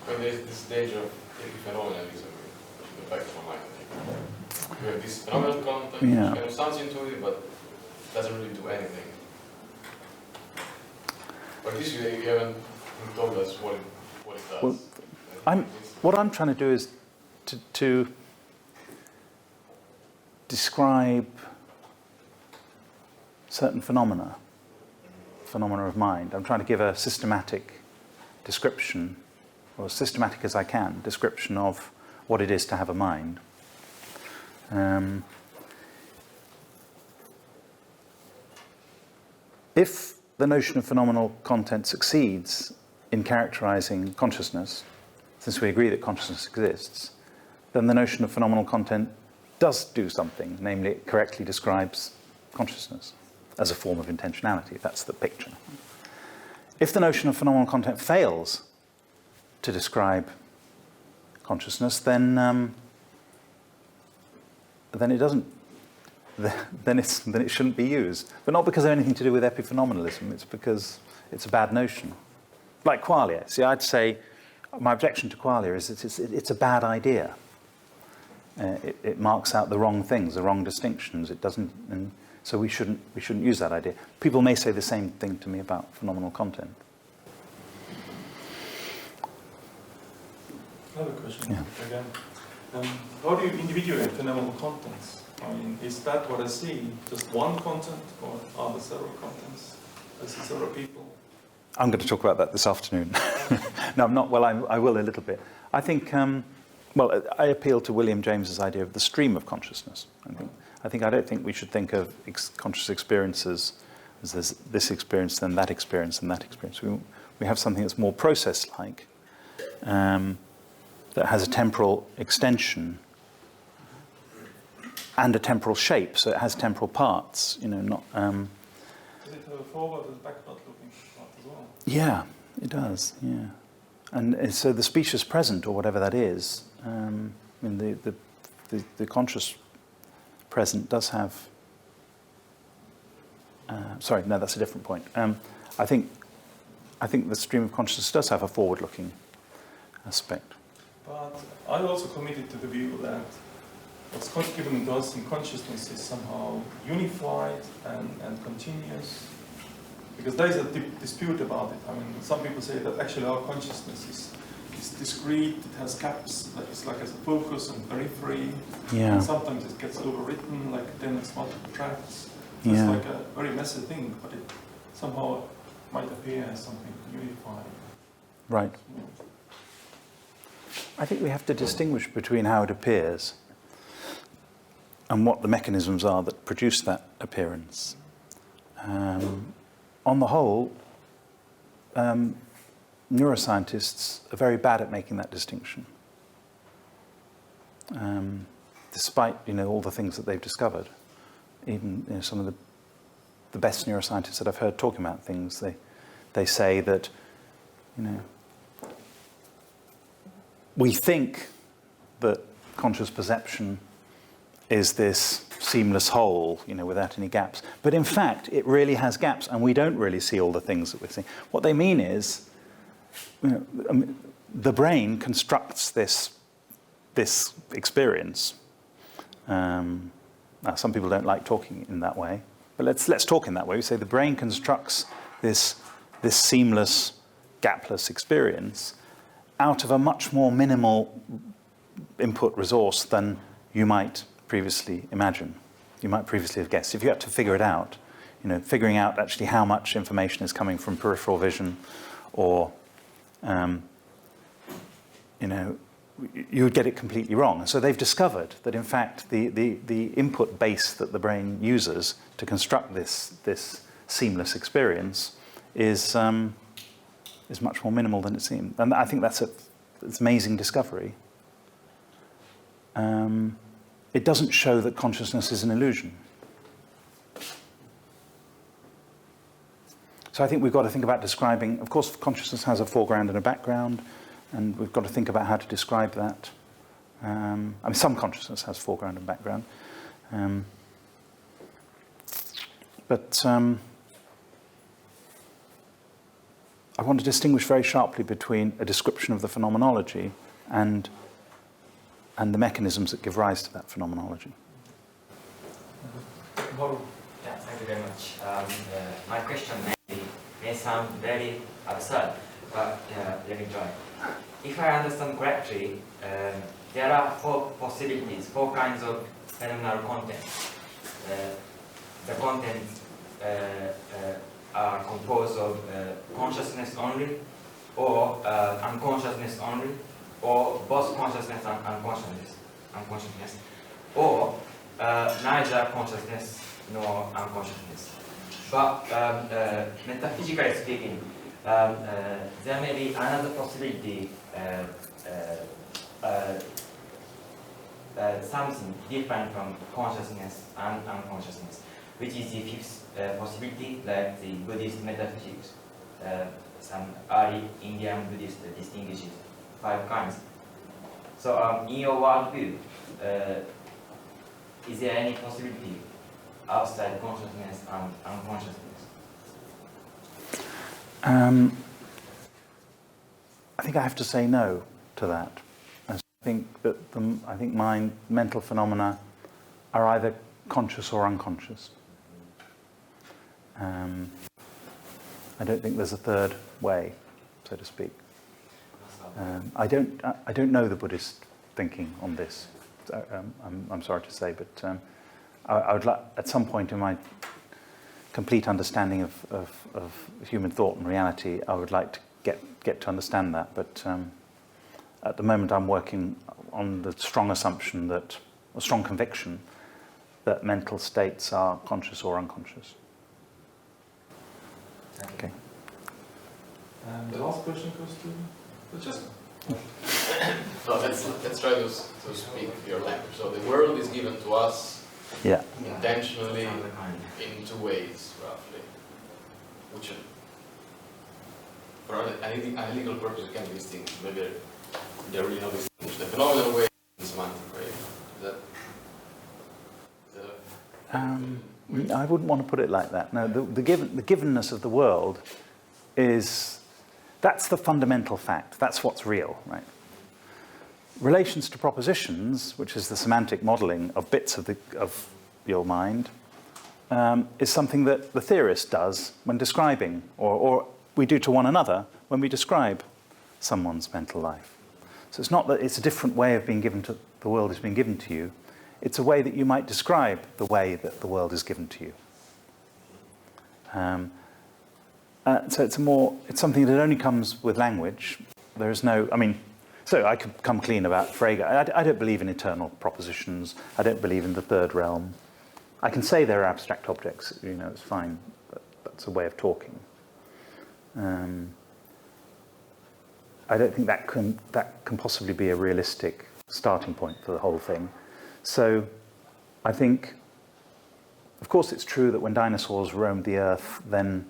there's this danger of epiphenomenalism, which is the back of my mind. We have this phenomenal content, which kind of sounds intuitive, but doesn't really do anything. Or at least you haven't told us what it does.
Well, what I'm trying to do is to describe certain phenomena of mind. I'm trying to give a systematic description, or as systematic as I can, description of what it is to have a mind. If the notion of phenomenal content succeeds in characterizing consciousness, since we agree that consciousness exists, then the notion of phenomenal content does do something, namely it correctly describes consciousness as a form of intentionality. That's the picture. If the notion of phenomenal content fails to describe consciousness, then it doesn't. Then it shouldn't be used. But not because of anything to do with epiphenomenalism. It's because it's a bad notion. Like qualia. See, I'd say my objection to qualia is that it's a bad idea. It marks out the wrong things, the wrong distinctions. It doesn't. So we shouldn't use that idea. People may say the same thing to me about phenomenal content.
Another question again. How do you individuate phenomenal contents? I mean, is that what I see? Just one content, or are there several contents? I see several people.
I'm going to talk about that this afternoon. No, I'm not. Well, I will a little bit. I think. I appeal to William James's idea of the stream of consciousness. I don't think we should think of conscious experiences as there's this experience, then that experience, and that experience. We have something that's more process-like, that has a temporal extension and a temporal shape, so it has temporal parts. Not.
Does it have a forward and backward-looking part as well?
Yeah, it does. Yeah, and so the specious present, or whatever that is. The conscious present does have. Sorry, no, that's a different point. I think the stream of consciousness does have a forward-looking aspect.
But I also committed to the view that what's given to us in consciousness is somehow unified and continuous. because there is a dispute about it. I mean, some people say that actually our consciousness is discrete, it has gaps, like it's like as a focus and periphery.
Yeah.
And sometimes it gets overwritten, like then it's multiple tracks. So
Yeah.
it's like a very messy thing, but it somehow might appear as something unified.
Right. I think we have to distinguish between how it appears and what the mechanisms are that produce that appearance. On the whole, neuroscientists are very bad at making that distinction, despite all the things that they've discovered. Even some of the best neuroscientists that I've heard talking about things, they say that we think that conscious perception is this seamless whole, without any gaps. But in fact, it really has gaps, and we don't really see all the things that we're seeing. What they mean is, the brain constructs this experience. Now, some people don't like talking in that way, but let's talk in that way. We say the brain constructs this seamless, gapless experience out of a much more minimal input resource than you might previously imagine. You might previously have guessed. If you had to figure it out, figuring out actually how much information is coming from peripheral vision, or you would get it completely wrong. And so they've discovered that in fact the input base that the brain uses to construct this seamless experience is much more minimal than it seemed. And I think it's an amazing discovery. It doesn't show that consciousness is an illusion. So I think we've got to think about describing, of course, consciousness has a foreground and a background, and we've got to think about how to describe that. Some consciousness has foreground and background. I want to distinguish very sharply between a description of the phenomenology and the mechanisms that give rise to that phenomenology.
Yeah, thank you very much. My question may sound very absurd, but let me try. If I understand correctly, there are four possibilities, four kinds of phenomenal content. The contents are composed of consciousness only, or unconsciousness only, or both consciousness and unconsciousness, or neither consciousness nor unconsciousness. But metaphysically speaking, there may be another possibility, something different from consciousness and unconsciousness, which is the fifth possibility, like the Buddhist metaphysics. Some early Indian Buddhists distinguishes 5 kinds. So in your worldview, is there any possibility outside consciousness and unconsciousness?
I think I have to say no to that. I think that my mental phenomena are either conscious or unconscious. I don't think there's a third way, so to speak. I don't know the Buddhist thinking on this. I'm sorry to say, but I would like, at some point in my complete understanding of human thought and reality, I would like to get to understand that. But at the moment, I'm working on the strong assumption that, or strong conviction, that mental states are conscious or unconscious. Okay.
And the last question goes to Francesco.
So let's try to speak your language. So the world is given to us intentionally in 2 ways, roughly. Which, for an analytical purpose, can be distinguished. Maybe they're really not distinguished. The phenomenal way and the semantic way.
I wouldn't want to put it like that. No, the givenness of the world that's the fundamental fact. That's what's real, right? Relations to propositions, which is the semantic modeling of bits of your mind, is something that the theorist does when describing, or we do to one another when we describe someone's mental life. So it's not that it's a different way of being given to the world is being given to you. It's a way that you might describe the way that the world is given to you. So it's something that only comes with language. There is no, so I could come clean about Frege. I don't believe in eternal propositions. I don't believe in the third realm. I can say they're abstract objects, it's fine, but that's a way of talking. I don't think that can possibly be a realistic starting point for the whole thing. So I think, of course it's true that when dinosaurs roamed the earth, then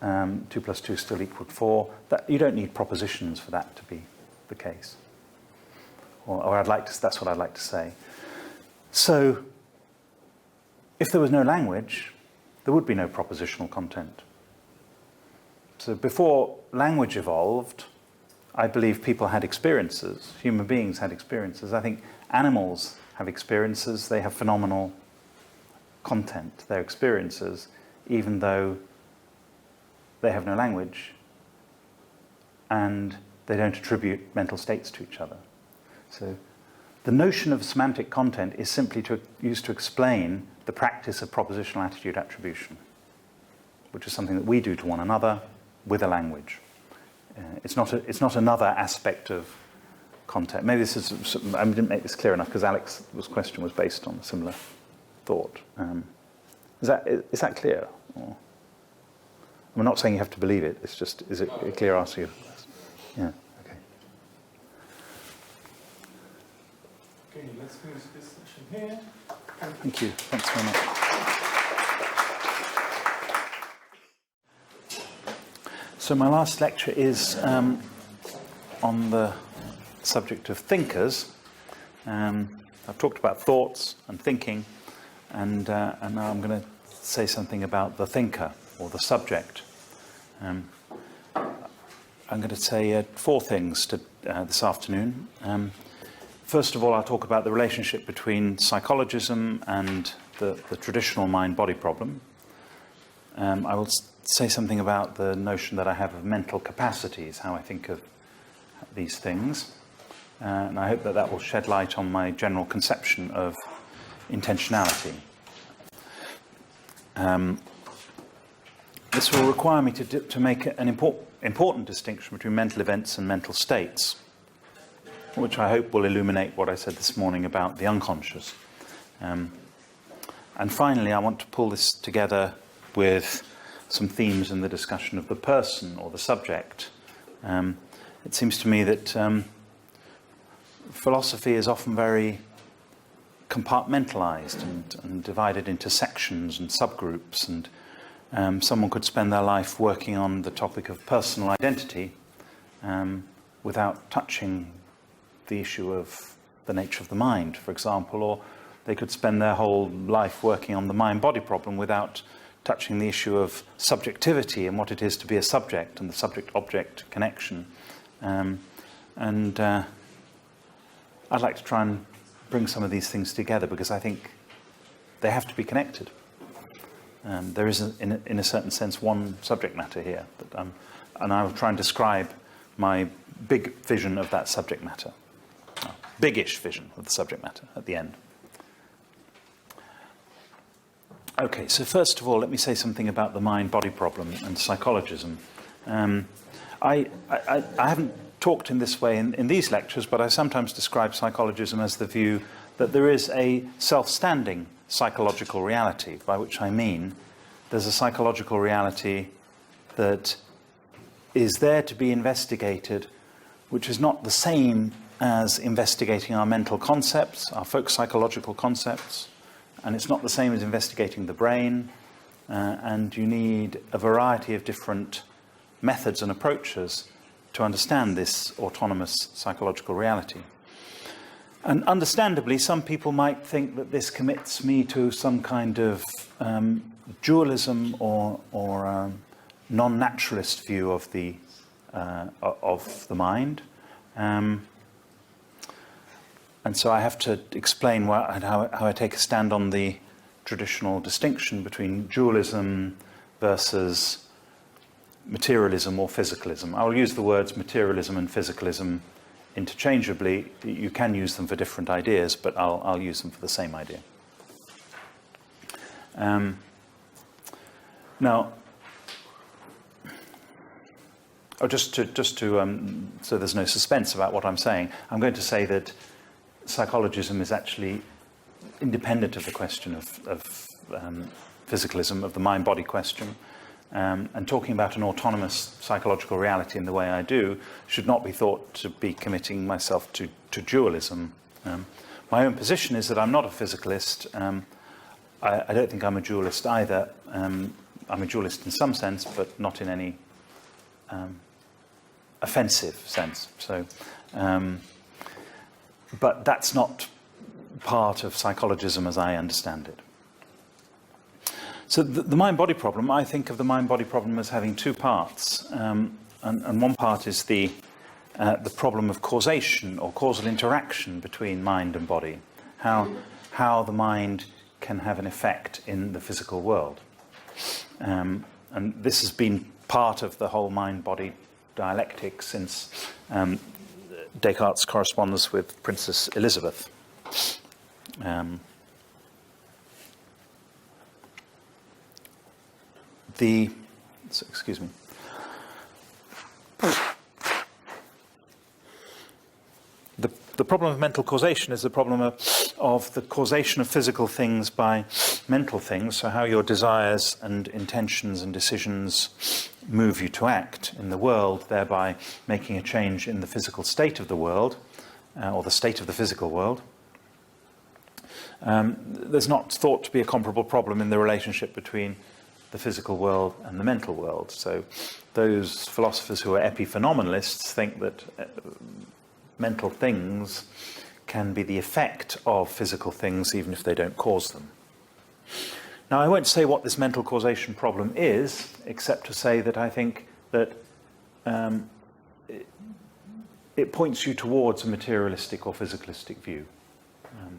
2 + 2 still equaled 4. That you don't need propositions for that to be the case. Or that's what I'd like to say. So if there was no language, there would be no propositional content. So before language evolved, I believe people had experiences, human beings had experiences. I think animals have experiences, they have phenomenal content, their experiences, even though they have no language and they don't attribute mental states to each other. So the notion of semantic content is simply used to explain the practice of propositional attitude attribution, which is something that we do to one another with a language. It's not another aspect of content. Maybe this is, I didn't make this clear enough because Alex's question was based on a similar thought. Is that clear? Or, I'm not saying you have to believe it. It's just, is it a clear answer? Yeah. Okay.
Okay, let's finish this session here.
Thank you. Thanks very much. So my last lecture is on the subject of thinkers. I've talked about thoughts and thinking, and now I'm going to say something about the thinker or the subject. I'm going to say 4 things this afternoon. First of all, I'll talk about the relationship between psychologism and the traditional mind-body problem. I will say something about the notion that I have of mental capacities, how I think of these things. And I hope that will shed light on my general conception of intentionality. This will require me to make an important distinction between mental events and mental states, which I hope will illuminate what I said this morning about the unconscious. And finally, I want to pull this together with some themes in the discussion of the person or the subject. It seems to me that philosophy is often very compartmentalized and divided into sections and subgroups, and someone could spend their life working on the topic of personal identity without touching the issue of the nature of the mind, for example, or they could spend their whole life working on the mind-body problem without touching the issue of subjectivity and what it is to be a subject and the subject-object connection. I'd like to try and bring some of these things together because I think they have to be connected. There is, in a certain sense, one subject matter here, and I will try and describe my big vision of that subject matter, big-ish vision of the subject matter at the end. Okay, so first of all, let me say something about the mind-body problem and psychologism. I haven't talked in this way in these lectures, but I sometimes describe psychologism as the view that there is a self-standing psychological reality, by which I mean there's a psychological reality that is there to be investigated, which is not the same as investigating our mental concepts, our folk psychological concepts, and it's not the same as investigating the brain, and you need a variety of different methods and approaches to understand this autonomous psychological reality. And understandably, some people might think that this commits me to some kind of dualism or non-naturalist view of the mind. And so I have to explain how I take a stand on the traditional distinction between dualism versus materialism or physicalism. I'll use the words materialism and physicalism interchangeably. You can use them for different ideas, but I'll use them for the same idea. Now, just to so there's no suspense about what I'm saying, I'm going to say that psychologism is actually independent of the question of physicalism, of the mind-body question. And talking about an autonomous psychological reality in the way I do should not be thought to be committing myself to dualism. My own position is that I'm not a physicalist. I don't think I'm a dualist either. I'm a dualist in some sense, but not in any offensive sense. So, but that's not part of psychologism as I understand it. So the mind-body problem, I think of the mind-body problem as having two parts. And one part is the problem of causation or causal interaction between mind and body. How the mind can have an effect in the physical world. And this has been part of the whole mind-body dialectic since Descartes' correspondence with Princess Elizabeth. Excuse me. The problem of mental causation is the problem of the causation of physical things by mental things, so how your desires and intentions and decisions move you to act in the world, thereby making a change in the physical state of the world, or the state of the physical world. There's not thought to be a comparable problem in the relationship between the physical world and the mental world. So those philosophers who are epiphenomenalists think that mental things can be the effect of physical things even if they don't cause them. Now, I won't say what this mental causation problem is, except to say that I think that it points you towards a materialistic or physicalistic view.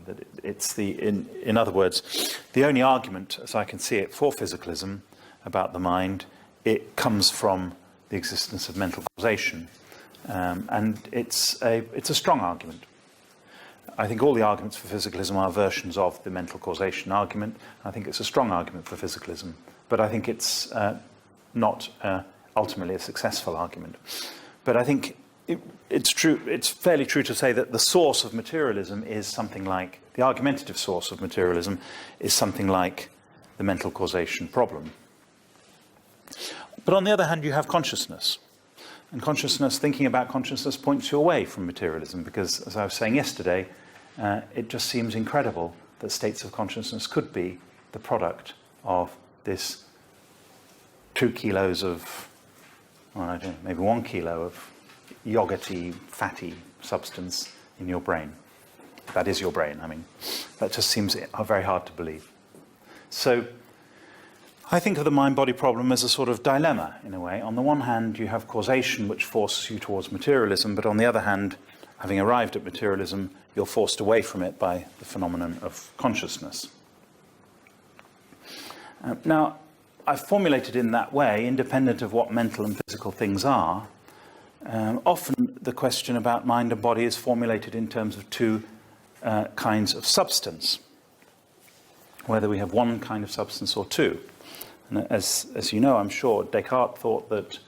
That it's in other words, the only argument, as I can see it, for physicalism about the mind, it comes from the existence of mental causation, and it's a strong argument. I think all the arguments for physicalism are versions of the mental causation argument. I think it's a strong argument for physicalism, but I think it's not ultimately a successful argument. But I think it's true. It's fairly true to say that the source of materialism is something like, the argumentative source of materialism is something like the mental causation problem. But on the other hand, you have consciousness. And consciousness, thinking about consciousness, points you away from materialism because, as I was saying yesterday, it just seems incredible that states of consciousness could be the product of this 2 kilos of, well, I don't know, maybe 1 kilo of yogurty, fatty substance in your brain. That is your brain. I mean, that just seems very hard to believe. So I think of the mind-body problem as a sort of dilemma, in a way. On the one hand, you have causation, which forces you towards materialism, but on the other hand, having arrived at materialism, you're forced away from it by the phenomenon of consciousness. Now, I've formulated in that way, independent of what mental and physical things are. Often the question about mind and body is formulated in terms of two kinds of substance, whether we have one kind of substance or two. And as you know, I'm sure, Descartes thought that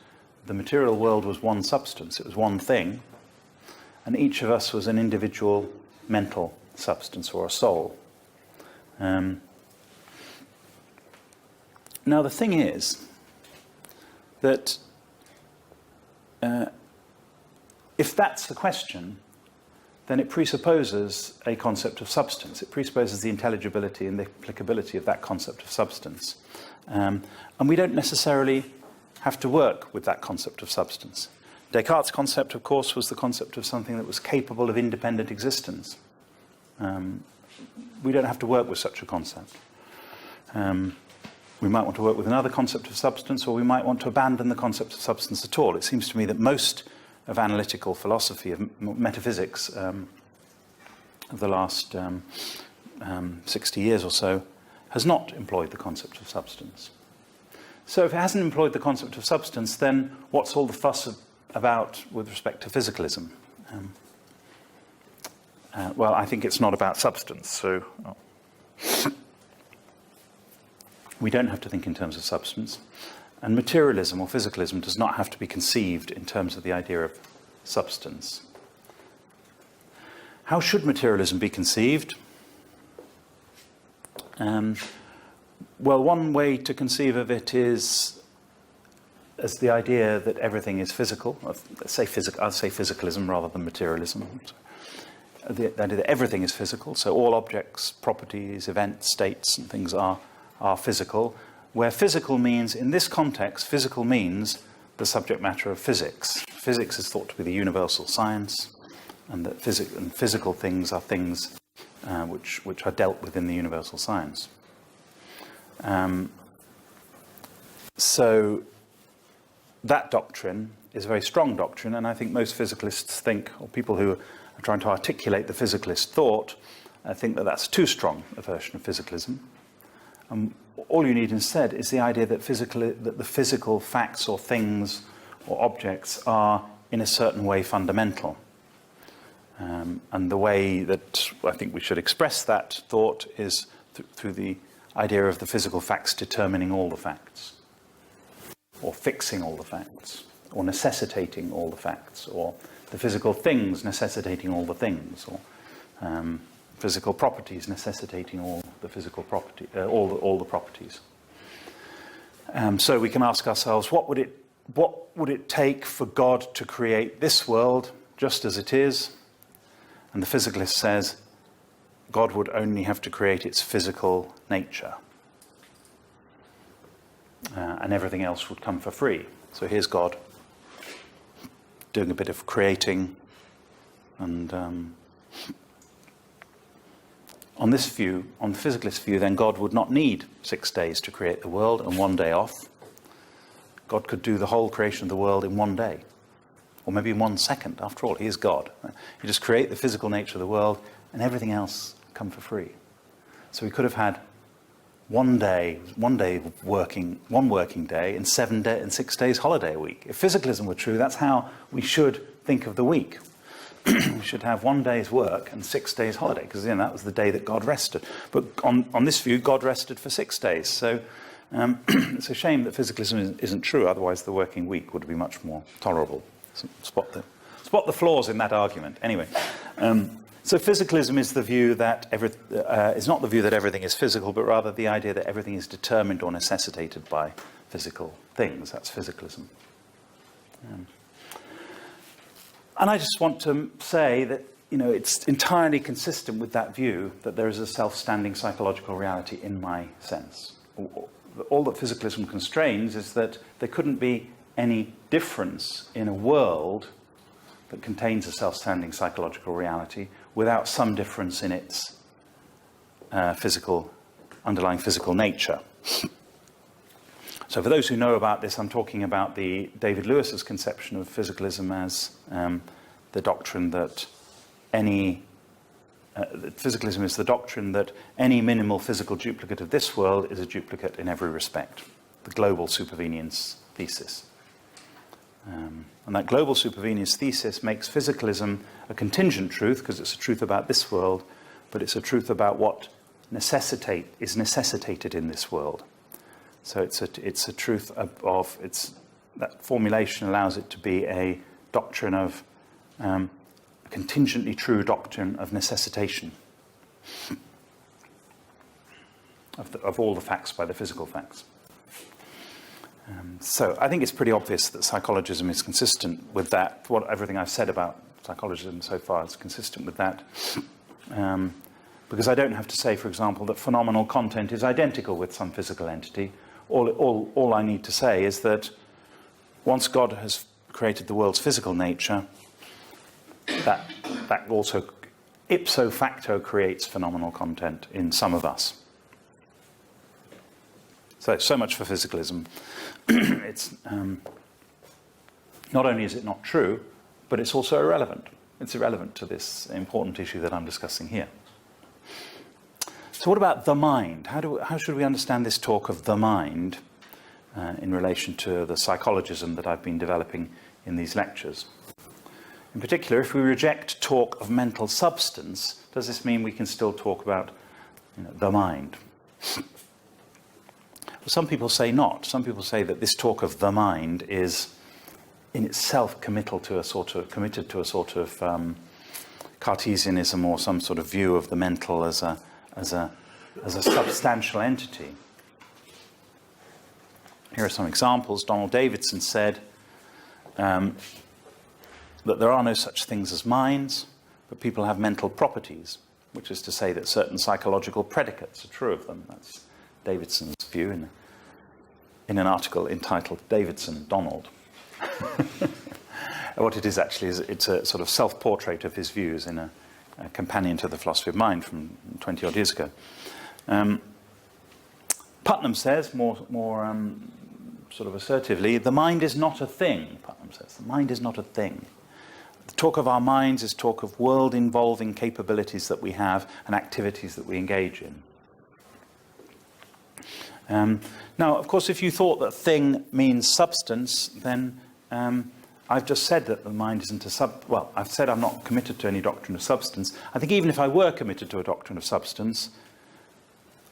the material world was one substance, it was one thing, and each of us was an individual mental substance or a soul. Now the thing is that if that's the question, then it presupposes a concept of substance. It presupposes the intelligibility and the applicability of that concept of substance. And we don't necessarily have to work with that concept of substance. Descartes' concept, of course, was the concept of something that was capable of independent existence. We don't have to work with such a concept. We might want to work with another concept of substance, or we might want to abandon the concept of substance at all. It seems to me that most of analytical philosophy, of metaphysics, of the last 60 years or so, has not employed the concept of substance. So if it hasn't employed the concept of substance, then what's all the fuss about with respect to physicalism? Well, I think it's not about substance, so we don't have to think in terms of substance. And materialism or physicalism does not have to be conceived in terms of the idea of substance. How should materialism be conceived? Well, one way to conceive of it is as the idea that everything is physical. I'll say physicalism rather than materialism. The idea that everything is physical, so all objects, properties, events, states and things are physical, where physical means, in this context, physical means the subject matter of physics. Physics is thought to be the universal science, and that physical things are things which are dealt with in the universal science. So that doctrine is a very strong doctrine, and I think most physicalists think, or people who are trying to articulate the physicalist thought, think that that's too strong a version of physicalism. All you need instead is the idea that the physical facts or things or objects are in a certain way fundamental. And the way that I think we should express that thought is through the idea of the physical facts determining all the facts, or fixing all the facts, or necessitating all the facts, or the physical things necessitating all the things, or physical properties necessitating all the physical property, all the properties. So we can ask ourselves, what would it take for God to create this world just as it is? And the physicalist says, God would only have to create its physical nature. And everything else would come for free. So here's God doing a bit of creating. And on this view, on the physicalist view, then God would not need 6 days to create the world and 1 day off. God could do the whole creation of the world in 1 day. Or maybe in 1 second. After all, he is God. You just create the physical nature of the world and everything else come for free. So we could have had 1 working day and 6 days holiday a week. If physicalism were true, that's how we should think of the week. We should have 1 day's work and 6 days holiday, because that was the day that God rested. But on this view, God rested for 6 days. So it's a shame that physicalism isn't true. Otherwise, the working week would be much more tolerable. So spot the flaws in that argument. Anyway, so physicalism is the view that is not the view that everything is physical, but rather the idea that everything is determined or necessitated by physical things. That's physicalism. And I just want to say that it's entirely consistent with that view that there is a self-standing psychological reality in my sense. All that physicalism constrains is that there couldn't be any difference in a world that contains a self-standing psychological reality without some difference in its underlying physical nature. So for those who know about this, I'm talking about David Lewis's conception of physicalism as the doctrine that physicalism is the doctrine that any minimal physical duplicate of this world is a duplicate in every respect. The global supervenience thesis. And that global supervenience thesis makes physicalism a contingent truth, because it's a truth about this world, but it's a truth about what is necessitated in this world. So it's a truth of that formulation allows it to be a doctrine of a contingently true doctrine of necessitation of all the facts by the physical facts. So I think it's pretty obvious that psychologism is consistent with that. Everything I've said about psychologism so far is consistent with that. Because I don't have to say, for example, that phenomenal content is identical with some physical entity. All I need to say is that once God has created the world's physical nature, that also ipso facto creates phenomenal content in some of us. So much for physicalism. It's not only is it not true, but it's also irrelevant. It's irrelevant to this important issue that I'm discussing here. So what about the mind? How should we understand this talk of the mind in relation to the psychologism that I've been developing in these lectures? In particular, if we reject talk of mental substance, does this mean we can still talk about the mind? Well, some people say not. Some people say that this talk of the mind is in itself committed to a sort of Cartesianism or some sort of view of the mental as a substantial entity. Here are some examples. Donald Davidson said that there are no such things as minds, but people have mental properties, which is to say that certain psychological predicates are true of them. That's Davidson's view in an article entitled Davidson, Donald. What it is actually is it's a sort of self-portrait of his views in a companion to the philosophy of mind from 20-odd years ago. Putnam says, more sort of assertively, the mind is not a thing, Putnam says. The mind is not a thing. The talk of our minds is talk of world-involving capabilities that we have and activities that we engage in. Now, of course, if you thought that thing means substance, then I've just said that the mind isn't a well, I've said I'm not committed to any doctrine of substance. I think even if I were committed to a doctrine of substance,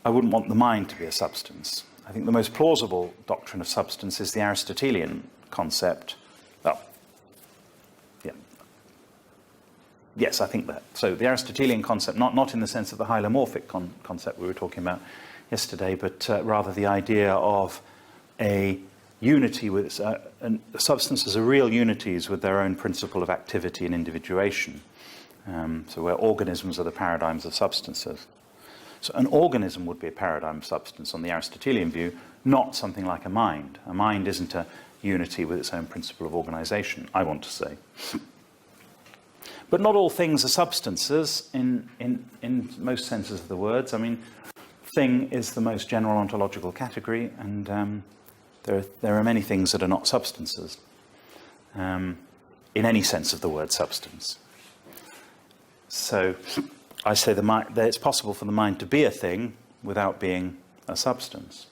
I wouldn't want the mind to be a substance. I think the most plausible doctrine of substance is the Aristotelian concept. Well, yeah. Yes, I think that. So the Aristotelian concept, not in the sense of the hylomorphic concept we were talking about yesterday, but rather the idea of a unity with substances are real unities with their own principle of activity and individuation. So where organisms are the paradigms of substances. So an organism would be a paradigm of substance on the Aristotelian view, not something like a mind. A mind isn't a unity with its own principle of organization, I want to say. But not all things are substances in most senses of the words. I mean, thing is the most general ontological category, and there are many things that are not substances, in any sense of the word substance. So I say that it's possible for the mind to be a thing without being a substance.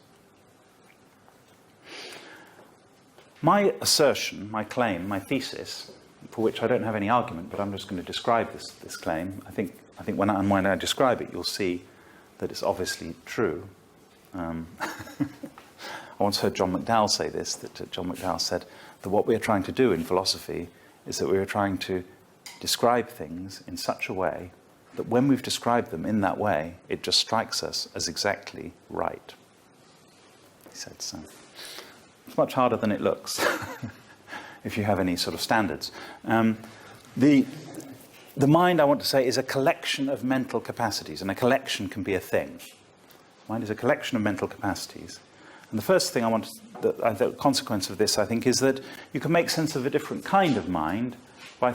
My assertion, my claim, my thesis, for which I don't have any argument, but I'm just going to describe this claim. I think when I describe it, you'll see that it's obviously true. I once heard John McDowell say this, that John McDowell said that what we are trying to do in philosophy is that we are trying to describe things in such a way that when we've described them in that way, it just strikes us as exactly right. He said so. It's much harder than it looks, if you have any sort of standards. The mind, I want to say, is a collection of mental capacities, and a collection can be a thing. Mind is a collection of mental capacities. And the first thing the consequence of this, I think, is that you can make sense of a different kind of mind by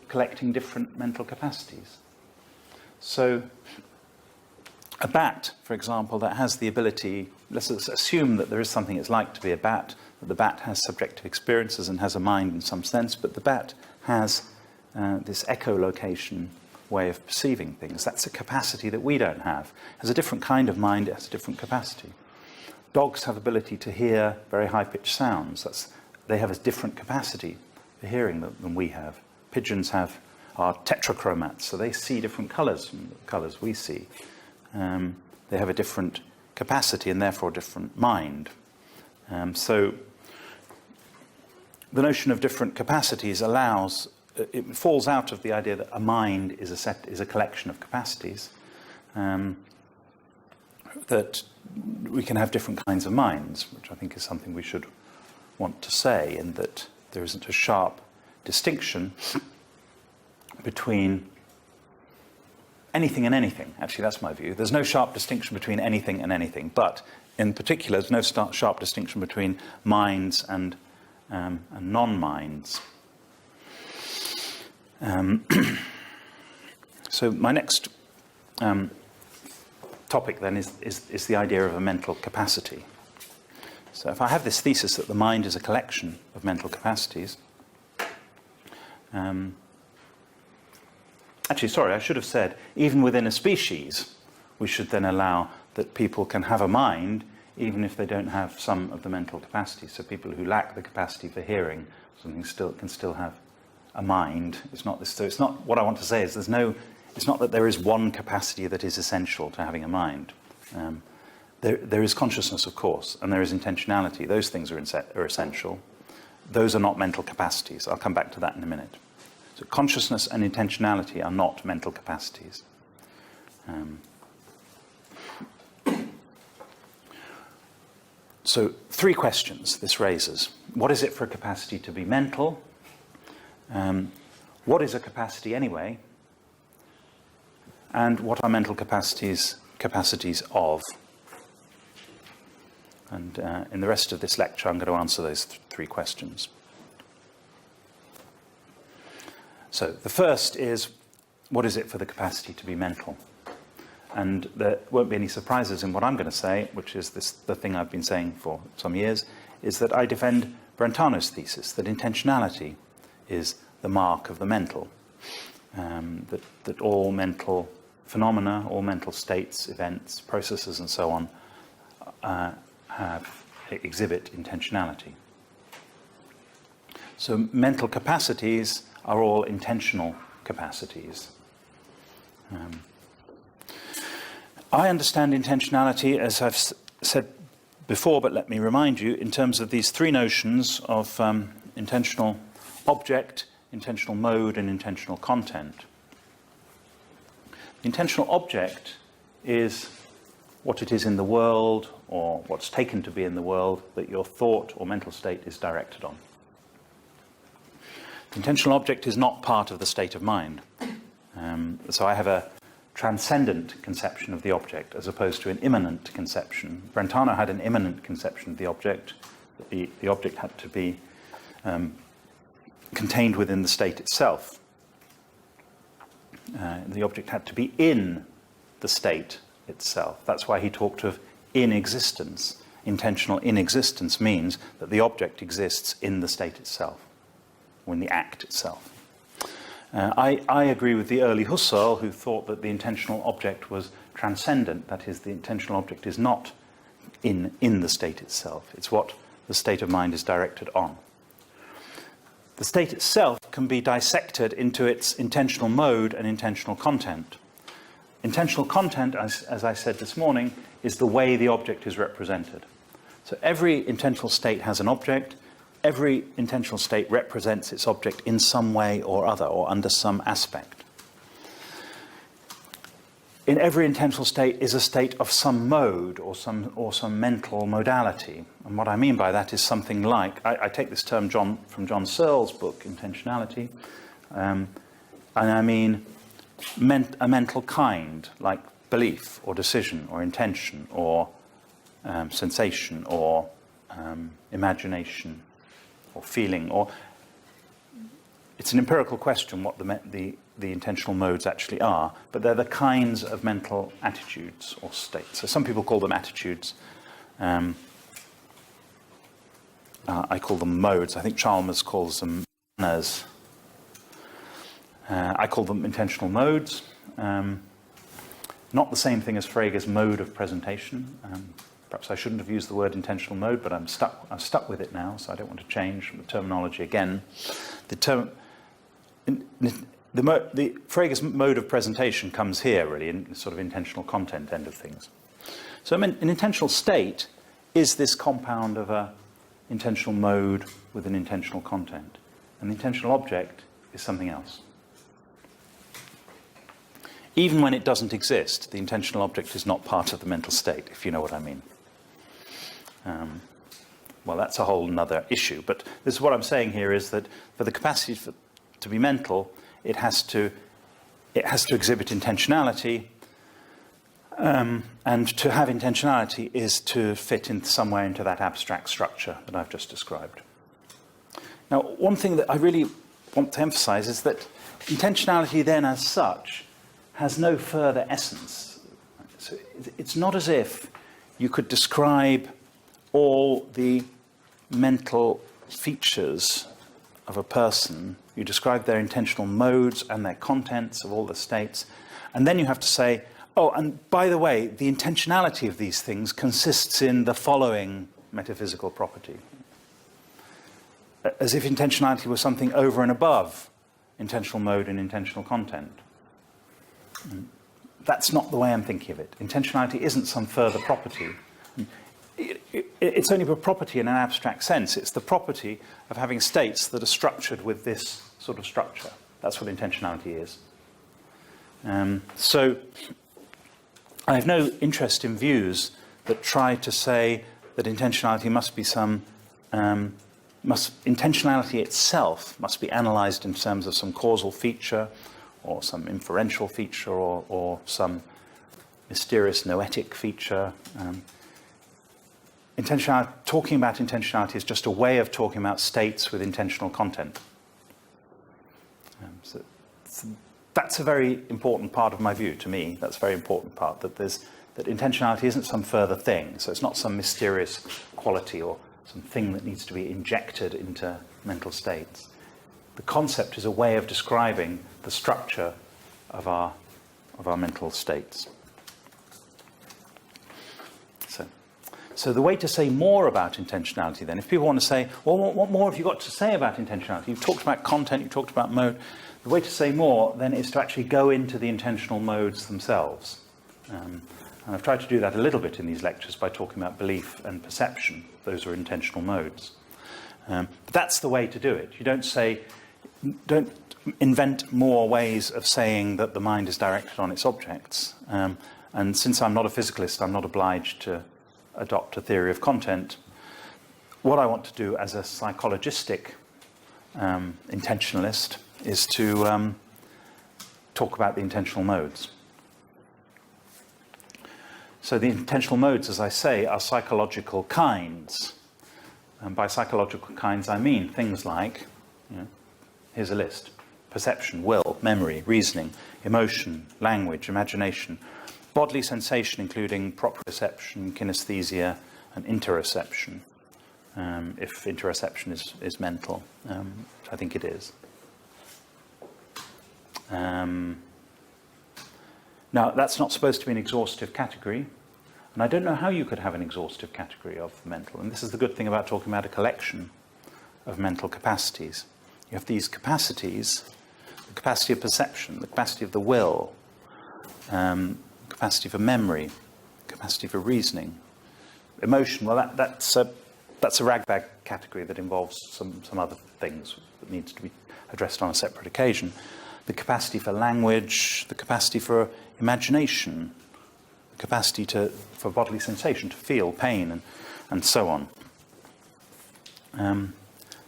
collecting different mental capacities. So a bat, for example, that has the ability, let's assume that there is something it's like to be a bat, that the bat has subjective experiences and has a mind in some sense, but the bat has this echolocation way of perceiving things. That's a capacity that we don't have. It has a different kind of mind, it has a different capacity. Dogs have ability to hear very high-pitched sounds. They have a different capacity for hearing than we have. Pigeons are tetrachromats, so they see different colours from the colours we see. They have a different capacity and therefore a different mind. So the notion of different capacities it falls out of the idea that a mind is a collection of capacities, that we can have different kinds of minds, which I think is something we should want to say, and that there isn't a sharp distinction between anything and anything. Actually, that's my view. There's no sharp distinction between anything and anything, but in particular, there's no sharp distinction between minds and non-minds. So my next topic then is the idea of a mental capacity. So if I have this thesis that the mind is a collection of mental capacities, actually, sorry, I should have said, even within a species, we should then allow that people can have a mind even if they don't have some of the mental capacities. So people who lack the capacity for hearing something can still have a mind. It's not this. So it's not what I want to say is there's no. It's not that there is one capacity that is essential to having a mind. There is consciousness, of course, and there is intentionality. Those things are essential. Those are not mental capacities. I'll come back to that in a minute. So consciousness and intentionality are not mental capacities. So 3 questions this raises. What is it for a capacity to be mental? What is a capacity anyway? And what are mental capacities of? And in the rest of this lecture, I'm going to answer those 3 questions. So the first is, what is it for the capacity to be mental? And there won't be any surprises in what I'm going to say, which is the thing I've been saying for some years, is that I defend Brentano's thesis that intentionality is the mark of the mental, that all mental phenomena, all mental states, events, processes, and so on exhibit intentionality. So mental capacities are all intentional capacities. I understand intentionality, as I've said before, but let me remind you, in terms of these 3 notions of intentional object, intentional mode, and intentional content. The intentional object is what it is in the world, or what's taken to be in the world, that your thought or mental state is directed on. The intentional object is not part of the state of mind. So I have a transcendent conception of the object as opposed to an immanent conception. Brentano had an immanent conception of the object. The object had to be contained within the state itself. The object had to be in the state itself. That's why he talked of inexistence. Intentional inexistence means that the object exists in the state itself, or in the act itself. I agree with the early Husserl, who thought that the intentional object was transcendent. That is, the intentional object is not in the state itself. It's what the state of mind is directed on. The state itself can be dissected into its intentional mode and intentional content. Intentional content, as I said this morning, is the way the object is represented. So every intentional state has an object. Every intentional state represents its object in some way or other, or under some aspect. In every intentional state is a state of some mode or some mental modality. And what I mean by that is something like, I take this term from John Searle's book, Intentionality, and I mean a mental kind, like belief or decision or intention or sensation or imagination or feeling, or it's an empirical question what the intentional modes actually are, but they're the kinds of mental attitudes or states. So some people call them attitudes. I call them modes. I think Chalmers calls them manners. I call them intentional modes. Not the same thing as Frege's mode of presentation. Perhaps I shouldn't have used the word intentional mode, but I'm stuck with it now, so I don't want to change the terminology again. Frege's mode of presentation comes here, really, in sort of intentional content end of things. So an intentional state is this compound of an intentional mode with an intentional content. And the intentional object is something else. Even when it doesn't exist, the intentional object is not part of the mental state, if you know what I mean. Well, that's a whole other issue. But this is what I'm saying here is that for the capacity to be mental, it has to exhibit intentionality. And to have intentionality is to fit in some way into that abstract structure that I've just described. Now, one thing that I really want to emphasize is that intentionality then as such has no further essence. So it's not as if you could describe all the mental features of a person. You describe their intentional modes and their contents of all the states, and then you have to say, Oh, and by the way, the intentionality of these things consists in the following metaphysical property. As if intentionality was something over and above intentional mode and intentional content. That's not the way I'm thinking of it. Intentionality isn't some further property. It's only a property in an abstract sense. It's the property of having states that are structured with this sort of structure. That's what intentionality is. So I have no interest in views that try to say that intentionality must be some... intentionality itself must be analysed in terms of some causal feature or some inferential feature or some mysterious noetic feature. Talking about intentionality is just a way of talking about states with intentional content. So that's a very important part of my view, to me. That's a very important part, that intentionality isn't some further thing. So it's not some mysterious quality or something that needs to be injected into mental states. The concept is a way of describing the structure of our mental states. So the way to say more about intentionality then, if people want to say, well, what more have you got to say about intentionality? You've talked about content, you've talked about mode. The way to say more then is to actually go into the intentional modes themselves. And I've tried to do that a little bit in these lectures by talking about belief and perception. Those are intentional modes. But that's the way to do it. You don't invent more ways of saying that the mind is directed on its objects. And since I'm not a physicalist, I'm not obliged to adopt a theory of content. What I want to do as a psychologistic intentionalist is to talk about the intentional modes. So the intentional modes, as I say, are psychological kinds. And by psychological kinds, I mean things like, here's a list: perception, will, memory, reasoning, emotion, language, imagination, bodily sensation, including proprioception, kinesthesia, and interoception, if interoception is mental, which I think it is. Now, that's not supposed to be an exhaustive category, and I don't know how you could have an exhaustive category of the mental. And this is the good thing about talking about a collection of mental capacities. You have these capacities: the capacity of perception, the capacity of the will, capacity for memory, capacity for reasoning, emotion. Well, that's a ragbag category that involves some other things that needs to be addressed on a separate occasion. The capacity for language, the capacity for imagination, the capacity for bodily sensation, to feel pain, and so on.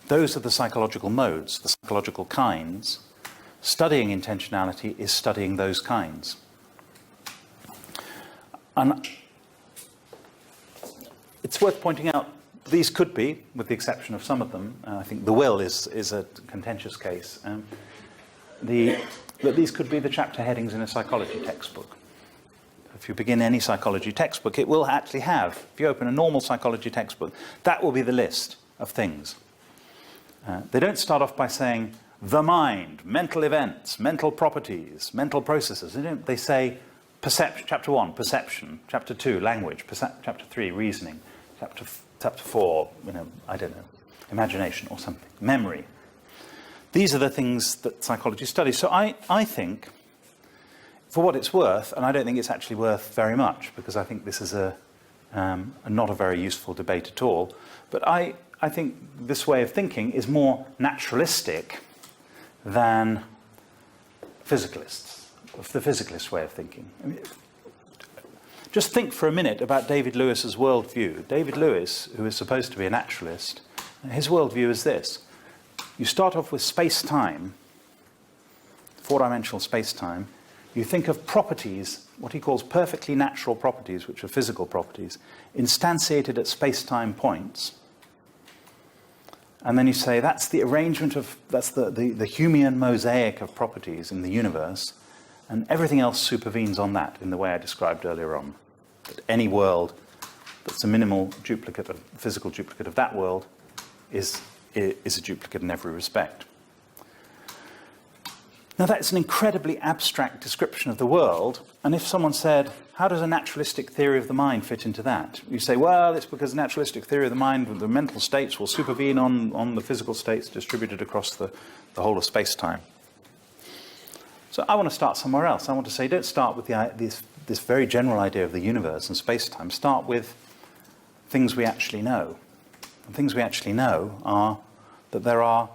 Those are the psychological modes, the psychological kinds. Studying intentionality is studying those kinds. And it's worth pointing out, these could be, with the exception of some of them, I think the will is a contentious case, that these could be the chapter headings in a psychology textbook. If you begin any psychology textbook, it will actually have, if you open a normal psychology textbook, that will be the list of things. They don't start off by saying, the mind, mental events, mental properties, mental processes. They say, perception, chapter 1, perception, chapter 2, language, chapter 3, reasoning, chapter 4, I don't know, imagination or something, memory. These are the things that psychology studies. So I think, for what it's worth, and I don't think it's actually worth very much, because I think this is not a very useful debate at all, but I think this way of thinking is more naturalistic than physicalists, the physicalist way of thinking. I mean, just think for a minute about David Lewis's worldview. David Lewis, who is supposed to be a naturalist, his worldview is this. You start off with space-time, four-dimensional space-time. You think of properties, what he calls perfectly natural properties, which are physical properties, instantiated at space-time points. And then you say that's the arrangement of, that's the Humean mosaic of properties in the universe, and everything else supervenes on that in the way I described earlier on. That any world that's a minimal duplicate, a physical duplicate of that world, is a duplicate in every respect. Now that's an incredibly abstract description of the world, and if someone said, how does a naturalistic theory of the mind fit into that? You say, well, it's because naturalistic theory of the mind, the mental states will supervene on the physical states distributed across the whole of space-time. So I want to start somewhere else. I want to say, don't start with this very general idea of the universe and space-time. Start with things we actually know. And things we actually know are that there are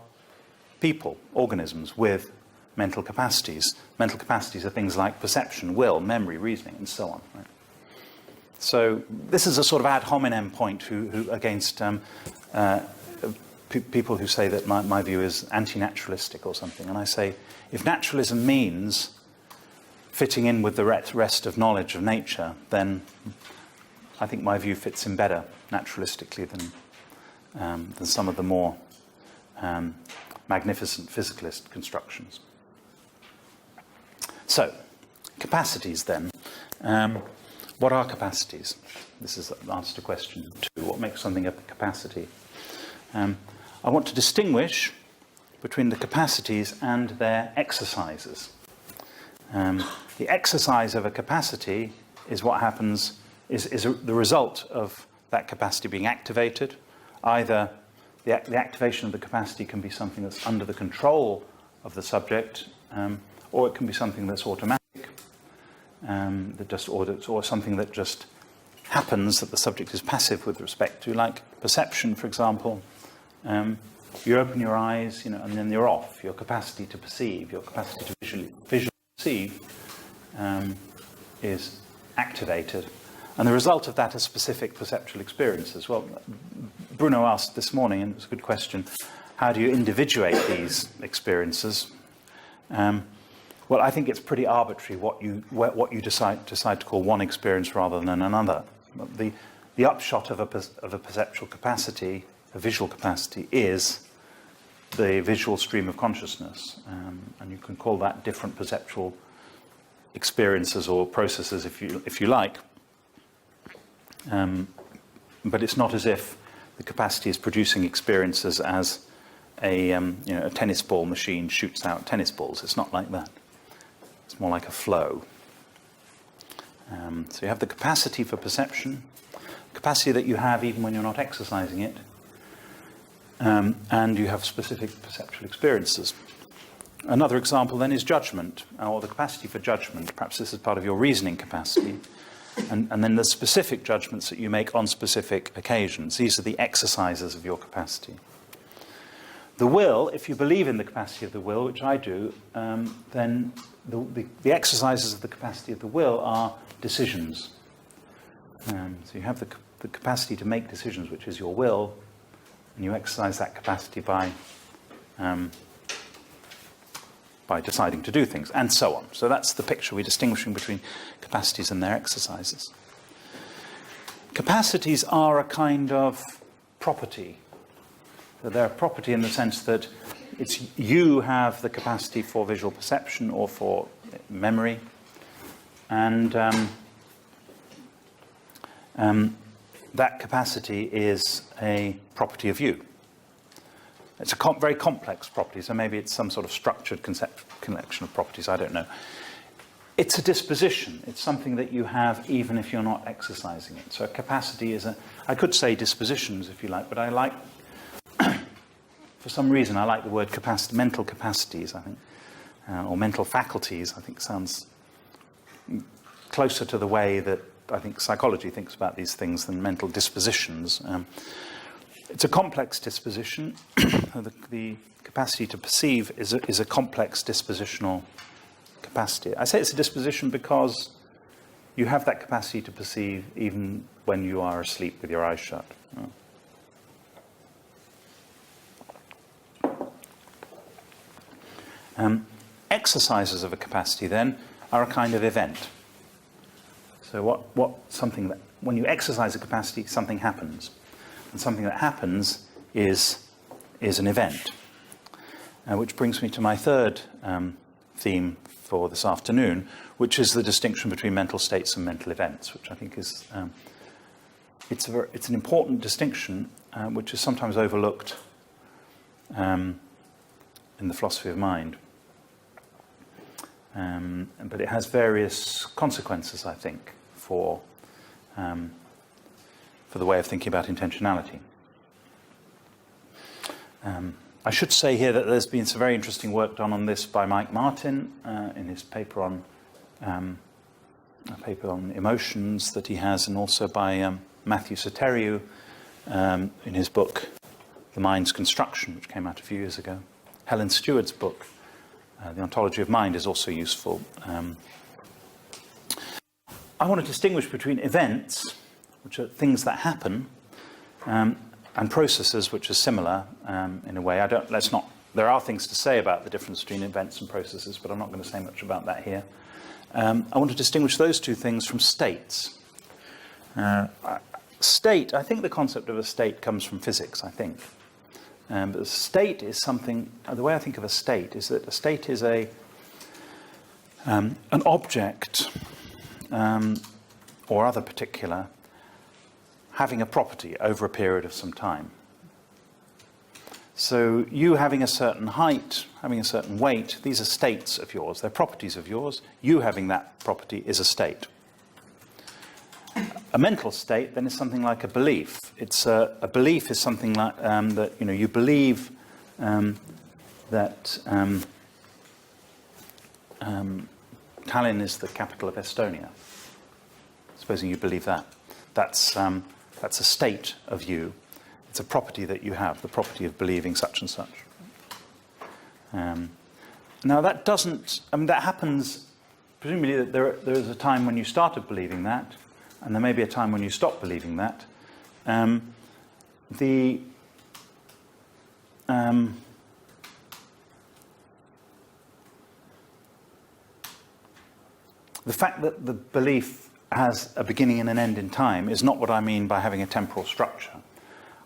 people, organisms, with mental capacities. Mental capacities are things like perception, will, memory, reasoning, and so on. Right? So this is a sort of ad hominem point who against people who say that my view is anti-naturalistic or something. And I say, if naturalism means fitting in with the rest of knowledge of nature, then I think my view fits in better naturalistically than some of the more magnificent physicalist constructions. So, capacities then. What are capacities? This is the answer to question 2. What makes something a capacity? I want to distinguish between the capacities and their exercises. The exercise of a capacity is what happens, is the result of that capacity being activated. Either the activation of the capacity can be something that's under the control of the subject, or it can be something that's automatic, or something that just happens that the subject is passive with respect to, like perception, for example. You open your eyes, and then you're off. Your capacity to perceive, your capacity to visually perceive is activated. And the result of that are specific perceptual experiences. Well, Bruno asked this morning, and it was a good question, how do you individuate these experiences? Well, I think it's pretty arbitrary what you decide to call one experience rather than another. The upshot of a perceptual capacity, a visual capacity, is the visual stream of consciousness, and you can call that different perceptual experiences or processes if you like. But it's not as if the capacity is producing experiences as a tennis ball machine shoots out tennis balls. It's not like that. It's more like a flow. So you have the capacity for perception, capacity that you have even when you're not exercising it, and you have specific perceptual experiences. Another example then is judgment, or the capacity for judgment. Perhaps this is part of your reasoning capacity. And then the specific judgments that you make on specific occasions. These are the exercises of your capacity. The will, if you believe in the capacity of the will, which I do, then the exercises of the capacity of the will are decisions. So you have the capacity to make decisions, which is your will, and you exercise that capacity by deciding to do things, and so on. So that's the picture we're distinguishing between capacities and their exercises. Capacities are a kind of property. So they're a property in the sense that you have the capacity for visual perception or for memory, and that capacity is a property of you. It's a very complex property, so maybe it's some sort of structured collection of properties, I don't know. It's a disposition. It's something that you have even if you're not exercising it. So a capacity is I could say dispositions if you like, but I like, for some reason, I like the word capacity, mental capacities, I think, or mental faculties, I think sounds closer to the way that I think psychology thinks about these things than mental dispositions. It's a complex disposition. The capacity to perceive is a complex dispositional capacity. I say it's a disposition because you have that capacity to perceive even when you are asleep with your eyes shut. Exercises of a capacity, then, are a kind of event. So something that, when you exercise a capacity, something happens. And something that happens is an event. Which brings me to my third theme for this afternoon, which is the distinction between mental states and mental events, which I think is it's an important distinction, which is sometimes overlooked in the philosophy of mind. But it has various consequences, I think, for the way of thinking about intentionality. I should say here that there's been some very interesting work done on this by Mike Martin in his paper on emotions that he has, and also by Matthew Soteriou in his book The Mind's Construction, which came out a few years ago. Helen Stewart's book, The Ontology of Mind, is also useful. I want to distinguish between events, which are things that happen, and processes, which are similar in a way. There are things to say about the difference between events and processes, but I'm not going to say much about that here. I want to distinguish those two things from states. State, I think the concept of a state comes from physics, I think. But a state is something, the way I think of a state is that a state is an object or other particular having a property over a period of some time. So you having a certain height, having a certain weight, these are states of yours, they're properties of yours. You having that property is a state. A mental state then is something like a belief. A belief is something like that you believe that Tallinn is the capital of Estonia. Supposing you believe that. That's a state of you. It's a property that you have, the property of believing such and such. Now that doesn't, that happens, presumably that there is a time when you started believing that, and there may be a time when you stop believing that. The fact that the belief has a beginning and an end in time is not what I mean by having a temporal structure.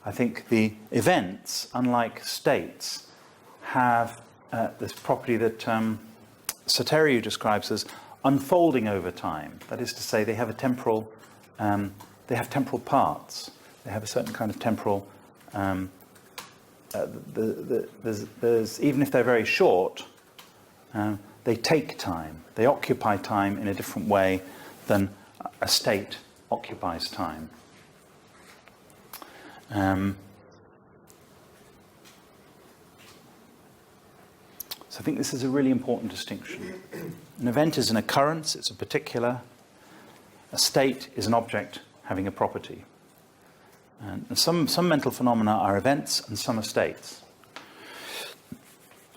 I think the events, unlike states, have this property that Soteriou describes as unfolding over time. That is to say, they have temporal parts. They have a certain kind of temporal. There's even if they're very short, they take time. They occupy time in a different way than a state occupies time. So I think this is a really important distinction. An event is an occurrence, it's a particular. A state is an object having a property. And some mental phenomena are events and some are states.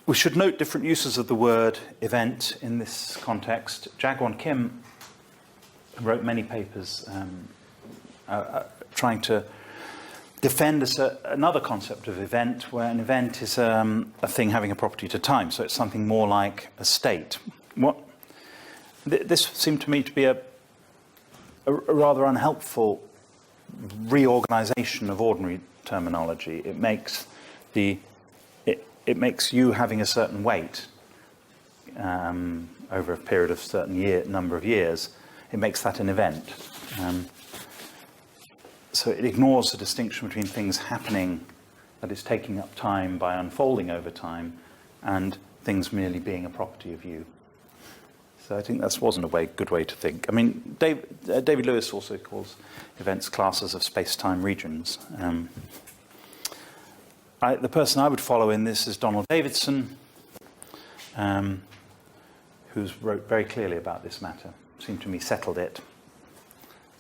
We should note different uses of the word event in this context. Jaegwon Kim wrote many papers trying to defend another concept of event, where an event is a thing having a property to time, so it's something more like a state. This seemed to me to be a rather unhelpful reorganization of ordinary terminology. It makes you having a certain weight over a period of a certain number of years. It makes that an event. So it ignores the distinction between things happening, that is taking up time by unfolding over time, and things merely being a property of you. So I think that wasn't a good way to think. I mean, David Lewis also calls events classes of space-time regions. The person I would follow in this is Donald Davidson, who's wrote very clearly about this matter. Seemed to me settled it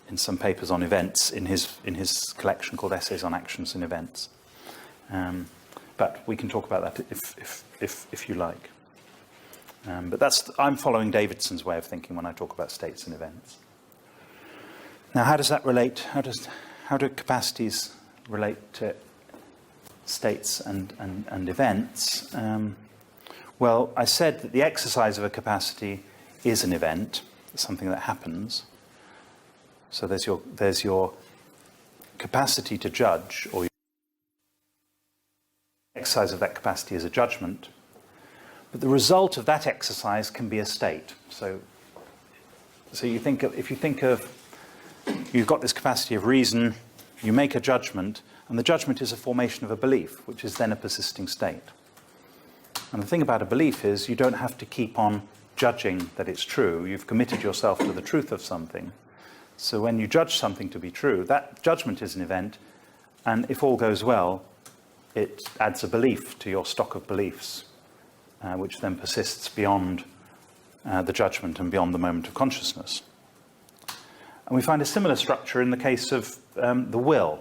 in some papers on events in his collection called Essays on Actions and Events. But we can talk about that if you like. But I'm following Davidson's way of thinking when I talk about states and events. Now, how does that relate? How do capacities relate to states and events? Well, I said that the exercise of a capacity is an event, something that happens. So there's your capacity to judge, or your exercise of that capacity is a judgment. But the result of that exercise can be a state. So if you think of you've got this capacity of reason, you make a judgment, and the judgment is a formation of a belief, which is then a persisting state. And the thing about a belief is you don't have to keep on judging that it's true. You've committed yourself to the truth of something. So when you judge something to be true, that judgment is an event, and if all goes well, it adds a belief to your stock of beliefs, which then persists beyond the judgment and beyond the moment of consciousness. And we find a similar structure in the case of the will.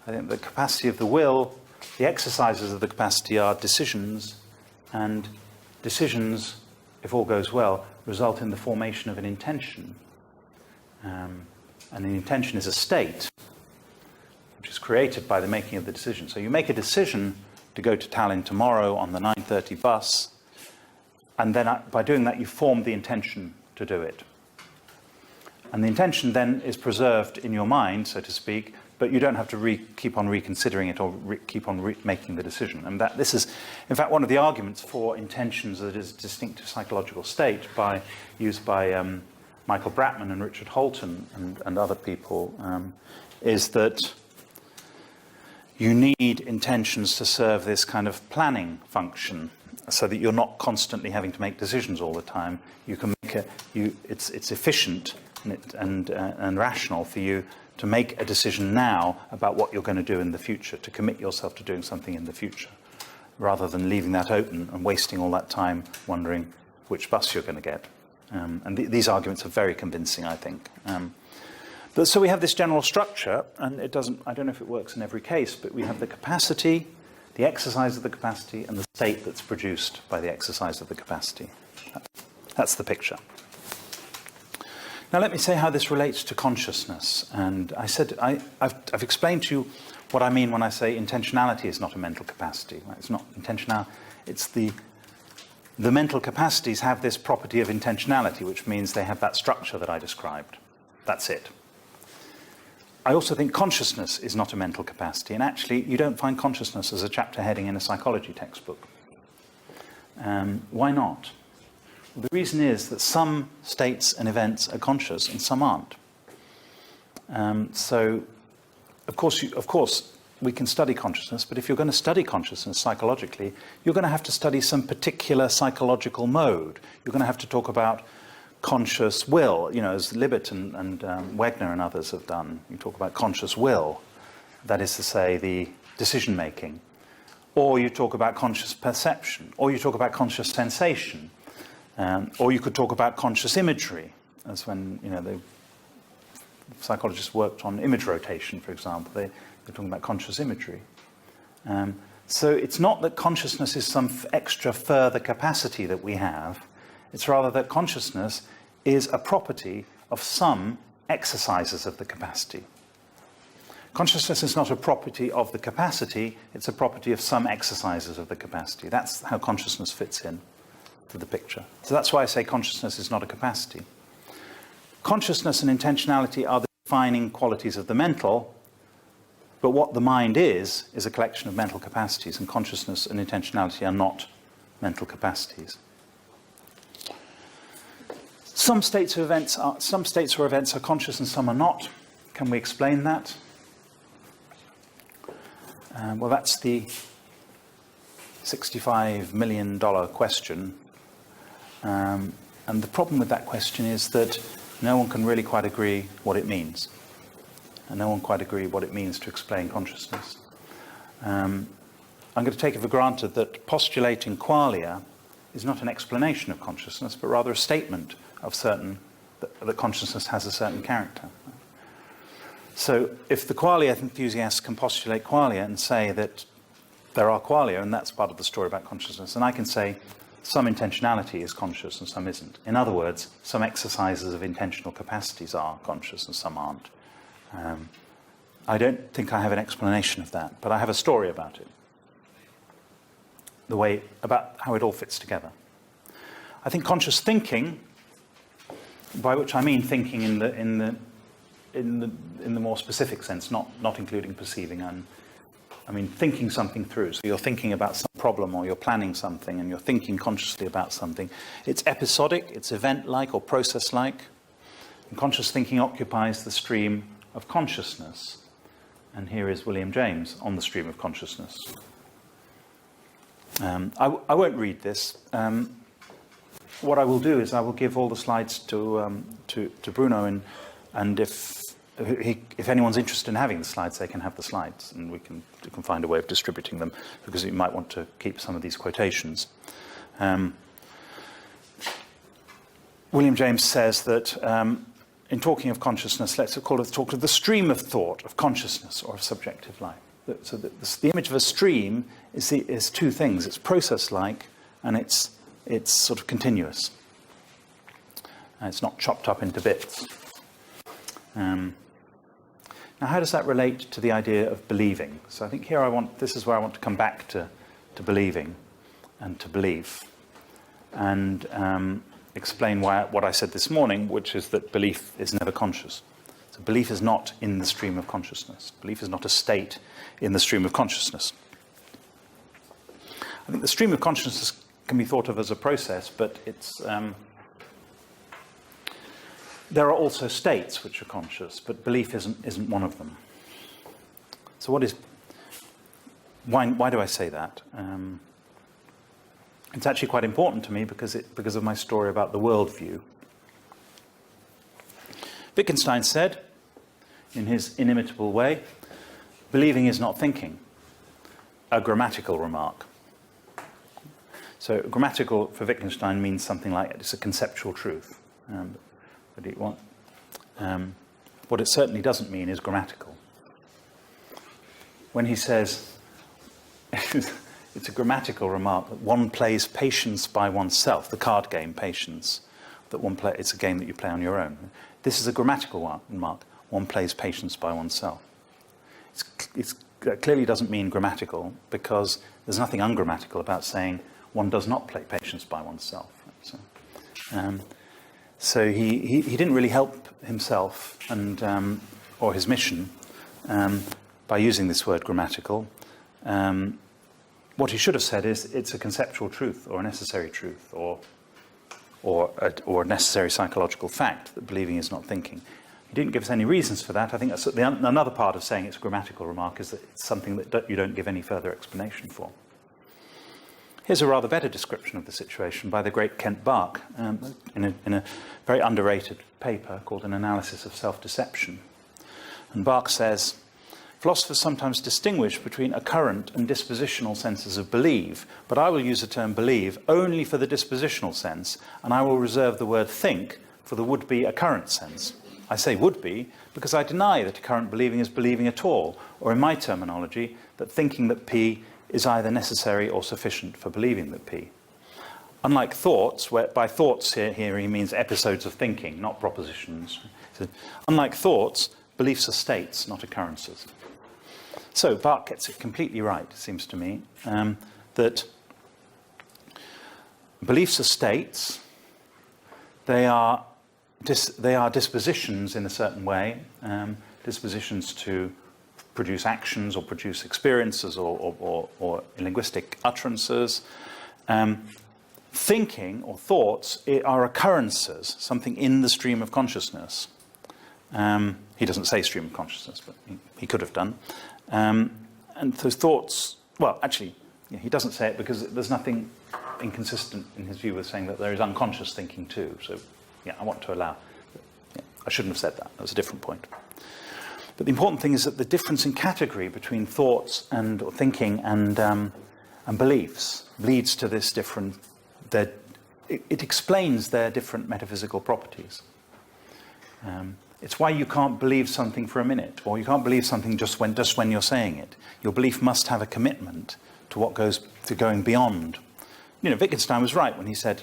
I think the capacity of the will, the exercises of the capacity are decisions, and decisions, if all goes well, result in the formation of an intention. And an intention is a state which is created by the making of the decision. So you make a decision to go to Tallinn tomorrow on the 9:30 bus, and then by doing that you form the intention to do it. And the intention then is preserved in your mind, so to speak, but you don't have to keep on reconsidering it or keep on making the decision. And this is, in fact, one of the arguments for intentions that is a distinctive psychological state used by Michael Bratman and Richard Holton and other people, is that you need intentions to serve this kind of planning function, so that you're not constantly having to make decisions all the time. You can make it's efficient and rational for you to make a decision now about what you're going to do in the future, to commit yourself to doing something in the future, rather than leaving that open and wasting all that time wondering which bus you're going to get. And these arguments are very convincing, I think. So we have this general structure, and I don't know if it works in every case, but we have the capacity, the exercise of the capacity, and the state that's produced by the exercise of the capacity. That's the picture. Now let me say how this relates to consciousness. And I said, I've explained to you what I mean when I say intentionality is not a mental capacity. Right? It's not intentional. It's the mental capacities have this property of intentionality, which means they have that structure that I described. That's it. I also think consciousness is not a mental capacity. And actually, you don't find consciousness as a chapter heading in a psychology textbook. Why not? The reason is that some states and events are conscious and some aren't. So, of course, we can study consciousness, but if you're going to study consciousness psychologically, you're going to have to study some particular psychological mode. You're going to have to talk about conscious will, as Libet and Wegner and others have done. You talk about conscious will, that is to say, the decision-making. Or you talk about conscious perception, or you talk about conscious sensation. Or you could talk about conscious imagery, as when the psychologists worked on image rotation, for example. They're talking about conscious imagery. So it's not that consciousness is some extra further capacity that we have. It's rather that consciousness is a property of some exercises of the capacity. Consciousness is not a property of the capacity, it's a property of some exercises of the capacity. That's how consciousness fits in to the picture. So that's why I say consciousness is not a capacity. Consciousness and intentionality are the defining qualities of the mental, but what the mind is a collection of mental capacities, and consciousness and intentionality are not mental capacities. Some states or events are conscious and some are not. Can we explain that? Well, that's the $65 million question. And the problem with that question is that no one can really quite agree what it means. And no one quite agree what it means to explain consciousness. I'm going to take it for granted that postulating qualia is not an explanation of consciousness, but rather a statement of that consciousness has a certain character. So if the qualia enthusiasts can postulate qualia and say that there are qualia, and that's part of the story about consciousness, and I can say some intentionality is conscious and some isn't. In other words, some exercises of intentional capacities are conscious and some aren't. I don't think I have an explanation of that, but I have a story about it. About how it all fits together. I think conscious thinking, by which I mean thinking in the more specific sense, not including perceiving, I mean thinking something through. So you're thinking about some problem, or you're planning something, and you're thinking consciously about something. It's episodic, it's event-like or process-like. And conscious thinking occupies the stream of consciousness. And here is William James on the stream of consciousness. I won't read this. what I will do is I will give all the slides to Bruno, and if anyone's interested in having the slides, they can have the slides, and we can find a way of distributing them, because you might want to keep some of these quotations. William James says that in talking of consciousness, let's talk of the stream of thought, of consciousness, or of subjective life. So the image of a stream is two things. It's process-like, and it's sort of continuous. It's not chopped up into bits. Now, how does that relate to the idea of believing? So I think this is where I want to come back to believing and to belief, and explain what I said this morning, which is that belief is never conscious. So belief is not in the stream of consciousness. Belief is not a state in the stream of consciousness. I think the stream of consciousness can be thought of as a process, but it's there are also states which are conscious, but belief isn't one of them. So why do I say that? It's actually quite important to me because of my story about the worldview. Wittgenstein said, in his inimitable way, believing is not thinking. A grammatical remark. So grammatical for Wittgenstein means something like it's a conceptual truth. What it certainly doesn't mean is grammatical. When he says it's a grammatical remark that one plays patience by oneself, the card game Patience, it's a game that you play on your own. This is a grammatical remark. One plays patience by oneself. It clearly doesn't mean grammatical, because there's nothing ungrammatical about saying one does not play patience by oneself. So he didn't really help himself or his mission by using this word grammatical. What he should have said is it's a conceptual truth, or a necessary truth, or a necessary psychological fact that believing is not thinking. He didn't give us any reasons for that. I think that's another part of saying it's a grammatical remark, is that it's something that you don't give any further explanation for. Here's a rather better description of the situation by the great Kent Bark in a very underrated paper called An Analysis of Self-Deception. And Bark says, philosophers sometimes distinguish between occurrent and dispositional senses of believe, but I will use the term believe only for the dispositional sense, and I will reserve the word think for the would-be occurrent sense. I say would-be because I deny that occurrent believing is believing at all, or in my terminology, that thinking that P is either necessary or sufficient for believing that P. Unlike thoughts, where by thoughts here he means episodes of thinking, not propositions. So, unlike thoughts, beliefs are states, not occurrences. So Bark gets it completely right, it seems to me, that beliefs are states. They are dispositions in a certain way, dispositions to produce actions or produce experiences or linguistic utterances. Thinking or thoughts are occurrences, something in the stream of consciousness. He doesn't say stream of consciousness, but he could have done. And those thoughts, well, actually, he doesn't say it because there's nothing inconsistent in his view with saying that there is unconscious thinking too. So, yeah, I want to allow. Yeah, I shouldn't have said that. That was a different point. But the important thing is that the difference in category between thoughts or thinking and beliefs leads to this different. It explains their different metaphysical properties. It's why you can't believe something for a minute, or you can't believe something just when you're saying it. Your belief must have a commitment to what goes to going beyond. Wittgenstein was right when he said,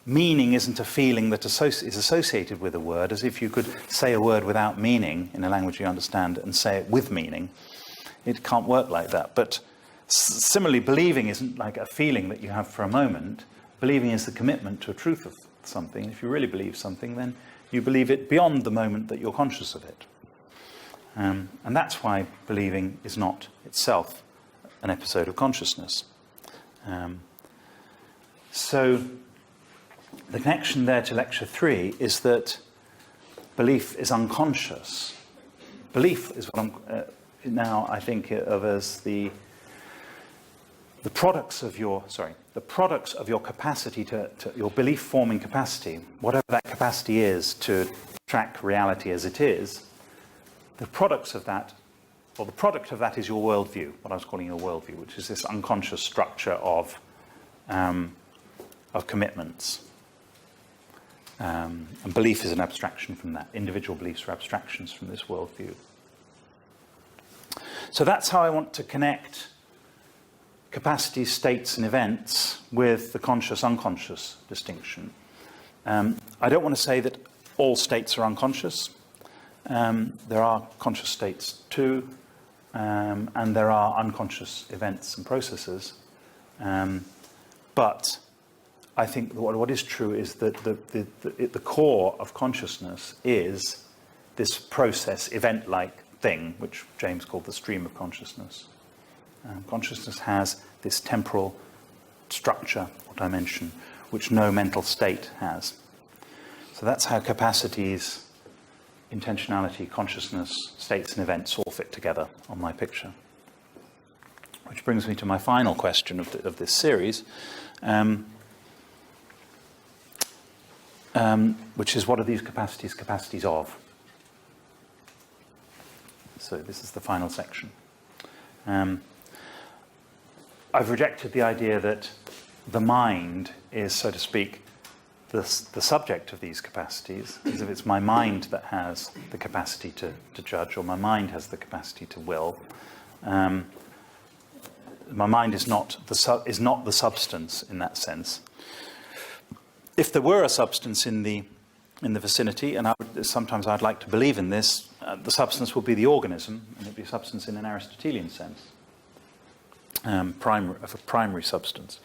meaning isn't a feeling that is associated with a word, as if you could say a word without meaning in a language you understand and say it with meaning. It can't work like that. But similarly, believing isn't like a feeling that you have for a moment. Believing is the commitment to a truth of something. If you really believe something, then you believe it beyond the moment that you're conscious of it. And that's why believing is not itself an episode of consciousness. So the connection there to lecture 3 is that belief is unconscious. Belief is what I'm now I think of as the products of your capacity to your belief forming capacity, whatever that capacity is to track reality as it is, the products of that, or the product of that is your worldview, what I was calling your worldview, which is this unconscious structure of commitments. And belief is an abstraction from that. Individual beliefs are abstractions from this worldview. So that's how I want to connect capacities, states, and events with the conscious-unconscious distinction. I don't want to say that all states are unconscious. There are conscious states too, and there are unconscious events and processes. But I think what is true is that the core of consciousness is this process, event-like thing, which James called the stream of consciousness. Consciousness has this temporal structure or dimension, which no mental state has. So that's how capacities, intentionality, consciousness, states and events all fit together on my picture. Which brings me to my final question of this series, which is, what are these capacities of? So this is the final section. I've rejected the idea that the mind is, so to speak, the subject of these capacities, as if it's my mind that has the capacity to judge, or my mind has the capacity to will. My mind is not the substance in that sense. If there were a substance in the vicinity, and sometimes I'd like to believe in this, the substance would be the organism, and it'd be a substance in an Aristotelian sense, of a primary substance.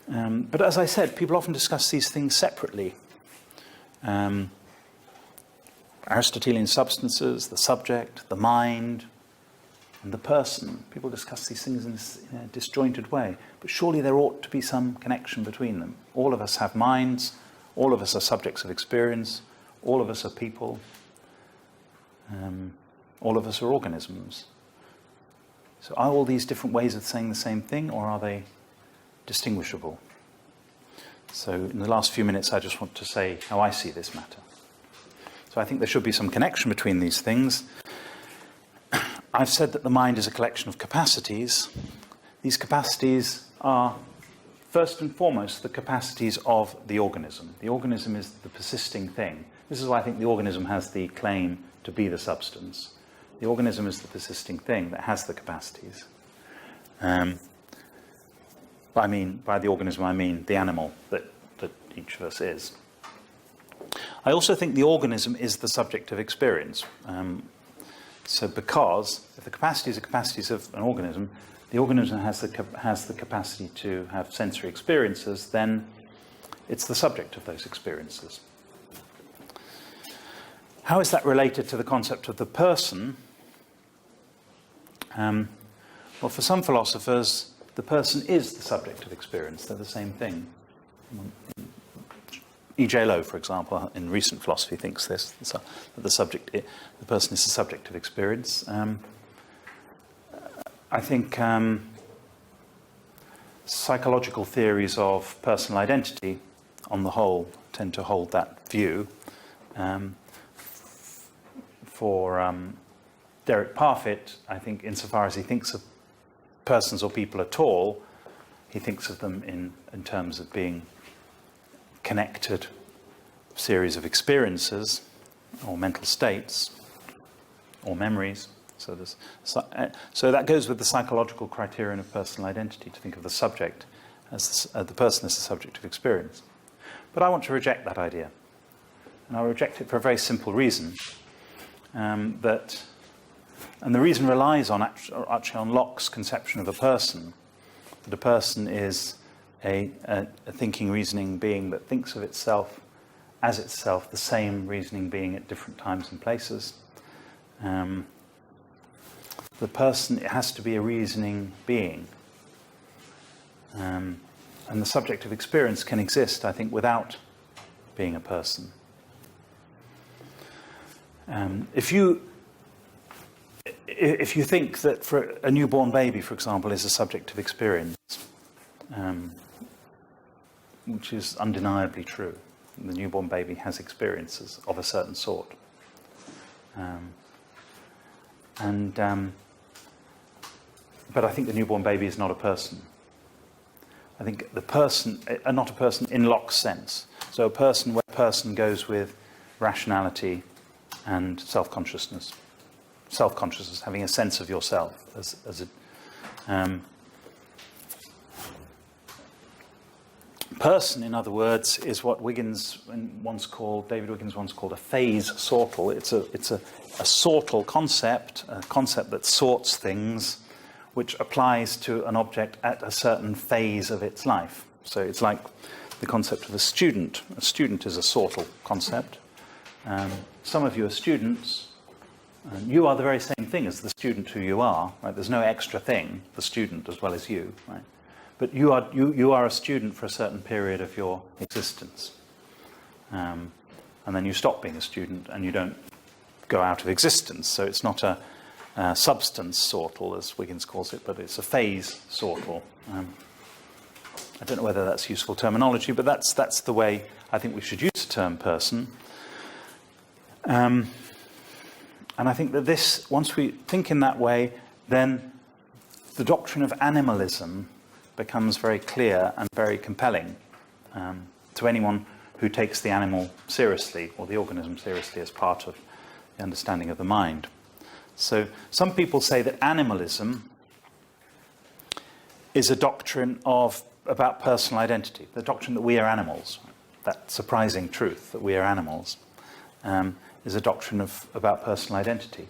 But as I said, people often discuss these things separately. Aristotelian substances, the subject, the mind, and the person. People discuss these things in a disjointed way, but surely there ought to be some connection between them. All of us have minds, all of us are subjects of experience, all of us are people, all of us are organisms. So are all these different ways of saying the same thing, or are they distinguishable? So in the last few minutes I just want to say how I see this matter. So I think there should be some connection between these things. I've said that the mind is a collection of capacities. These capacities are, first and foremost, the capacities of the organism. The organism is the persisting thing. This is why I think the organism has the claim to be the substance. The organism is the persisting thing that has the capacities. By the organism, I mean the animal that each of us is. I also think the organism is the subject of experience. So because if the capacities are capacities of an organism, the organism has the capacity to have sensory experiences, then it's the subject of those experiences. How is that related to the concept of the person? Well, for some philosophers, the person is the subject of experience. They're the same thing. E.J. Lowe, for example, in recent philosophy, thinks this, that the person is the subject of experience. I think psychological theories of personal identity, on the whole, tend to hold that view. For Derek Parfit, I think, insofar as he thinks of persons or people at all, he thinks of them in terms of being connected series of experiences or mental states or memories. So that goes with the psychological criterion of personal identity, to think of the subject as the person as the subject of experience. But I want to reject that idea, and I'll reject it for a very simple reason. And the reason relies on actually on Locke's conception of a person, that a person is a thinking, reasoning being that thinks of itself as itself, the same reasoning being at different times and places. The person, it has to be a reasoning being. And the subject of experience can exist, I think, without being a person. if you think that for a newborn baby, for example, is a subject of experience, which is undeniably true. The newborn baby has experiences of a certain sort. But I think the newborn baby is not a person. I think the person, not a person in Locke's sense. So a person where person goes with rationality and self-consciousness. Self-consciousness, having a sense of yourself as a person, in other words, is what David Wiggins once called a phase sortal. It's a sortal concept, a concept that sorts things, which applies to an object at a certain phase of its life. So it's like the concept of a student. A student is a sortal concept. Some of you are students. You are the very same thing as the student who you are. Right? There's no extra thing, the student as well as you. Right? But you are a student for a certain period of your existence. And then you stop being a student and you don't go out of existence. So it's not a substance sortal, as Wiggins calls it, but it's a phase sortal. I don't know whether that's useful terminology, but that's the way I think we should use the term person. And I think that this, once we think in that way, then the doctrine of animalism becomes very clear and very compelling to anyone who takes the animal seriously, or the organism seriously, as part of the understanding of the mind. So some people say that animalism is a doctrine about personal identity, the doctrine that we are animals. That surprising truth that we are animals is a doctrine about personal identity.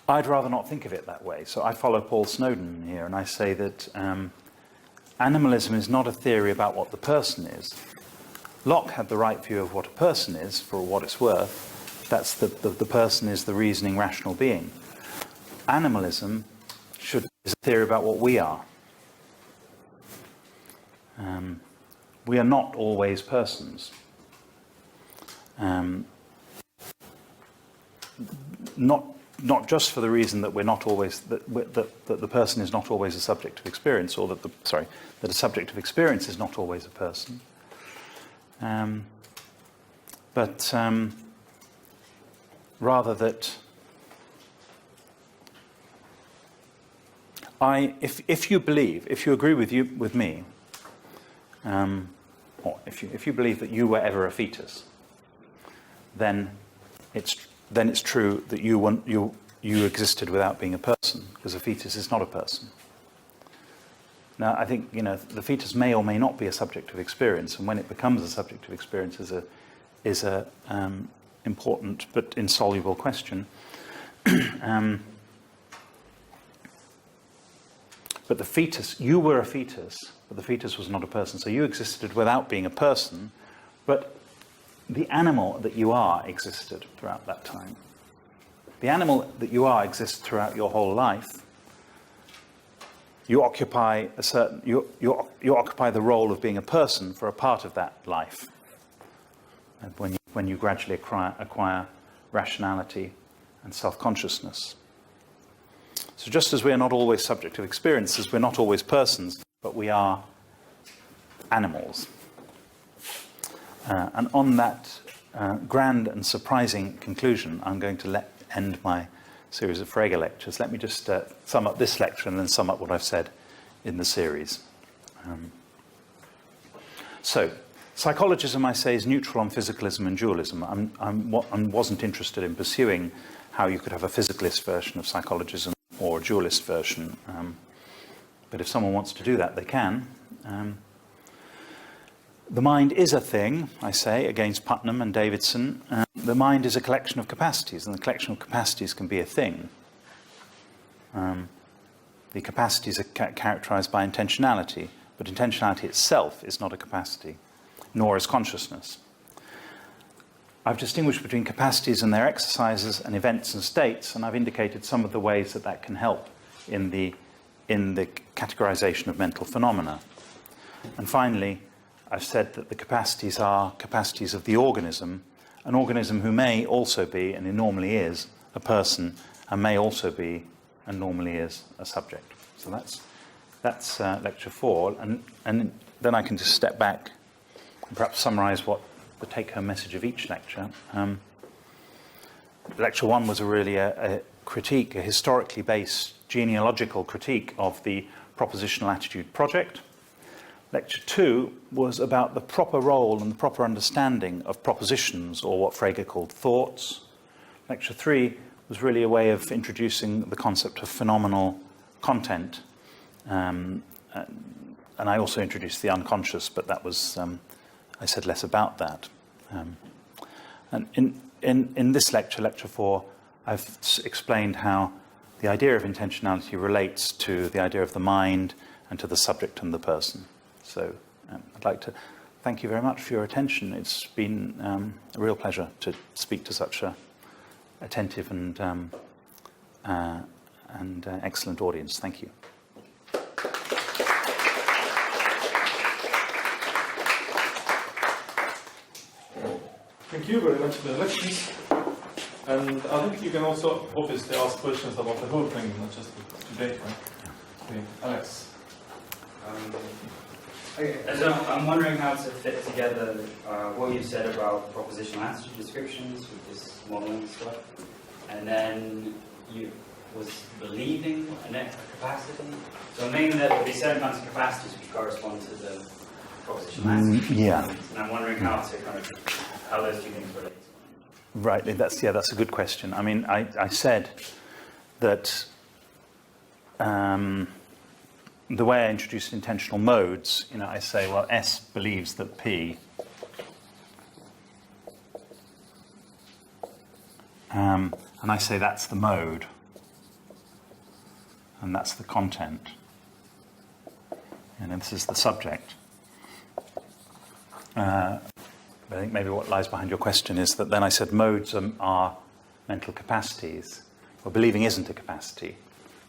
I'd rather not think of it that way. So I follow Paul Snowden here, and I say that animalism is not a theory about what the person is. Locke had the right view of what a person is, for what it's worth. That's the person is the reasoning, rational being. Animalism is a theory about what we are. We are not always persons. Not just for the reason that we're not always that the person is not always a subject of experience, or that a subject of experience is not always a person. But rather that if you agree with me, or if you believe that you were ever a fetus, then it's true that you existed without being a person, because a fetus is not a person. Now, I think the fetus may or may not be a subject of experience, and when it becomes a subject of experience is a important but insoluble question. But the fetus, you were a fetus, but the fetus was not a person. So you existed without being a person, but the animal that you are existed throughout that time. The animal that you are exists throughout your whole life. You occupy you occupy the role of being a person for a part of that life. And when you gradually acquire rationality and self-consciousness. So just as we are not always subject of experiences, we're not always persons, but we are animals. And on that grand and surprising conclusion, I'm going to end my series of Frege Lectures. Let me just sum up this lecture and then sum up what I've said in the series. So, psychologism, I say, is neutral on physicalism and dualism. I wasn't interested in pursuing how you could have a physicalist version of psychologism or a dualist version. But if someone wants to do that, they can. The mind is a thing, I say, against Putnam and Davidson. The mind is a collection of capacities, and the collection of capacities can be a thing. The capacities are characterized by intentionality, but intentionality itself is not a capacity, nor is consciousness. I've distinguished between capacities and their exercises and events and states, and I've indicated some of the ways that can help in the categorization of mental phenomena. And finally, I've said that the capacities are capacities of the organism, an organism who may also be, and it normally is, a person, and may also be, and normally is, a subject. So that's lecture 4, and then I can just step back and perhaps summarise what the take-home message of each lecture. Lecture 1 was really a critique, a historically based genealogical critique of the propositional attitude project. Lecture 2 was about the proper role and the proper understanding of propositions, or what Frege called thoughts. Lecture 3 was really a way of introducing the concept of phenomenal content. And I also introduced the unconscious, but that was, I said less about that. And in this lecture, lecture 4, I've explained how the idea of intentionality relates to the idea of the mind and to the subject and the person. So I'd like to thank you very much for your attention. It's been a real pleasure to speak to such a attentive and excellent audience. Thank you.
Thank you very much for the lectures. And I think you can also obviously ask questions about the whole thing, not just today, right? Okay. Alex.
So I'm wondering how to fit together what you said about propositional attitude descriptions with this modeling stuff, and then you was believing a capacity. So mainly there will be certain kinds of capacities which correspond to the propositional attitude.
Yeah.
And I'm wondering how to how those two things relate.
Right, that's a good question. I mean, I said that the way I introduced intentional modes, I say, well, S believes that P, and I say that's the mode, and that's the content, and this is the subject. I think maybe what lies behind your question is that then I said modes are mental capacities. Well, believing isn't a capacity.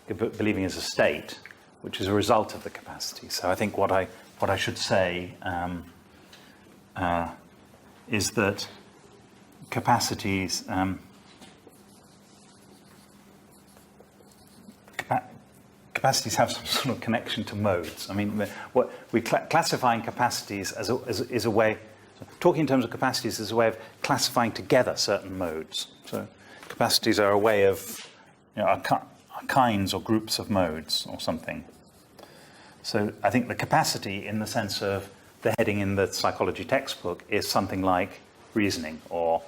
Believing is a state, which is a result of the capacity. So I think what I should say is that capacities capacities have some sort of connection to modes. I mean, what we classifying capacities is a way. Talking in terms of capacities is a way of classifying together certain modes. So capacities are a way of, are kinds or groups of modes or something. So I think the capacity, in the sense of the heading in the psychology textbook, is something like reasoning, or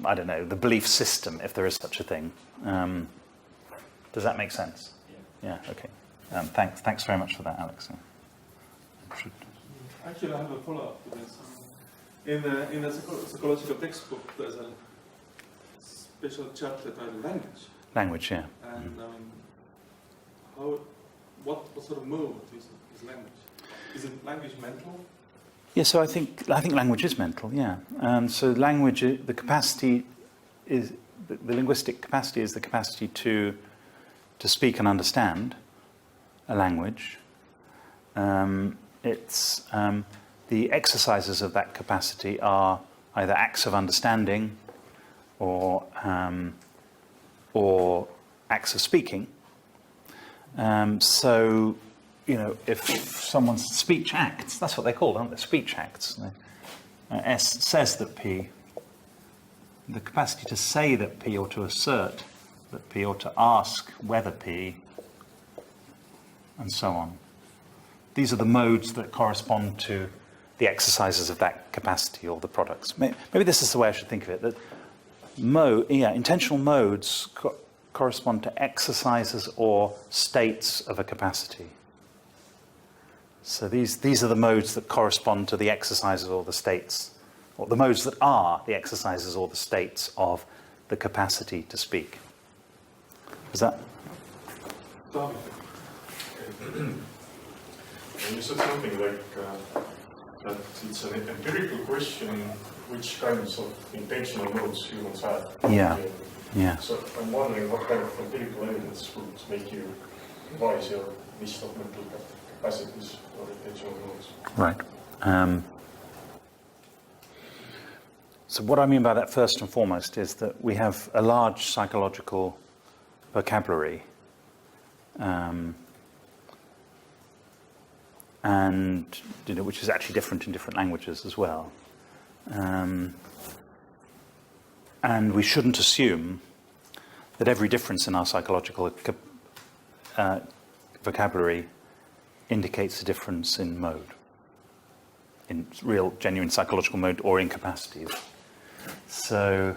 I don't know, the belief system, if there is such a thing. Does that make sense? Yeah. Okay. Thanks very much for that, Alex.
Actually, I have a follow-up to this. In the psychological textbook, there's a special chapter titled language.
Language, yeah.
And what sort of mode is language? Is it language mental?
Yeah, so I think language is mental, yeah. So language, the capacity is the linguistic capacity is the capacity to speak and understand a language. It's the exercises of that capacity are either acts of understanding or acts of speaking. So, if someone's speech acts, that's what they're called, aren't they? Speech acts. S says that P, the capacity to say that P, or to assert that P, or to ask whether P, and so on. These are the modes that correspond to the exercises of that capacity, or the products. Maybe this is the way I should think of it, that intentional modes correspond to exercises or states of a capacity. So these are the modes that correspond to the exercises or the states, or the modes that are the exercises or the states of the capacity to speak. Is that?
And you said something like that it's an empirical question which kinds of intentional modes humans have.
Yeah.
So I'm wondering what kind of empirical evidence would make you revise your list of mental capacities or intentional modes?
Right. So what I mean by that, first and foremost, is that we have a large psychological vocabulary, and which is actually different in different languages as well. And we shouldn't assume that every difference in our psychological vocabulary indicates a difference in mode, in real, genuine psychological mode or in capacities. So,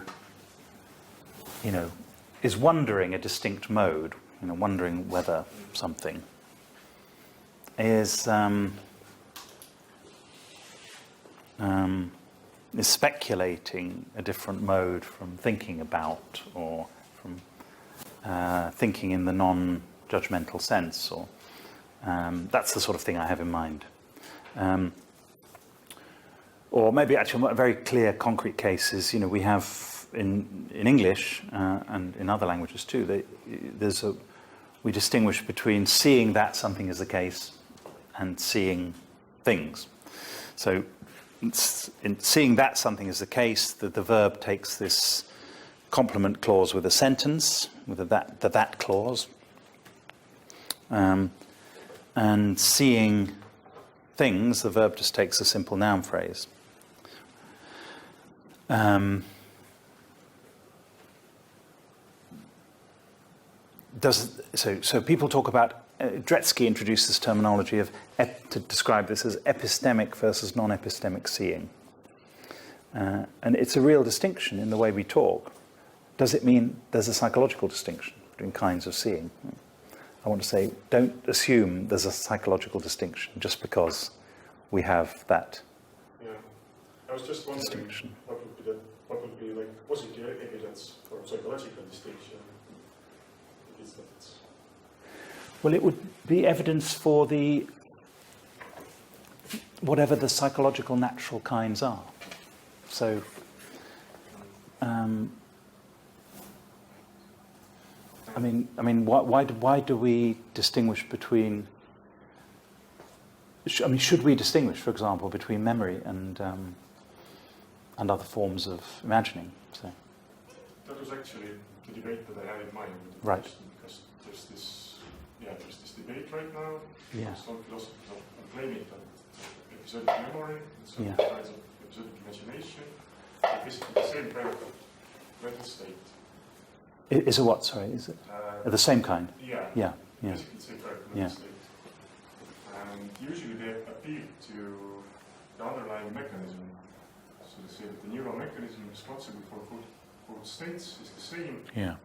is wondering a distinct mode? Wondering whether something is speculating a different mode from thinking about, or from thinking in the non-judgmental sense, or that's the sort of thing I have in mind. Or maybe actually a very clear, concrete case is, we have in English and in other languages too, we distinguish between seeing that something is the case and seeing things. So in seeing that something is the case, the verb takes this complement clause with a sentence, with the that clause. And seeing things, the verb just takes a simple noun phrase. So people talk about, Dretske introduced this terminology to describe this as epistemic versus non-epistemic seeing. And it's a real distinction in the way we talk. Does it mean there's a psychological distinction between kinds of seeing? I want to say, don't assume there's a psychological distinction just because we have that.
Yeah, I was just wondering
distinction.
What would be like positive evidence for psychological distinction?
Well, it would be evidence for whatever the psychological natural kinds are. So, why do we distinguish between? Should we distinguish, for example, between memory and other forms of imagining? So.
That was actually the debate that I had in mind.
Right.
Because there's this debate right now.
Yeah.
Some philosophers are claiming that episodic memory and some kinds of episodic imagination are basically the same kind of mental state.
Is a what? Sorry, is it the same kind?
Yeah.
Yeah.
Basically the same kind of mental state. And usually they appeal to the underlying mechanism. So they say that the neural mechanism responsible for both states is the same.
Yeah.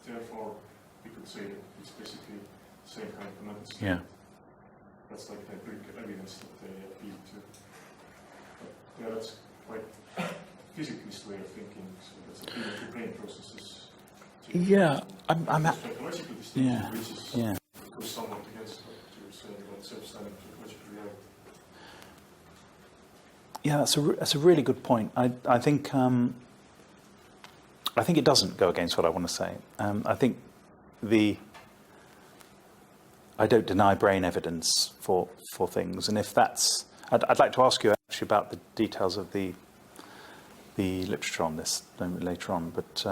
Therefore, we could say that it's basically the same kind of mental state.
Yeah.
That's like the empirical evidence that they appeal to. But yeah, that's quite physicalist way of thinking. So that's appealing to brain processes.
Yeah, I'm
psychological distinction, which goes somewhat against what you're saying about self-standing psychological reality.
Yeah, that's a really good point. I think it doesn't go against what I want to say. I think I don't deny brain evidence for things, and if that's, I'd like to ask you actually about the details of the literature on this later on, but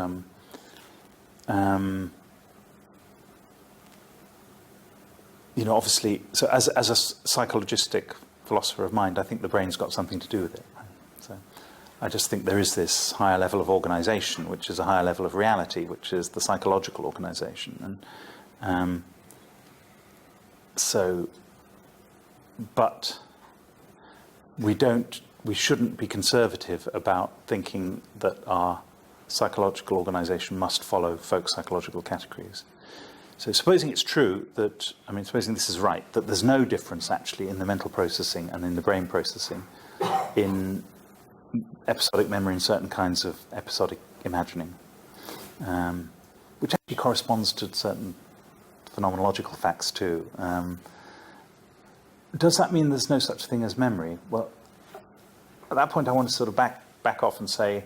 obviously, so as a psychologistic philosopher of mind, I think the brain's got something to do with it. So I just think there is this higher level of organization, which is a higher level of reality, which is the psychological organization. And but we shouldn't be conservative about thinking that our psychological organization must follow folk psychological categories. So supposing it's true that, supposing this is right, that there's no difference actually in the mental processing and in the brain processing in episodic memory and certain kinds of episodic imagining, which actually corresponds to certain phenomenological facts too. Does that mean there's no such thing as memory? Well, at that point I want to sort of back off and say,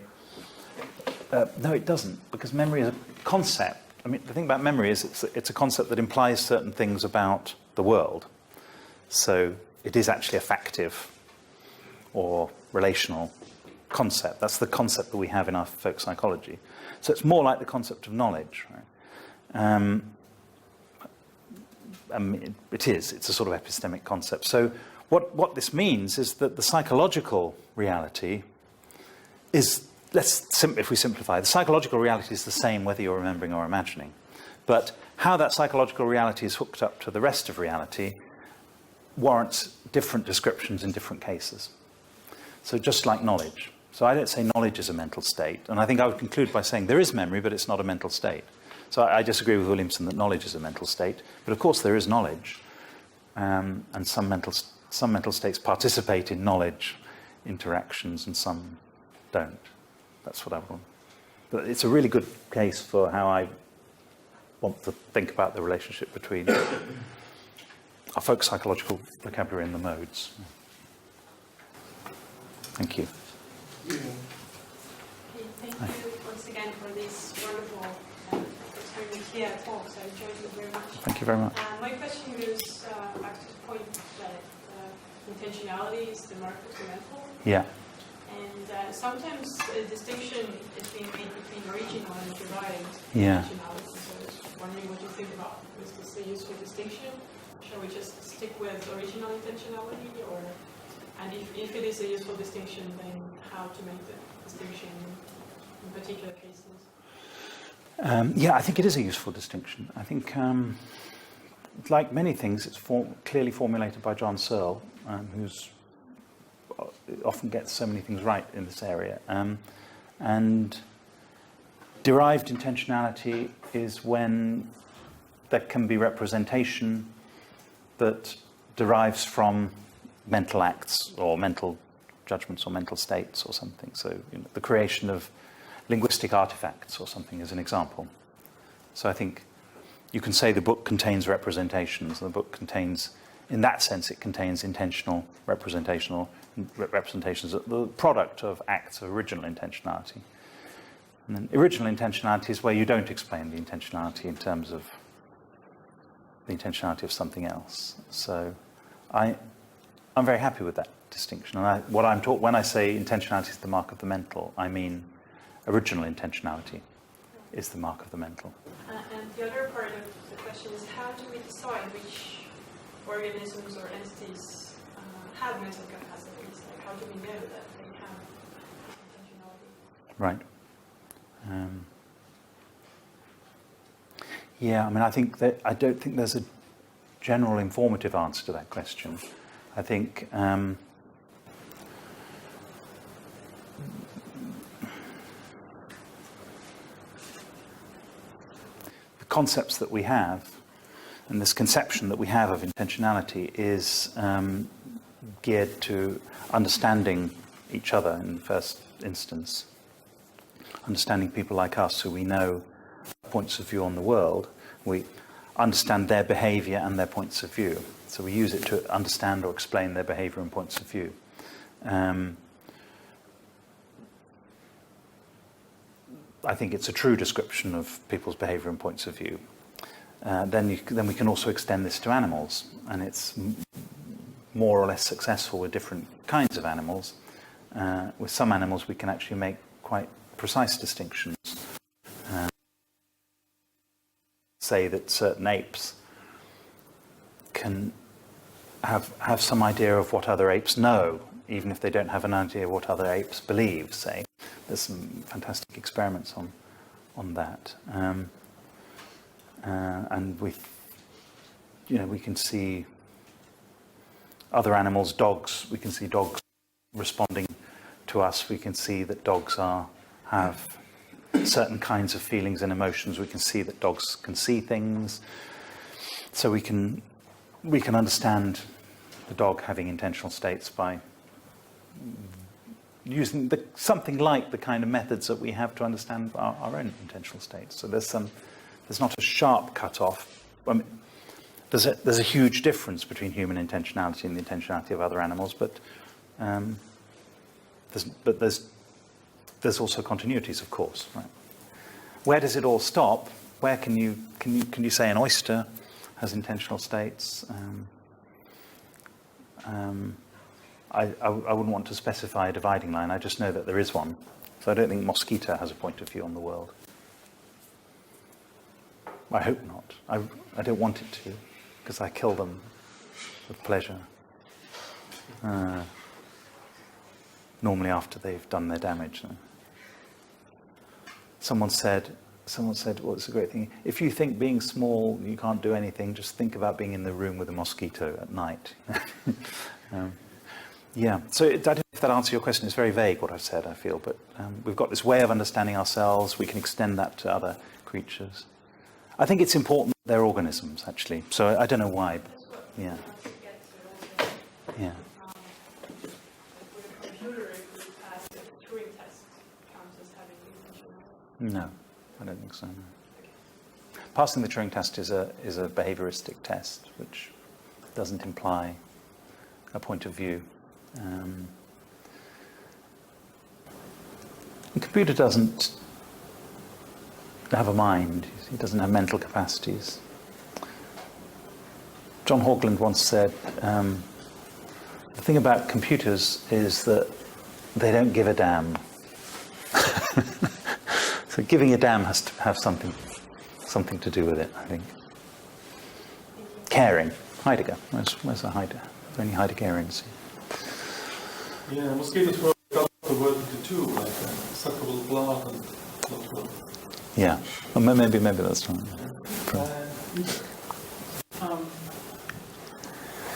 no, it doesn't, because memory is a concept. The thing about memory is it's a concept that implies certain things about the world. So it is actually affective or relational concept. That's the concept that we have in our folk psychology. So it's more like the concept of knowledge, right? It's a sort of epistemic concept. So what this means is that the psychological reality is, if we simplify, the psychological reality is the same whether you're remembering or imagining. But how that psychological reality is hooked up to the rest of reality warrants different descriptions in different cases. So just like knowledge. So I don't say knowledge is a mental state. And I think I would conclude by saying there is memory, but it's not a mental state. So I disagree with Williamson that knowledge is a mental state. But of course there is knowledge. And some mental states participate in knowledge interactions and some don't. That's what I want. But it's a really good case for how I want to think about the relationship between our folk psychological vocabulary and the modes. Thank you.
Thank you once again for these wonderful and extremely clear talks. I enjoyed it very much.
Thank you very much.
My question goes back to the point that intentionality is the mark of the mental.
Yeah.
And sometimes a distinction is being made between original and derived
Yeah.
intentionality. So I was wondering what you think about. Is this a useful distinction? Shall we just stick with original intentionality, or, and if it is a useful distinction, then how to make the distinction in particular cases?
Yeah, I think it is a useful distinction. I think, like many things, it's clearly formulated by John Searle, who's often gets so many things right in this area. And derived intentionality is when there can be representation that derives from mental acts or mental judgments or mental states or something. So the creation of linguistic artifacts or something is an example. So I think you can say the book contains representations. The book contains, in that sense, it contains intentional representations, the product of acts of original intentionality. And then original intentionality is where you don't explain the intentionality in terms of the intentionality of something else. So I'm very happy with that distinction. And when I say intentionality is the mark of the mental, I mean original intentionality is the mark of the mental.
And the other part of the question is, how do we decide which organisms or entities have mental capacities? Like, how do we know that they have intentionality?
Right. Yeah, I mean, I don't think there's a general informative answer to that question. I think the concepts that we have and this conception that we have of intentionality is geared to understanding each other in the first instance, understanding people like us who we know points of view on the world. We understand their behavior and their points of view. So we use it to understand or explain their behavior and points of view. I think it's a true description of people's behavior and points of view. Then we can also extend this to animals, and it's more or less successful with different kinds of animals. With some animals we can actually make quite precise distinctions. Say that certain apes can have some idea of what other apes know, even if they don't have an idea of what other apes believe, say. There's some fantastic experiments on that. And we can see other animals, dogs, we can see dogs responding to us. We can see that dogs have certain kinds of feelings and emotions. We can see that dogs can see things. So we can understand the dog having intentional states by using something like the kind of methods that we have to understand our own intentional states. So there's not a sharp cut-off. I mean, there's a huge difference between human intentionality and the intentionality of other animals, but there's also continuities, of course. Right? Where does it all stop? Where can you say an oyster has intentional states? I wouldn't want to specify a dividing line. I just know that there is one. So I don't think mosquito has a point of view on the world. I hope not. I don't want it to, because I kill them with pleasure. Normally after they've done their damage. Someone said, well, it's a great thing. If you think being small, you can't do anything, just think about being in the room with a mosquito at night. Yeah, so I don't know if that answers your question. It's very vague what I've said, I feel, but we've got this way of understanding ourselves. We can extend that to other creatures. I think it's important that they're organisms, actually. So I don't know why. But yeah. Yeah.
With a computer, it would pass the Turing test counts as having intentionality.
No, I don't think so. No. Passing the Turing test is a behavioristic test, which doesn't imply a point of view. The computer doesn't have a mind. He doesn't have mental capacities. John Haugeland once said, the thing about computers is that they don't give a damn. So giving a damn has to have something to do with it, I think. Caring. Heidegger. Where's the Heidegger? Are there any Heideggerians?
Yeah, mosquitoes were the word into two, like suckable blood and not.
Yeah, well, maybe that's right.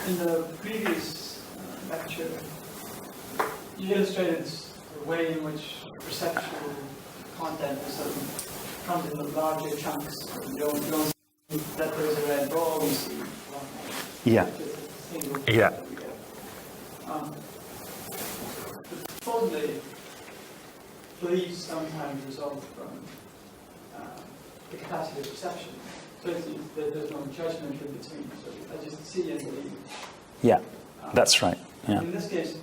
In the previous lecture, you illustrated the way in which perceptual content is sort of comes in the larger chunks. You don't see that there is a red ball, you see
Yeah. Yeah.
Supposedly, beliefs sometimes result from the capacity of perception. So there's no judgment in between. So I just see and believe.
Yeah, that's right. Yeah.
In this case,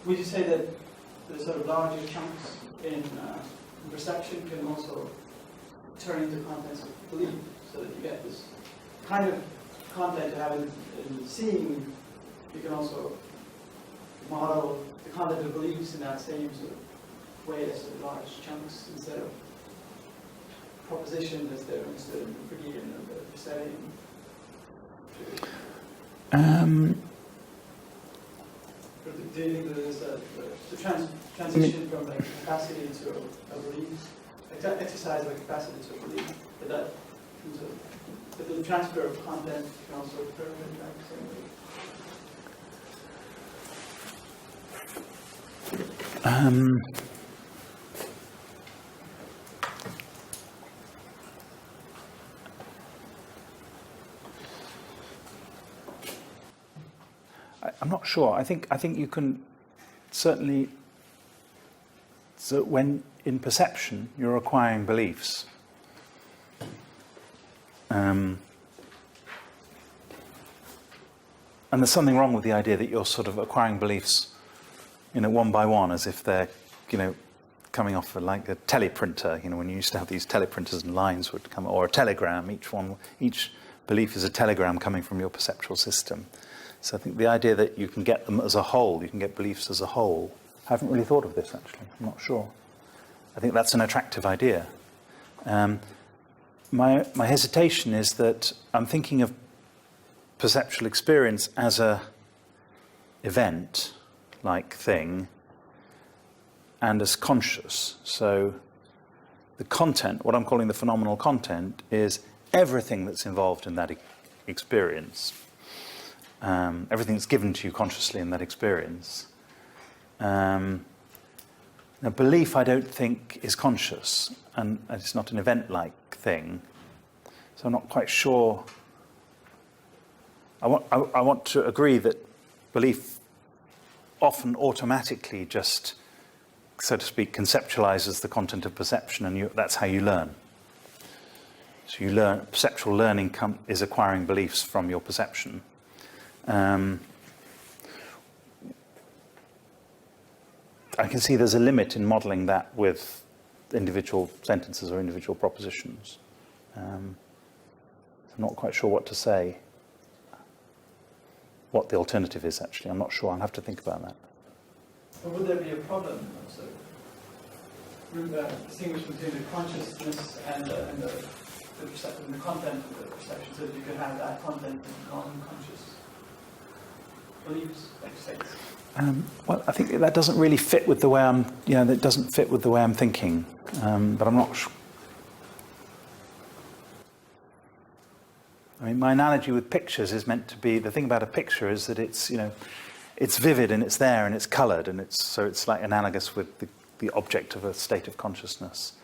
would you say that the sort of larger chunks in perception can also turn into contents of belief, so that you get this kind of content you have in seeing, you can also model the content of beliefs in that same sort of way as sort of large chunks instead of proposition as they're understood in the Frege and the setting. Do you think that there's the transition from like capacity to a belief, exercise like capacity to a belief, that the transfer of content can also occur in that same way?
I'm not sure. I think you can certainly. So when in perception you're acquiring beliefs, and there's something wrong with the idea that you're sort of acquiring beliefs, one by one, as if they're, coming off of like a teleprinter. When you used to have these teleprinters and lines would come, or a telegram. Each belief is a telegram coming from your perceptual system. So I think the idea that you can get them as a whole, you can get beliefs as a whole. I haven't really thought of this actually. I'm not sure. I think that's an attractive idea. My hesitation is that I'm thinking of perceptual experience as a event-like thing, and as conscious. So the content, what I'm calling the phenomenal content, is everything that's involved in that experience. Everything that's given to you consciously in that experience. Now, belief, I don't think, is conscious, and it's not an event-like thing. So I'm not quite sure. I want to agree that belief often automatically just, so to speak, conceptualizes the content of perception, and that's how you learn. So you learn. Perceptual learning is acquiring beliefs from your perception. I can see there's a limit in modelling that with individual sentences or individual propositions. I'm not quite sure what to say. what the alternative is, actually. I'm not sure. I'll have to think about that.
But would there be a problem also? Distinguish between the consciousness and the content of the perception, so that you can have that content in non-conscious beliefs, like states?
Well, I think that doesn't really fit with the way I'm, that doesn't fit with the way I'm thinking, but I'm not sure. I mean, my analogy with pictures is meant to be, the thing about a picture is that it's, it's vivid and it's there and it's coloured, and so it's like analogous with the object of a state of consciousness.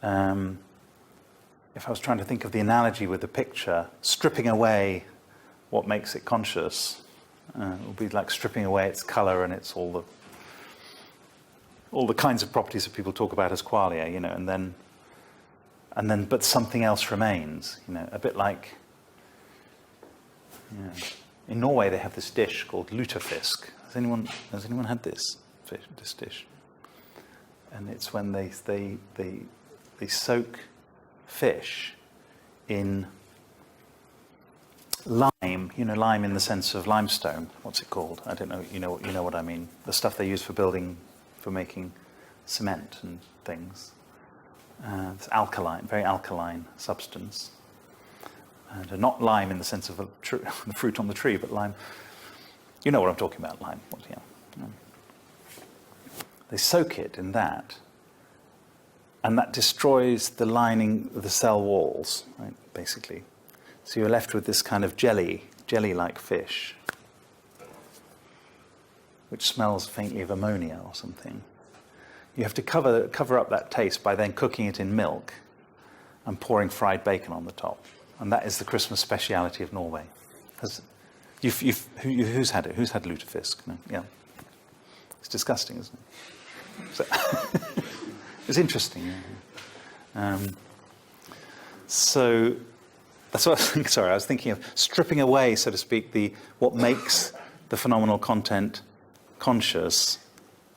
If I was trying to think of the analogy with the picture, stripping away what makes it conscious, it would be like stripping away its colour and its all the kinds of properties that people talk about as qualia, and then but something else remains, a bit like, in Norway they have this dish called lutefisk. Has anyone had this dish? And it's when they soak fish in lime, lime in the sense of limestone. What's it called? I don't know. You know what I mean. The stuff they use for making cement and things. It's alkaline, very alkaline substance. And not lime in the sense of the fruit on the tree, but lime. You know what I'm talking about, lime. They soak it in that, and that destroys the lining of the cell walls, right, basically. So you're left with this kind of jelly-like fish, which smells faintly of ammonia or something. You have to cover up that taste by then cooking it in milk and pouring fried bacon on the top. And that is the Christmas speciality of Norway. Who's had it? Who's had lutefisk? No? Yeah. It's disgusting, isn't it? So it's interesting. So that's what I was thinking. Sorry, I was thinking of stripping away, so to speak, what makes the phenomenal content conscious,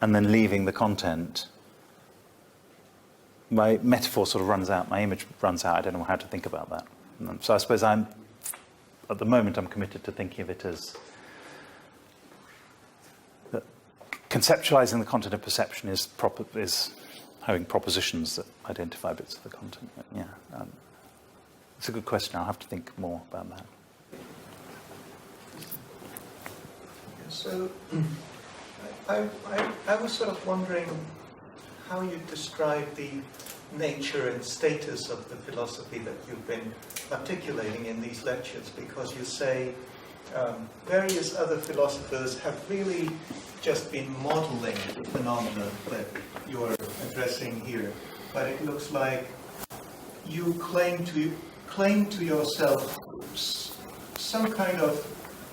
and then leaving the content. My metaphor sort of runs out. My image runs out. I don't know how to think about that. So I suppose at the moment, I'm committed to thinking of it as that conceptualizing the content of perception is having propositions that identify bits of the content. It's a good question. I'll have to think more about that.
So I was sort of wondering how you describe the nature and status of the philosophy that you've been articulating in these lectures, because you say various other philosophers have really just been modeling the phenomena that you're addressing here, but it looks like you claim to yourself some kind of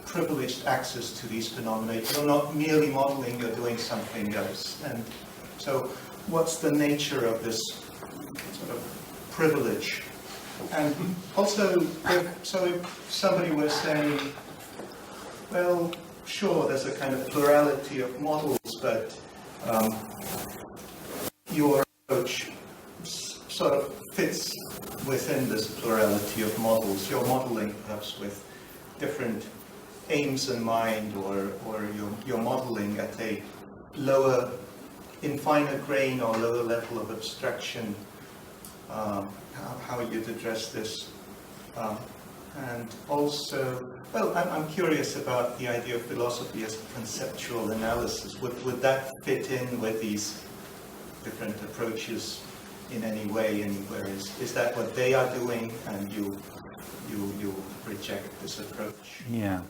privileged access to these phenomena. You're not merely modeling, you're doing something else. And so what's the nature of this sort of privilege? And also, if somebody was saying, well, sure, there's a kind of plurality of models, but your approach sort of fits within this plurality of models. You're modeling perhaps with different aims in mind, or you're modeling at a lower, in finer grain or lower level of abstraction, how you'd address this. And also, well, I'm curious about the idea of philosophy as conceptual analysis. Would that fit in with these different approaches in any way anywhere? Is that what they are doing, and you reject this approach?
Yeah,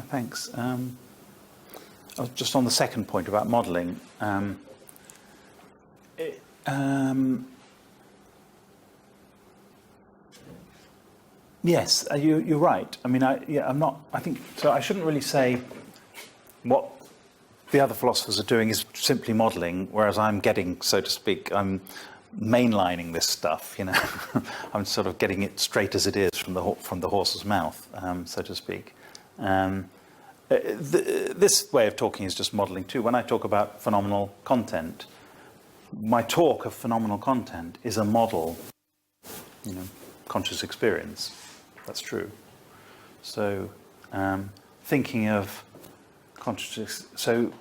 thanks. Just on the second point about modelling, yes, you're right. I mean, I'm not. I think so. I shouldn't really say what the other philosophers are doing is simply modelling, whereas I'm getting, so to speak, I'm mainlining this stuff. I'm sort of getting it straight as it is from the horse's mouth, so to speak. This way of talking is just modelling too. When I talk about phenomenal content, my talk of phenomenal content is a model, conscious experience. That's true. So thinking of conscious, so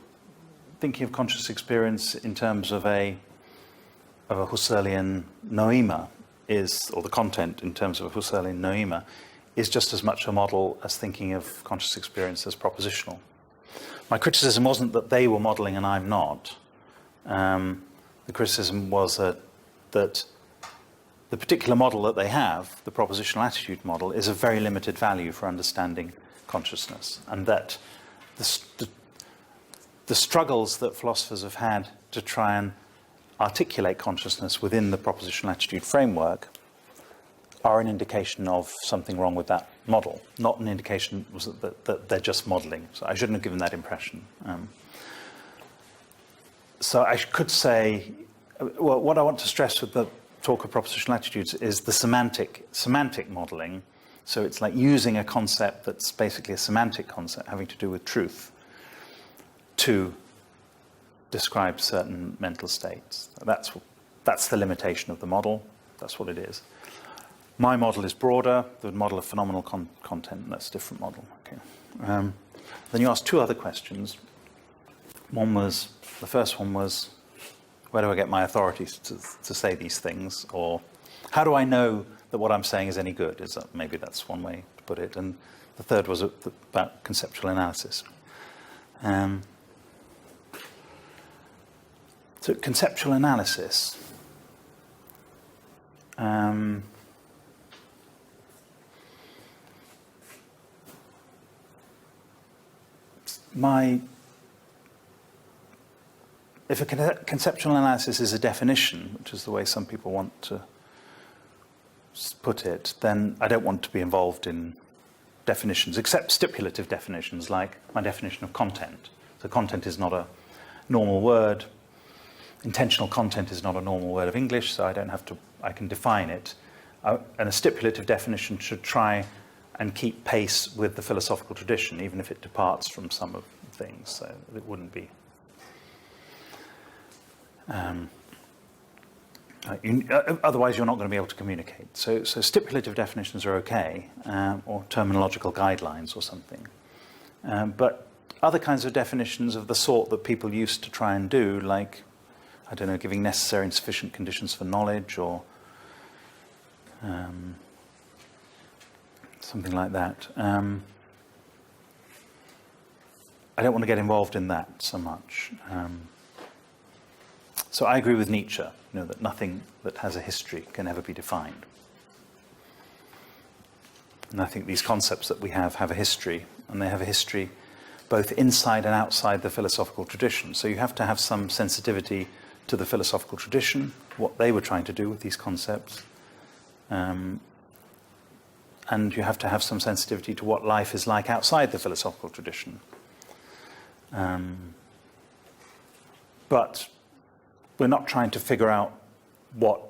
thinking of conscious experience in terms of a Husserlian noema is, or the content in terms of a Husserlian noema, is just as much a model as thinking of conscious experience as propositional. My criticism wasn't that they were modeling and I'm not. The criticism was that the particular model that they have, the propositional attitude model, is of very limited value for understanding consciousness, and that the struggles that philosophers have had to try and articulate consciousness within the propositional attitude framework are an indication of something wrong with that model, not an indication that they're just modeling. So I shouldn't have given that impression. So I could say, well, what I want to stress with the talk of propositional attitudes is the semantic modeling. So it's like using a concept that's basically a semantic concept having to do with truth to describe certain mental states. That's the limitation of the model. That's what it is. My model is broader, the model of phenomenal content, and that's a different model. Okay. Then you asked two other questions. The first one was, where do I get my authorities to say these things? Or how do I know that what I'm saying is any good? Maybe that's one way to put it. And the third was about conceptual analysis. So conceptual analysis. If a conceptual analysis is a definition, which is the way some people want to put it, then I don't want to be involved in definitions, except stipulative definitions, like my definition of content. So content is not a normal word. Intentional content is not a normal word of English, so I can define it. And a stipulative definition should try and keep pace with the philosophical tradition, even if it departs from some of the things. So it wouldn't be. Otherwise, you're not going to be able to communicate. So stipulative definitions are okay, or terminological guidelines or something. But other kinds of definitions of the sort that people used to try and do, like, I don't know, giving necessary and sufficient conditions for knowledge, or something like that. I don't want to get involved in that so much. So I agree with Nietzsche, that nothing that has a history can ever be defined. And I think these concepts that we have a history, and they have a history both inside and outside the philosophical tradition. So you have to have some sensitivity to the philosophical tradition, what they were trying to do with these concepts. And you have to have some sensitivity to what life is like outside the philosophical tradition. But we're not trying to figure out what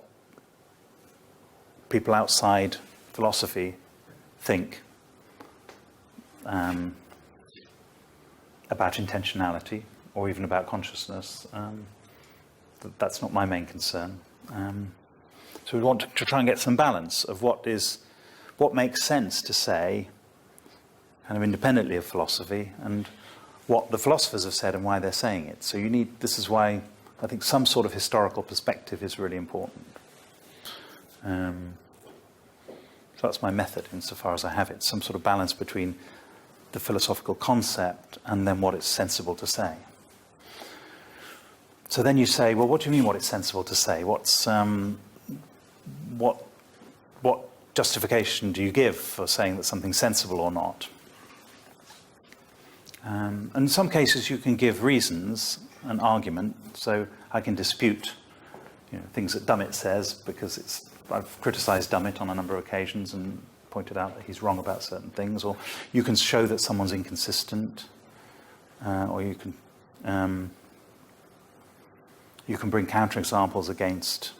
people outside philosophy think about intentionality or even about consciousness. That's not my main concern. So we want to try and get some balance of what makes sense to say, kind of independently of philosophy, and what the philosophers have said and why they're saying it. So this is why I think some sort of historical perspective is really important. So that's my method insofar as I have it, some sort of balance between the philosophical concept and then what it's sensible to say. So then you say, well, what do you mean what it's sensible to say? What justification do you give for saying that something's sensible or not? And in some cases you can give reasons, an argument. So I can dispute things that Dummett says, because I've criticized Dummett on a number of occasions and pointed out that he's wrong about certain things. Or you can show that someone's inconsistent, or you can bring counterexamples against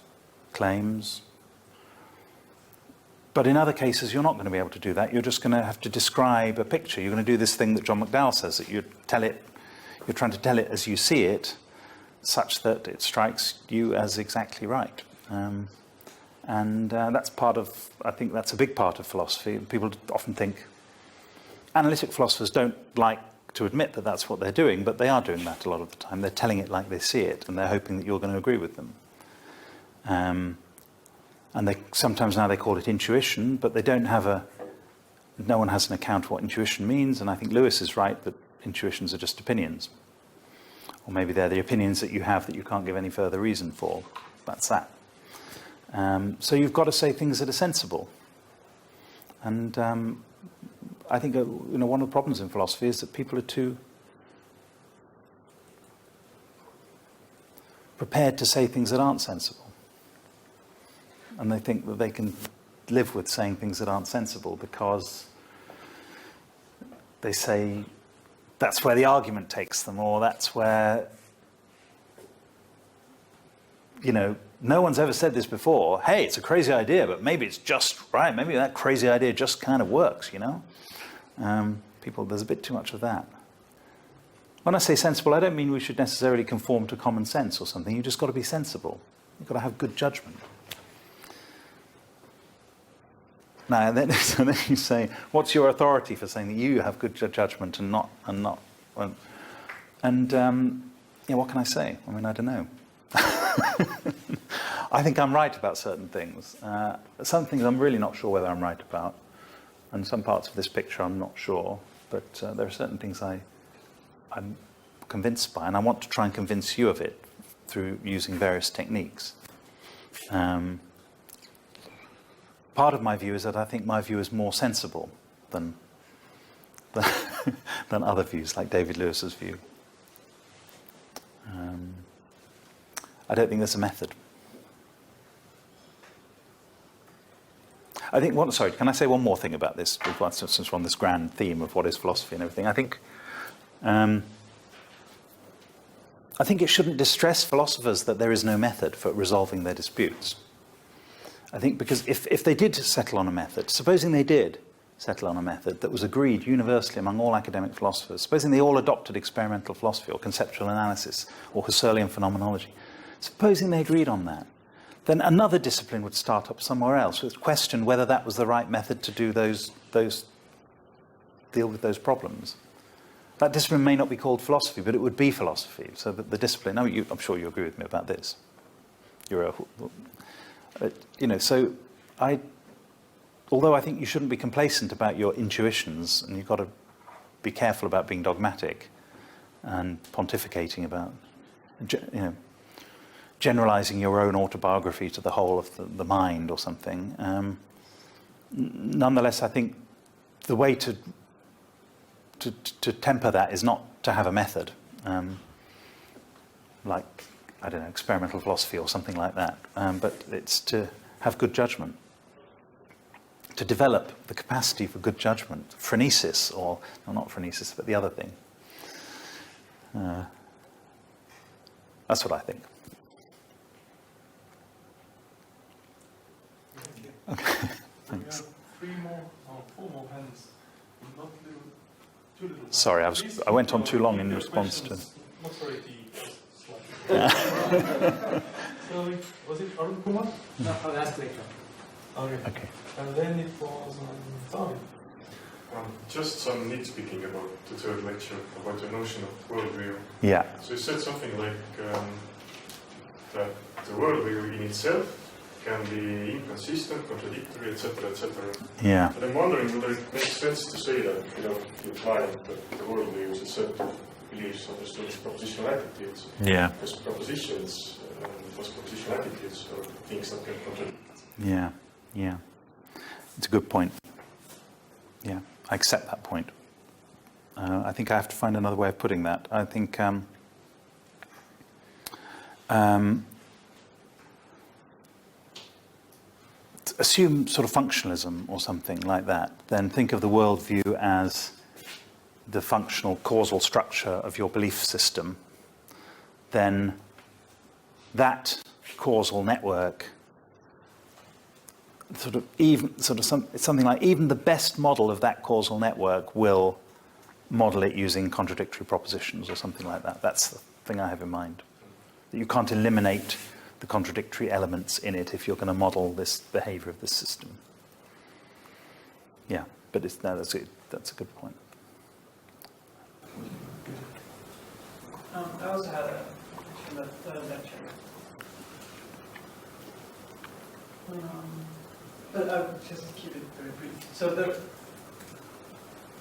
claims. But in other cases, you're not going to be able to do that. You're just going to have to describe a picture. You're going to do this thing that John McDowell says, that you're trying to tell it as you see it, such that it strikes you as exactly right. And that's I think that's a big part of philosophy. People often think, analytic philosophers don't like to admit that that's what they're doing, but they are doing that a lot of the time. They're telling it like they see it, and they're hoping that you're going to agree with them. And sometimes now they call it intuition, but they don't have no one has an account of what intuition means, and I think Lewis is right that intuitions are just opinions. Or maybe they're the opinions that you have that you can't give any further reason for. That's that. So you've got to say things that are sensible. And I think one of the problems in philosophy is that people are too prepared to say things that aren't sensible. And they think that they can live with saying things that aren't sensible because they say that's where the argument takes them, or that's where, no one's ever said this before. Hey, it's a crazy idea, but maybe it's just right. Maybe that crazy idea just kind of works, There's a bit too much of that. When I say sensible, I don't mean we should necessarily conform to common sense or something. You've just got to be sensible. You've got to have good judgment. Now, then you say, what's your authority for saying that you have good judgment and not? What can I say? I mean, I don't know. I think I'm right about certain things. Some things I'm really not sure whether I'm right about. And some parts of this picture I'm not sure. But there are certain things I'm convinced by, and I want to try and convince you of it through using various techniques. Part of my view is that I think my view is more sensible than other views, like David Lewis's view. I don't think there's a method. I think sorry, can I say one more thing about this, since we're on this grand theme of what is philosophy and everything? I think it shouldn't distress philosophers that there is no method for resolving their disputes. I think because if they did settle on a method, supposing they did settle on a method that was agreed universally among all academic philosophers, supposing they all adopted experimental philosophy or conceptual analysis or Husserlian phenomenology, supposing they agreed on that, then another discipline would start up somewhere else, would question whether that was the right method to do deal with those problems. That discipline may not be called philosophy, but it would be philosophy. So that the discipline, I'm sure you agree with me about this. Although I think you shouldn't be complacent about your intuitions, and you've got to be careful about being dogmatic and pontificating about, generalizing your own autobiography to the whole of the mind or something. Nonetheless, I think the way to temper that is not to have a method, like, I don't know, experimental philosophy or something like that, but it's to have good judgment, to develop the capacity for good judgment, phronesis, not phronesis, but the other thing. That's what I think. Okay, thanks.
Four more hands. Not too little.
Sorry, I went on too long in response to.
Not very deep. So, was it Arun Kumar?
No, I'll ask later.
Okay. And then it was Tommy.
Just some nitpicking about the third lecture, about the notion of worldview.
Yeah.
So you said something like that the worldview in itself can be inconsistent, contradictory, etc., etc.
Yeah.
But I'm wondering whether it makes sense to say that, you imply that the worldview is a set of beliefs understood as propositional attitudes.
Yeah.
Because propositions, propositional attitudes are things that can contradict.
Yeah. Yeah. It's a good point. Yeah, I accept that point. I think I have to find another way of putting that. I think assume sort of functionalism or something like that, then think of the worldview as the functional causal structure of your belief system. Then that causal network, something like even the best model of that causal network will model it using contradictory propositions or something like that. That's the thing I have in mind. That you can't eliminate the contradictory elements in it if you're going to model this behavior of this system. Yeah. But that's a good point.
I also had a question about the lecture. But I'll just keep it very brief. So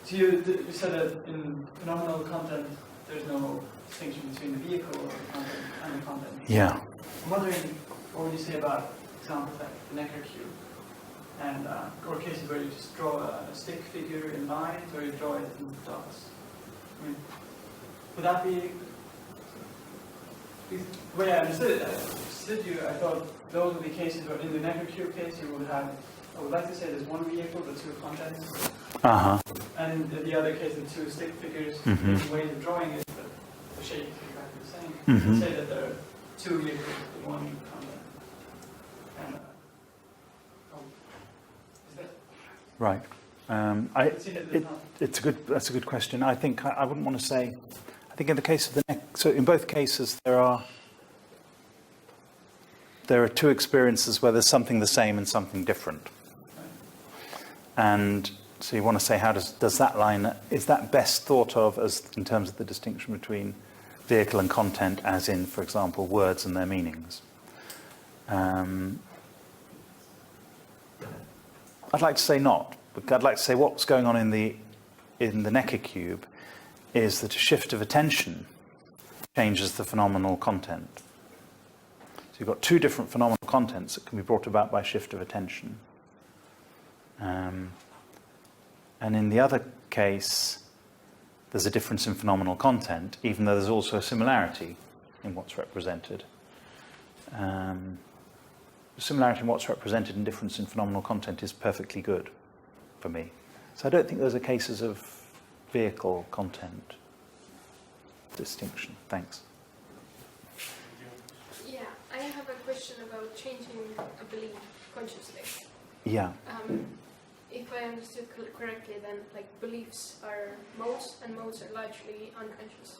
you said that in phenomenal content, there's no distinction between the vehicle or the content and the content.
Yeah.
I'm wondering, what would you say about examples like the Necker cube, and or cases where you just draw a stick figure in lines, or you draw it in dots? I mean, would that be the way I understood it? I thought those would be cases where in the Necker cube case you would have, I would like to say there's one vehicle but two contents. And in the other case, the two stick figures, different ways of drawing it, but the shape is exactly the same. You say that there are two vehicles with one content. And, is that
right? That's a good question. I think I wouldn't want to say. I think in the case of the neck, so in both cases there are two experiences where there's something the same and something different. And so you want to say, how does that line, is that best thought of as in terms of the distinction between vehicle and content, as in, for example, words and their meanings? I'd like to say not. I'd like to say what's going on in the Necker cube is that a shift of attention changes the phenomenal content. So you've got two different phenomenal contents that can be brought about by shift of attention. And in the other case, there's a difference in phenomenal content, even though there's also a similarity in what's represented. The similarity in what's represented and difference in phenomenal content is perfectly good for me. So I don't think those are cases of vehicle content distinction. Thanks.
Yeah, I have a question about changing a belief consciously.
Yeah.
If I understood correctly, then like beliefs are modes, and modes are largely unconscious.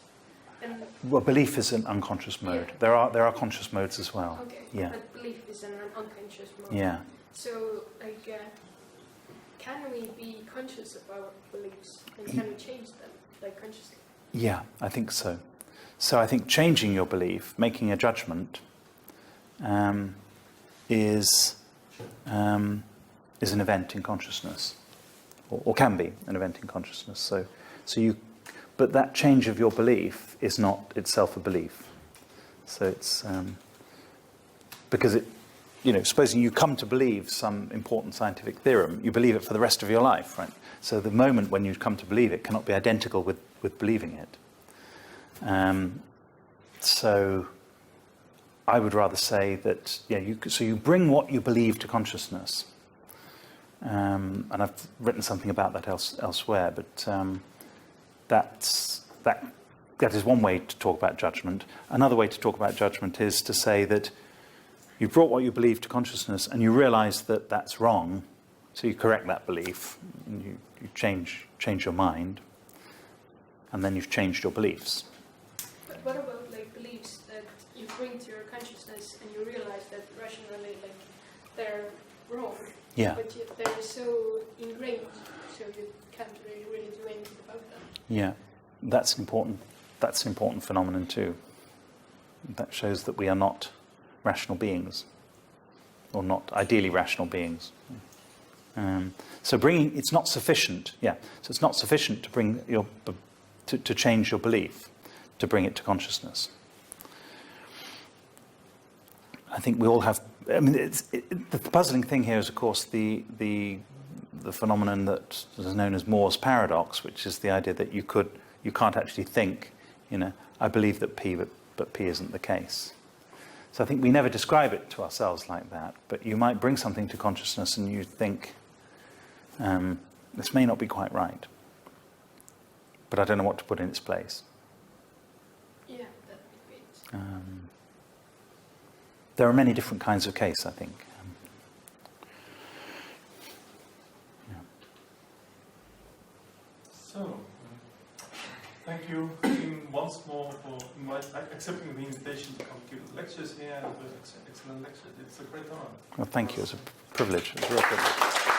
And
well, belief is an unconscious mode. Yeah. There are conscious modes as well.
Okay.
Yeah.
But belief is an unconscious mode.
Yeah.
So like, can we be conscious about beliefs, and can we change them like consciously?
Yeah, I think so. So I think changing your belief, making a judgment, is an event in consciousness, or can be an event in consciousness. But that change of your belief is not itself a belief. So it's because supposing you come to believe some important scientific theorem, you believe it for the rest of your life, right? So the moment when you come to believe it cannot be identical with believing it. So I would rather say that, you bring what you believe to consciousness. And I've written something about that elsewhere, but that is one way to talk about judgment. Another way to talk about judgment is to say that you brought what you believe to consciousness and you realize that that's wrong, so you correct that belief, and you change your mind, and then you've changed your beliefs.
But what about like beliefs that you bring to your consciousness and you realize that rationally they're wrong?
Yeah.
But yet they're so ingrained, so you can't really do anything about them.
Yeah, that's an important phenomenon too. That shows that we are not rational beings, or not ideally rational beings. So it's not sufficient. Yeah, so it's not sufficient to bring to change your belief, to bring it to consciousness. I think we all have. I mean, the puzzling thing here is, of course, the phenomenon that is known as Moore's paradox, which is the idea that you can't actually think. I believe that P, but P isn't the case. So I think we never describe it to ourselves like that. But you might bring something to consciousness and you think, this may not be quite right, but I don't know what to put in its place.
Yeah, that'd be great.
There are many different kinds of case, I think.
So, thank you once more for accepting the invitation to come give lectures here, and it was an excellent lecture. It's a great honor.
Well, thank you. It was a privilege. It was a real privilege.